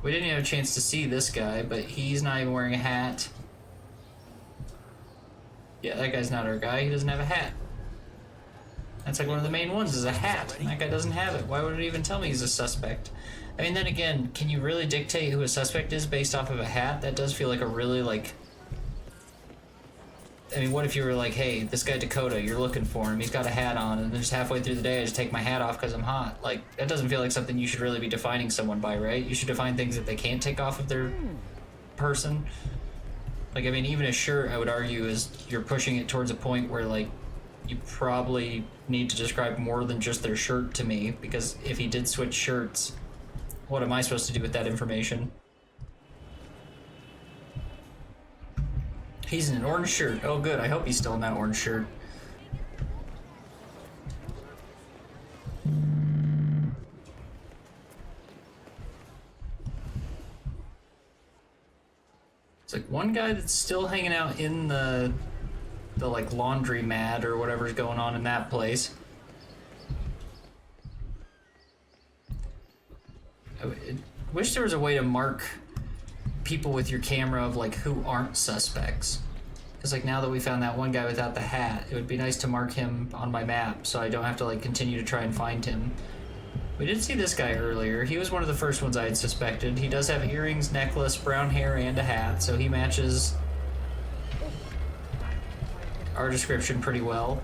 We didn't have a chance to see this guy, but he's not even wearing a hat. Yeah, that guy's not our guy. He doesn't have a hat. That's like one of the main ones is a hat, and that guy doesn't have it. Why would it even tell me he's a suspect? I mean, then again, can you really dictate who a suspect is based off of a hat? That does feel like a really, like... I mean, what if you were like, hey, this guy Dakota, you're looking for him, he's got a hat on, and then just halfway through the day I just take my hat off because I'm hot. Like, that doesn't feel like something you should really be defining someone by, right? You should define things that they can't take off of their person. Like, I mean, even a shirt, I would argue, is you're pushing it towards a point where, like, you probably need to describe more than just their shirt to me, because if he did switch shirts, what am I supposed to do with that information? He's in an orange shirt. Oh, good. I hope he's still in that orange shirt. It's like one guy that's still hanging out in the like laundry mat or whatever's going on in that place. I wish there was a way to mark people with your camera of like who aren't suspects, because like now that we found that one guy without the hat, it would be nice to mark him on my map so I don't have to like continue to try and find him. We did see this guy earlier. He was one of the first ones I had suspected. He does have earrings, necklace, brown hair, and a hat, so he matches our description pretty well.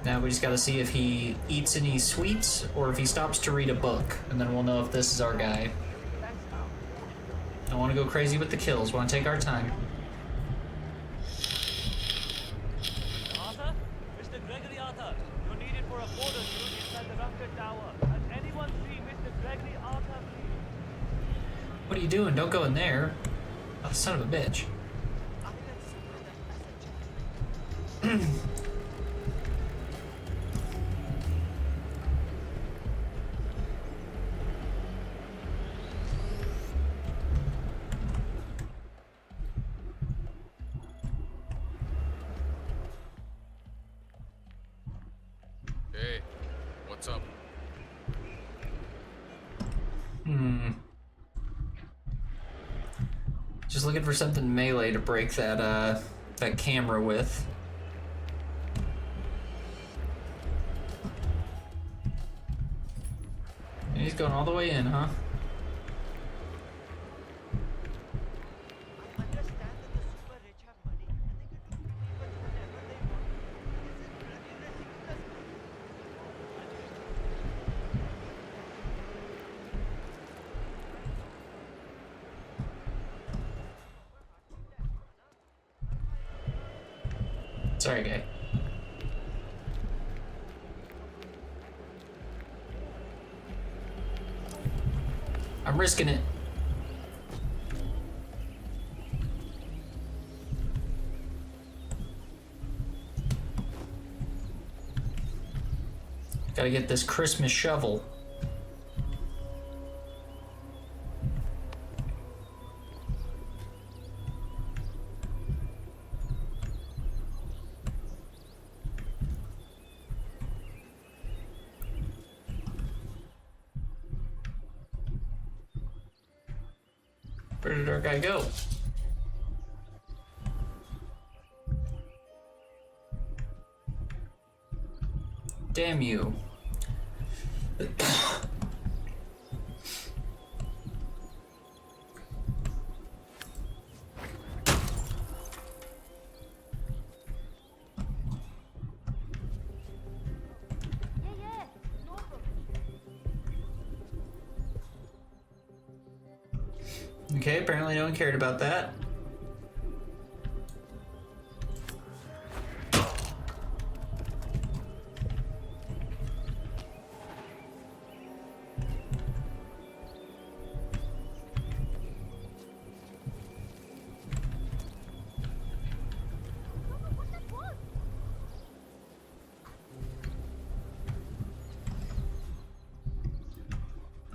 Now we just gotta see if he eats any sweets or if he stops to read a book, and then we'll know if this is our guy. Don't want to go crazy with the kills. Want to take our time. Arthur? Mr. Gregory Arthur, you're needed for a photo shoot inside the Raptor Tower. Has anyone seen Mr. Gregory Arthur, please? What are you doing? Don't go in there. Oh, son of a bitch. Hey, what's up? Just looking for something melee to break that that camera with. And he's going all the way in, huh? Sorry, guy. I'm risking it. Gotta get this Christmas shovel. Where did our guy go? Damn you. Okay, apparently no one cared about that.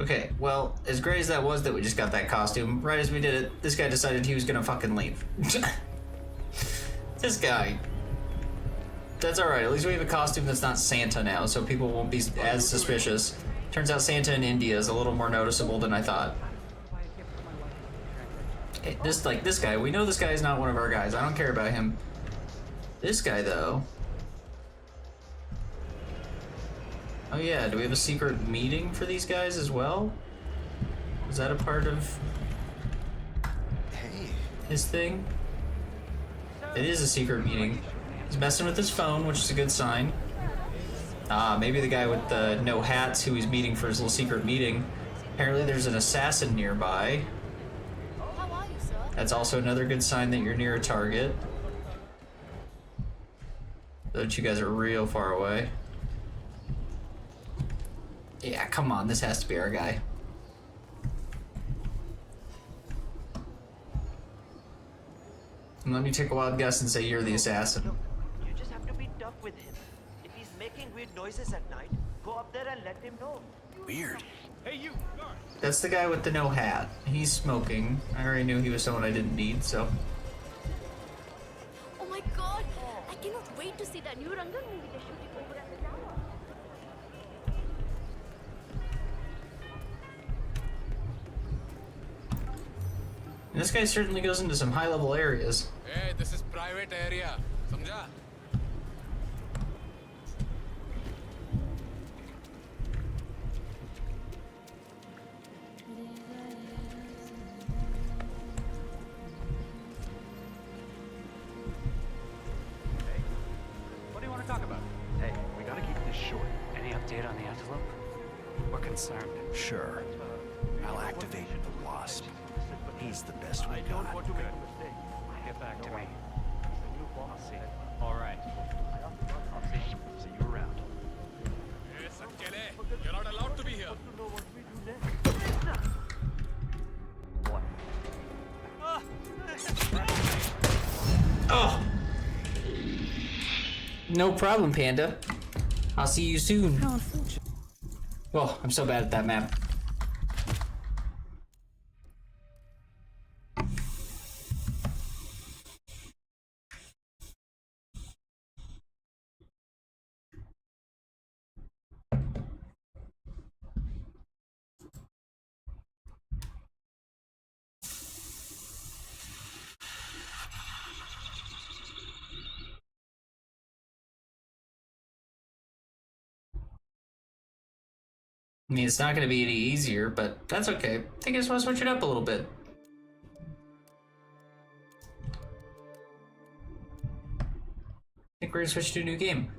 Okay, well, as great as that was that we just got that costume, right as we did it, this guy decided he was gonna fucking leave. This guy. That's alright, at least we have a costume that's not Santa now, so people won't be as suspicious. Turns out Santa in India is a little more noticeable than I thought. Okay, this guy, we know this guy is not one of our guys. I don't care about him. This guy, though. Oh yeah, do we have a secret meeting for these guys as well? Is that a part of his thing? It is a secret meeting. He's messing with his phone, which is a good sign. Maybe the guy with the no hats who he's meeting for his little secret meeting. Apparently there's an assassin nearby. That's also another good sign that you're near a target. But you guys are real far away. Yeah, come on, this has to be our guy. And let me take a wild guess and say you're the assassin. You just have to be tough with him. If he's making weird noises at night, go up there and let him know. Weird. Hey, you! That's the guy with the no hat. He's smoking. I already knew he was someone I didn't need, so. Oh my god! I cannot wait to see that new Rangan movie they're shooting over at the tower. And this guy certainly goes into some high-level areas. Hey, this is private area. Samjha? What do you want to talk about? Hey, we gotta keep this short. Any update on the antelope? We're concerned. Sure. I'll activate the wasp. He's the best we got. Good. Get back to me. I'll see. All right. I'll see you around. Hey, Sankele, you're not allowed to be here. Oh! No problem, Panda. I'll see you soon. How unfortunate. Well, I'm so bad at that map. I mean, it's not going to be any easier, but that's okay. I think I just want to switch it up a little bit. I think we're going to switch to a new game.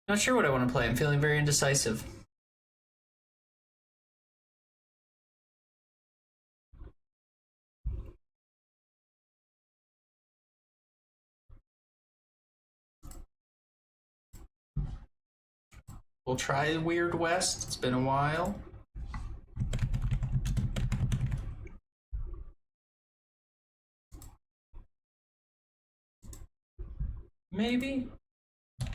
Not sure what I want to play. I'm feeling very indecisive. We'll try Weird West. It's been a while. Maybe? I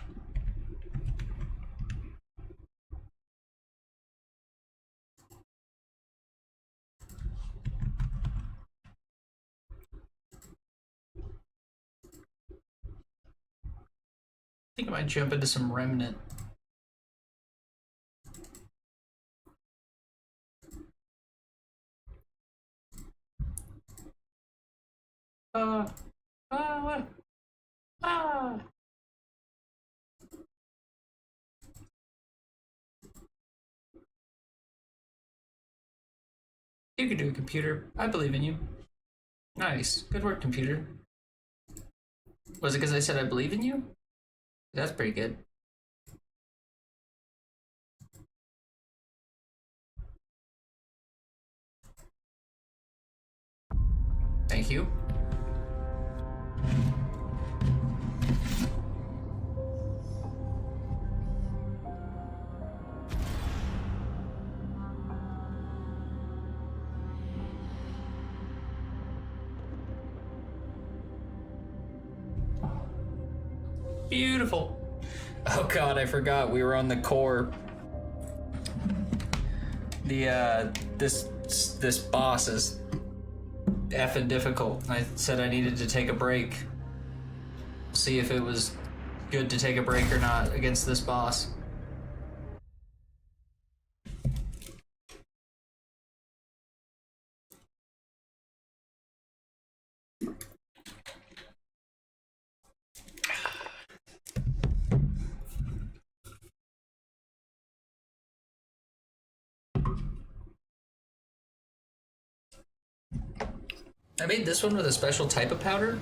think I might jump into some Remnant. You can do it, computer. I believe in you. Nice. Good work, computer. Was it because I said I believe in you? That's pretty good. Thank you. Beautiful. Oh god, I forgot we were on the core. This boss is effing difficult. I said I needed to take a break. See if it was good to take a break or not against this boss. I made this one with a special type of powder.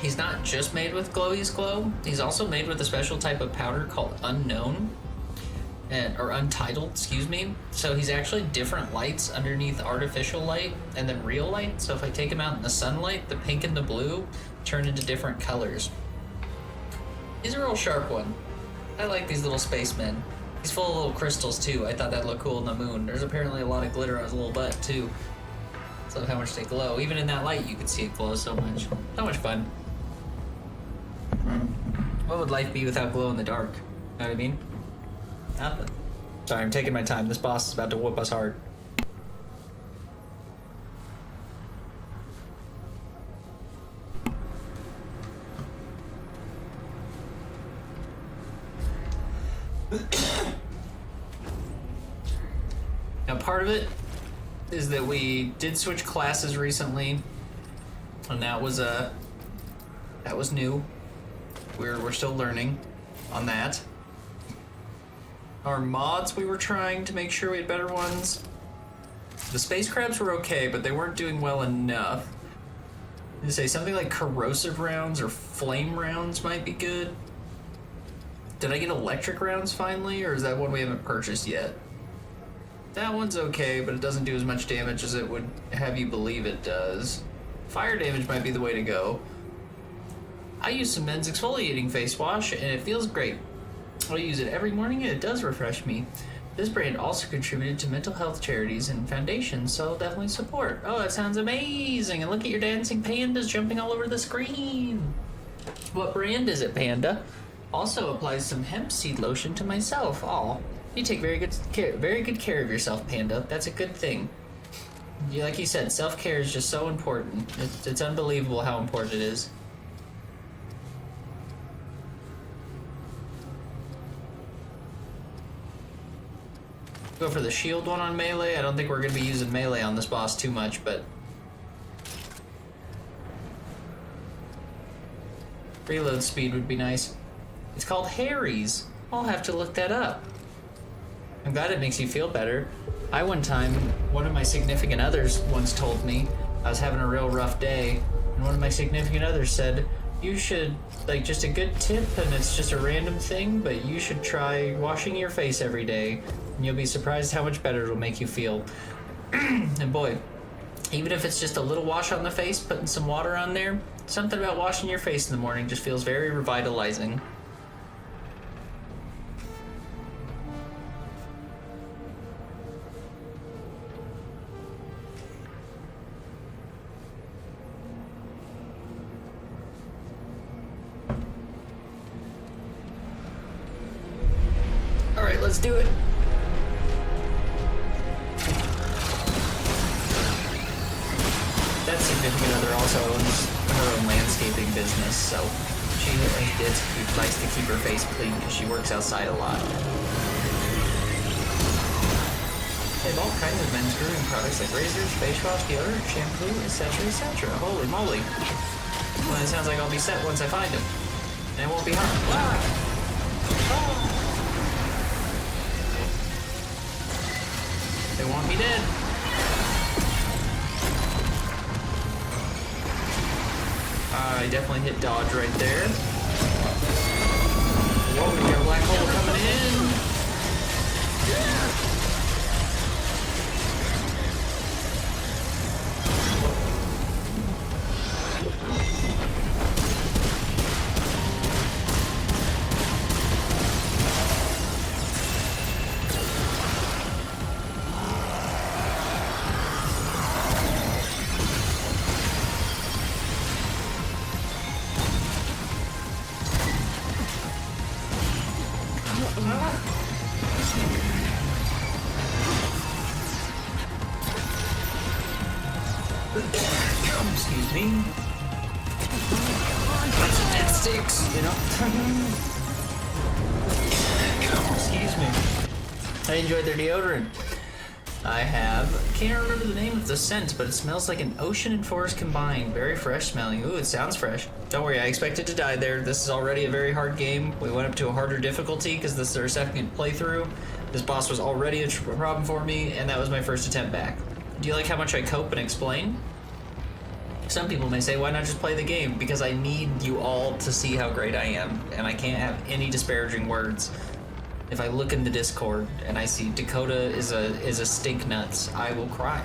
He's not just made with Glowies Glow, he's also made with a special type of powder called Unknown, or Untitled, excuse me. So he's actually different lights underneath artificial light and then real light. So if I take him out in the sunlight, the pink and the blue turn into different colors. He's a real sharp one. I like these little spacemen. He's full of little crystals too. I thought that looked cool in the moon. There's apparently a lot of glitter on his little butt too. So how much they glow. Even in that light, you can see it glow so much. So much fun. What would life be without glow in the dark? You know what I mean? Nothing. Sorry, I'm taking my time. This boss is about to whoop us hard. Now, part of it is that we did switch classes recently, and that was new. We're still learning on that. Our mods, we were trying to make sure we had better ones. The space crabs were okay, but they weren't doing well enough. To say something like corrosive rounds or flame rounds might be good. Did I get electric rounds finally, or is that one we haven't purchased yet? That one's okay, but it doesn't do as much damage as it would have you believe it does. Fire damage might be the way to go. I use some men's exfoliating face wash, and it feels great. I use it every morning, and it does refresh me. This brand also contributed to mental health charities and foundations, so I'll definitely support. Oh, that sounds amazing, and look at your dancing pandas jumping all over the screen. What brand is it, Panda? Also applies some hemp seed lotion to myself. Aw, you take very good care of yourself, Panda. That's a good thing. Like you said, self-care is just so important. It's unbelievable how important it is. Go for the shield one on melee. I don't think we're going to be using melee on this boss too much, but reload speed would be nice. It's called Harry's. I'll have to look that up. I'm glad it makes you feel better. One of my significant others once told me I was having a real rough day, and one of my significant others said, you should, like, just a good tip, and it's just a random thing, but you should try washing your face every day, and you'll be surprised how much better it'll make you feel. And boy, even if it's just a little wash on the face, putting some water on there, something about washing your face in the morning just feels very revitalizing. let's do it. That significant other also owns her own landscaping business, so she likes to keep her face clean because she works outside a lot. They have all kinds of men's grooming products like razors, face wash, deodorant, shampoo, etc., etc. Holy moly. Well, it sounds like I'll be set once I find them. And it won't be hard. Ah! They want me dead. I definitely hit dodge right there. Whoa, we got a black hole coming in. Excuse me. Dead sticks, you know? Excuse me. I enjoyed their deodorant. Can't remember the name of the scent, but it smells like an ocean and forest combined. Very fresh smelling. Ooh, it sounds fresh. Don't worry, I expected to die there. This is already a very hard game. We went up to a harder difficulty because this is our second playthrough. This boss was already a problem for me, and that was my first attempt back. Do you like how much I cope and explain? Some people may say, why not just play the game? Because I need you all to see how great I am, and I can't have any disparaging words. If I look in the Discord and I see Dakota is a stink nuts, I will cry.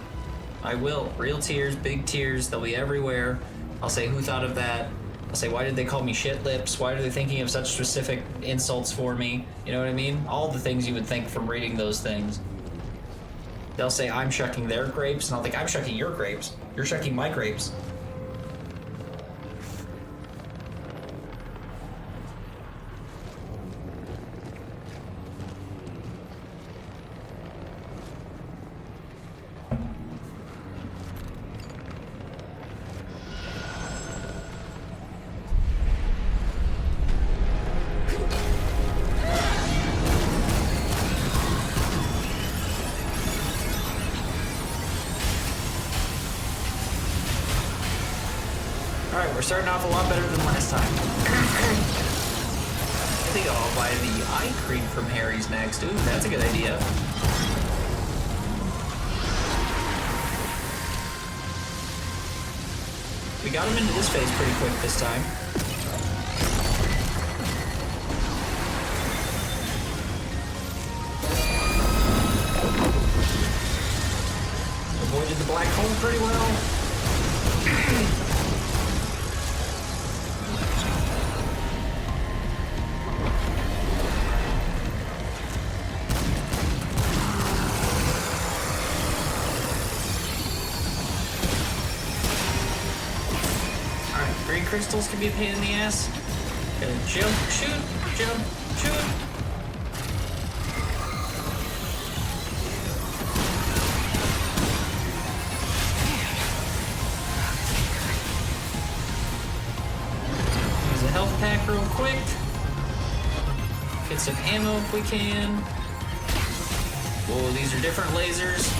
I will. Real tears, big tears, they'll be everywhere. I'll say, who thought of that? I'll say, why did they call me shit lips? Why are they thinking of such specific insults for me? You know what I mean? All the things you would think from reading those things. They'll say, I'm shucking their grapes, and I'll think, I'm shucking your grapes. You're shucking my grapes. Alright, we're starting off a lot better than last time. I think I'll buy the eye cream from Harry's next. Ooh, that's a good idea. We got him into this phase pretty quick this time. Avoided the black hole pretty well. Crystals can be a pain in the ass. Gotta jump, shoot, jump, shoot. Use a health pack real quick. Get some ammo if we can. Whoa, these are different lasers.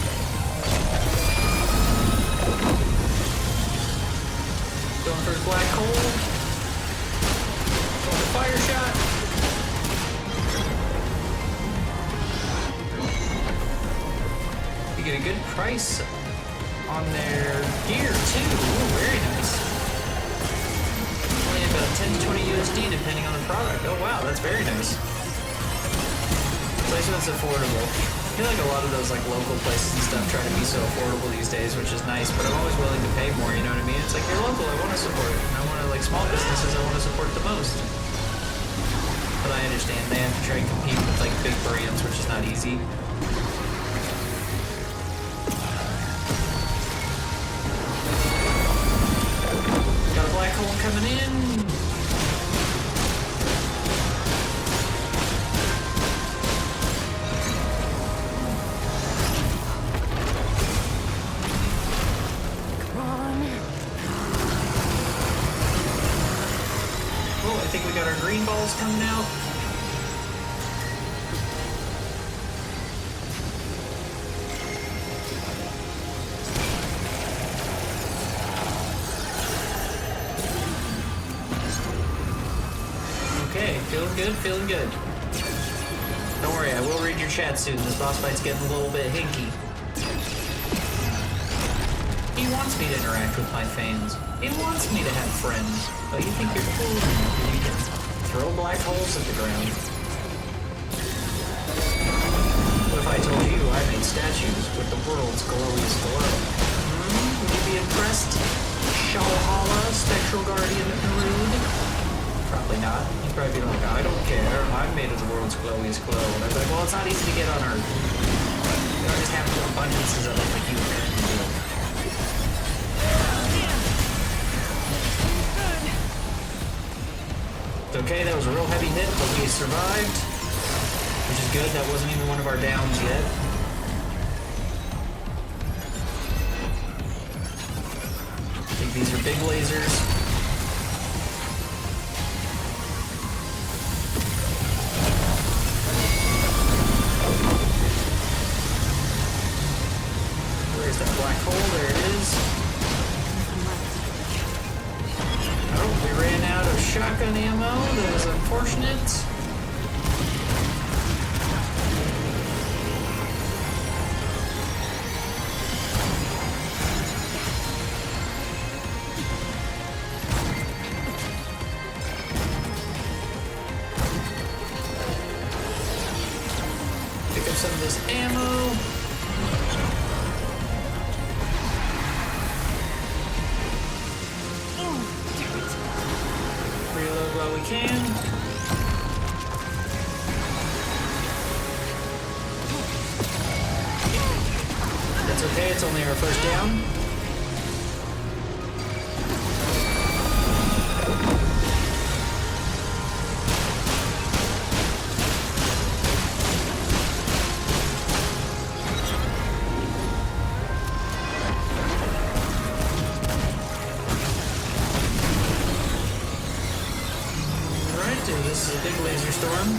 Going for the black hole. Going for fire shot. You get a good price on their gear too. Ooh, very nice. Only about 10 to 20 USD depending on the product. Oh wow, that's very nice. Placement's affordable. I feel like a lot of those like local places and stuff try to be so affordable these days, which is nice, but I'm always willing to pay more, you know what I mean? It's like, you're local, I want to support it. And I want to, like, small businesses, I want to support the most. But I understand they have to try and compete with, like, big brands, which is not easy. Got a black hole coming in. eyeballs coming out. Okay, feeling good, feeling good. Don't worry, I will read your chat soon. This boss fight's getting a little bit hinky. He wants me to interact with my fans. He wants me to have friends. But you think you're cool enough that you can throw black holes at the ground? What if I told you I made statues with the world's glowiest glow? Would you be impressed? Shalhala, spectral guardian of Narud? Probably not. You'd probably be like, I don't care. I'm made of the world's glowiest glow. And I'd be like, well, it's not easy to get on Earth. You don't just have abundances of it like you apparently do. It's okay, that was a real heavy hit, but we survived. Which is good, that wasn't even one of our downs yet. I think these are big lasers. Where's that black hole? There it is. Oh, we ran out of shotgun ammo. That is unfortunate. Pick up some of this ammo. Reload while we can. That's okay, it's only our first down. This is a big laser storm.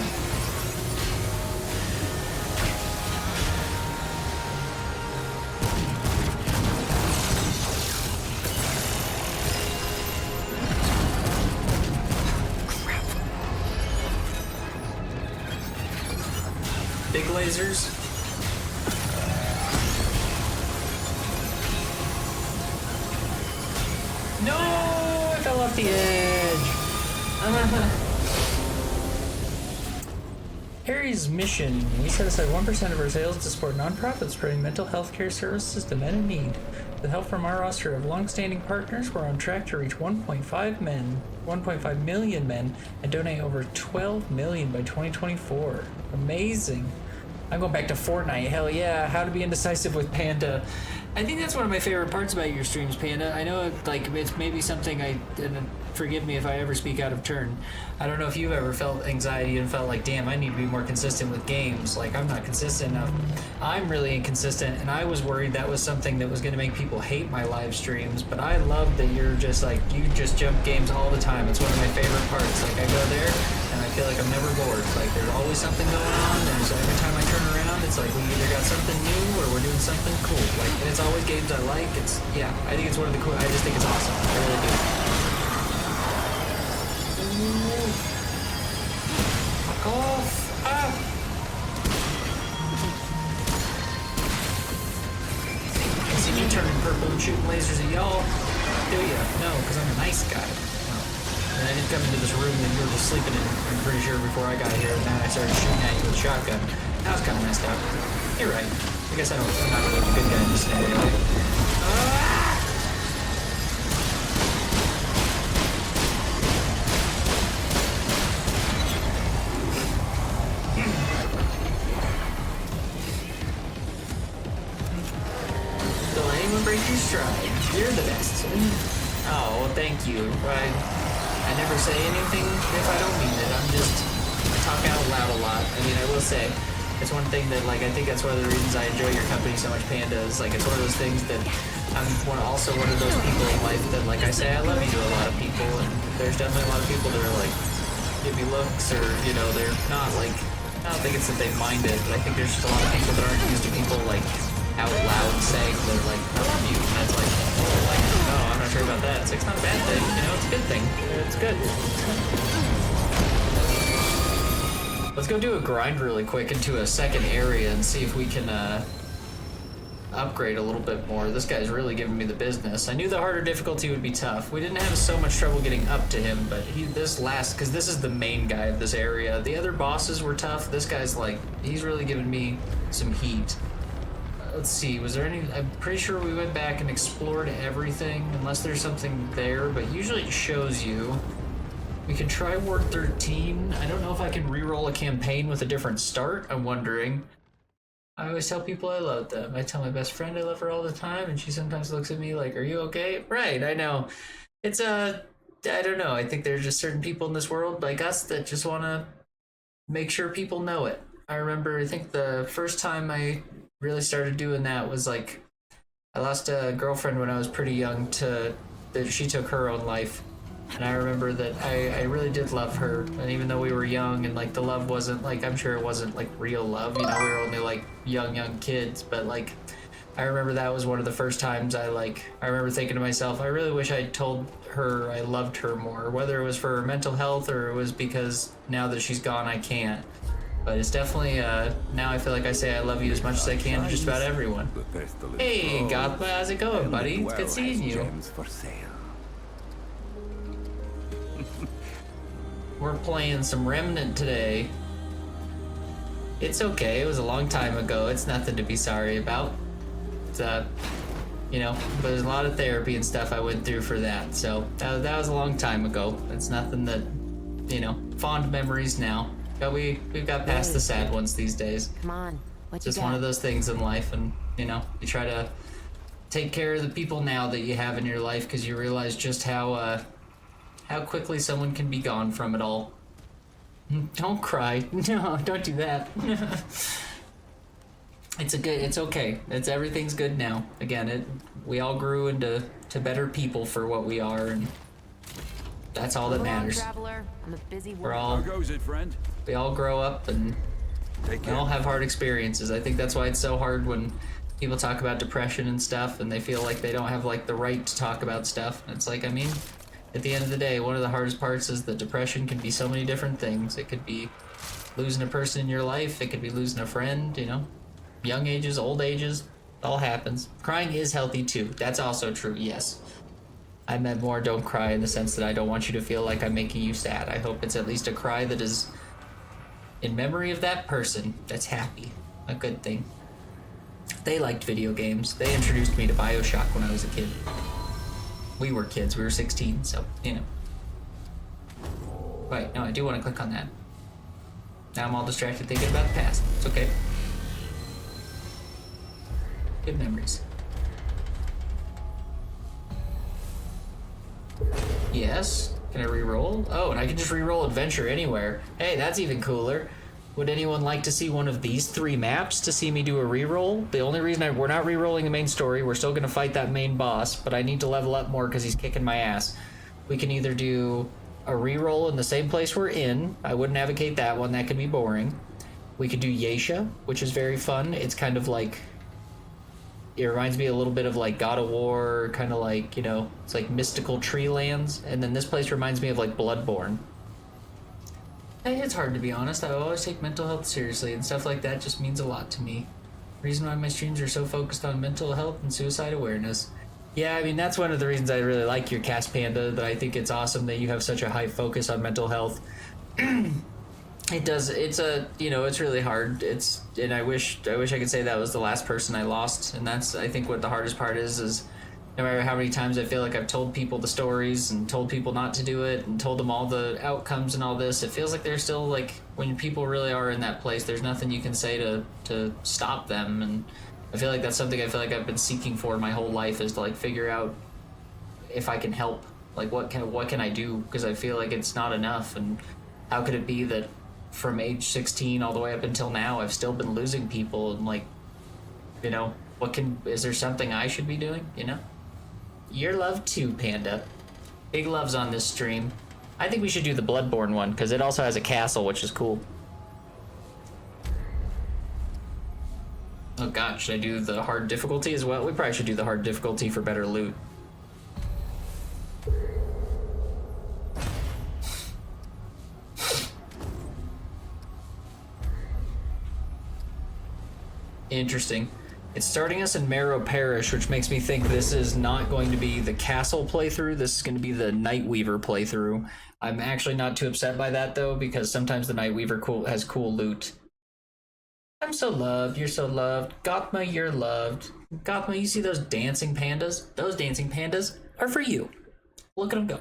Big lasers. No! I fell off the edge. Harry's mission. We set aside 1% of our sales to support nonprofits spreading mental health care services to men in need. With help from our roster of long-standing partners, we're on track to reach 1.5 million men and donate over 12 million by 2024. Amazing. I'm going back to Fortnite. Hell yeah. How to be indecisive with Panda. I think that's one of my favorite parts about your streams, Panda. I know it's maybe something forgive me if I ever speak out of turn. I don't know if you've ever felt anxiety and felt like, damn, I need to be more consistent with games. Like, I'm not consistent enough. I'm really inconsistent, and I was worried that was something that was going to make people hate my live streams, but I love that you're just like, you just jump games all the time. It's one of my favorite parts. Like, I go there, and I feel like I'm never bored. Like, there's always something going on, and so every time I turn around, it's like we either got something new or we're doing something cool. Like, and it's always games I like. It's, yeah, I think it's one of the cool, I just think it's awesome. I really do. Fuck off! Ah! You see me turning purple and shooting lasers at y'all? Do ya? No, because I'm a nice guy. No. And I didn't come into this room that you were just sleeping in, I'm pretty sure, before I got here, and then I started shooting at you with a shotgun. That was kind of messed up. You're right. I guess I'm not really a good guy in this scenario. Ah! Break your stride. You're the best. Oh, well, thank you. I never say anything if I don't mean it. I talk out loud a lot. I mean, I will say, it's one thing that, like, I think that's one of the reasons I enjoy your company so much, Panda, is, like, it's one of those things that I'm also one of those people in life that, like, I say I love you to a lot of people, and there's definitely a lot of people that are like, give me looks, or, you know, they're not like, I don't think it's that they mind it, but I think there's just a lot of people that aren't used to people like out loud saying they're like, I love you, and that's like, oh, like, no, I'm not sure about that. It's like, it's not a bad thing, you know, it's a good thing. It's good. Let's go do a grind really quick into a second area and see if we can upgrade a little bit more. This guy's really giving me the business. I knew the harder difficulty would be tough. We didn't have so much trouble getting up to him, but because this is the main guy of this area. The other bosses were tough. This guy's like, he's really giving me some heat. Let's see, was there any, I'm pretty sure we went back and explored everything, unless there's something there, but usually it shows you. We can try Ward 13. I don't know if I can re-roll a campaign with a different start. I'm wondering. I always tell people I love them. I tell my best friend I love her all the time, and she sometimes looks at me like, are you okay? Right, I know. It's I don't know. I think there's just certain people in this world like us that just want to make sure people know it. I remember, I think the first time I really started doing that was like, I lost a girlfriend when I was pretty young that she took her own life. And I remember that I really did love her, and even though we were young and like the love wasn't like, I'm sure it wasn't like real love, you know, we were only like young kids, but like I remember that was one of the first times I remember thinking to myself, I really wish I told her I loved her more, whether it was for her mental health or it was because now that she's gone I can't. But it's definitely, now I feel like I say I love you as much as I can to just about everyone. Hey, Gothma, how's it going, buddy? It's good seeing you. We're playing some Remnant today. It's okay, it was a long time ago. It's nothing to be sorry about. It's, you know, but there's a lot of therapy and stuff I went through for that. So that was a long time ago. It's nothing that, you know, fond memories now. But we've got past the sad ones these days. Come on, what you Just got? one of those things in life, and, you know, you try to take care of the people now that you have in your life because you realize just how quickly someone can be gone from it all. Don't cry. No, don't do that. It's okay. Everything's good now. Again, we all grew into better people for what we are, and that's all that matters. Traveler. I'm a busy We're all, woman. how goes it, friend? We all grow up and we all have hard experiences. I think that's why it's so hard when people talk about depression and stuff and they feel like they don't have like the right to talk about stuff. It's like, I mean, at the end of the day, one of the hardest parts is that depression can be so many different things. It could be losing a person in your life. It could be losing a friend, you know, young ages, old ages, it all happens. Crying is healthy too. That's also true, yes. I meant more don't cry in the sense that I don't want you to feel like I'm making you sad. I hope it's at least a cry that is in memory of that person that's happy. A good thing. They liked video games. They introduced me to BioShock when I was a kid. We were kids, we were 16, so, you know. Wait, no, I do want to click on that. Now I'm all distracted thinking about the past. It's okay. Good memories. Yes. Can I re-roll? Oh, and I can just re-roll adventure anywhere. Hey, that's even cooler. Would anyone like to see one of these 3 maps to see me do a re-roll? The only reason we're not re-rolling the main story, we're still gonna fight that main boss, but I need to level up more because he's kicking my ass. We can either do a re-roll in the same place we're in. I wouldn't advocate that one, that could be boring. We could do Yeisha, which is very fun. It's kind of like, it reminds me a little bit of like God of War, kind of like, you know, it's like mystical tree lands. And then this place reminds me of like Bloodborne. It's hard to be honest. I always take mental health seriously, and stuff like that just means a lot to me. Reason why my streams are so focused on mental health and suicide awareness. Yeah, I mean, that's one of the reasons I really like your Cast Panda, that I think it's awesome that you have such a high focus on mental health. It's you know, it's really hard. And I wish I could say that was the last person I lost, and that's, I think, what the hardest part is no matter how many times I feel like I've told people the stories and told people not to do it and told them all the outcomes and all this, it feels like they're still like, when people really are in that place, there's nothing you can say to stop them. And I feel like that's something I feel like I've been seeking for my whole life, is to like figure out if I can help, like what can I do, because I feel like it's not enough. And how could it be that from age 16 all the way up until now I've still been losing people, and like, you know, is there something I should be doing, you know? Your love too, Panda. Big loves on this stream. I think we should do the Bloodborne one, because it also has a castle, which is cool. Oh god, should I do the hard difficulty as well? We probably should do the hard difficulty for better loot. Interesting. It's starting us in Marrow Parish, which makes me think this is not going to be the castle playthrough. This is going to be the Nightweaver playthrough. I'm actually not too upset by that, though, because sometimes the Nightweaver has cool loot. I'm so loved. You're so loved. Gothma, you're loved. Gothma, you see those dancing pandas? Those dancing pandas are for you. Look at them go.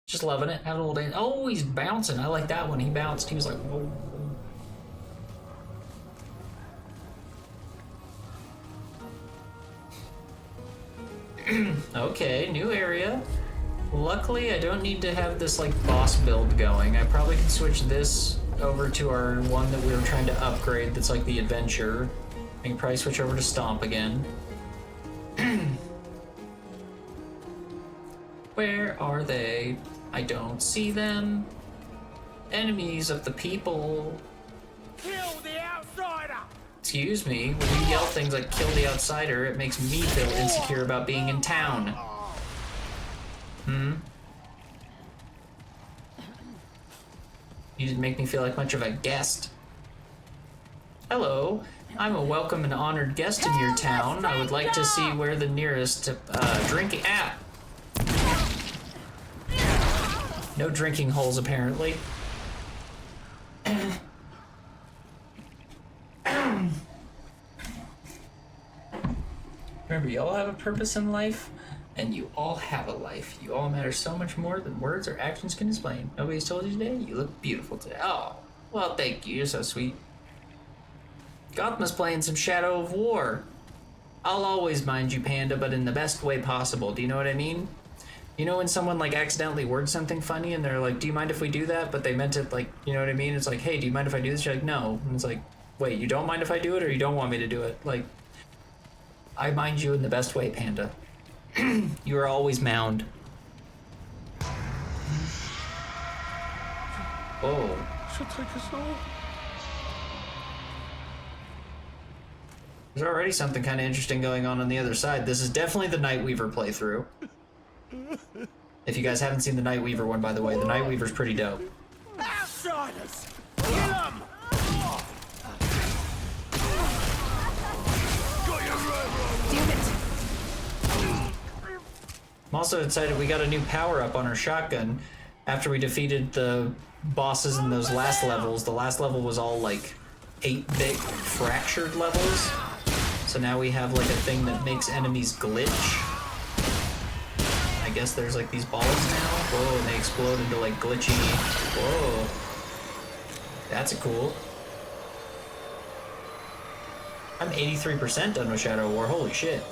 Just loving it. Having a little dance. Oh, he's bouncing. I like that one. He bounced. He was like, whoa. Okay, new area. Luckily, I don't need to have this like boss build going. I probably can switch this over to our one that we were trying to upgrade that's like the adventure. I can probably switch over to Stomp again. Where are they? I don't see them. Enemies of the people. Kill the outsider! Excuse me, when you yell things like kill the outsider, it makes me feel insecure about being in town. Hmm? You didn't make me feel like much of a guest. Hello, I'm a welcome and honored guest in your town. I would like to see where the nearest drinking... Ah! No drinking holes, apparently. Remember, you all have a purpose in life, and you all have a life. You all matter so much more than words or actions can explain. Nobody's told you today? You look beautiful today. Oh, well, thank you. You're so sweet. Gothma's playing some Shadow of War. I'll always mind you, Panda, but in the best way possible. Do you know what I mean? You know when someone, like, accidentally words something funny, and they're like, do you mind if we do that? But they meant it, like, you know what I mean? It's like, hey, do you mind if I do this? You're like, no. And it's like, wait, you don't mind if I do it, or you don't want me to do it? Like... I mind you in the best way, Panda. You are always mound. Oh. She'll take us all. There's already something kind of interesting going on the other side. This is definitely the Nightweaver playthrough. If you guys haven't seen the Nightweaver one, by the way, the Nightweaver's pretty dope. Outsiders! Kill them! I'm also excited we got a new power-up on our shotgun after we defeated the bosses in those last levels. The last level was all like 8-bit fractured levels. So now we have like a thing that makes enemies glitch. I guess there's like these balls now. Whoa, and they explode into like glitchy. Whoa. That's cool. I'm 83% done with Shadow of War. Holy shit.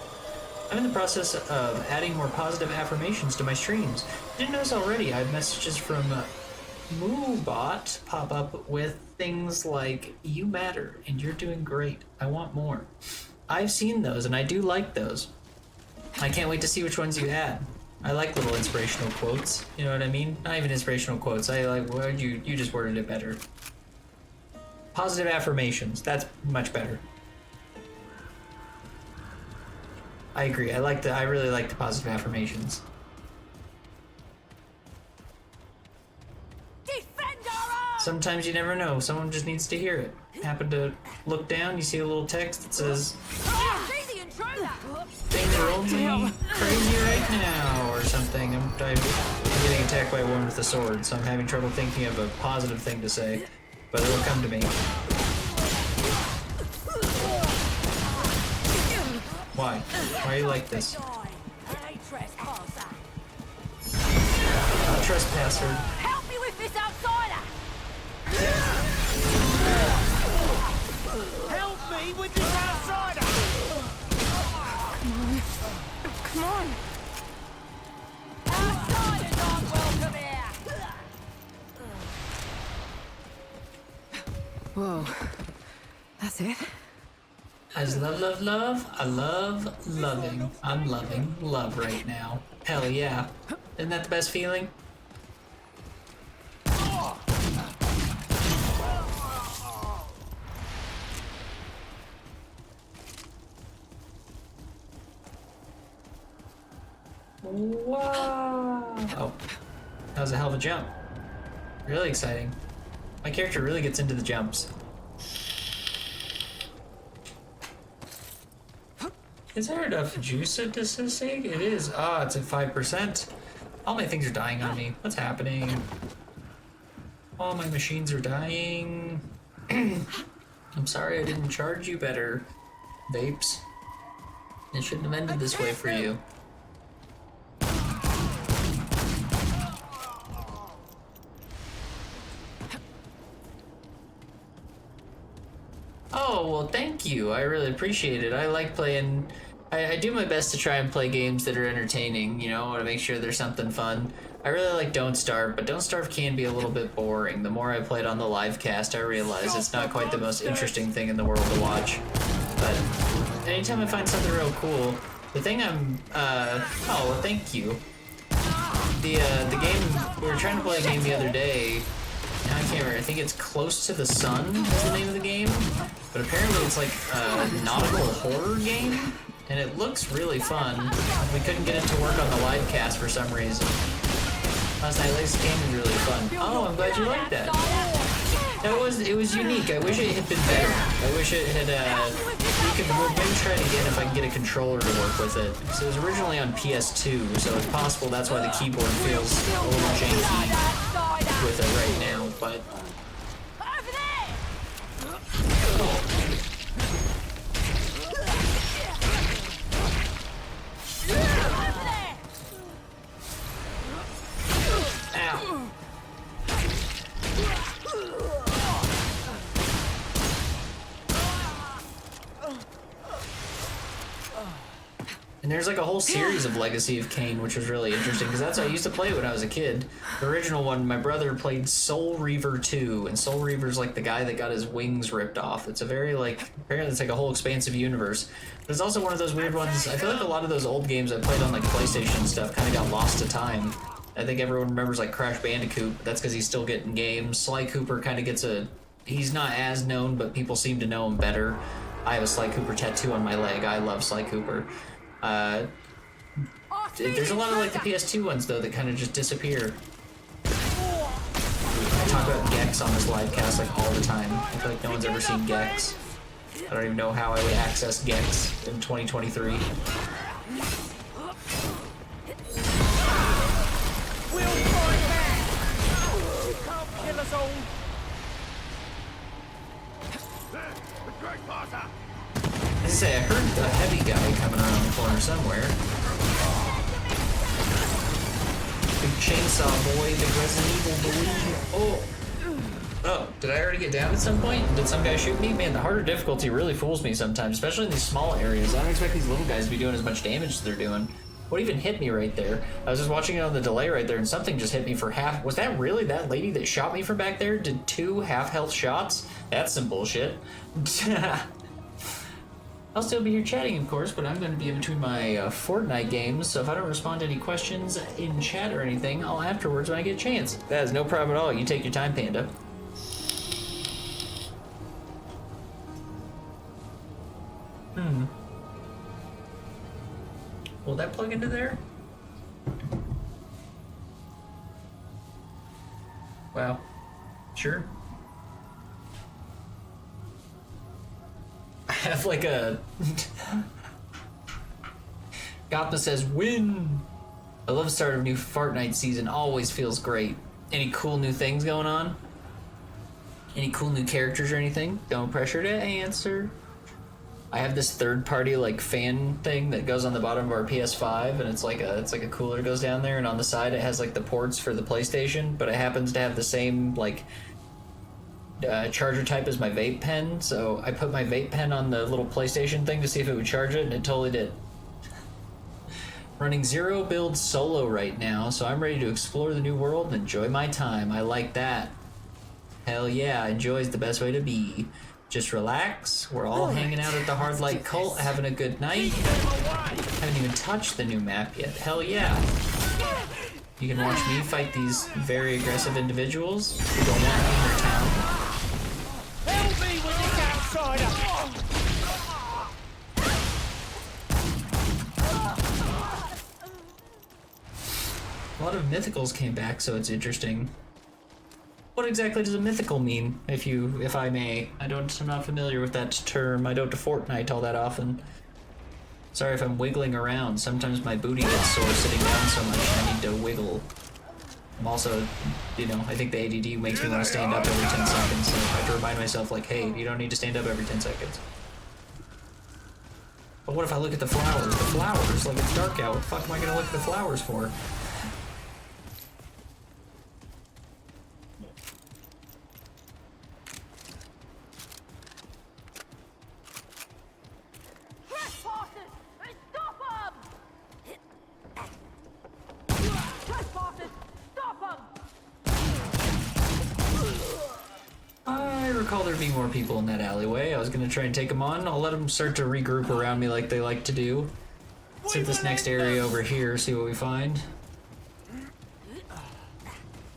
I'm in the process of adding more positive affirmations to my streams. Didn't notice already, I have messages from Moobot pop up with things like, you matter and you're doing great. I want more. I've seen those and I do like those. I can't wait to see which ones you add. I like little inspirational quotes. You know what I mean? Not even inspirational quotes. I like, well, you just worded it better. Positive affirmations. That's much better. I agree. I really like the positive affirmations. Sometimes you never know. Someone just needs to hear it. Happen to look down, you see a little text that says, things are only crazy right now, or something. I'm getting attacked by one with a sword, so I'm having trouble thinking of a positive thing to say, but it'll come to me. Why? Why are you like this? A trespasser. Help me with this outsider! Help me with this outsider! Come on! Outsiders aren't welcome here! Whoa. That's it? I just love. I love loving. I'm loving love right now. Hell yeah. Isn't that the best feeling? Wow. Oh, that was a hell of a jump. Really exciting. My character really gets into the jumps. Is there enough juice at this thing? It is. Ah, it's at 5%. All my things are dying on me. What's happening? All my machines are dying. I'm sorry I didn't charge you better, vapes. It shouldn't have ended this way for you. Oh, well, thank you. I really appreciate it. I like playing... I do my best to try and play games that are entertaining, you know, to make sure there's something fun. I really like Don't Starve, but Don't Starve can be a little bit boring. The more I play it on the live cast, I realize it's not quite the most interesting thing in the world to watch. But anytime I find something real cool, the thing I'm... oh, well, thank you. The game... We were trying to play a game the other day. Now I can't remember. I think it's Close to the Sun is the name of the game. But apparently it's like a nautical horror game. And it looks really fun. We couldn't get it to work on the live cast for some reason. Last night, this game was really fun. Oh, I'm glad you liked that. It was unique. I wish it had been better. I wish it had, we'll maybe try it again if I can get a controller to work with it. So it was originally on PS2, so it's possible that's why the keyboard feels a little janky with it right now, but... Ow. And there's like a whole series of Legacy of Kain, which was really interesting, because that's what I used to play when I was a kid. The original one, my brother played Soul Reaver 2, and Soul Reaver's like the guy that got his wings ripped off. It's a very like, apparently it's like a whole expansive universe. But it's also one of those weird ones, I feel like a lot of those old games I played on like PlayStation and stuff kind of got lost to time. I think everyone remembers like Crash Bandicoot, but that's because he's still getting games. Sly Cooper kind of gets a, he's not as known, but people seem to know him better. I have a Sly Cooper tattoo on my leg. I love Sly Cooper. There's a lot of like the PS2 ones though that kind of just disappear. I talk about Gex on this live cast like all the time. I feel like no one's ever seen Gex. I don't even know how I would access Gex in 2023. I say, I heard a heavy guy coming around the corner somewhere. Big chainsaw boy, big Resident Evil boy. Oh, did I already get down at some point? Did some guy shoot me? Man, the harder difficulty really fools me sometimes, especially in these small areas. I don't expect these little guys to be doing as much damage as they're doing. What even hit me right there? I was just watching it on the delay right there, and something just hit me for half. Was that really that lady that shot me from back there? Did 2 half-health shots? That's some bullshit. I'll still be here chatting, of course, but I'm going to be in between my Fortnite games, so if I don't respond to any questions in chat or anything, I'll afterwards when I get a chance. That is no problem at all. You take your time, Panda. Will that plug into there? Wow. Sure. I have like a... Goppa says, win! I love the start of a new Fortnite season. Always feels great. Any cool new things going on? Any cool new characters or anything? Don't pressure to answer. I have this third-party like fan thing that goes on the bottom of our PS5, and it's like a cooler that goes down there, and on the side it has like the ports for the PlayStation, but it happens to have the same like charger type as my vape pen. So I put my vape pen on the little PlayStation thing to see if it would charge it, and it totally did. Running 0 build solo right now, so I'm ready to explore the new world and enjoy my time. I like that. Hell yeah, enjoy is the best way to be. Just relax. We're all hanging out at the Hard Light Cult, having a good night. Haven't even touched the new map yet. Hell yeah. You can watch me fight these very aggressive individuals who don't want me in their town. Help me with this outsider! A lot of mythicals came back, so it's interesting. What exactly does a mythical mean, if I may? I'm not familiar with that term. I don't do Fortnite all that often. Sorry if I'm wiggling around. Sometimes my booty gets sore sitting down so much I need to wiggle. I'm also, you know, I think the ADD makes me want to stand up every 10 seconds, so I have to remind myself, like, hey, you don't need to stand up every 10 seconds. But what if I look at the flowers? The flowers, like, it's dark out. What the fuck am I gonna look at the flowers for? I recall there being more people in that alleyway. I was gonna try and take them on. I'll let them start to regroup around me like they like to do. Let's hit this next area over here, see what we find.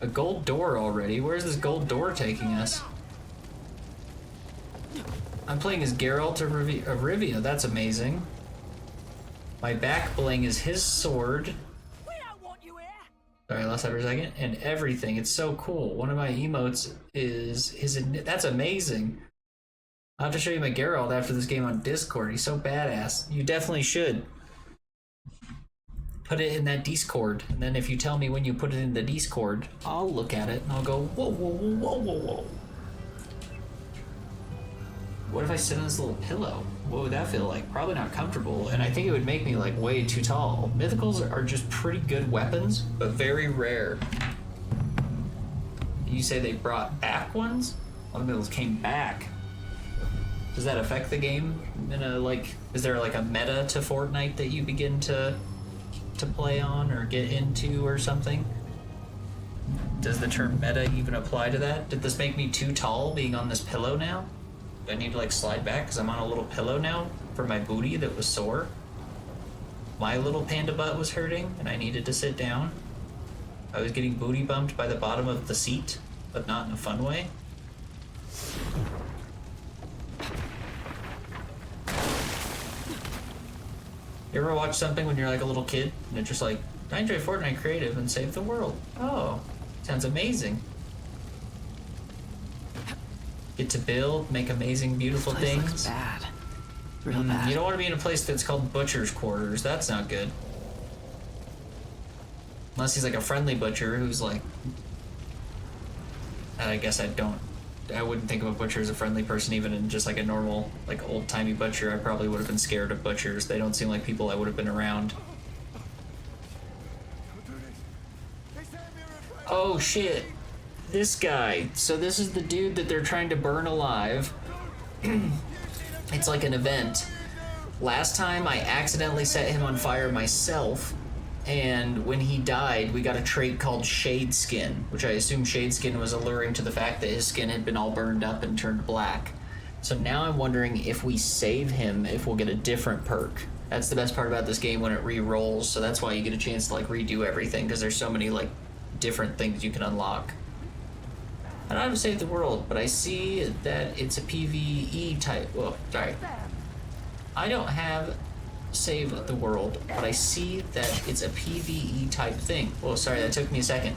A gold door already? Where's this gold door taking us? I'm playing as Geralt of Rivia. That's amazing. My back bling is his sword. Sorry, I lost that for a second. And everything. It's so cool. One of my emotes is his... That's amazing. I'll have to show you my Geralt after this game on Discord. He's so badass. You definitely should. Put it in that Discord. And then if you tell me when you put it in the Discord, I'll look at it and I'll go, whoa, whoa, whoa, whoa, whoa, whoa. What if I sit on this little pillow? What would that feel like? Probably not comfortable, and I think it would make me like way too tall. Mythicals are just pretty good weapons, but very rare. You say they brought back ones? A lot of mythicals came back. Does that affect the game? In a, like, is there like a meta to Fortnite that you begin to play on or get into or something? Does the term meta even apply to that? Did this make me too tall being on this pillow now? Do I need to like slide back because I'm on a little pillow now for my booty that was sore? My little panda butt was hurting and I needed to sit down. I was getting booty bumped by the bottom of the seat, but not in a fun way. You ever watch something when you're like a little kid and it's just like, I enjoy Fortnite creative and save the world. Oh, sounds amazing. Get to build, make amazing, beautiful things. Looks bad. Real bad. You don't want to be in a place that's called Butcher's Quarters. That's not good. Unless he's like a friendly butcher who's like... I guess I wouldn't think of a butcher as a friendly person, even in just like a normal, like old-timey butcher. I probably would have been scared of butchers. They don't seem like people I would have been around. Oh shit. This guy. So this is the dude that they're trying to burn alive. It's like an event. Last time I accidentally set him on fire myself, and when he died, we got a trait called Shade Skin, which I assume Shade Skin was alluring to the fact that his skin had been all burned up and turned black. So now I'm wondering if we save him, if we'll get a different perk. That's the best part about this game when it re-rolls, so that's why you get a chance to like redo everything, because there's so many like different things you can unlock. I don't have to save the world, but I see that it's a PvE type. Whoa, sorry. I don't have save the world, but I see that it's a PvE type thing. Whoa, sorry, that took me a second.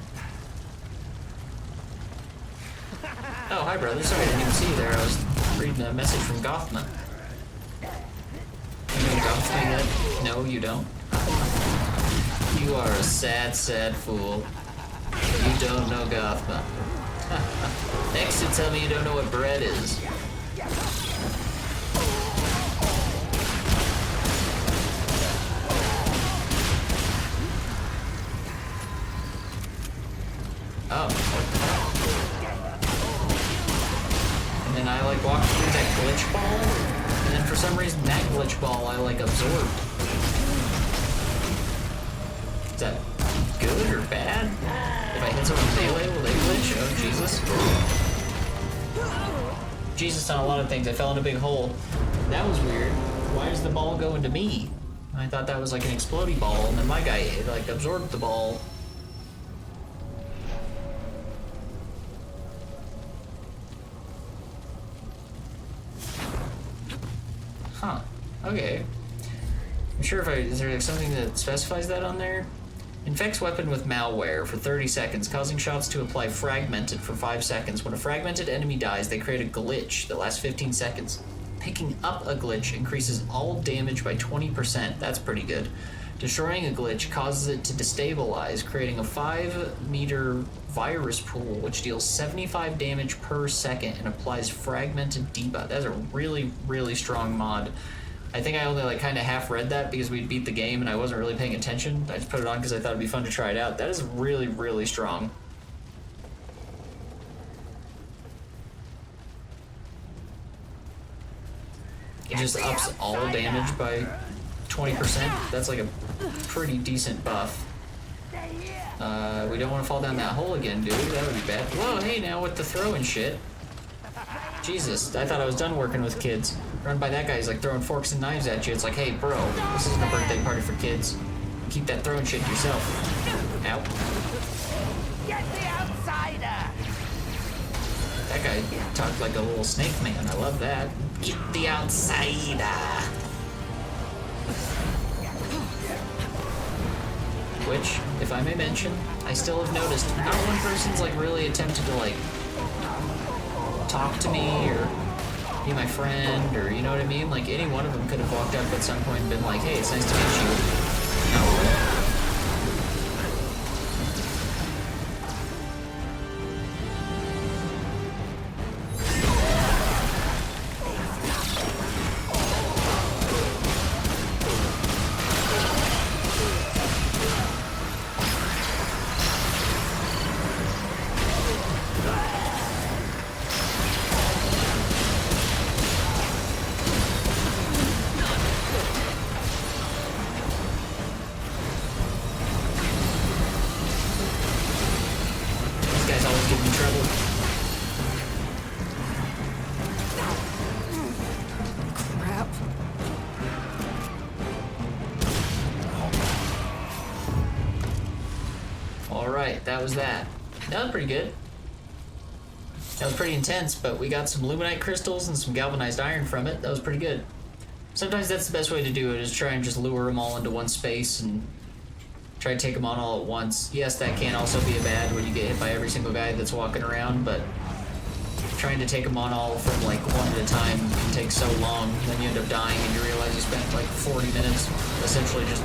Oh, hi, brother. Sorry, I didn't even see you there. I was reading a message from Gothma. You know Gothma yet? No, you don't. You are a sad, sad fool. You don't know Gothma. Next to tell me you don't know what bread is. Oh, what the hell? And then I like walked through that glitch ball, and then for some reason that glitch ball I like absorbed. Is that good or bad? If I hit someone with melee, will they glitch? Oh, Jesus. Jesus on a lot of things. I fell in a big hole. That was weird. Why does the ball go into me? I thought that was like an explodey ball, and then my guy like absorbed the ball. Huh. Okay. I'm sure if is there like something that specifies that on there? Infects weapon with malware for 30 seconds, causing shots to apply fragmented for 5 seconds. When a fragmented enemy dies, they create a glitch that lasts 15 seconds. Picking up a glitch increases all damage by 20%. That's pretty good. Destroying a glitch causes it to destabilize, creating a 5-meter virus pool, which deals 75 damage per second and applies fragmented debuff. That's a really, really strong mod. I think I only like kind of half read that because we'd beat the game and I wasn't really paying attention. I just put it on because I thought it'd be fun to try it out. That is really, really strong. It just ups all damage by 20%. That's like a pretty decent buff. We don't want to fall down that hole again, do we? That would be bad. Whoa, hey, now with the throw and shit. Jesus, I thought I was done working with kids. Run by that guy, he's like throwing forks and knives at you. It's like, hey, bro, this isn't a birthday party for kids. Keep that throwing shit to yourself. Ow. Get the outsider! That guy talked like a little snake man. I love that. Get the outsider! Which, if I may mention, I still have noticed not one person's like really attempted to like talk to me or be my friend or you know what I mean? Like any one of them could have walked up at some point and been like, hey, it's nice to meet you. No. That was that. That was pretty good. That was pretty intense, but we got some luminite crystals and some galvanized iron from it. That was pretty good. Sometimes that's the best way to do it, is try and just lure them all into one space and try to take them on all at once. Yes, that can also be a bad when you get hit by every single guy that's walking around, but trying to take them on all from like one at a time can take so long. Then you end up dying and you realize you spent like 40 minutes essentially just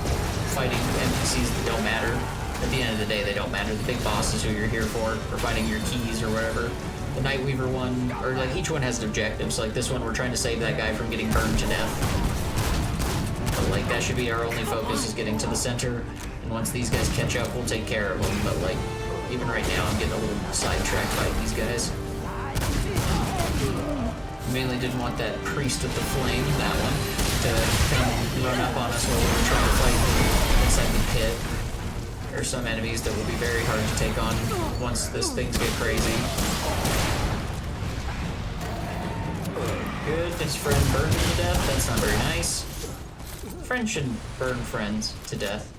fighting NPCs that don't matter. At the end of the day, they don't matter. The big boss is who you're here for finding your keys or whatever. The Nightweaver one, or like each one has an objective. So like this one, we're trying to save that guy from getting burned to death. But like that should be our only focus, is getting to the center. And once these guys catch up, we'll take care of them. But like, even right now, I'm getting a little sidetracked fighting these guys. Mainly didn't want that priest with the flame, that one, to come run up on us while we were trying to fight inside the pit. There are some enemies that will be very hard to take on once this things get crazy. Good, his friend burned him to death. That's not very nice. Friends shouldn't burn friends to death.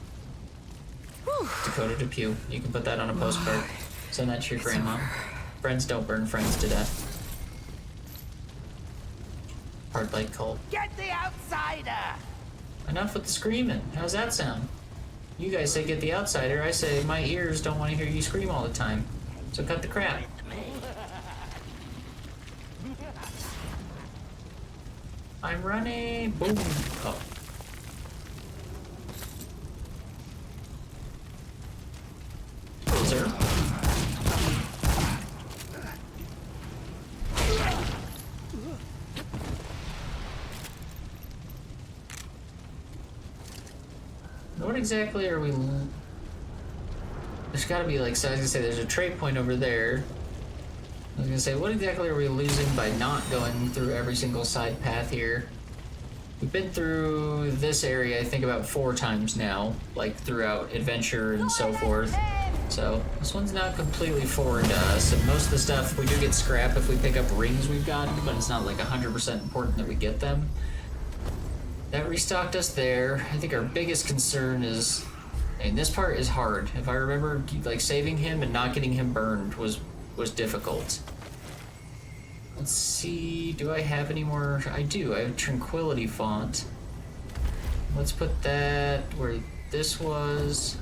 Dakota Depew. You can put that on a postcard. Send that to your grandma. Friends don't burn friends to death. Hard light cult. Get the outsider! Enough with the screaming. How's that sound? You guys say get the outsider. I say my ears don't want to hear you scream all the time. So cut the crap. I'm running. Boom. Oh. Sir. What exactly are we... There's gotta be like, so I was gonna say there's a trait point over there. I was gonna say, what exactly are we losing by not going through every single side path here? We've been through this area, I think, about 4 times now, like throughout adventure and so forth. So this one's not completely foreign to us, and most of the stuff we do get scrap if we pick up rings we've gotten, but it's not like 100% important that we get them. That restocked us there. I think our biggest concern is, and this part is hard. If I remember, like saving him and not getting him burned was difficult. Let's see, do I have any more? I do, I have Tranquility font. Let's put that where this was.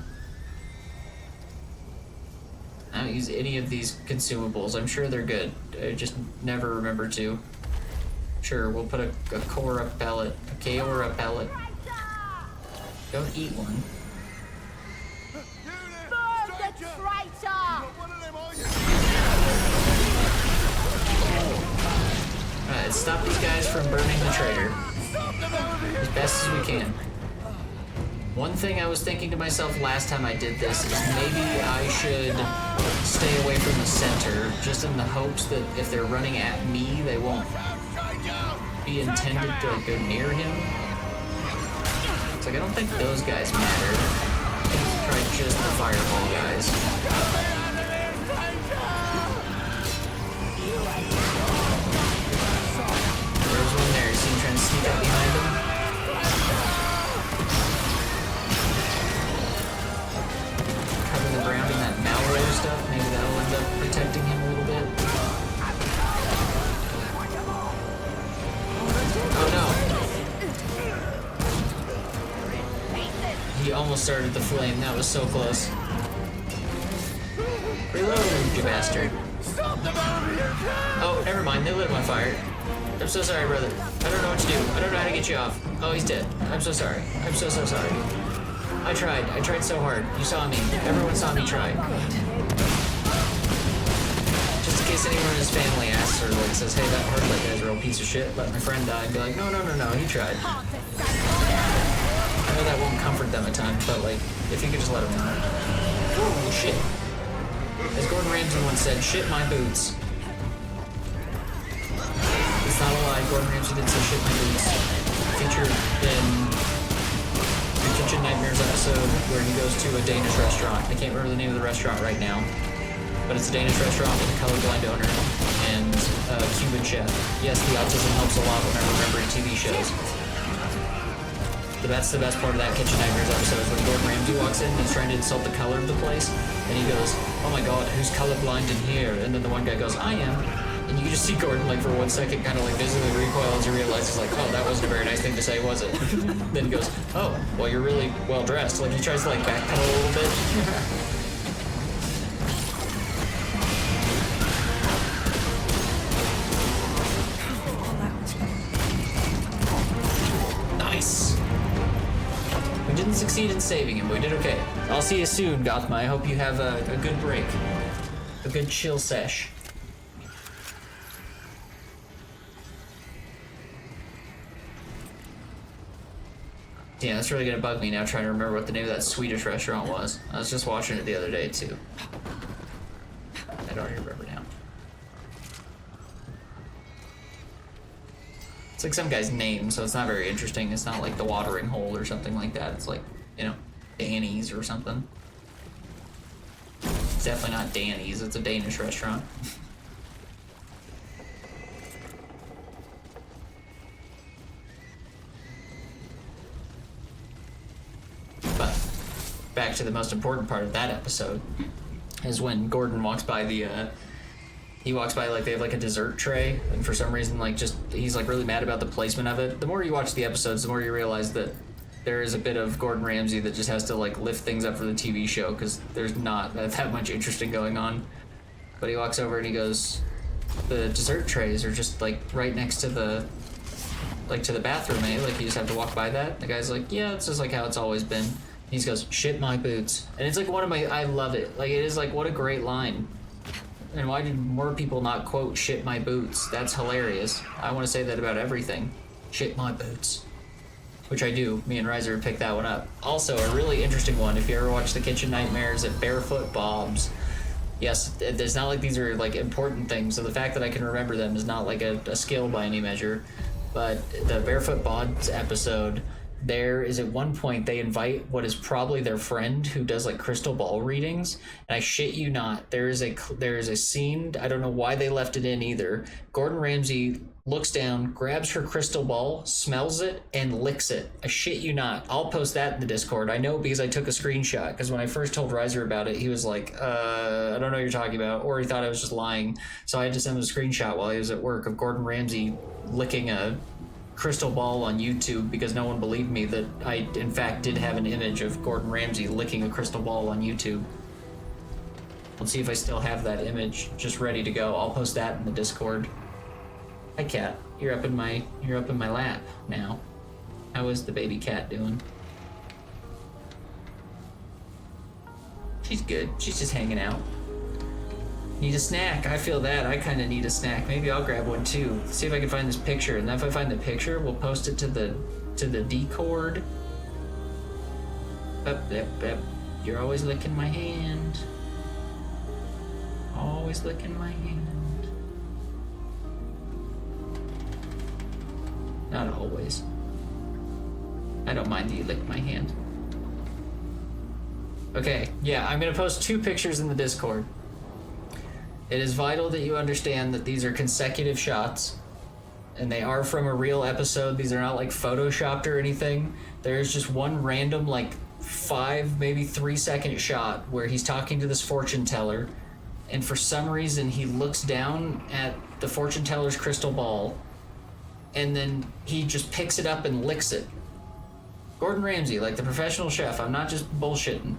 I don't use any of these consumables. I'm sure they're good. I just never remember to. Sure, we'll put a Cora pellet, a Kaora pellet. Don't eat one. Alright, let's stop these guys from burning the traitor as best as we can. One thing I was thinking to myself last time I did this is maybe I should stay away from the center, just in the hopes that if they're running at me, they won't be intended to go near him. It's like, I don't think those guys matter. Let's try just the fireball guys. There's one there. You see him trying to sneak up behind him? Cover the ground in that malware stuff. Maybe that'll end up protecting him a little bit. Oh no. He almost started the flame. That was so close. Reload, you bastard. Oh, never mind. They lit him on fire. I'm so sorry, brother. I don't know what to do. I don't know how to get you off. Oh, he's dead. I'm so sorry. I'm so sorry. I tried. I tried so hard. You saw me. Everyone saw me try. Just in case anyone in his family asks or like says, hey, that Hardlight guy's a real piece of shit, let my friend die, and be like, no, he tried. I know that won't comfort them a ton, but like, if you could just let them know. Oh, shit. As Gordon Ramsay once said, shit my boots. It's not a lie, Gordon Ramsay did say shit my boots. Featured in the Kitchen Nightmares episode where he goes to a Danish restaurant. I can't remember the name of the restaurant right now, but it's a Danish restaurant with a colorblind owner and a Cuban chef. Yes, the autism helps a lot when I'm remembering TV shows. But that's the best part of that Kitchen Nightmares episode is when Gordon Ramsay walks in and he's trying to insult the color of the place, and he goes, oh my god, who's colorblind in here? And then the one guy goes, I am. And you can just see Gordon, like, for 1 second kind of, like, visibly recoil as he realizes, like, oh, that wasn't a very nice thing to say, was it? Then he goes, oh, well, you're really well-dressed. Like, he tries to, like, backpedal a little bit. Nice! We didn't succeed in saving him, but we did okay. I'll see you soon, Gothma. I hope you have a good break. A good chill sesh. Yeah, that's really gonna bug me now trying to remember what the name of that Swedish restaurant was. I was just watching it the other day, too. I don't even remember now. It's like some guy's name, so it's not very interesting. It's not like the Watering Hole or something like that. It's like, you know, Danny's or something. It's definitely not Danny's. It's a Danish restaurant. But back to the most important part of that episode is when Gordon walks by the he walks by, like, they have like a dessert tray, and for some reason, like, just he's like really mad about the placement of it. The more you watch the episodes, the more you realize that there is a bit of Gordon Ramsay that just has to like lift things up for the TV show because there's not that much interesting going on. But he walks over and he goes, the dessert trays are just like right next to the bathroom, eh? Like, you just have to walk by that. The guy's like, yeah, it's just like how it's always been. He just goes, shit my boots. And it's like one of my, I love it. Like, it is like, what a great line. And why did more people not quote shit my boots? That's hilarious. I want to say that about everything. Shit my boots. Which I do. Me and Riser picked that one up. Also, a really interesting one, if you ever watch the Kitchen Nightmares at Barefoot Bob's. Yes, it's not like these are like important things, so the fact that I can remember them is not like a skill by any measure. But the Barefoot Bob's episode, there is at one point they invite what is probably their friend who does like crystal ball readings, and I shit you not, there is a scene, I don't know why they left it in either. Gordon Ramsay looks down, grabs her crystal ball, smells it, and licks it. I shit you not. I'll post that in the Discord. I know because I took a screenshot, because when I first told Riser about it, he was like, I don't know what you're talking about, or he thought I was just lying. So I had to send him a screenshot while he was at work of Gordon Ramsay licking a crystal ball on YouTube because no one believed me that I, in fact, did have an image of Gordon Ramsay licking a crystal ball on YouTube. Let's see if I still have that image just ready to go. I'll post that in the Discord. Hi cat, you're up in my lap now. How is the baby cat doing? She's good. She's just hanging out. Need a snack. I feel that. I kind of need a snack. Maybe I'll grab one too. See if I can find this picture, and then if I find the picture, we'll post it to the Discord. Up. You're always licking my hand. Always licking my hand. Not always. I don't mind that you lick my hand. Okay, yeah, I'm gonna post 2 pictures in the Discord. It is vital that you understand that these are consecutive shots, and they are from a real episode. These are not like photoshopped or anything. There's just one random like 5, maybe 3-second shot where he's talking to this fortune teller, and for some reason he looks down at the fortune teller's crystal ball, and then he just picks it up and licks it. Gordon Ramsay, like the professional chef. I'm not just bullshitting.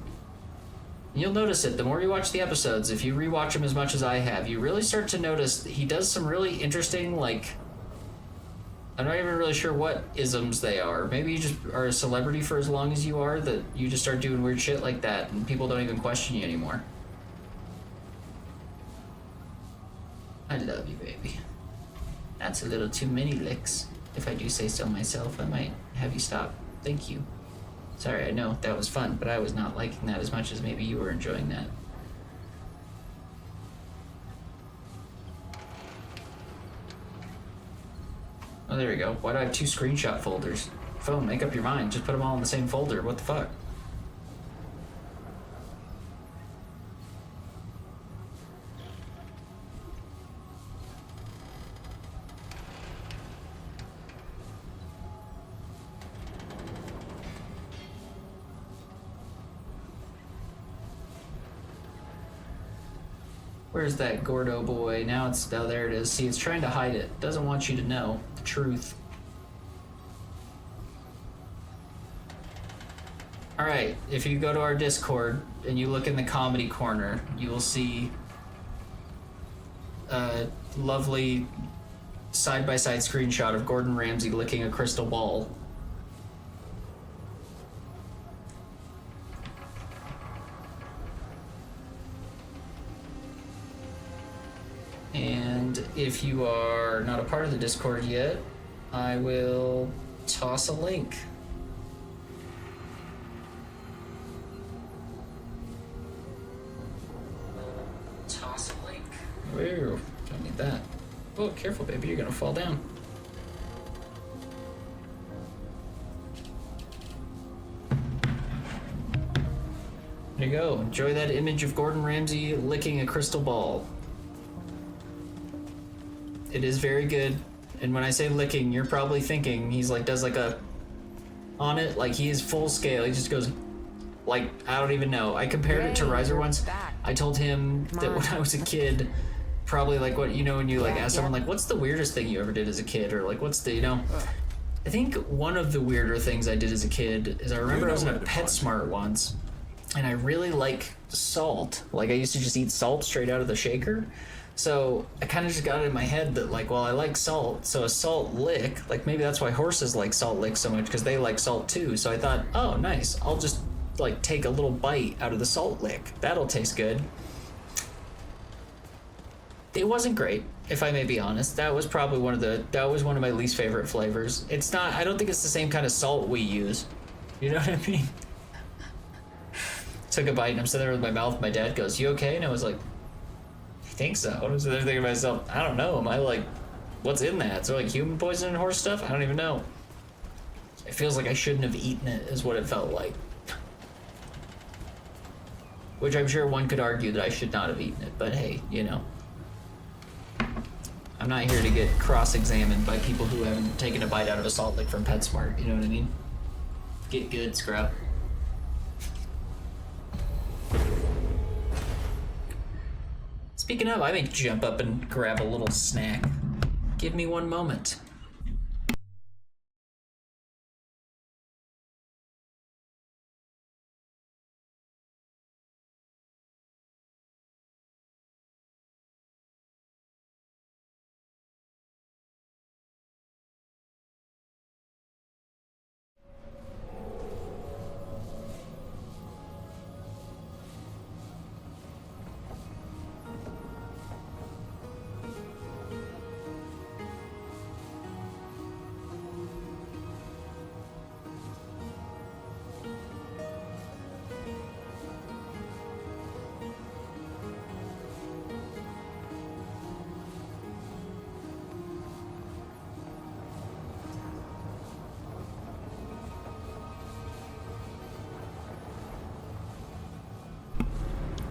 You'll notice it the more you watch the episodes. If you rewatch them as much as I have, you really start to notice he does some really interesting, like, I'm not even really sure what isms they are. Maybe you just are a celebrity for as long as you are that you just start doing weird shit like that and people don't even question you anymore. I love you, baby. That's a little too many licks. If I do say so myself, I might have you stop. Thank you. Sorry, I know that was fun, but I was not liking that as much as maybe you were enjoying that. Oh, there we go. Why do I have 2 screenshot folders? Phone, make up your mind. Just put them all in the same folder. What the fuck? Where's that Gordo boy? Now it's, oh, there it is. See, it's trying to hide it. Doesn't want you to know the truth. Alright, if you go to our Discord and you look in the comedy corner, you will see a lovely side-by-side screenshot of Gordon Ramsay licking a crystal ball. And if you are not a part of the Discord yet, I will toss a link. Toss a link. Whoa, don't need that. Oh, careful, baby, you're gonna fall down. There you go. Enjoy that image of Gordon Ramsay licking a crystal ball. It is very good, and when I say licking, you're probably thinking he's like, does like a, on it, like he is full scale, he just goes, like, I don't even know. I compared it to Riser once. I told him that when I was a kid, probably like what, you know, when you like ask someone like, what's the weirdest thing you ever did as a kid, or like, what's the, you know, I think one of the weirder things I did as a kid is I remember I was in a PetSmart once, and I really like salt. Like I used to just eat salt straight out of the shaker. So I kind of just got it in my head that like, well, I like salt, so a salt lick, like maybe that's why horses like salt licks so much, because they like salt too. So I thought, oh, nice, I'll just like take a little bite out of the salt lick. That'll taste good. It wasn't great, if I may be honest. That was probably one of my least favorite flavors. It's not, I don't think it's the same kind of salt we use. You know what I mean? Took a bite and I'm sitting there with my mouth. My dad goes, "You okay?" And I was like, I think so. I was sitting there thinking to myself, I don't know. Am I like, what's in that? So like human poison and horse stuff? I don't even know. It feels like I shouldn't have eaten it, is what it felt like. Which I'm sure one could argue that I should not have eaten it, but hey, you know. I'm not here to get cross-examined by people who haven't taken a bite out of a salt lick from PetSmart, you know what I mean? Get good, scrub. Speaking of, I may jump up and grab a little snack. Give me one moment.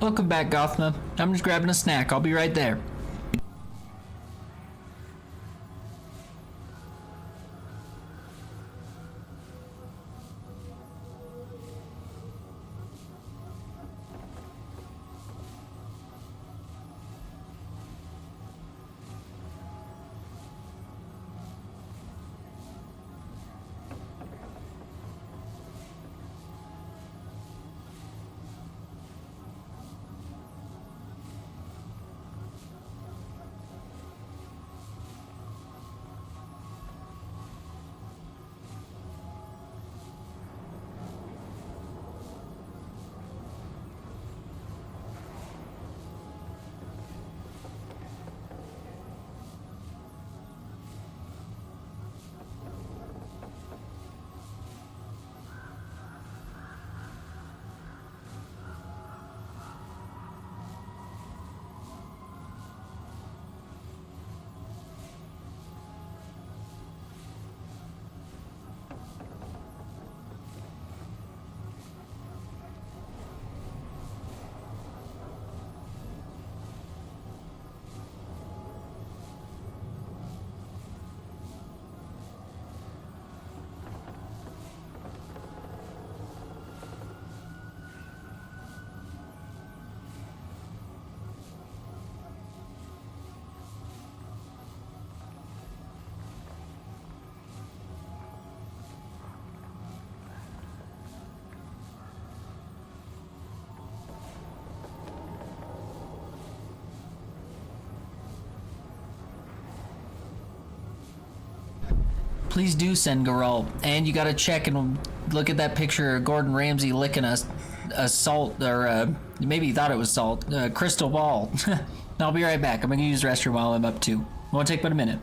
Welcome back, Gothma. I'm just grabbing a snack. I'll be right there. Please do send Garol. And you gotta check and look at that picture of Gordon Ramsay licking a salt, or maybe he thought it was salt, crystal ball. I'll be right back. I'm gonna use the restroom while I'm up too. Won't take but a minute.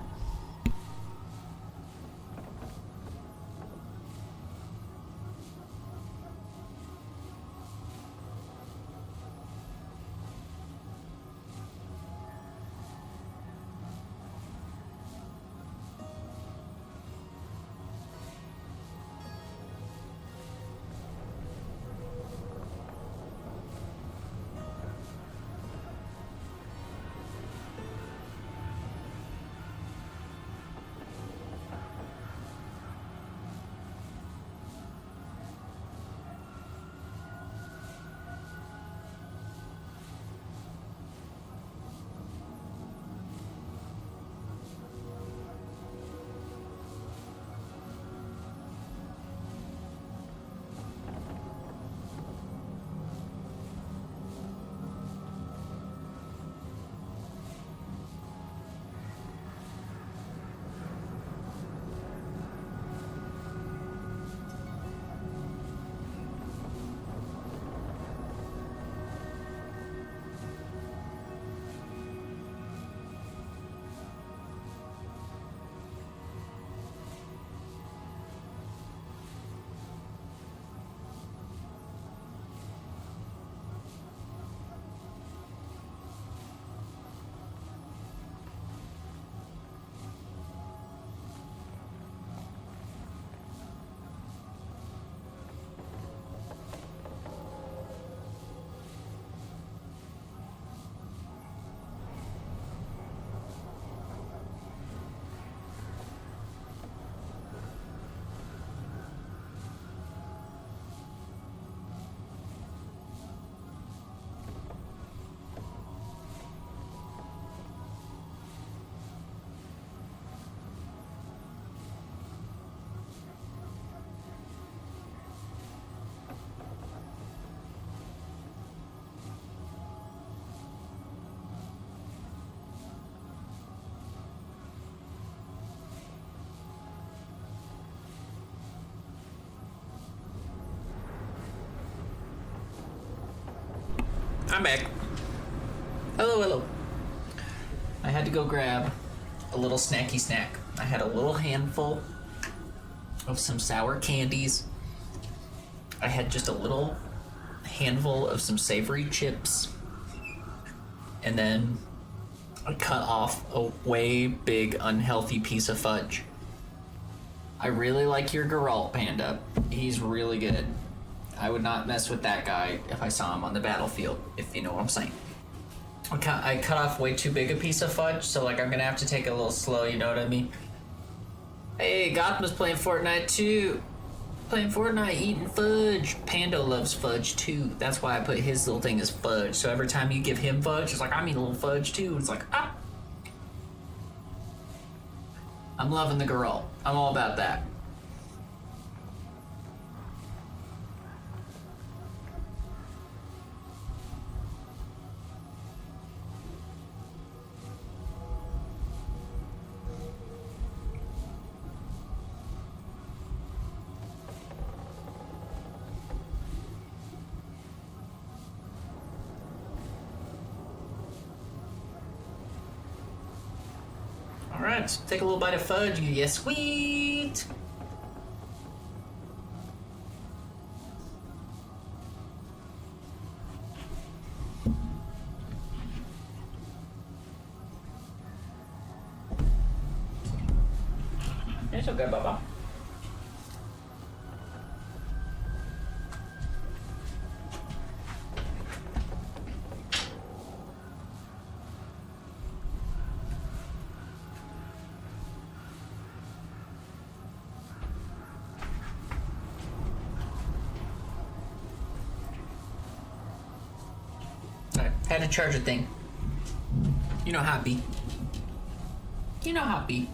I'm back. Hello, hello. I had to go grab a little snacky snack. I had a little handful of some sour candies. I had just a little handful of some savory chips. And then I cut off a way big unhealthy piece of fudge. I really like your Geralt, Panda. He's really good. I would not mess with that guy if I saw him on the battlefield, if you know what I'm saying. I cut off way too big a piece of fudge, so like I'm gonna have to take it a little slow, you know what I mean? Hey, Gotham's playing Fortnite too. Playing Fortnite, eating fudge. Pando loves fudge too. That's why I put his little thing as fudge. So every time you give him fudge, it's like, I'm eating a little fudge too. It's like, ah. I'm loving the Geralt. I'm all about that. Alright, so take a little bite of fudge. Yeah, sweet! It's okay, Baba. Had to charge a thing. You know how it be. You know how it be.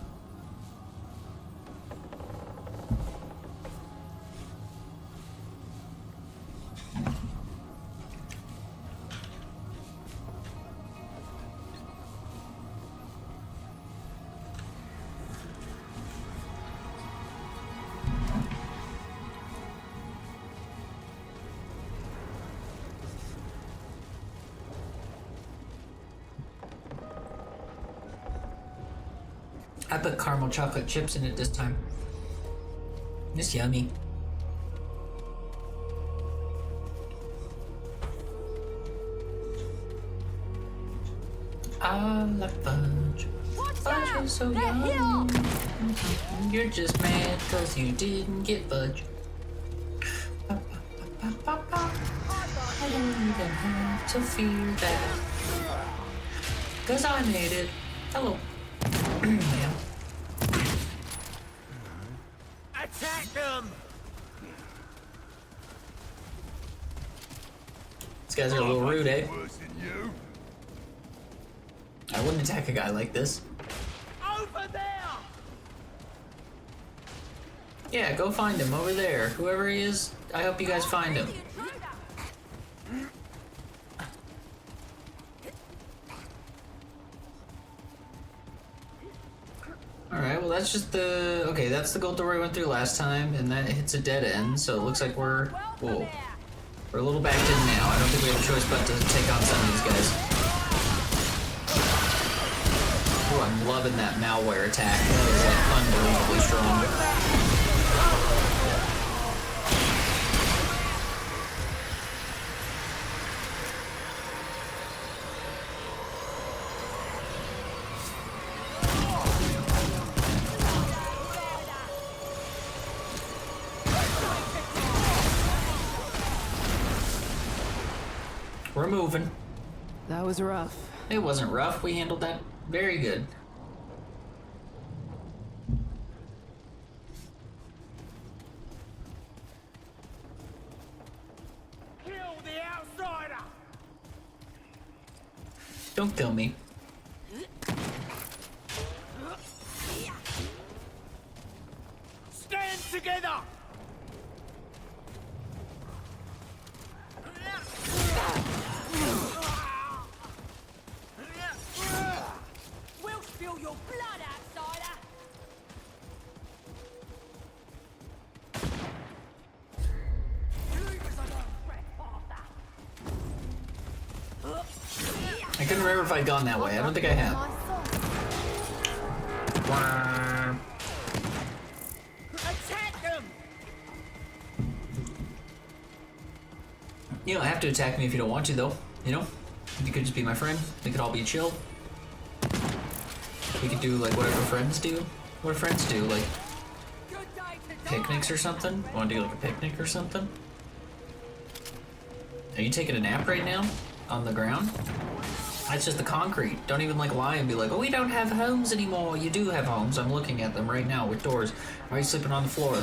I put caramel chocolate chips in it this time. It's yummy. I like fudge. Fudge is so yummy. You're just mad cause you didn't get fudge. I don't even have to fear that. Cause I made it. Hello. Yeah. Attack them! These guys are a little rude, eh? I wouldn't attack a guy like this. Over there! Yeah, go find him over there. Whoever he is, I hope you guys find him. Alright, well that's just the... Okay, that's the gold door we went through last time, and that hits a dead end, so it looks like we're... Whoa. We're a little backed in now. I don't think we have a choice but to take on some of these guys. Oh, I'm loving that malware attack. That is like unbelievably strong. We're moving. That was rough. It wasn't rough. We handled that very good. Kill the outsider! Don't kill me. Stand together! We'll spill your blood, outsider! I couldn't remember if I'd gone that way. I don't think I have. Attack them! You don't have to attack me if you don't want to, though. You know? You could just be my friend. We could all be chill. We could do, like, whatever friends do. What do friends do? Like, picnics or something? Want to do, like, a picnic or something? Are you taking a nap right now? On the ground? That's just the concrete. Don't even, like, lie and be like, oh, we don't have homes anymore. You do have homes. I'm looking at them right now with doors. Why are you sleeping on the floor?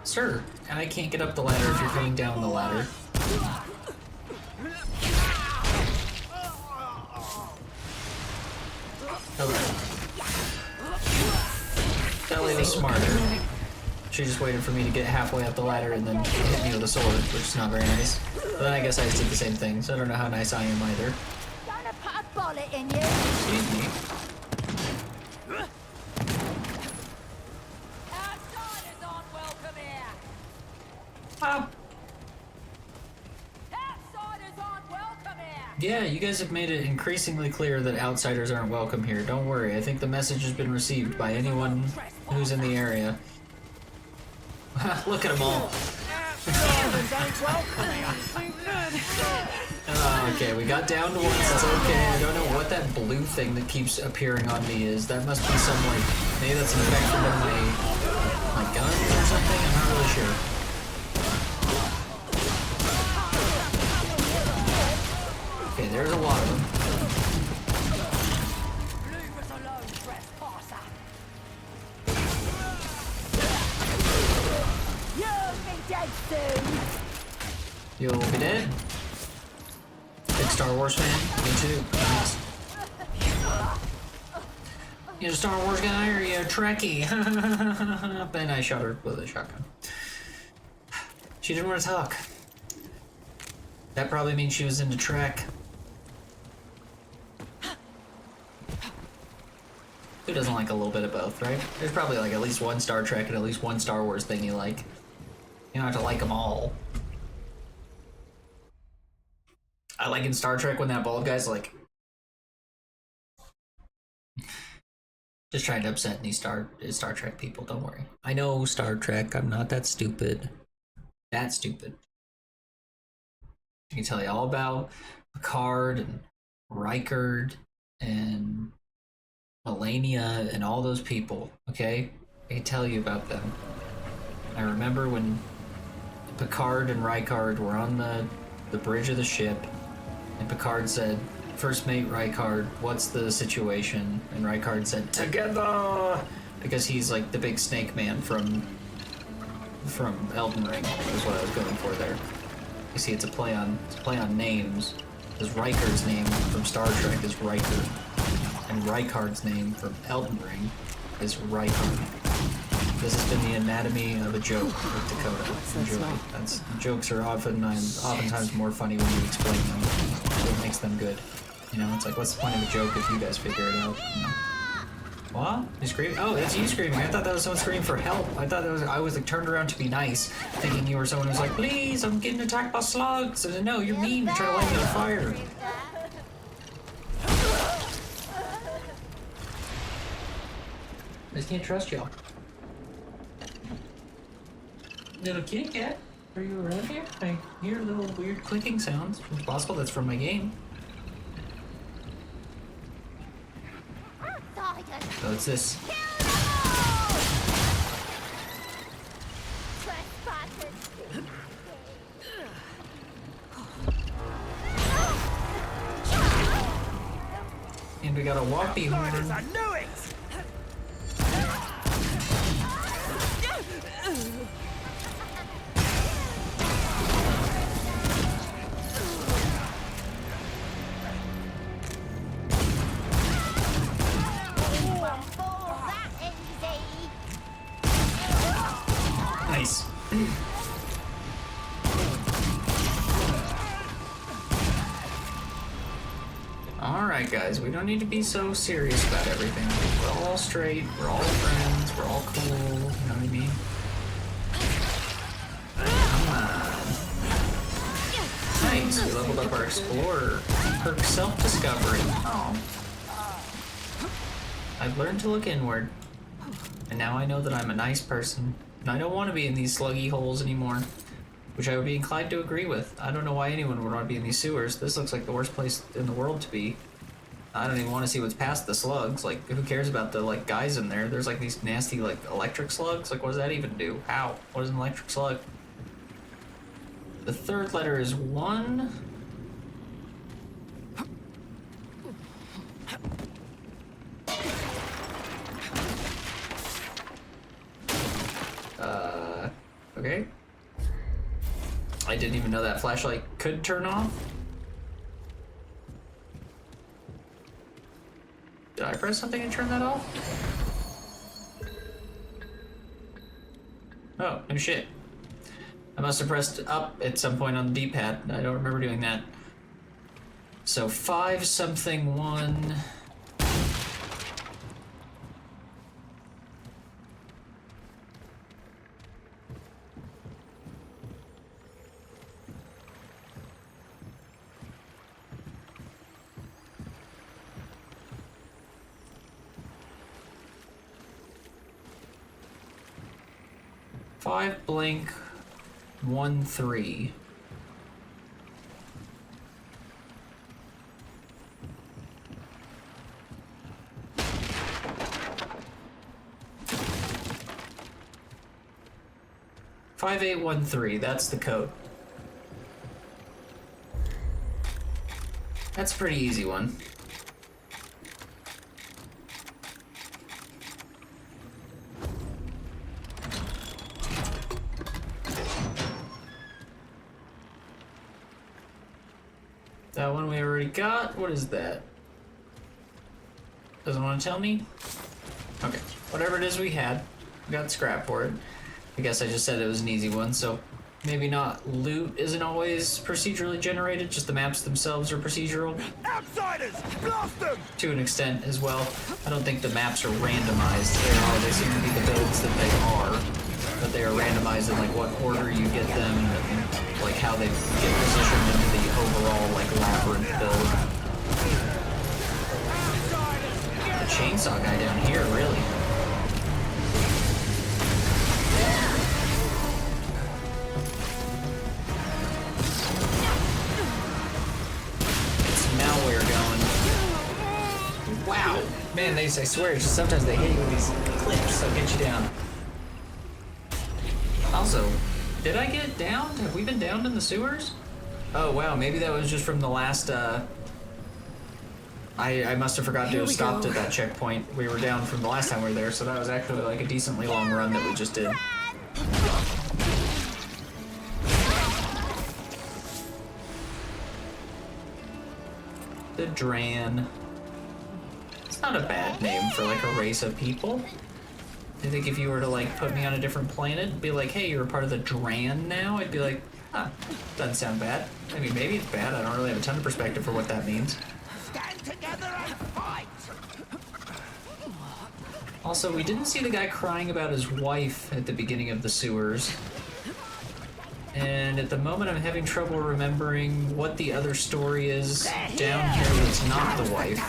Sir, I can't get up the ladder if you're coming down the ladder. Okay. That lady was smarter. She just waited for me to get halfway up the ladder and then hit me with a sword, which is not very nice. But then I guess I just did the same thing, so I don't know how nice I am either. Gonna put a bullet in you. Excuse me. Outsiders aren't welcome here. Outsiders aren't welcome here. Yeah, you guys have made it increasingly clear that outsiders aren't welcome here. Don't worry, I think the message has been received by anyone who's in the area. Look at them all. Okay, we got down to once, it's okay. I don't know what that blue thing that keeps appearing on me is. That must be some, like, maybe that's an effect from one of my guns or something? I'm not really sure. Okay, there's a lot of them. Leave us alone, trespasser. You'll be dead soon. You'll be dead. Big Star Wars fan? Me too. Nice. You a Star Wars guy or you a Trekkie? Then I shot her with a shotgun. She didn't want to talk. That probably means she was into Trek. Who doesn't like a little bit of both, right? There's probably like at least one Star Trek and at least one Star Wars thing you like. You don't have to like them all. I like in Star Trek when that bald guy's like... Just trying to upset these Star Trek people, don't worry. I know Star Trek, I'm not that stupid. That stupid. I can tell you all about Picard and Riker and Melania and all those people, okay? I can tell you about them. I remember when Picard and Riker were on the bridge of the ship, and Picard said, "First mate Riker, what's the situation?" And Riker said, "Together!" Because he's like the big snake man from Elden Ring, is what I was going for there. You see, it's a play on names. Because Riker's name from Star Trek is Riker, and Riker's name from Elden Ring is Riker. This has been the anatomy of a joke with Dakota. Enjoy. Jokes are oftentimes more funny when you explain them. So it makes them good. You know, it's like, what's the point of a joke if you guys figure it out? You know? What? You screaming? Oh, that's you screaming. I thought that was someone screaming for help. I thought I was like turned around to be nice, thinking you were someone who's like, please, I'm getting attacked by slugs. And no, you're mean. You're trying to light me on fire. I just can't trust y'all. Little kitty cat, are you around here? I hear little weird clicking sounds. It's possible that's from my game. So it's this. And we got a whoppy horn. I knew it! Nice. Alright guys, we don't need to be so serious about everything. We're all straight, we're all friends, we're all cool, you know what I mean? Come on. Nice, we leveled leveled up our explorer. Perk self-discovery. Oh. I've learned to look inward. And now I know that I'm a nice person. And I don't want to be in these sluggy holes anymore. Which I would be inclined to agree with. I don't know why anyone would want to be in these sewers. This looks like the worst place in the world to be. I don't even want to see what's past the slugs. Like, who cares about the, like, guys in there? There's, like, these nasty, like, electric slugs. Like, what does that even do? How? What is an electric slug? The third letter is 1. Okay. I didn't even know that flashlight could turn off. Did I press something and turn that off? Oh, no shit. I must have pressed up at some point on the D-pad. I don't remember doing that. So 5 something 1. Five blank 1 3. Five 8 1 3. That's the code. That's a pretty easy one. That one we already got. What is that? Doesn't want to tell me? Okay. Whatever it is we had. We got scrap for it. I guess I just said it was an easy one, so maybe not. Loot isn't always procedurally generated, just the maps themselves are procedural. Outsiders! Blast them! To an extent as well. I don't think the maps are randomized. They seem to be the builds that they are. But they are randomized in like what order you get them and like how they get positioned into the overall like labyrinth build. The chainsaw guy down here, really. It's malware going. Wow. Man, I swear, sometimes they hit you with these clips that'll get you down. Also, did I get downed? Have we been downed in the sewers? Oh wow, maybe that was just from the last, I must have forgot to have stopped at that checkpoint. We were down from the last time we were there, so that was actually like a decently long run that we just did. The Dran. It's not a bad name for like a race of people. I think if you were to like put me on a different planet, be like, hey, you're a part of the Dran now, I'd be like, huh, doesn't sound bad. I mean, maybe it's bad. I don't really have a ton of perspective for what that means. Stand together and fight! Also, we didn't see the guy crying about his wife at the beginning of the sewers. And at the moment, I'm having trouble remembering what the other story is down here that's not the wife.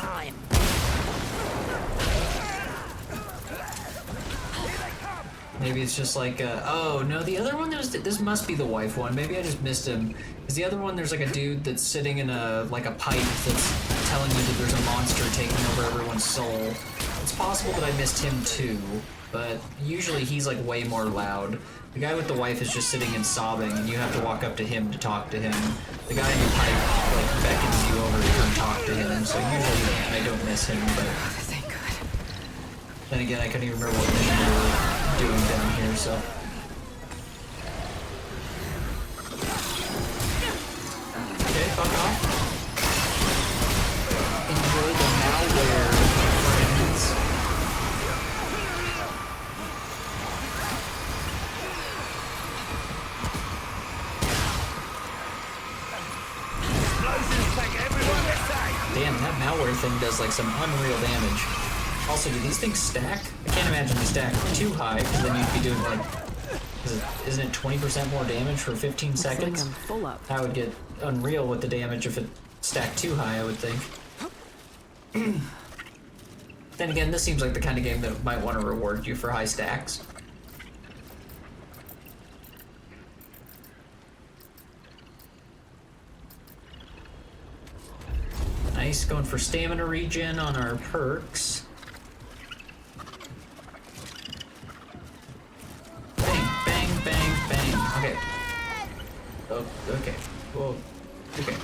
Maybe it's just like, oh no, the other one, this must be the wife one. Maybe I just missed him. Is the other one, there's like a dude that's sitting in a pipe that's telling you that there's a monster taking over everyone's soul. It's possible that I missed him too, but usually he's like way more loud. The guy with the wife is just sitting and sobbing, and you have to walk up to him to talk to him. The guy in the pipe like beckons you over to come talk to him, so usually I don't miss him, but then again, I couldn't even remember what mission we were doing down here, so. Okay, fuck off. Enjoy the malware, friends. Damn, that malware thing does like some unreal damage. Also, do these things stack? I can't imagine they stack too high, because then you'd be doing like Isn't it 20% more damage for 15 seconds? Like I'm full up. That would get unreal with the damage if it stacked too high, I would think. Then again, this seems like the kind of game that might want to reward you for high stacks. Nice, going for stamina regen on our perks. Bang, bang, bang, bang. Okay. Oh, okay. Whoa. Okay.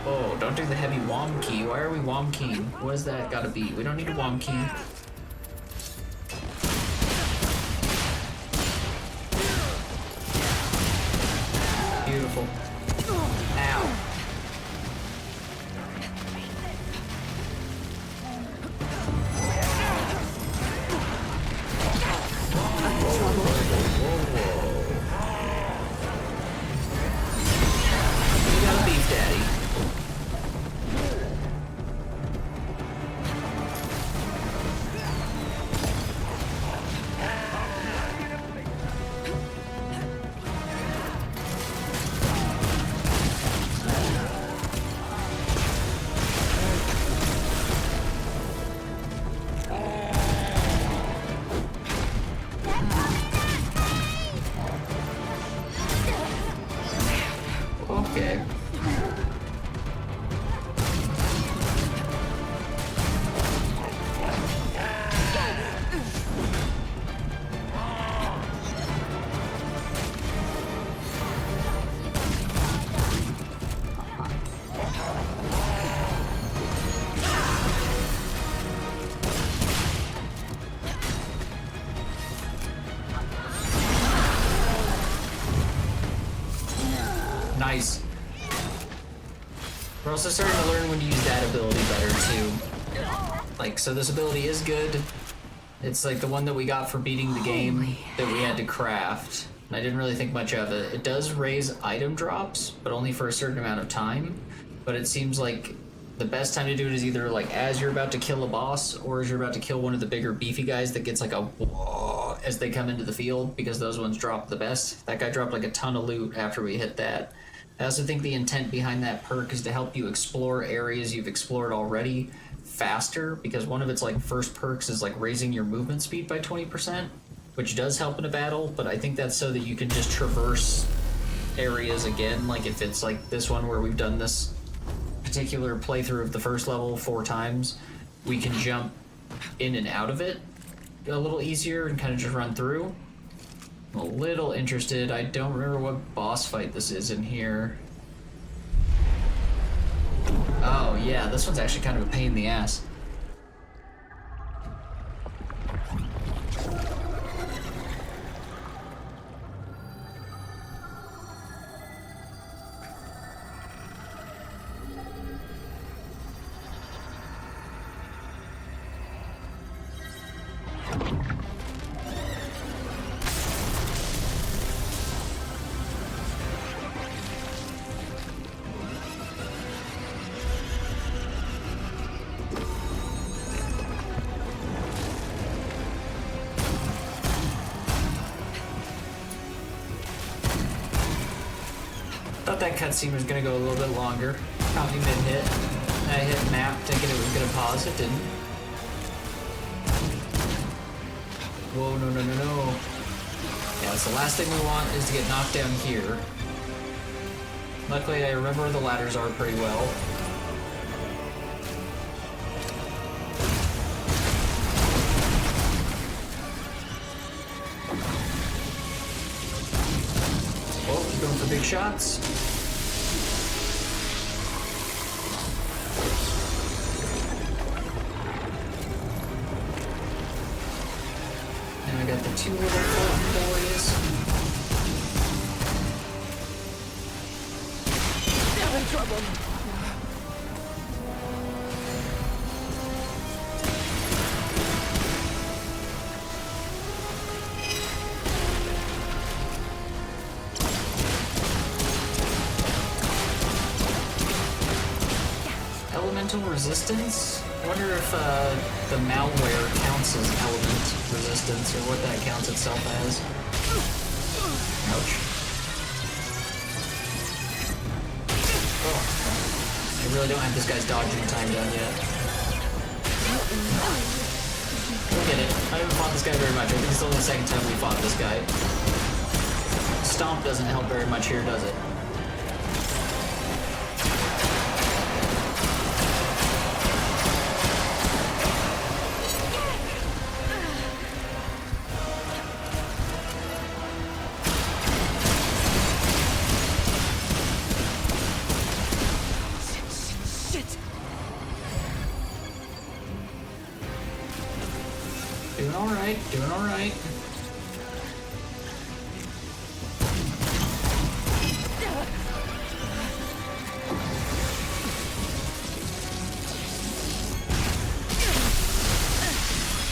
Oh, don't do the heavy wom key. Why are we wom keying? What is that gotta be? We don't need a wom key. Beautiful. Ow. You got a beef daddy. Okay. Nice. We're also starting to learn when to use that ability better too. Like, so this ability is good. It's like the one that we got for beating the game that we had to craft. And I didn't really think much of it. It does raise item drops, but only for a certain amount of time. But it seems like the best time to do it is either like as you're about to kill a boss or as you're about to kill one of the bigger beefy guys that gets like a whoa as they come into the field, because those ones drop the best. That guy dropped like a ton of loot after we hit that. I also think the intent behind that perk is to help you explore areas you've explored already faster, because one of its like first perks is like raising your movement speed by 20%, which does help in a battle, but I think that's so that you can just traverse areas again. Like if it's like this one where we've done this particular playthrough of the first level 4 times, we can jump in and out of it a little easier and kind of just run through. I'm a little interested. I don't remember what boss fight this is in here. Oh yeah, this one's actually kind of a pain in the ass. That cutscene was gonna go a little bit longer. Caught me mid-hit. I hit map thinking it was gonna pause, it didn't. Whoa, no, no, no, no. Yeah, so the last thing we want is to get knocked down here. Luckily, I remember where the ladders are pretty well. Oh, going for big shots. I got the 2 little boys. I'm in trouble. Elemental resistance? I wonder if the malware counts as element resistance, or what that counts itself as. Ouch. Oh. I really don't have this guy's dodging time done yet. We'll get it. I haven't fought this guy very much. I think it's only the second time we fought this guy. Stomp doesn't help very much here, does it? Doing alright.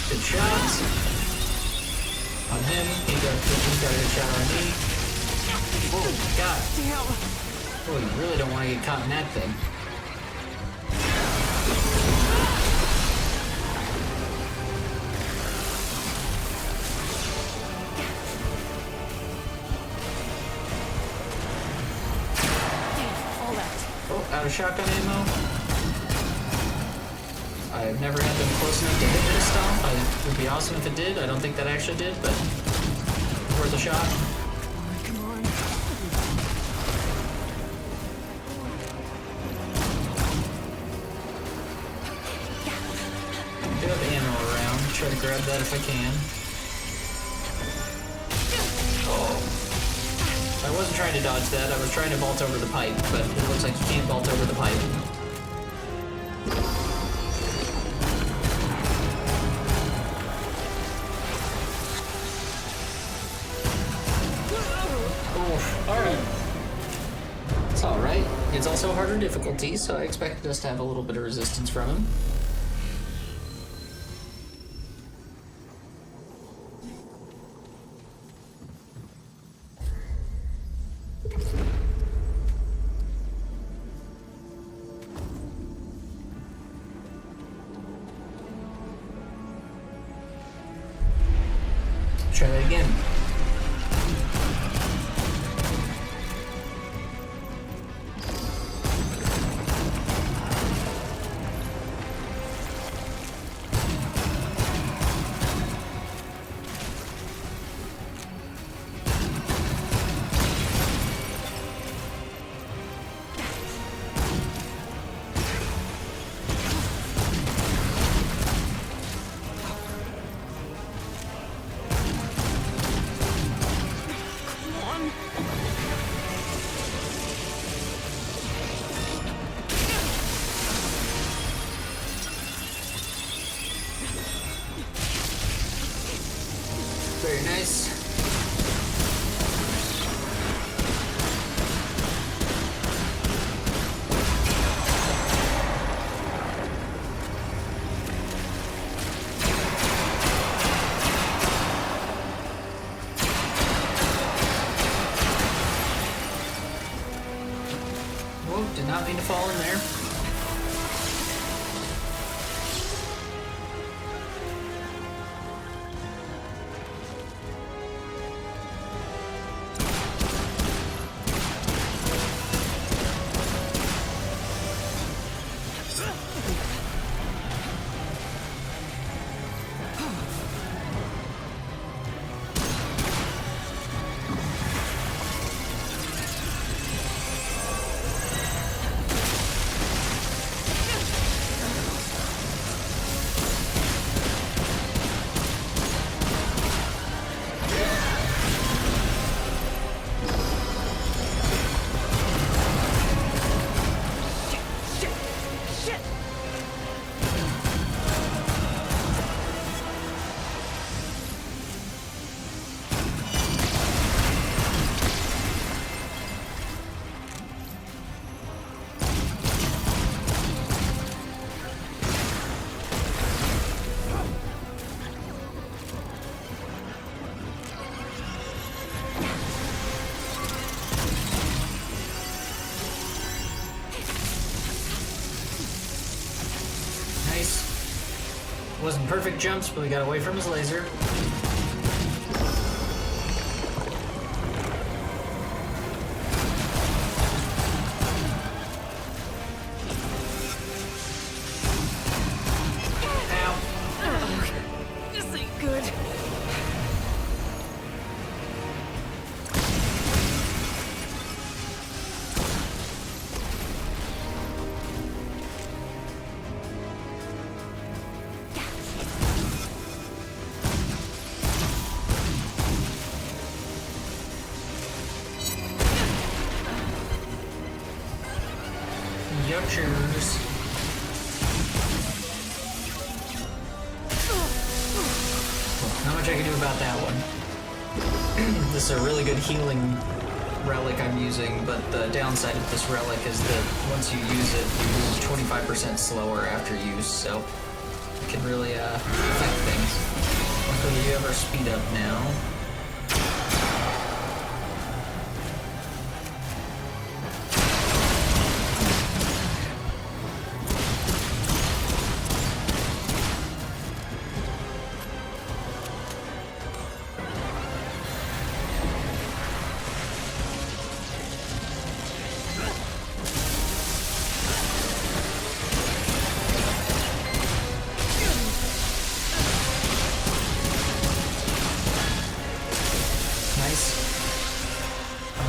Good shots. On him. He got a good shot on me. Oh, God. Oh, you really don't want to get caught in that thing. Out of shotgun ammo. I've never had them close enough to hit this stomp. It would be awesome if it did. I don't think that actually did, but worth a shot. Come on. I do have ammo around. Try to grab that if I can. Oh. I wasn't trying to dodge that, I was trying to vault over the pipe, but it looks like you can't vault over the pipe. Oof, alright. It's alright. It's also harder difficulty, so I expected us to have a little bit of resistance from him. Try that again. Very nice. Whoa, did not mean to fall in there. Wasn't perfect jumps, but we got away from his laser. Your choose. Not much I can do about that one. This is a really good healing relic I'm using, but the downside of this relic is that once you use it, you lose 25% slower after use, so it can really affect things. Luckily, you have our speed up now.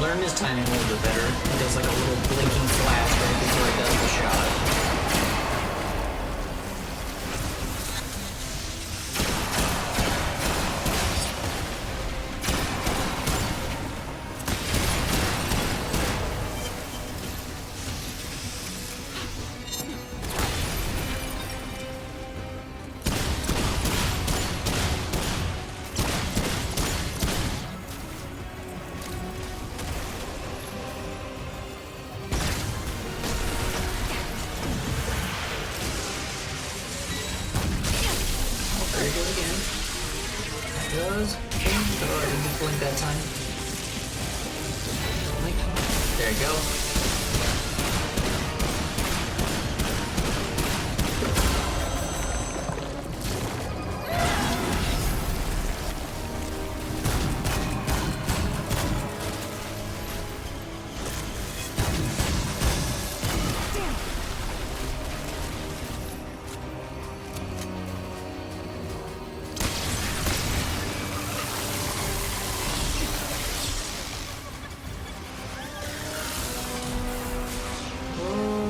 Learn his timing a little bit better. He does like a little blinking flash right before he does the shot. Blink that time. Blink. There you go.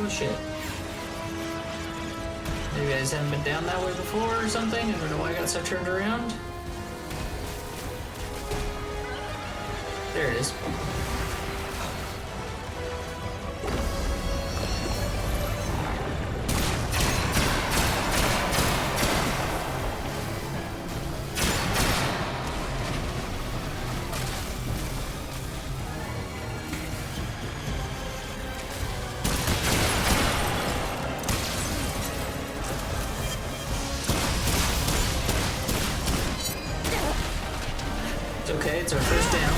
Shit. Maybe you guys haven't been down that way before or something? I don't know why I got so turned around. There it is. Okay, it's our first down.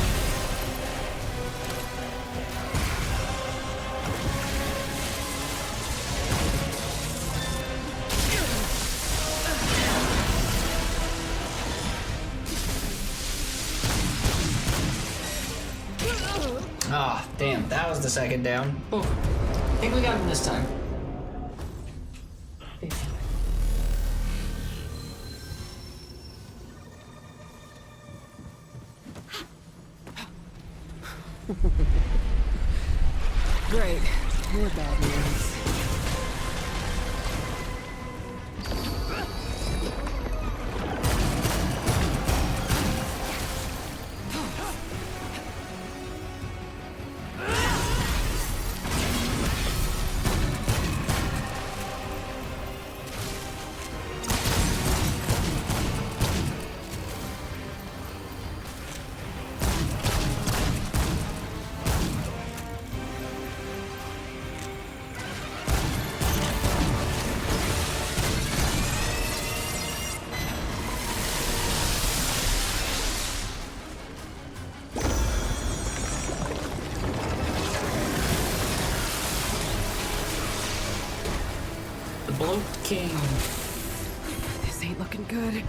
Ah, damn, that was the second down. Oh, I think we got him this time. Great. More bad news. Bloat King. This ain't looking good.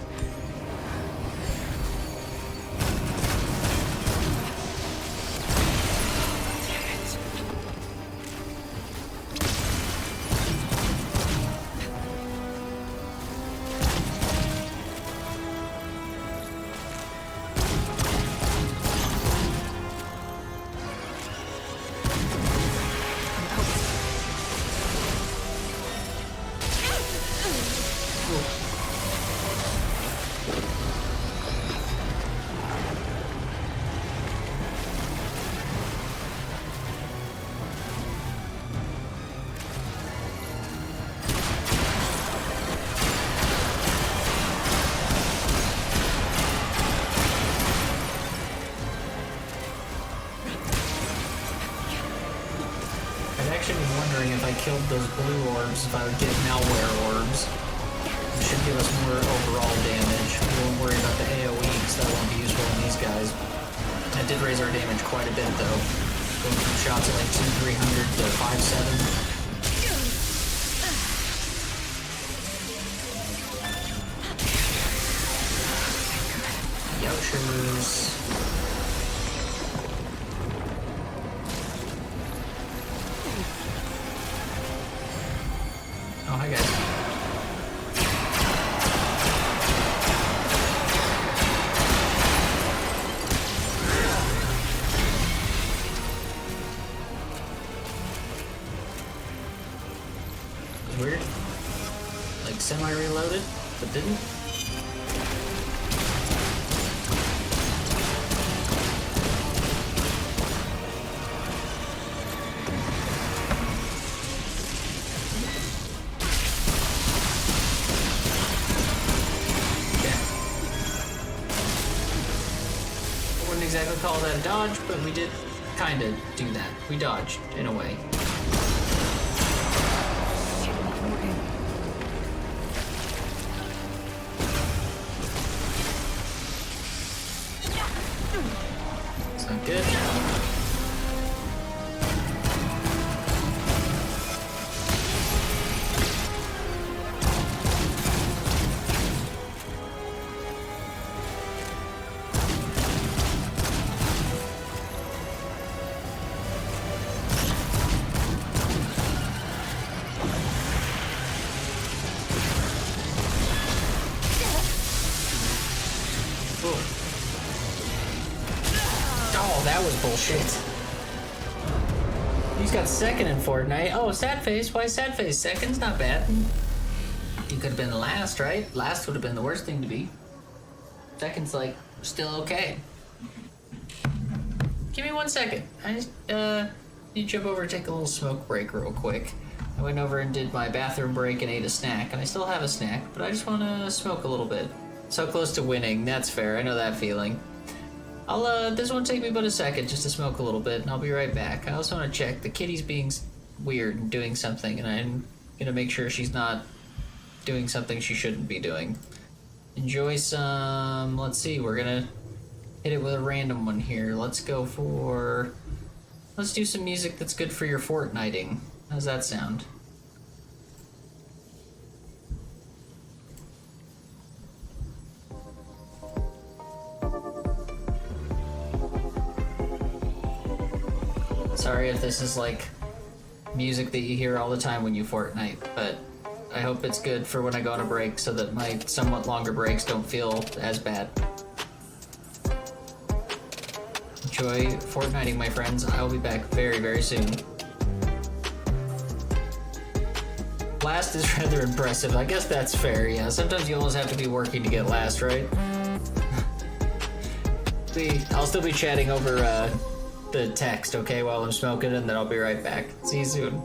actually was wondering if I killed those blue orbs, if I would get malware orbs. It should give us more overall damage. We won't worry about the AoE, because that won't be useful in these guys. That did raise our damage quite a bit, though. Going from shots at like 200-300 to 5-7. Yoshers. Oh, hi guys. Weird. Like semi-reloaded, but didn't. Exactly call that a dodge, but we did kind of do that. We dodged, in a way. It's not good. Bullshit. He's got second in Fortnite. Oh, sad face. Why sad face? Second's not bad. He could have been last, right? Last would have been the worst thing to be. Second's like still okay. Give me 1 second. I just need to jump over and take a little smoke break real quick. I went over and did my bathroom break and ate a snack, and I still have a snack, but I just want to smoke a little bit. So close to winning. That's fair. I know that feeling. This won't take me but a second just to smoke a little bit, and I'll be right back. I also want to check. The kitty's being weird and doing something, and I'm gonna make sure she's not doing something she shouldn't be doing. Enjoy some... Let's see, we're gonna hit it with a random one here. Let's go for... Let's do some music that's good for your Fortniting. How's that sound? Sorry if this is like music that you hear all the time when you Fortnite, but I hope it's good for when I go on a break so that my somewhat longer breaks don't feel as bad. Enjoy Fortniting, my friends. I'll be back very, very soon. Last is rather impressive. I guess that's fair, yeah. Sometimes you almost have to be working to get last, right? I'll still be chatting over, the text, okay, while I'm smoking, and then I'll be right back. See you soon.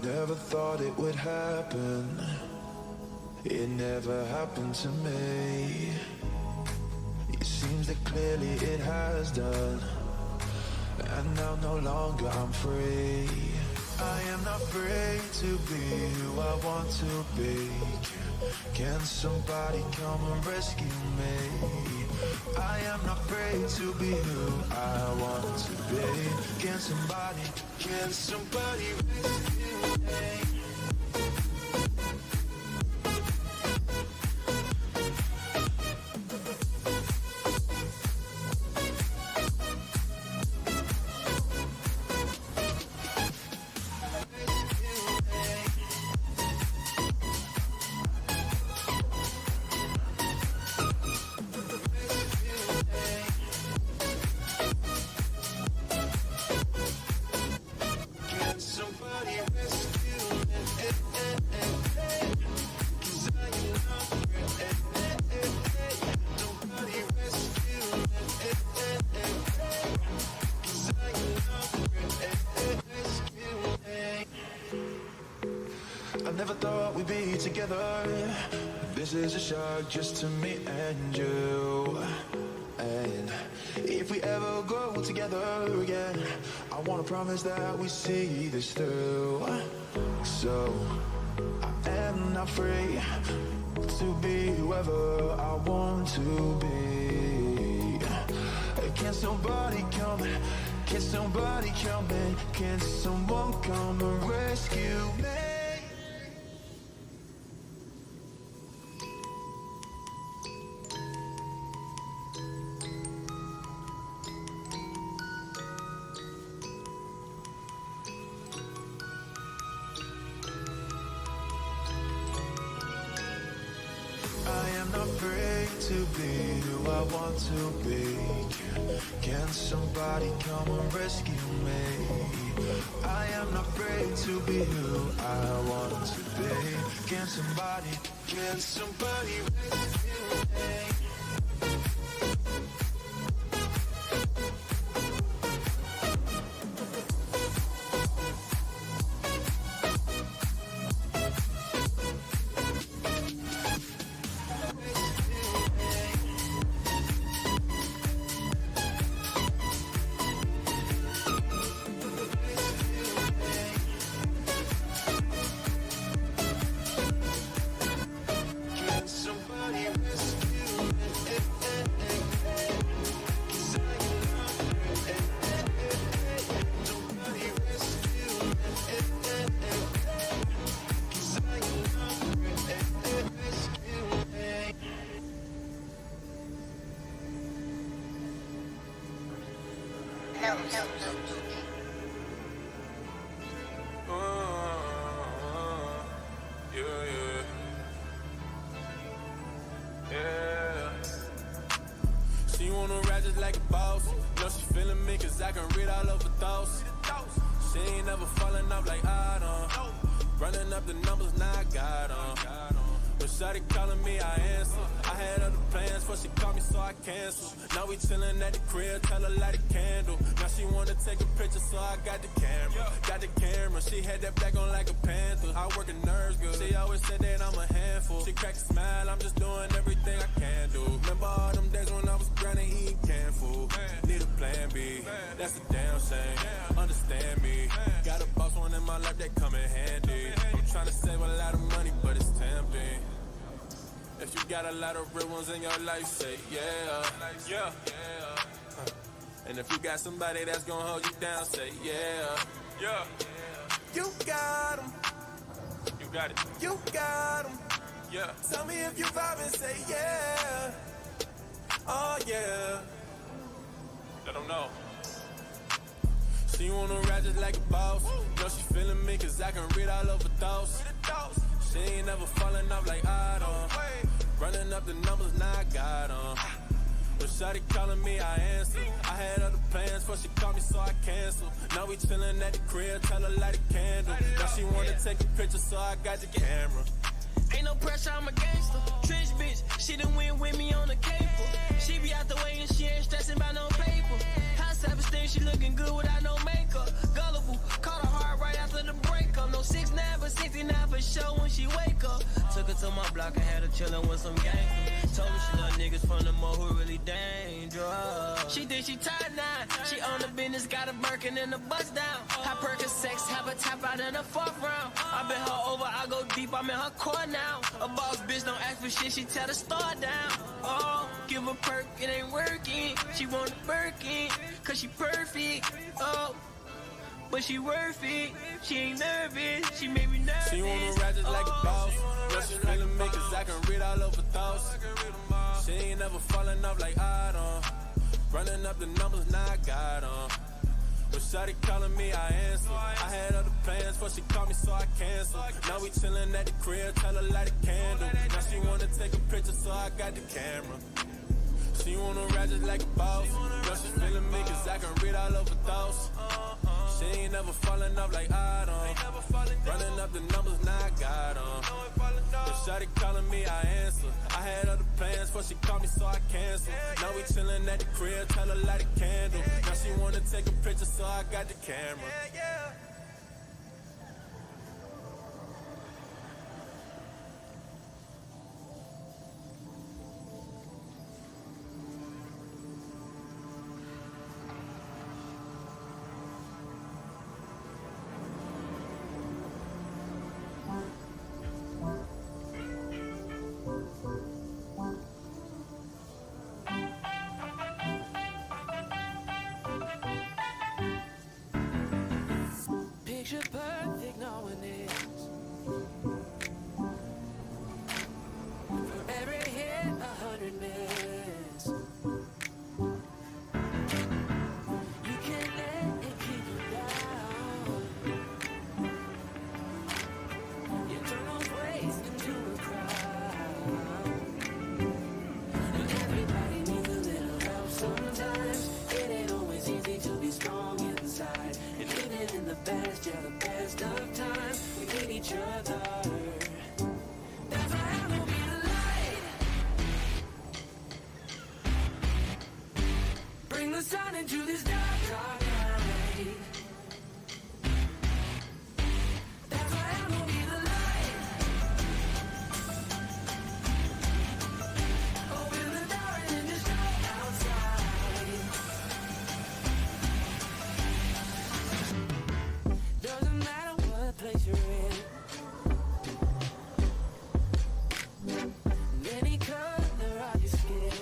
Never thought it would happen. It never happened to me. It seems that clearly it has done. And now no longer I'm free. I am not not afraid to be who I want to be. Can somebody come and rescue me? I am not afraid to be who I want to be. Can somebody rescue me? I never thought we'd be together. This is a shock just to me and you. And if we ever go together again, I wanna promise that we see this through. So I am not free to be whoever I want to be. Can somebody come? Can somebody come in? Can someone come and rescue me? To be who I want to be. Can somebody come and rescue me? I am not afraid to be who I want to be. Can somebody rescue me? She wanna ride just like a boss. Know she feeling me cause I can read all of her thoughts. She ain't never falling off like I don't. Running up the numbers, now I got them. When shawty calling me, I answer. I had other plans, but she called me, so I cancel. Now we chillin' at the crib, tell her light a candle. Now she wanna take a picture, so I got the camera. Got the camera, she had that back on like a panther. I work her nerves good, she always said that I'm a handful. She crack a smile, I'm just doing everything I can do. Remember all them days when I was grinding, eating canned food. Need a plan B, that's a damn shame. Understand me, got a boss one in my life that come in handy. I'm trying to save a lot of money, but it's tempting. If you got a lot of real ones in your life, say yeah, yeah. And if you got somebody that's gonna hold you down, say yeah, yeah. You got 'em. You got it. You got 'em. Yeah. Tell me if you vibe and say yeah. Oh yeah. Let 'em know. She wanna ride just like a boss. Know she feeling me cause I can read all of her thoughts. She ain't never falling off like I don't. Running up the numbers, now I got them. When shawty calling me, I answer. I had other plans, but she called me, so I canceled. Now we chillin' at the crib, tell her light a candle. Now she wanna take a picture, so I got the camera. Ain't no pressure, I'm a gangster. Trench bitch, she done win with me on the cable. She be out the way and she ain't stressing about no paper. High self-esteem, she looking good without no makeup. Gullible, caught her hard right after the breakup. No 6'9", but 69 for sure when she wake up. Took her to my block and had her chillin' with some gangsters. Told her she love niggas from the mo who really dangerous. She think she tied 9, she on the business, got a Birkin and a bust down. High Perkin sex, have a tap out right in the 4th round. I been her over, I go deep, I'm in her core now. A boss bitch don't ask for shit, she tell the store down. Oh, give a perk, it ain't working. She want a Birkin, cause she perfect. Oh, but she worth it. She ain't nervous, she made me nervous. She wanna ride just like a boss. But she feeling me cause I can read all over thoughts. She ain't never falling off like I don't. Running up the numbers, now I got 'em. When shawty calling me, I answer. I had other plans, but she called me, so I canceled. Now we chillin' at the crib, tell her light a candle. Now she wanna take a picture, so I got the camera. She wanna ride just like a boss. But she feeling me cause I can read all over thoughts. She ain't never falling off like I don't. Running up the numbers, now I got 'em. When shawty calling me, I answer. I had other plans, but she called me, so I canceled. Now we chillin' at the crib, tell her light a candle. Now she wanna take a picture, so I got the camera. Picture perfect, no one is. For every hit, 100 miss. You can't let it keep you down. You turn those ways into a crowd. But everybody needs a little help sometimes. It ain't always easy to be strong inside. And even in the best, yeah, the best of times, we need each other. That's why I will be the light. Bring the sun into this dark, dark night. That's why I will be the light. Open the door and then just go outside. Doesn't matter what place you're in. Any color of your skin.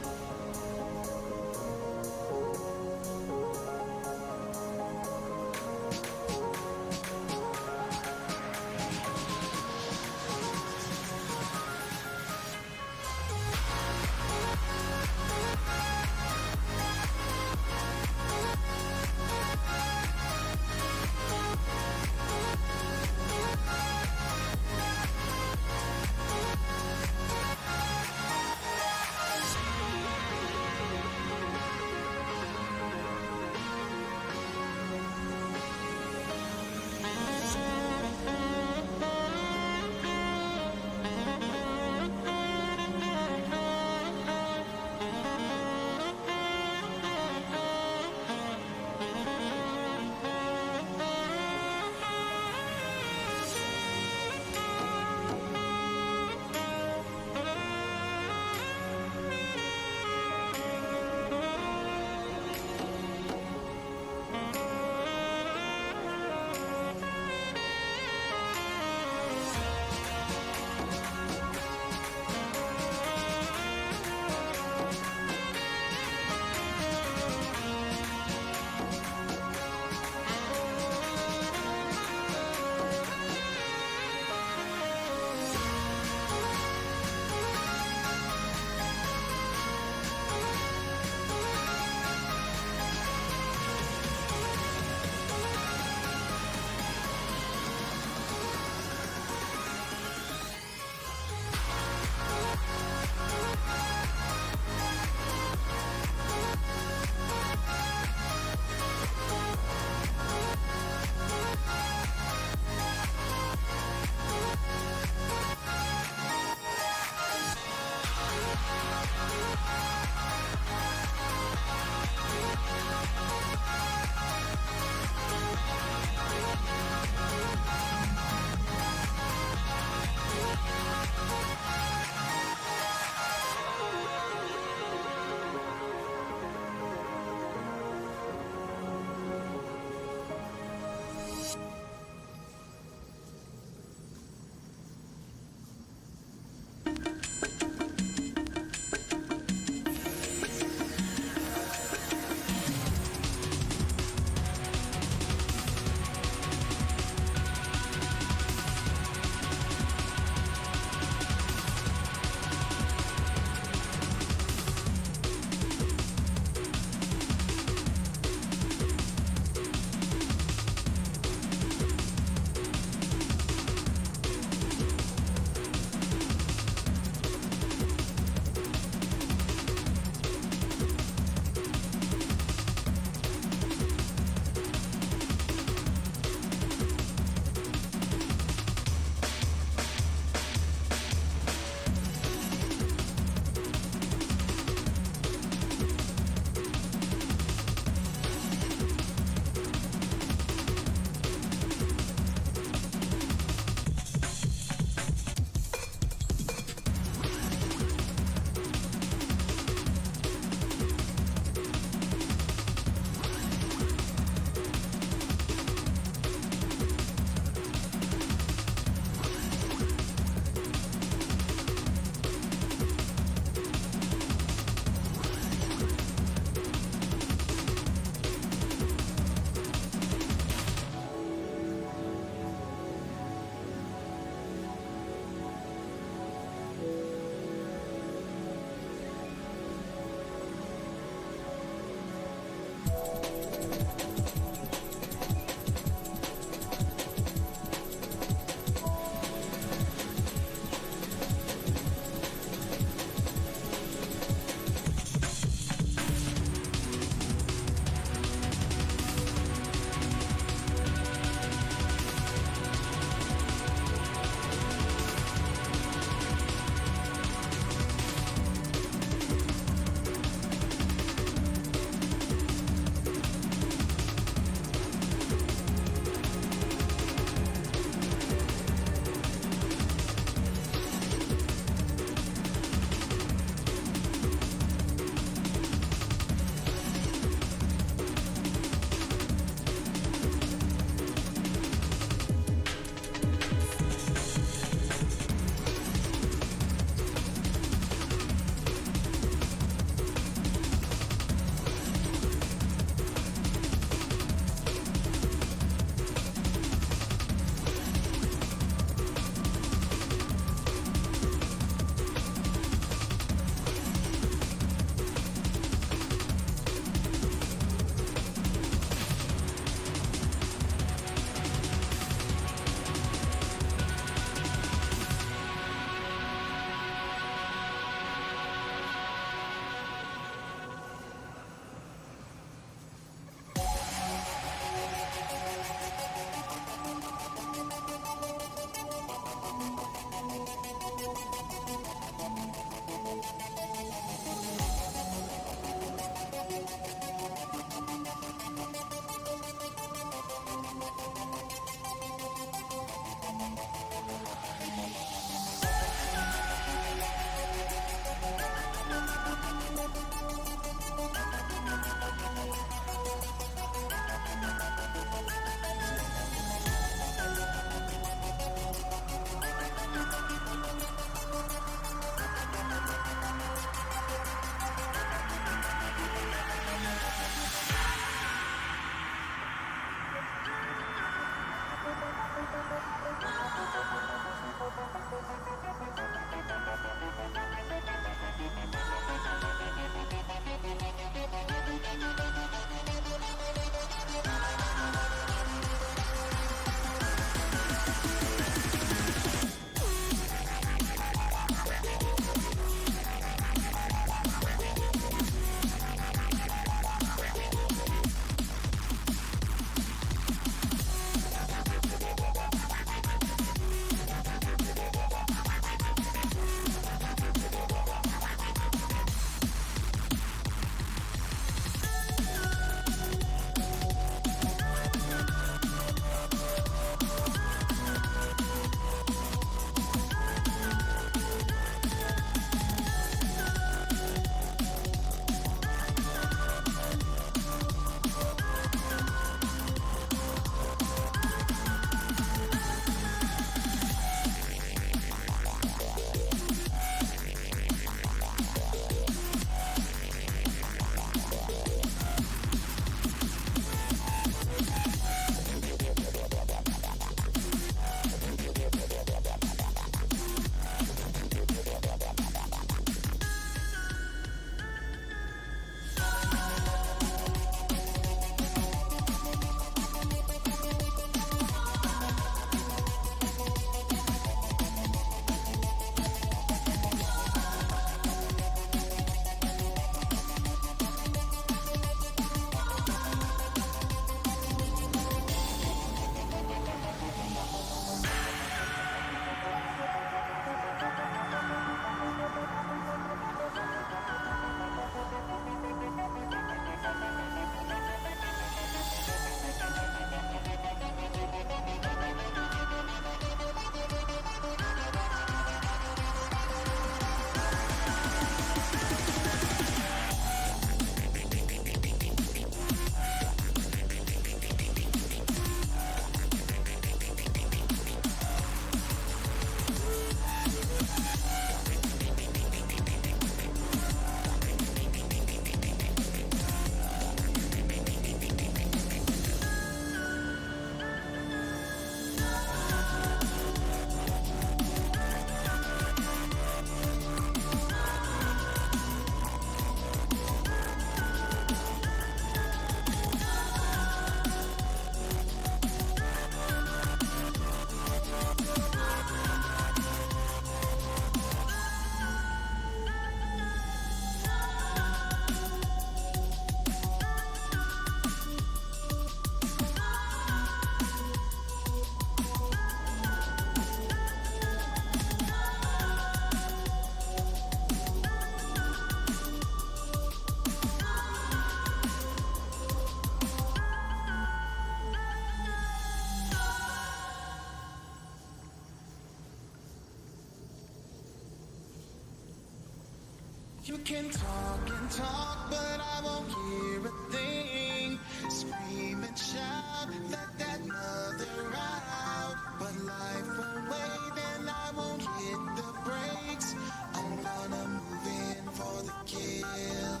You can talk and talk, but I won't hear a thing. Scream and shout, let that mother out. But life won't wait and I won't hit the brakes. I'm gonna move in for the kill.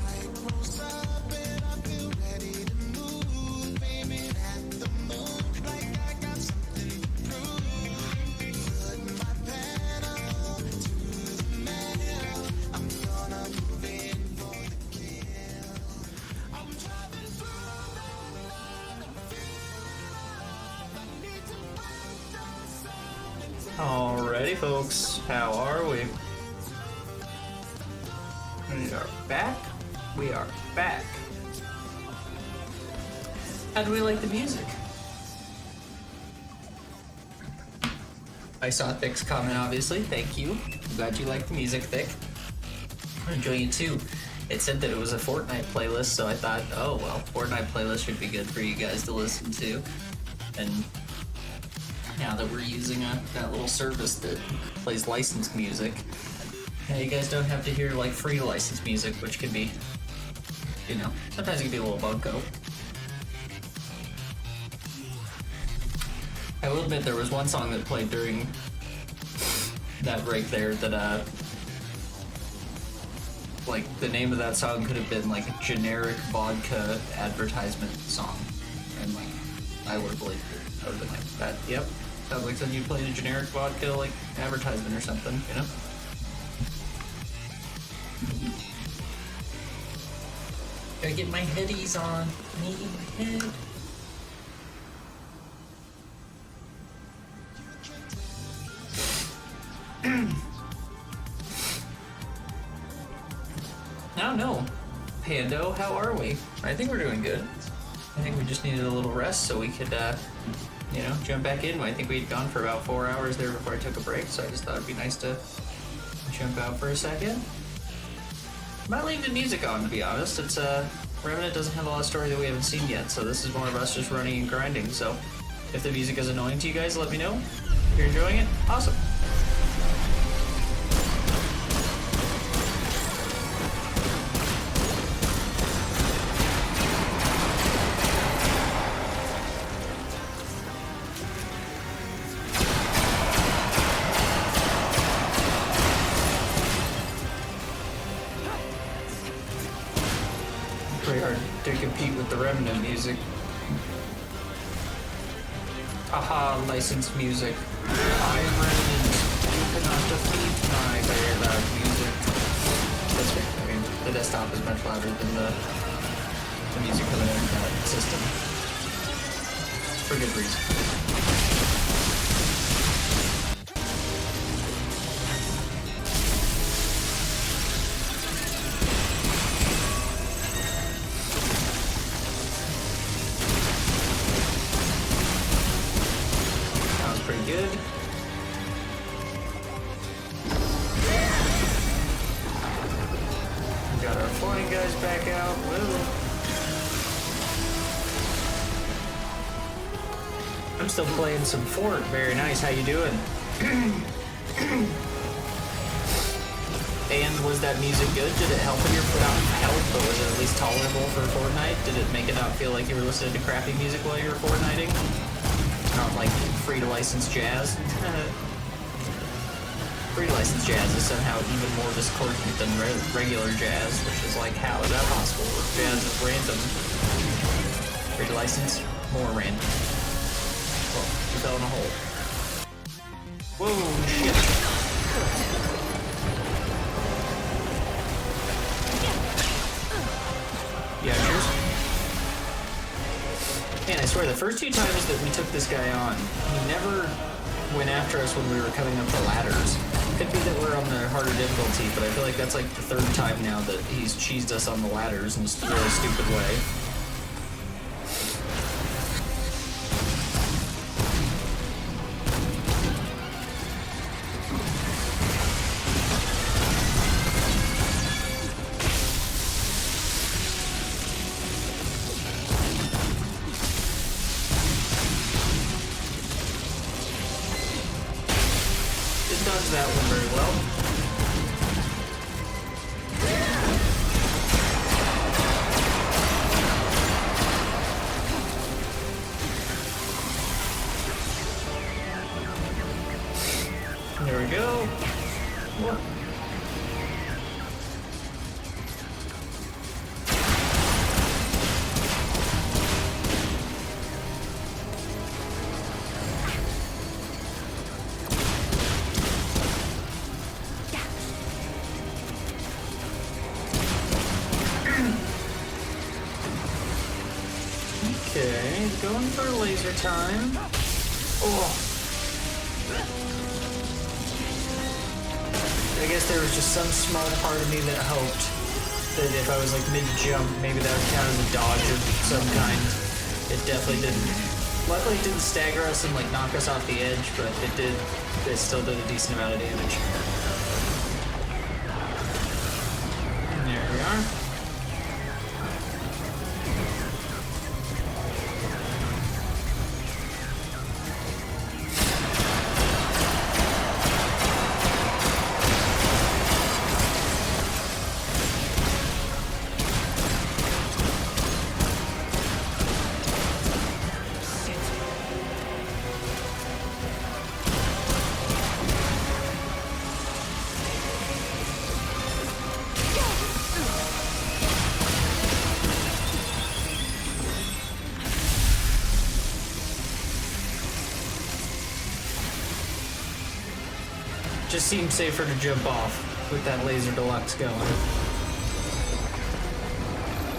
Night rolls up and I feel ready to move. Aiming at the moon like I got something to prove. Put my pedal to the metal. I'm gonna move in for the kill. I'm driving through the night. I'm feeling I need to break the sound and take. Alrighty, folks, how are we? We are back. We are back. How do we like the music? I saw Thick's comment, obviously. Thank you. I'm glad you like the music, Thick. I'm enjoying it too. It said that it was a Fortnite playlist, so I thought, oh well, Fortnite playlist should be good for you guys to listen to. And now that we're using that little service that plays licensed music, now you guys don't have to hear like free licensed music, which can be, you know, sometimes it can be a little bunko. I will admit there was one song that played during that break there that like the name of that song could have been like a generic vodka advertisement song, and like I would have believed it. I would have been like, that, yep, sounds like something you played a generic vodka like advertisement or something, you know? Gotta get my headies on. Me, my head. I don't know. Pando, how are we? I think we're doing good. I think we just needed a little rest so we could, you know, jump back in. I think we'd gone for about 4 hours there before I took a break, so I just thought it'd be nice to jump out for a second. I might leave the music on, to be honest. It's, Remnant doesn't have a lot of story that we haven't seen yet, so this is more of us just running and grinding, so if the music is annoying to you guys, let me know. If you're enjoying it, awesome. Pretty hard to compete with the Remnant music. Haha, licensed music. I'm Remnant. You cannot defeat my very loud music. That's fair. I mean, the desktop is much louder than the music coming in that system. For good reason. Good. We got our flying guys back out. Woo. I'm still playing some Fort. Very nice. How you doing? And was that music good? Did it help when you were not help, but was it at least tolerable for Fortnite? Did it make it not feel like you were listening to crappy music while you were Fortniting? Not like free-to-license jazz. Free-to-license jazz is somehow even more discordant than regular jazz, which is like, how is that possible? Jazz is random. Free-to-license, more random. Well, you fell in a hole. Whoa, shit. Yeah, cheers. Man, I swear, the first 2 times that we took this guy on, he never went after us when we were coming up the ladders. Could be that we're on the harder difficulty, but I feel like that's like the 3rd time now that he's cheesed us on the ladders in a really stupid way. Dodge that one very well. There we go. Whoa. Okay, going for laser time. Oh. I guess there was just some small part of me that hoped that if I was like mid-jump, maybe that would count as a dodge of some kind. It definitely didn't. Luckily it didn't stagger us and like knock us off the edge, but it did. It still did a decent amount of damage. And there we are. Just seems safer to jump off with that laser deluxe going.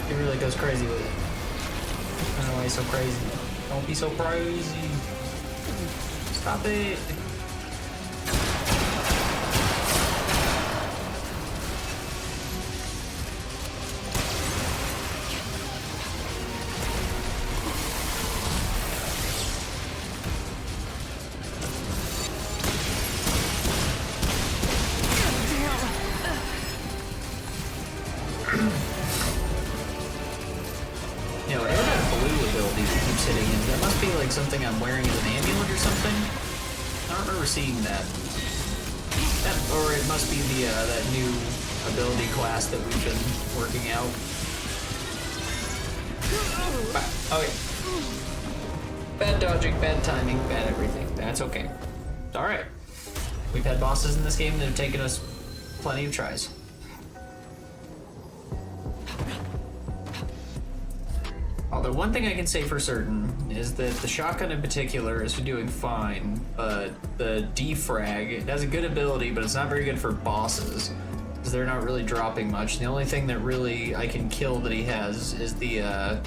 It really goes crazy with it. I don't know why he's so crazy. Don't be so crazy. Stop it. Something I'm wearing as an amulet or something? I don't remember seeing that. Or it must be the that new ability class that we've been working out. Okay. Bad dodging, bad timing, bad everything. That's okay. Alright. We've had bosses in this game that have taken us plenty of tries. Although one thing I can say for certain is that the shotgun in particular is doing fine, but the defrag, it has a good ability, but it's not very good for bosses, because they're not really dropping much. The only thing that really I can kill that he has is the,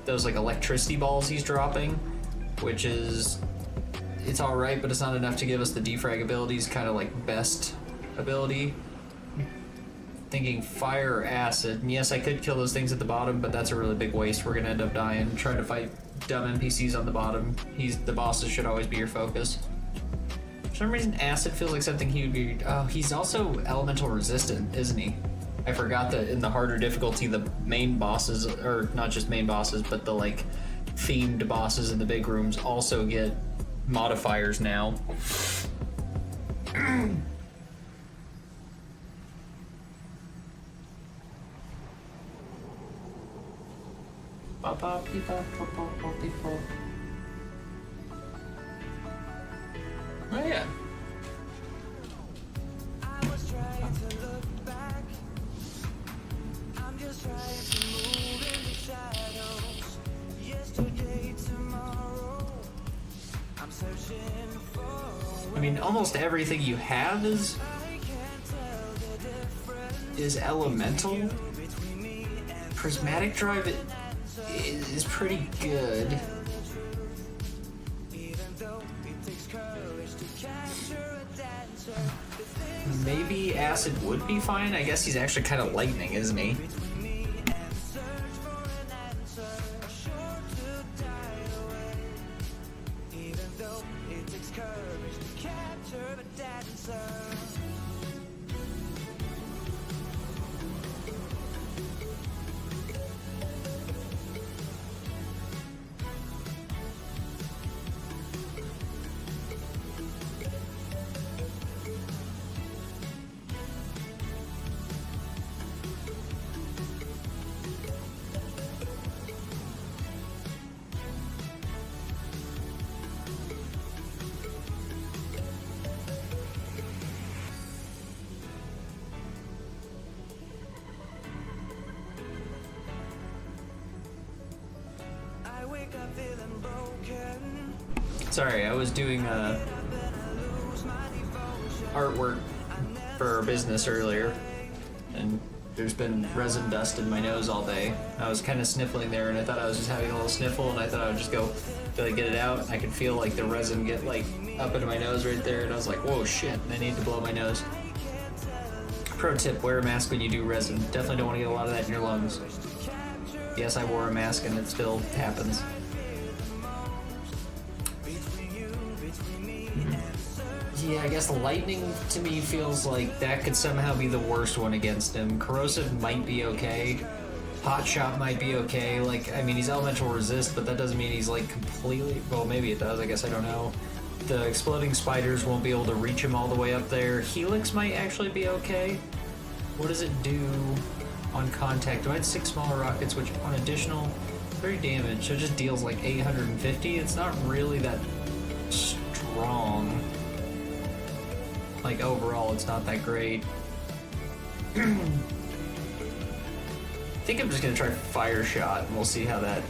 those like electricity balls he's dropping, which is, it's alright, but it's not enough to give us the defrag abilities, kind of like best ability. Thinking fire or acid, and yes, I could kill those things at the bottom, but that's a really big waste. We're gonna end up dying trying to fight dumb NPCs on the bottom. The bosses should always be your focus. For some reason, acid feels like something he would be. Oh, he's also elemental resistant, isn't he? I forgot that in the harder difficulty, the main bosses, or not just main bosses, but the like themed bosses in the big rooms also get modifiers now. Oh yeah. I was trying to look back. I'm just trying to move in the shadows. Yesterday, tomorrow. I'm searching for. I mean, almost everything you have is elemental. Prismatic drive is pretty good. Maybe acid would be fine. I guess he's actually kind of lightning, isn't he? Sorry, I was doing artwork for our business earlier, and there's been resin dust in my nose all day. I was kind of sniffling there, and I thought I was just having a little sniffle, and I thought I would just go to like get it out. I could feel like the resin get like up into my nose right there, and I was like, whoa, shit, I need to blow my nose. Pro tip, wear a mask when you do resin. Definitely don't want to get a lot of that in your lungs. Yes, I wore a mask and it still happens. Yeah, I guess lightning to me feels like that could somehow be the worst one against him. Corrosive might be okay. Hot shot might be okay. Like, I mean, he's elemental resist, but that doesn't mean he's like completely, well, maybe it does, I guess, I don't know. The exploding spiders won't be able to reach him all the way up there. Helix might actually be okay. What does it do on contact? Do I have 6 smaller rockets, which on additional 3 damage, so it just deals like 850? It's not really that strong. Like, overall, it's not that great. I think I'm just gonna try Fire Shot, and we'll see how that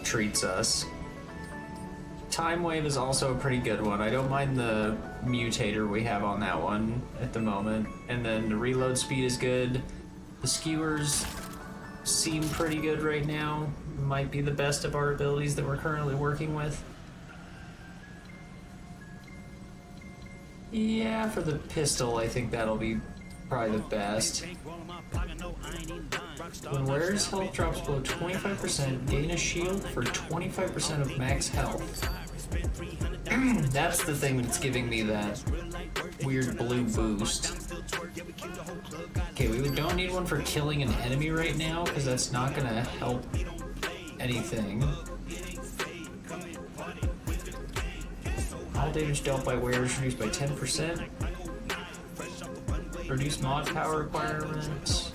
treats us. Time Wave is also a pretty good one. I don't mind the mutator we have on that one at the moment. And then the reload speed is good. The skewers seem pretty good right now. Might be the best of our abilities that we're currently working with. Yeah, for the pistol, I think that'll be probably the best. When wearer's health drops below 25%, gain a shield for 25% of max health. That's the thing that's giving me that weird blue boost. Okay, we don't need one for killing an enemy right now, because that's not gonna help anything. All damage dealt by wearers reduced by 10%. Reduce mod power requirements.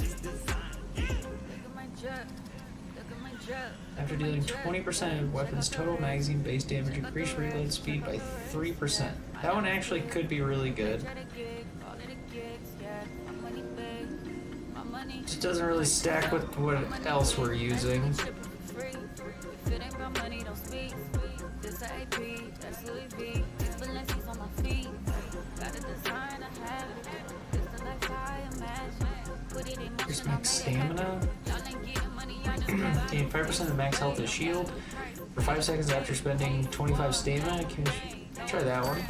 After dealing 20% of weapons total magazine base damage, increase reload speed by 3%. That one actually could be really good. Just doesn't really stack with what else we're using. Increase max stamina. Gain 5% of max health as shield for 5 seconds after spending 25 stamina. Can you try that one?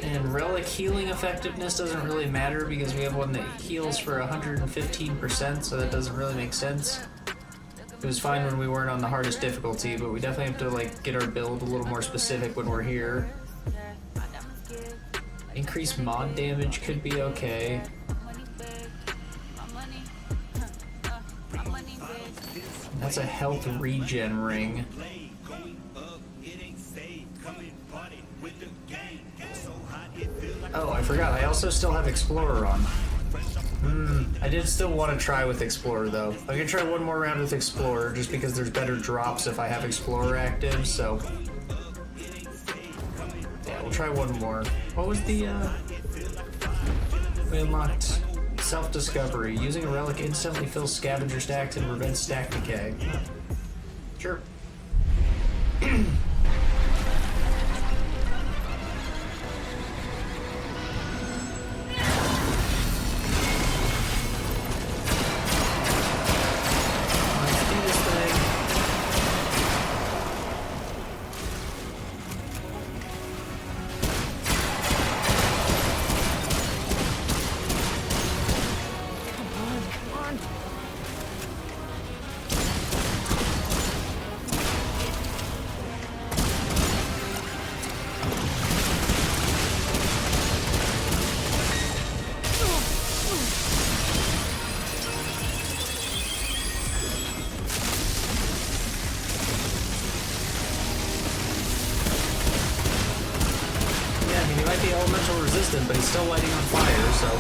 And relic healing effectiveness doesn't really matter because we have one that heals for 115%, so that doesn't really make sense. It was fine when we weren't on the hardest difficulty, but we definitely have to like get our build a little more specific when we're here. Increased mod damage could be okay. That's a health regen ring. Oh, I forgot. I also still have Explorer on. I did still want to try with Explorer, though. I'm going to try one more round with Explorer, just because there's better drops if I have Explorer active, so... yeah, we'll try one more. What was the, we unlocked Self-Discovery. Using a relic instantly fills scavenger stacks and prevents stack decay. Sure. But he's still lighting on fire, so,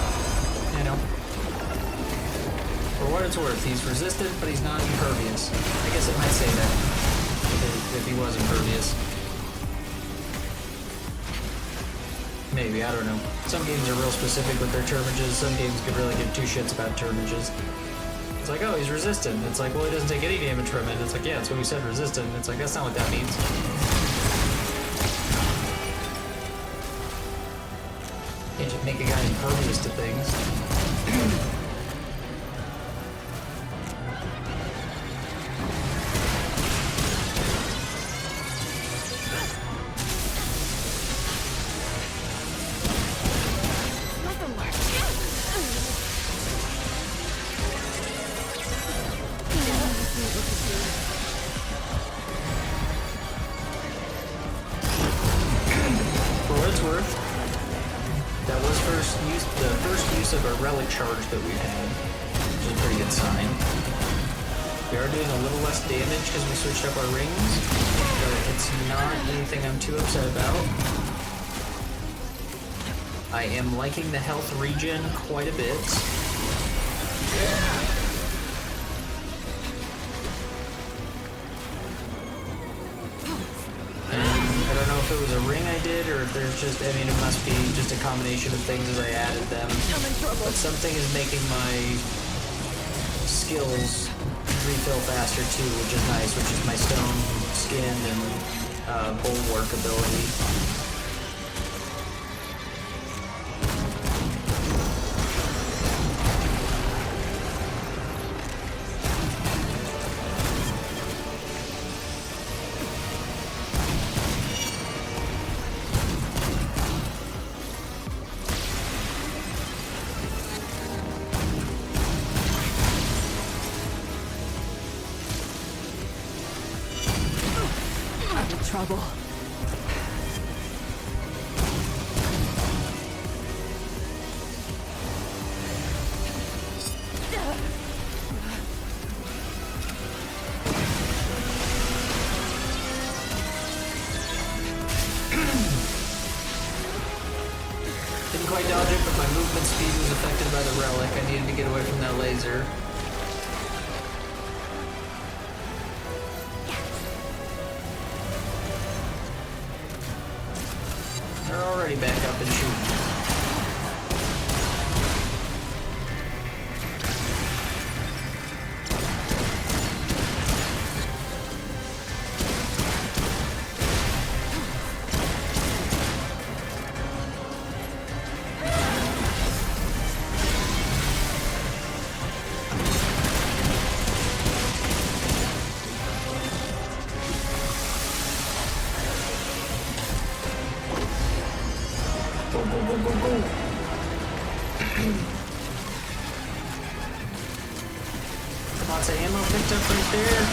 you know. For what it's worth, he's resistant, but he's not impervious. I guess it might say that, if he was impervious. Maybe, I don't know. Some games are real specific with their termages, some games could really give two shits about termages. It's like, oh, he's resistant. It's like, well, he doesn't take any damage from it. It's like, yeah, that's what we said, resistant. It's like, that's not what that means. Can't just make a guy impervious to things. Of a relic charge that we've had, which is a pretty good sign. We are doing a little less damage because we switched up our rings, but it's not anything I'm too upset about. I am liking the health regen quite a bit. I don't know if it was a ring I did, or if there's just, I mean, it must be just a combination of things as I added them. But something is making my skills refill faster too, which is nice, which is my stone, skin, and bulwark ability. Trouble. Didn't quite dodge it, but my movement speed was affected by the relic. I needed to get away from that laser. They're already back up and shooting. Lots of ammo picked up right there.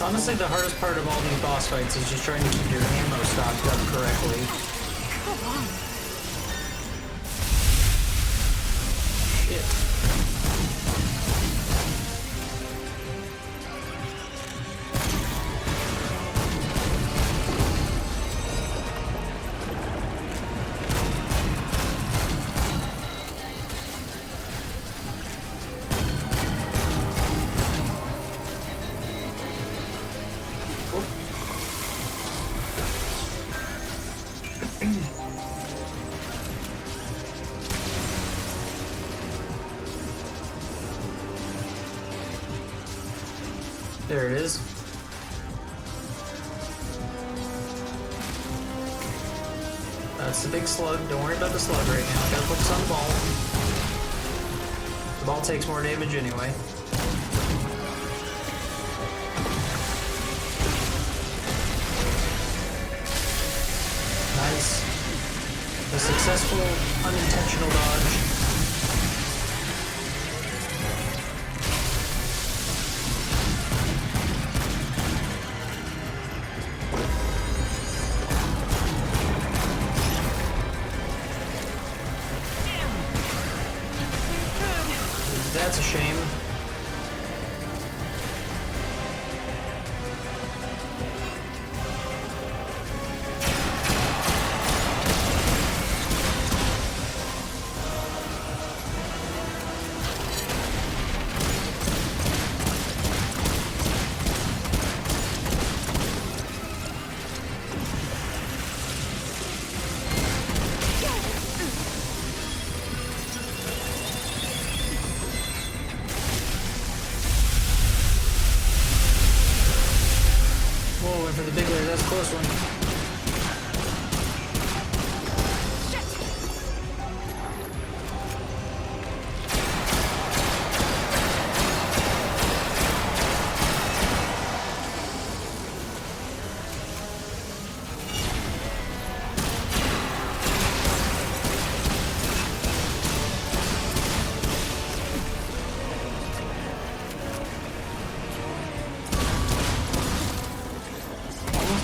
Honestly, the hardest part of all these boss fights is just trying to keep your ammo stocked up correctly. Come on. Shit. There it is. That's the big slug. Don't worry about the slug right now. Gotta focus on the ball. The ball takes more damage anyway. Nice. A successful unintentional dodge. That's a shame. that's a close one.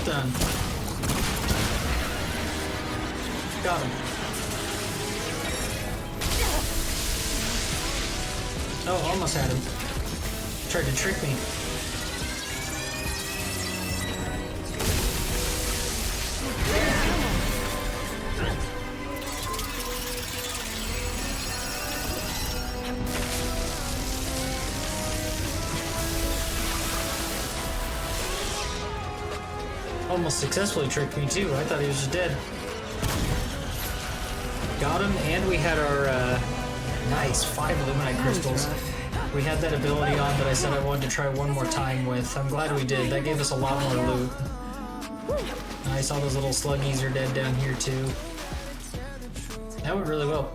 Done. Got him. Oh, almost had him. Tried to trick me. Almost successfully tricked me too. I thought he was just dead. Got him, and we had our nice 5 Luminite crystals. We had that ability on that I said I wanted to try one more time with. I'm glad we did. That gave us a lot more loot. Nice, all those little sluggies are dead down here too. That went really well.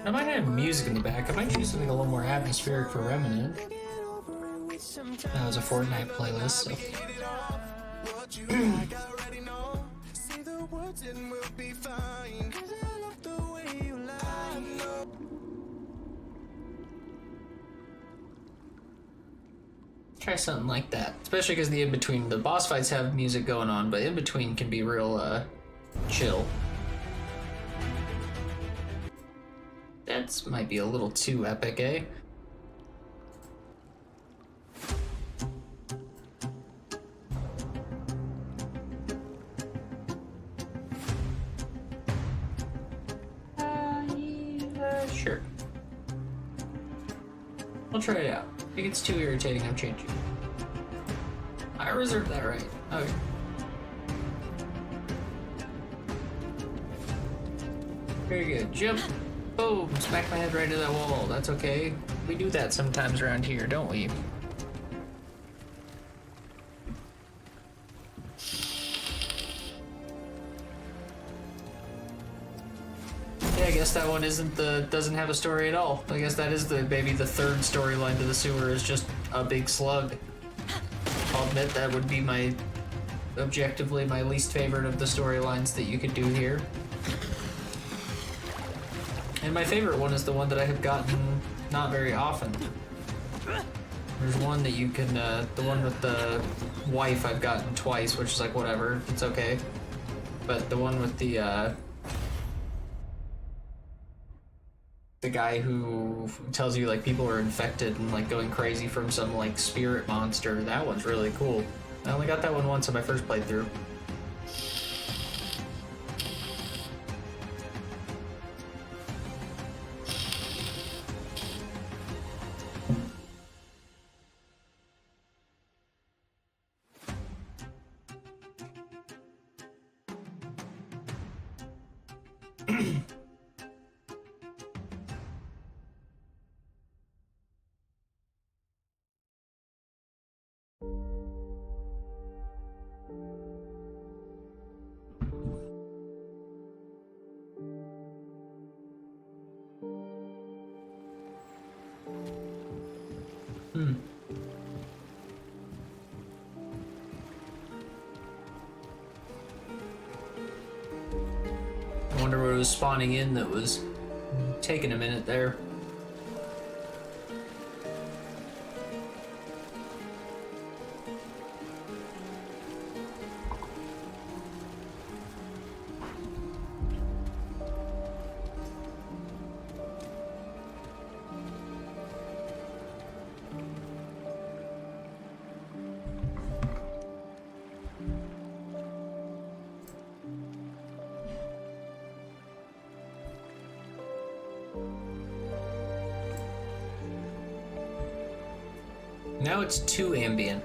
I might have music in the back. I might choose something a little more atmospheric for Remnant. That was a Fortnite playlist, so. Try something like that. Especially because the in-between, the boss fights have music going on, but in-between can be real, chill. That might be a little too epic, eh? Sure. I'll try it out. If it gets too irritating, I'm changing. I reserved that right. Okay. Very good. Jump. Boom. Smack my head right into that wall. That's okay. We do that sometimes around here, don't we? I guess that one doesn't have a story at all. I guess that is maybe the third storyline to the sewer is just a big slug. I'll admit that would be objectively my least favorite of the storylines that you could do here. And my favorite one is the one that I have gotten not very often. There's one that you can, the one with the wife I've gotten twice, which is like whatever, it's okay. But the one with the guy who tells you like people are infected and like going crazy from some like spirit monster, that one's really cool. I only got that one once on my first playthrough. I wonder what was spawning in that was taking a minute there. Now it's too ambient.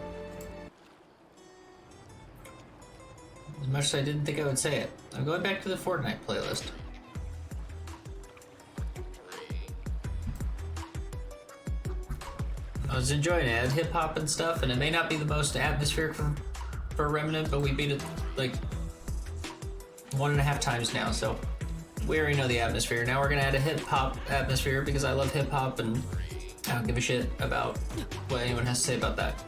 As much as I didn't think I would say it. I'm going back to the Fortnite playlist. I was enjoying it. It had hip hop and stuff, and it may not be the most atmospheric for Remnant, but we beat it like 1.5 times now, so we already know the atmosphere. Now we're gonna add a hip hop atmosphere because I love hip hop and I don't give a shit about what anyone has to say about that.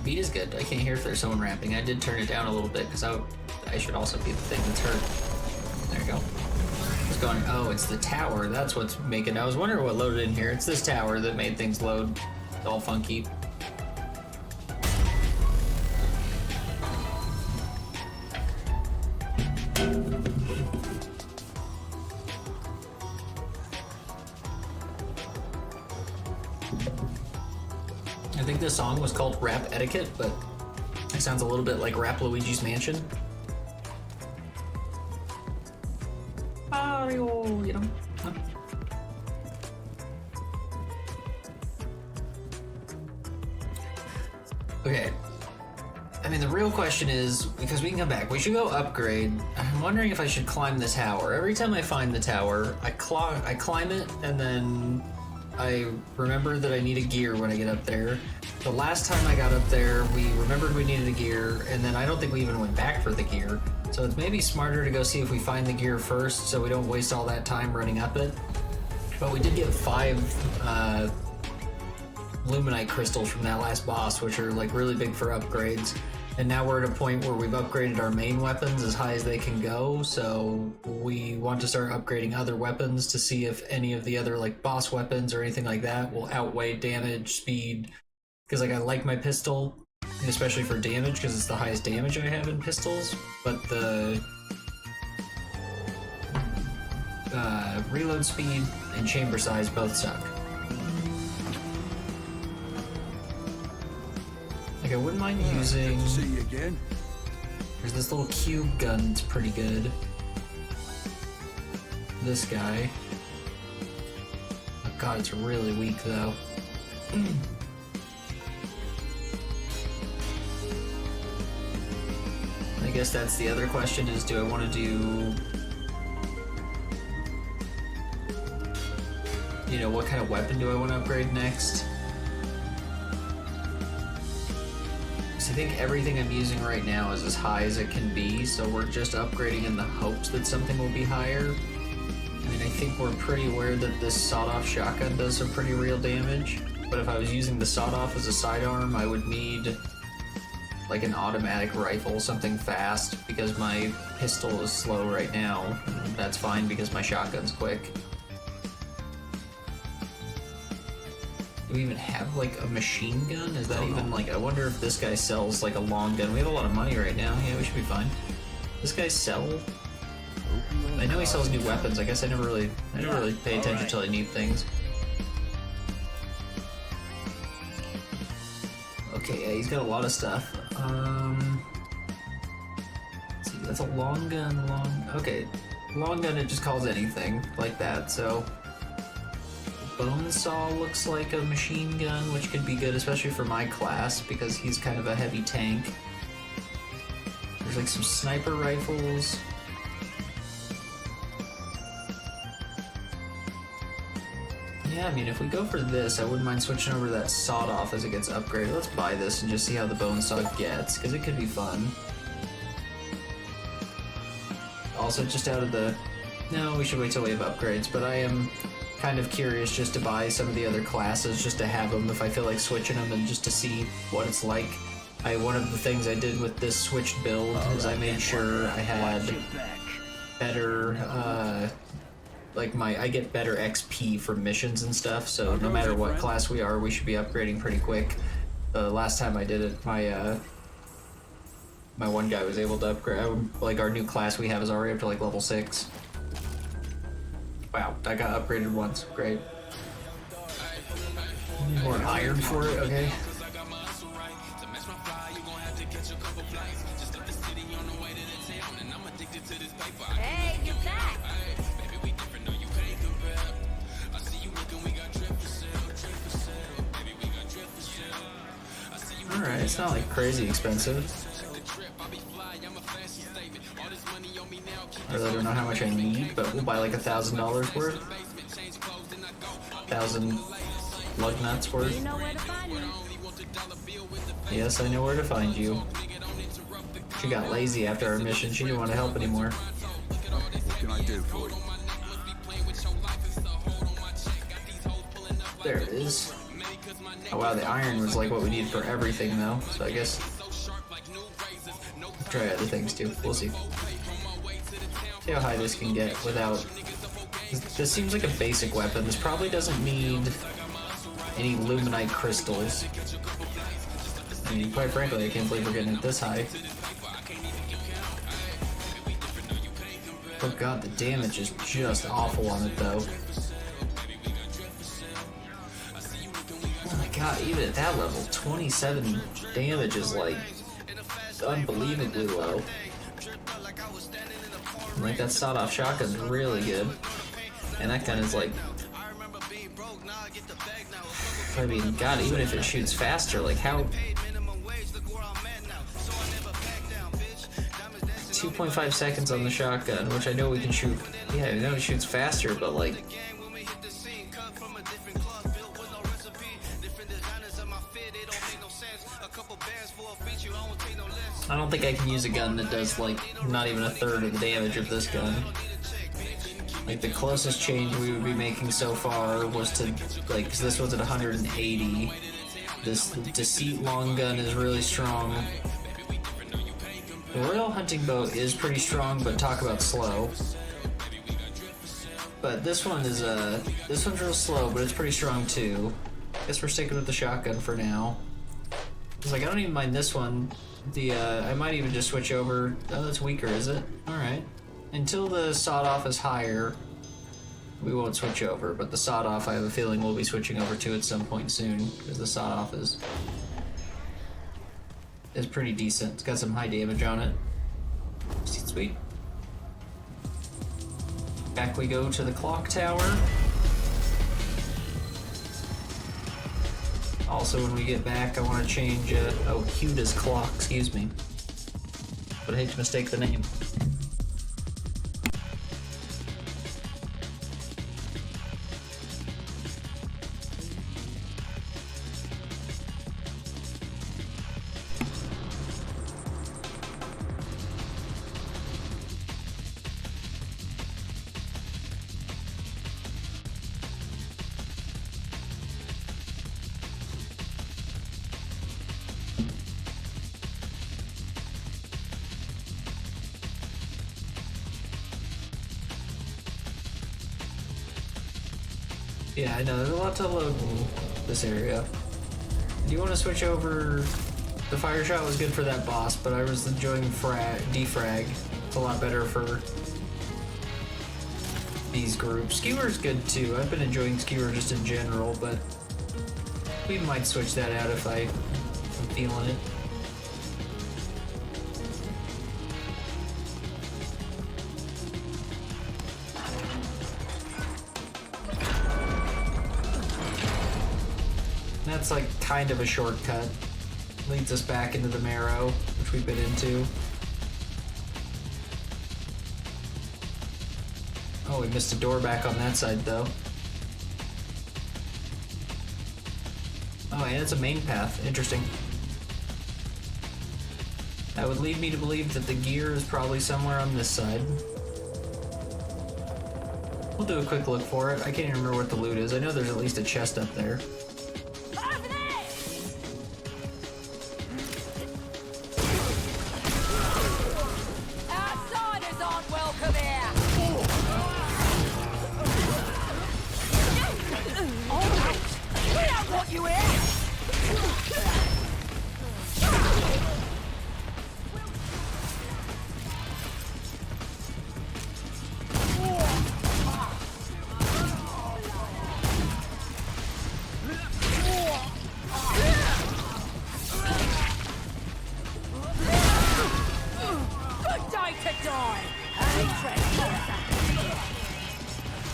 Beat is good. I can't hear if there's someone rapping. I did turn it down a little bit because I should also be the thing that's heard. There you go. It's going, oh, it's the tower. That's what's making. I was wondering what loaded in here. It's this tower that made things load. It's all funky. I think this song was called Rap Etiquette, but it sounds a little bit like Rap Luigi's Mansion. Mario, you know. Okay. I mean, the real question is, because we can come back, we should go upgrade. I'm wondering if I should climb the tower. Every time I find the tower, I climb it, and then I remember that I need a gear when I get up there. The last time I got up there, we remembered we needed a gear, and then I don't think we even went back for the gear. So it's maybe smarter to go see if we find the gear first, so we don't waste all that time running up it. But we did get 5 Luminite crystals from that last boss, which are like really big for upgrades. And now we're at a point where we've upgraded our main weapons as high as they can go, so we want to start upgrading other weapons to see if any of the other like boss weapons or anything like that will outweigh damage, speed. Because like I like my pistol, especially for damage, because it's the highest damage I have in pistols, but the reload speed and chamber size both suck. Like I wouldn't mind using. See you again. There's this little cube gun that's pretty good. This guy. Oh god, it's really weak though. I guess that's the other question is, do I want to do, you know, what kind of weapon do I want to upgrade next? I think everything I'm using right now is as high as it can be, so we're just upgrading in the hopes that something will be higher. I mean, I think we're pretty aware that this sawed-off shotgun does some pretty real damage, but if I was using the sawed-off as a sidearm, I would need like an automatic rifle, something fast, because my pistol is slow right now. That's fine because my shotgun's quick. Do we even have like a machine gun? Is that even like, I wonder if this guy sells like a long gun. We have a lot of money right now. Yeah, we should be fine. This guy sell? I know he sells new weapons. I guess I never really pay attention until I need things. Okay, yeah, he's got a lot of stuff. Let's see, that's a long gun, okay. Long gun, it just calls anything like that, so. Bone saw looks like a machine gun, which could be good, especially for my class, because he's kind of a heavy tank. There's like some sniper rifles. Yeah, I mean, if we go for this, I wouldn't mind switching over to that sawed-off as it gets upgraded. Let's buy this and just see how the bone saw gets, because it could be fun. Also, just out of the... No, we should wait till we have upgrades, but I am kind of curious just to buy some of the other classes, just to have them if I feel like switching them and just to see what it's like. One of the things I did with this switched build is I made sure I had better, I get better XP from missions and stuff, so no matter what class we are, we should be upgrading pretty quick. The last time I did it, my one guy was able to upgrade, like our new class we have is already up to like level 6. Wow, I got upgraded once, great. More iron for it, okay. Hey, you're back! Alright, it's not like crazy expensive. I really don't know how much I need, but we'll buy like $1,000 worth. 1,000 lug nuts worth. You know where to find me. Yes, I know where to find you. She got lazy after our mission. She didn't want to help anymore. What can I do for you? There it is. Oh wow, the iron was like what we need for everything though, so I guess try other things too. We'll see. See how high this can get without... This seems like a basic weapon. This probably doesn't need any luminite crystals. I mean, quite frankly, I can't believe we're getting it this high. Oh god, the damage is just awful on it though. Oh my god, even at that level, 27 damage is like unbelievably low. Like that sawed-off shotgun's really good. And that gun is like... I mean, god, even if it shoots faster, like how... 2.5 seconds on the shotgun, which I know we can shoot. Yeah, I know it shoots faster, but like... I don't think I can use a gun that does like not even a third of the damage of this gun. Like the closest change we would be making so far was to like, 'cause this was at 180. This Deceit long gun is really strong. The Royal Hunting Bow is pretty strong, but talk about slow. But this one is this one's real slow, but it's pretty strong too. Guess we're sticking with the shotgun for now. It's like I don't even mind this one. The I might even just switch over. Oh, that's weaker, is it? All right. Until the sawed-off is higher, we won't switch over. But the sawed-off, I have a feeling we'll be switching over to at some point soon, because the sawed-off is pretty decent. It's got some high damage on it. Sweet. Back we go to the clock tower. Also, when we get back, I want to change, oh, Huda's clock, excuse me. But I hate to mistake the name. Yeah, I know, there's a lot to load in this area. Do you want to switch over? The fire shot was good for that boss, but I was enjoying defrag. It's a lot better for these groups. Skewer's good too. I've been enjoying Skewer just in general, but we might switch that out if I'm feeling it. That's like kind of a shortcut. Leads us back into the marrow, which we've been into. Oh, we missed a door back on that side though. Oh, and it's a main path. Interesting. That would lead me to believe that the gear is probably somewhere on this side. We'll do a quick look for it. I can't even remember what the loot is. I know there's at least a chest up there.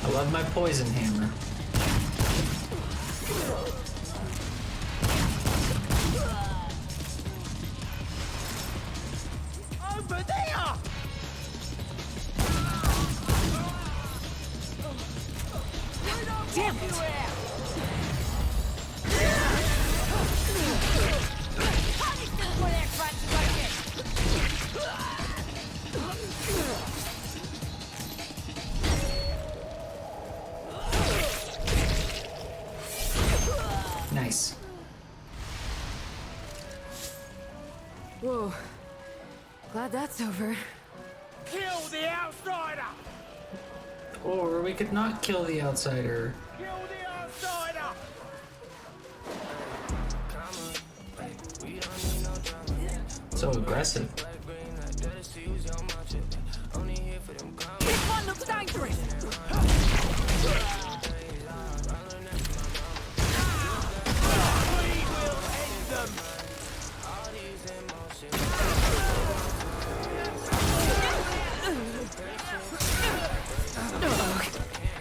I love my poison hammer. Over there! Damn it! Nice. Whoa. Glad that's over. Kill the outsider! Or we could not kill the outsider. Kill the outsider! So aggressive. This one looks dangerous!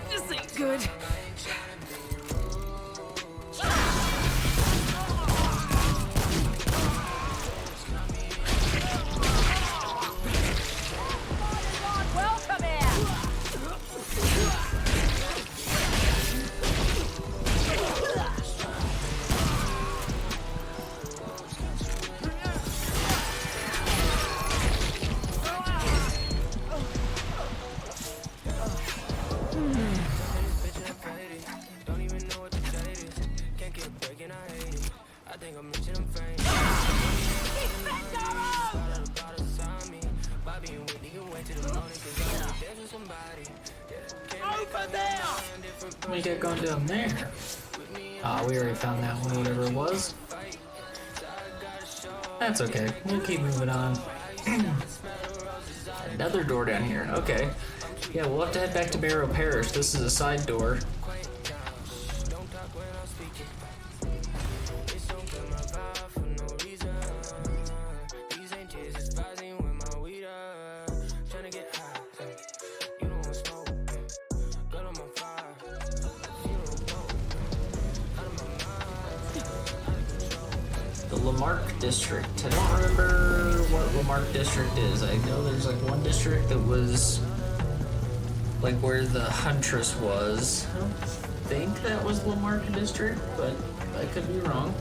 This ain't good. Welcome here! Over there! What do you got going down there? Ah, we already found that one, whatever it was. That's okay. We'll keep moving on. Another door down here. Okay. Yeah, we'll have to head back to Barrow Parish. This is a side door. Lamarck District. I don't remember what Lamarck District is. I know there's like one district that was like where the Huntress was. I don't think that was Lamarck District, but I could be wrong.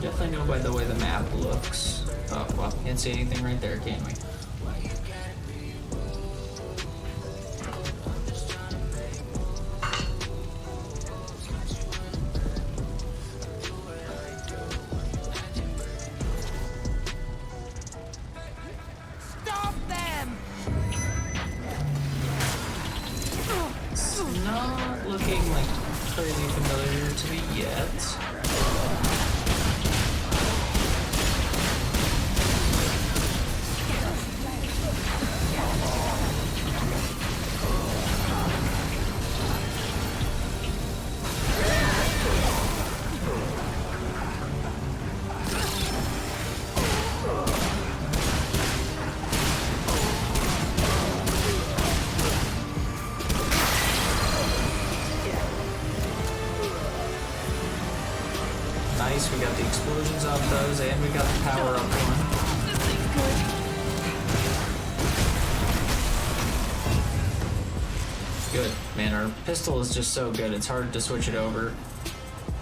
Definitely know by the way the map looks. Oh, well, can't see anything right there, can we? Not looking like crazy familiar to me yet. Nice, we got the explosions off those, and we got the power up one. Good. Man, our pistol is just so good, it's hard to switch it over.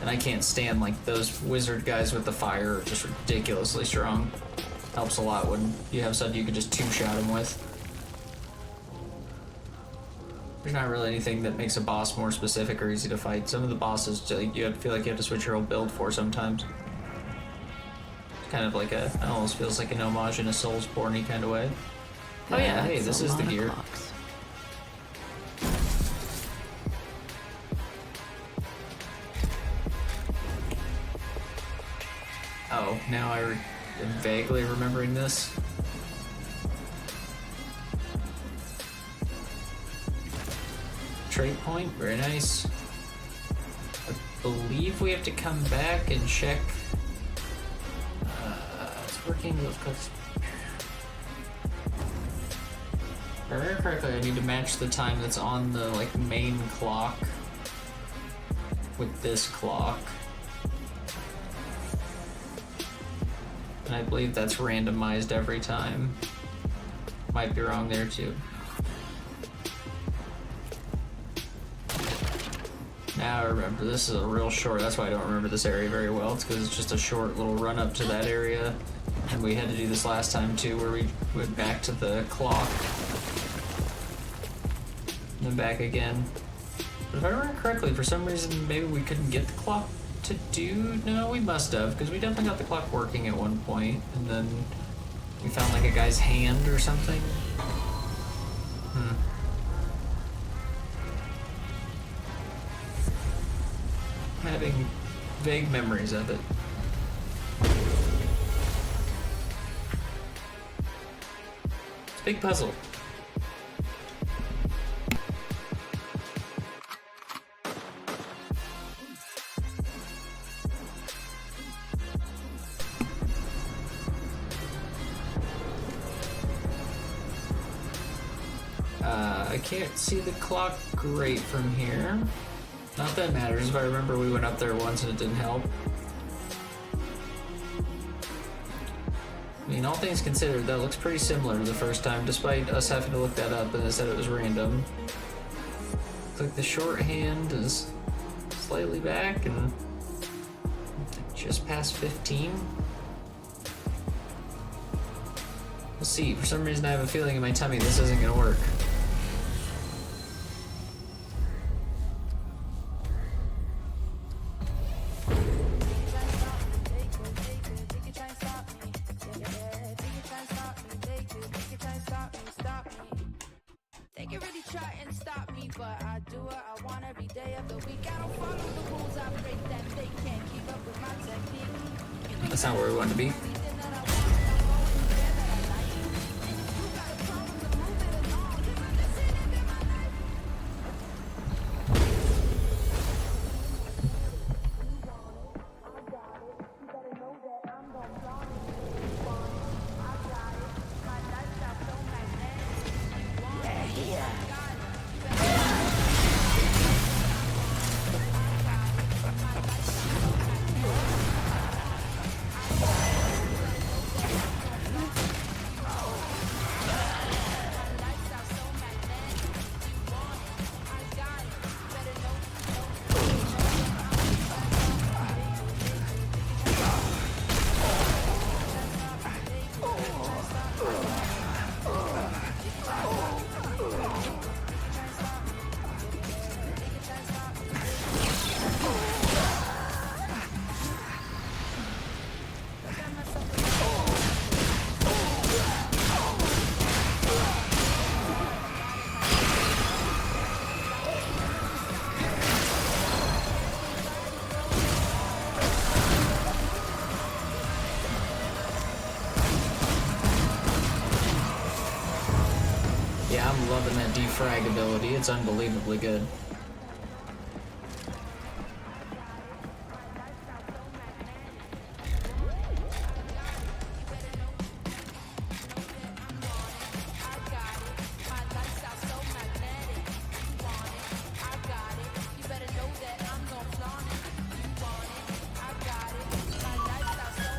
And I can't stand, like, those wizard guys with the fire are just ridiculously strong. Helps a lot when you have something you can just two-shot them with. There's not really anything that makes a boss more specific or easy to fight. Some of the bosses, you feel like you have to switch your whole build for sometimes. It's kind of like it almost feels like an homage in a Soulsborne-y kind of way. Oh yeah, hey, this is the gear. Oh, now I'm vaguely remembering this. Trade point, very nice. I believe we have to come back and check. It's working. If I remember correctly, I need to match the time that's on the like main clock with this clock. And I believe that's randomized every time. Might be wrong there too. Now I remember, this is a real short, that's why I don't remember this area very well. It's because it's just a short little run up to that area. And we had to do this last time too, where we went back to the clock. And then back again. But if I remember correctly, for some reason, maybe we couldn't get the clock to do? No, we must have, because we definitely got the clock working at one point, and then we found like a guy's hand or something. I'm having vague memories of it. It's a big puzzle. I can't see the clock great from here. Not that it matters, if I remember we went up there once and it didn't help. I mean, all things considered, that looks pretty similar to the first time, despite us having to look that up and it said it was random. Looks like the shorthand is slightly back and just past 15. We'll see. For some reason I have a feeling in my tummy this isn't gonna work. That's not where we want to be. I'm loving that defrag ability. It's unbelievably good.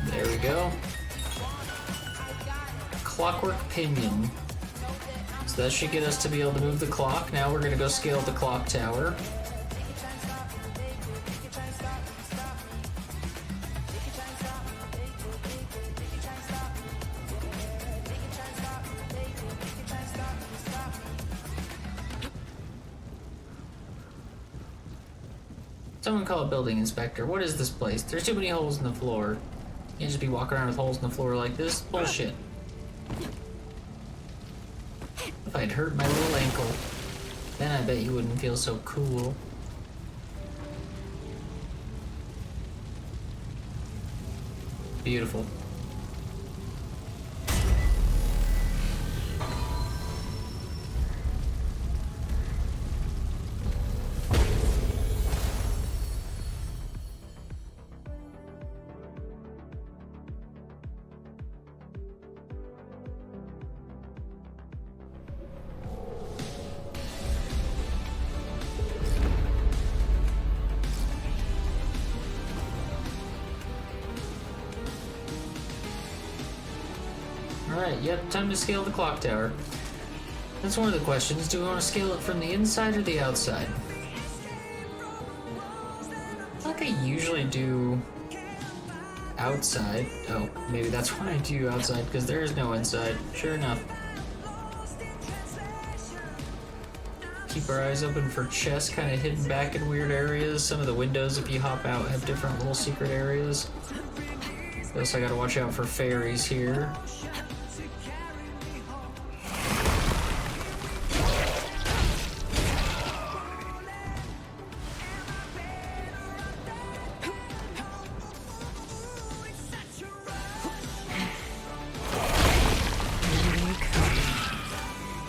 There we go. Clockwork Pinion. So that should get us to be able to move the clock. Now we're going to go scale the clock tower. Someone call a building inspector. What is this place? There's too many holes in the floor. You can't just be walking around with holes in the floor like this. Bullshit. If I'd hurt my little ankle, then I bet you wouldn't feel so cool. Beautiful. Alright, yep, time to scale the clock tower. That's one of the questions. Do we want to scale it from the inside or the outside? I feel like I usually do outside. Oh, maybe that's why I do outside, because there is no inside. Sure enough. Keep our eyes open for chests kind of hidden back in weird areas. Some of the windows, if you hop out, have different little secret areas. Also, I gotta watch out for fairies here.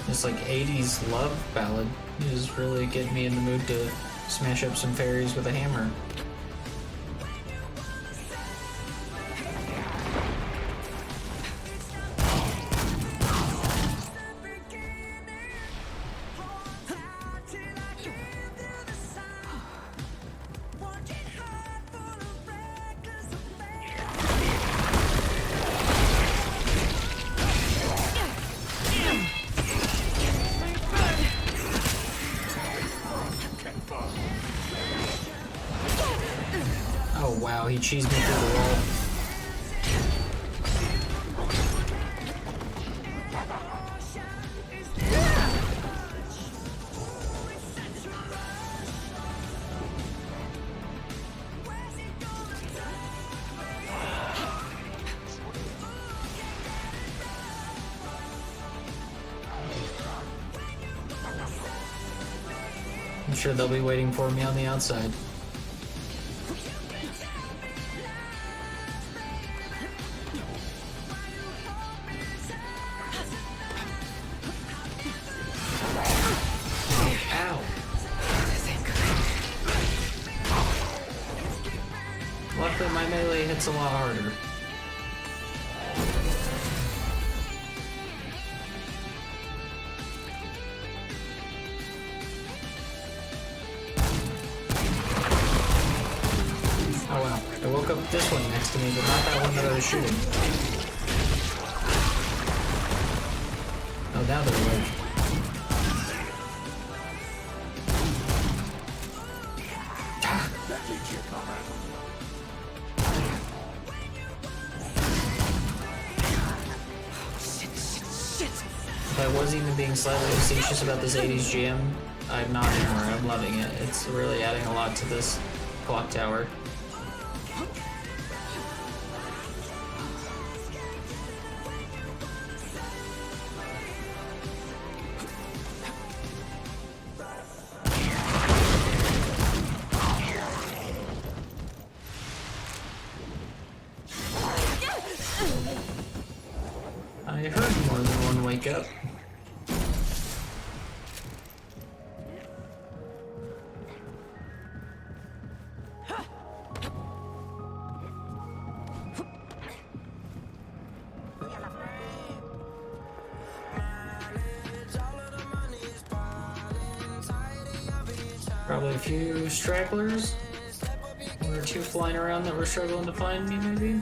This like 80s love ballad is really getting me in the mood to smash up some fairies with a hammer. Oh wow, he cheesed me through the wall. I'm sure they'll be waiting for me on the outside. Luckily, my melee hits a lot harder. Oh wow, I woke up this one next to me, but not that one that I was shooting. Oh, now they're awake. If I was even being slightly facetious about this 80s jam, I'm not anymore. I'm loving it. It's really adding a lot to this clock tower. I heard more than one wake up. Probably a few stragglers. One or two flying around that were struggling to find me, maybe?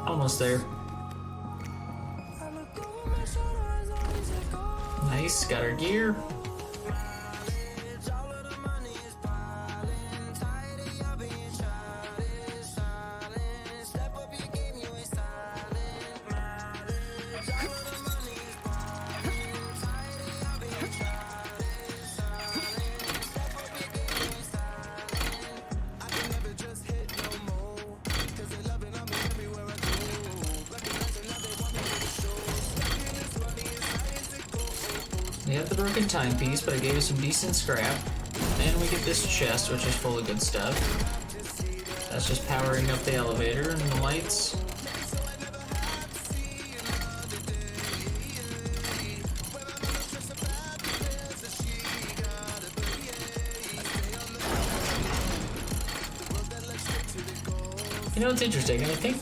Almost there. Nice, got our gear. We have the broken timepiece, but I gave you some decent scrap. And we get this chest, which is full of good stuff. That's just powering up the elevator and the lights. You know what's interesting? I think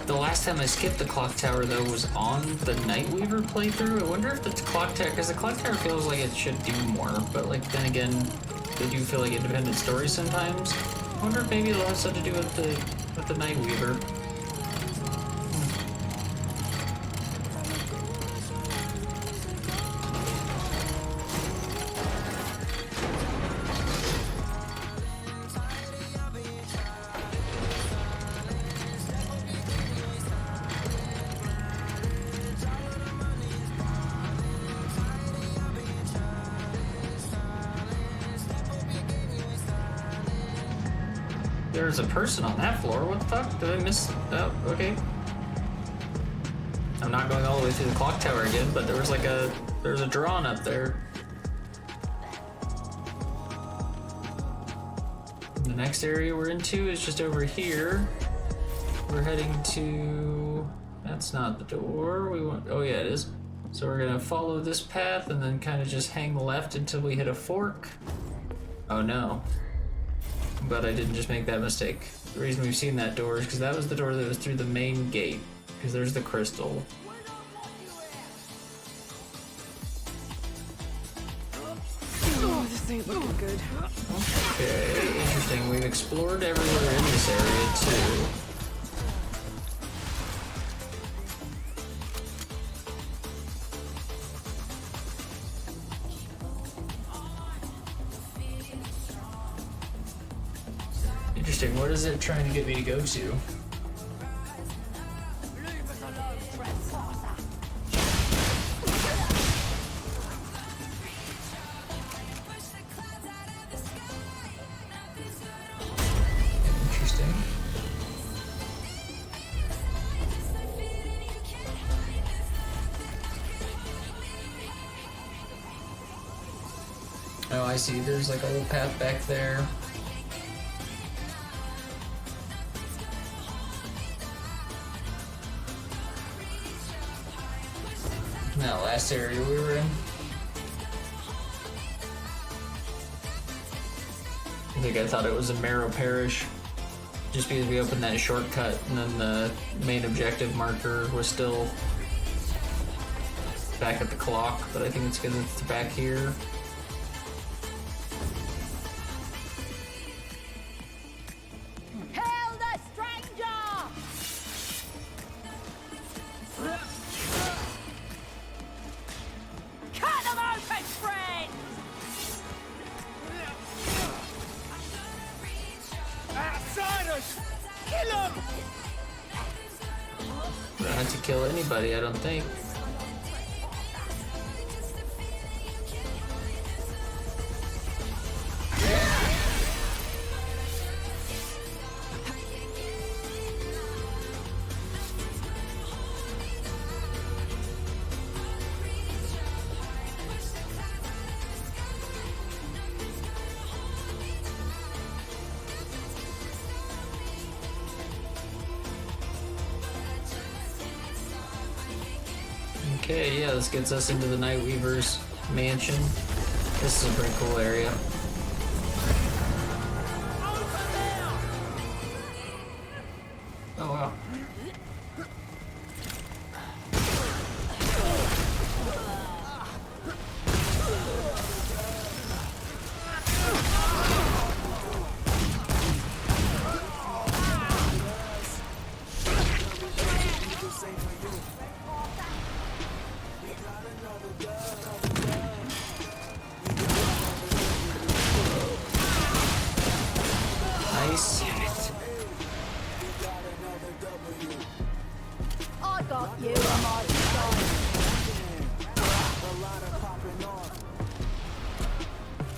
the last time I skipped the clock tower, though, was on the Nightweaver playthrough. I wonder if the clock tower, because the clock tower feels like it should do more, but like then again, they do feel like independent stories sometimes. I wonder if maybe it'll have something to do with the Nightweaver. There's a person on that floor. What the fuck? Did I miss? Oh, okay. I'm not going all the way through the clock tower again, but there was like there's a drawn up there. The next area we're into is just over here. We're heading to... That's not the door. We want... Oh yeah, it is. So we're gonna follow this path and then kind of just hang left until we hit a fork. Oh no. But I didn't just make that mistake. The reason we've seen that door is because that was the door that was through the main gate. Because there's the crystal. Oh, this ain't looking good. Okay, interesting. We've explored everywhere in this area too. Interesting. What is it trying to get me to go to? Interesting. Oh, I see. There's like a little path back there. That last area we were in. I thought it was a Marrow Parish just because we opened that shortcut and then the main objective marker was still back at the clock, but I think it's because it's back here. Not to kill anybody, I don't think. Okay, yeah, this gets us into the Nightweaver's mansion. This is a pretty cool area. Oh wow. Nice. I got you on my side.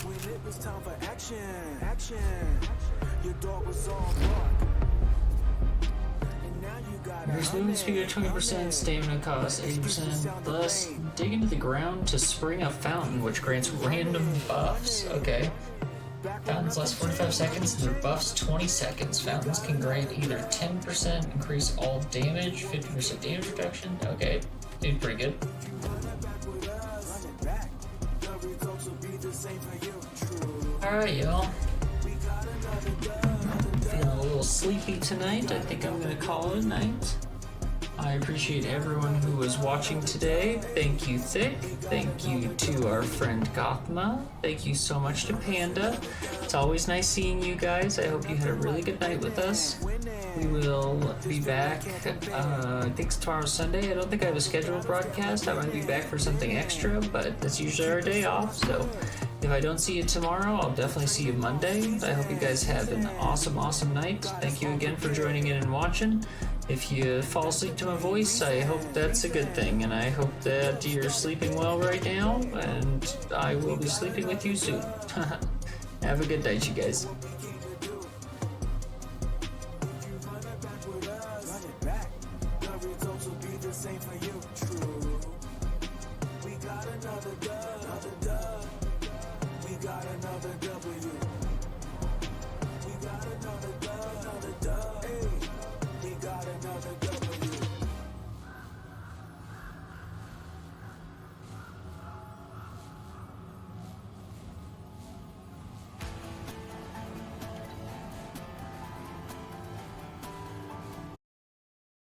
When it was time for action, your dog was all bark. And now you Increase movement speed by 20%, stamina cost 80%, thus dig into the ground to spring a fountain, which grants random buffs. Okay. Fountains last 45 seconds, and their buffs 20 seconds. Fountains can grant either 10% increase all damage, 50% damage reduction. Okay, did pretty good. Alright, y'all. Feeling a little sleepy tonight. I think I'm gonna call it a night. I appreciate everyone who was watching today. Thank you, Thick. Thank you to our friend Gothma. Thank you so much to Panda. It's always nice seeing you guys. I hope you had a really good night with us. We will be back, I think it's tomorrow Sunday. I don't think I have a scheduled broadcast. I might be back for something extra, but that's usually our day off, so if I don't see you tomorrow, I'll definitely see you Monday. I hope you guys have an awesome, awesome night. Thank you again for joining in and watching. If you fall asleep to my voice, I hope that's a good thing, and I hope that you're sleeping well right now, and I will be sleeping with you soon. Have a good night, you guys.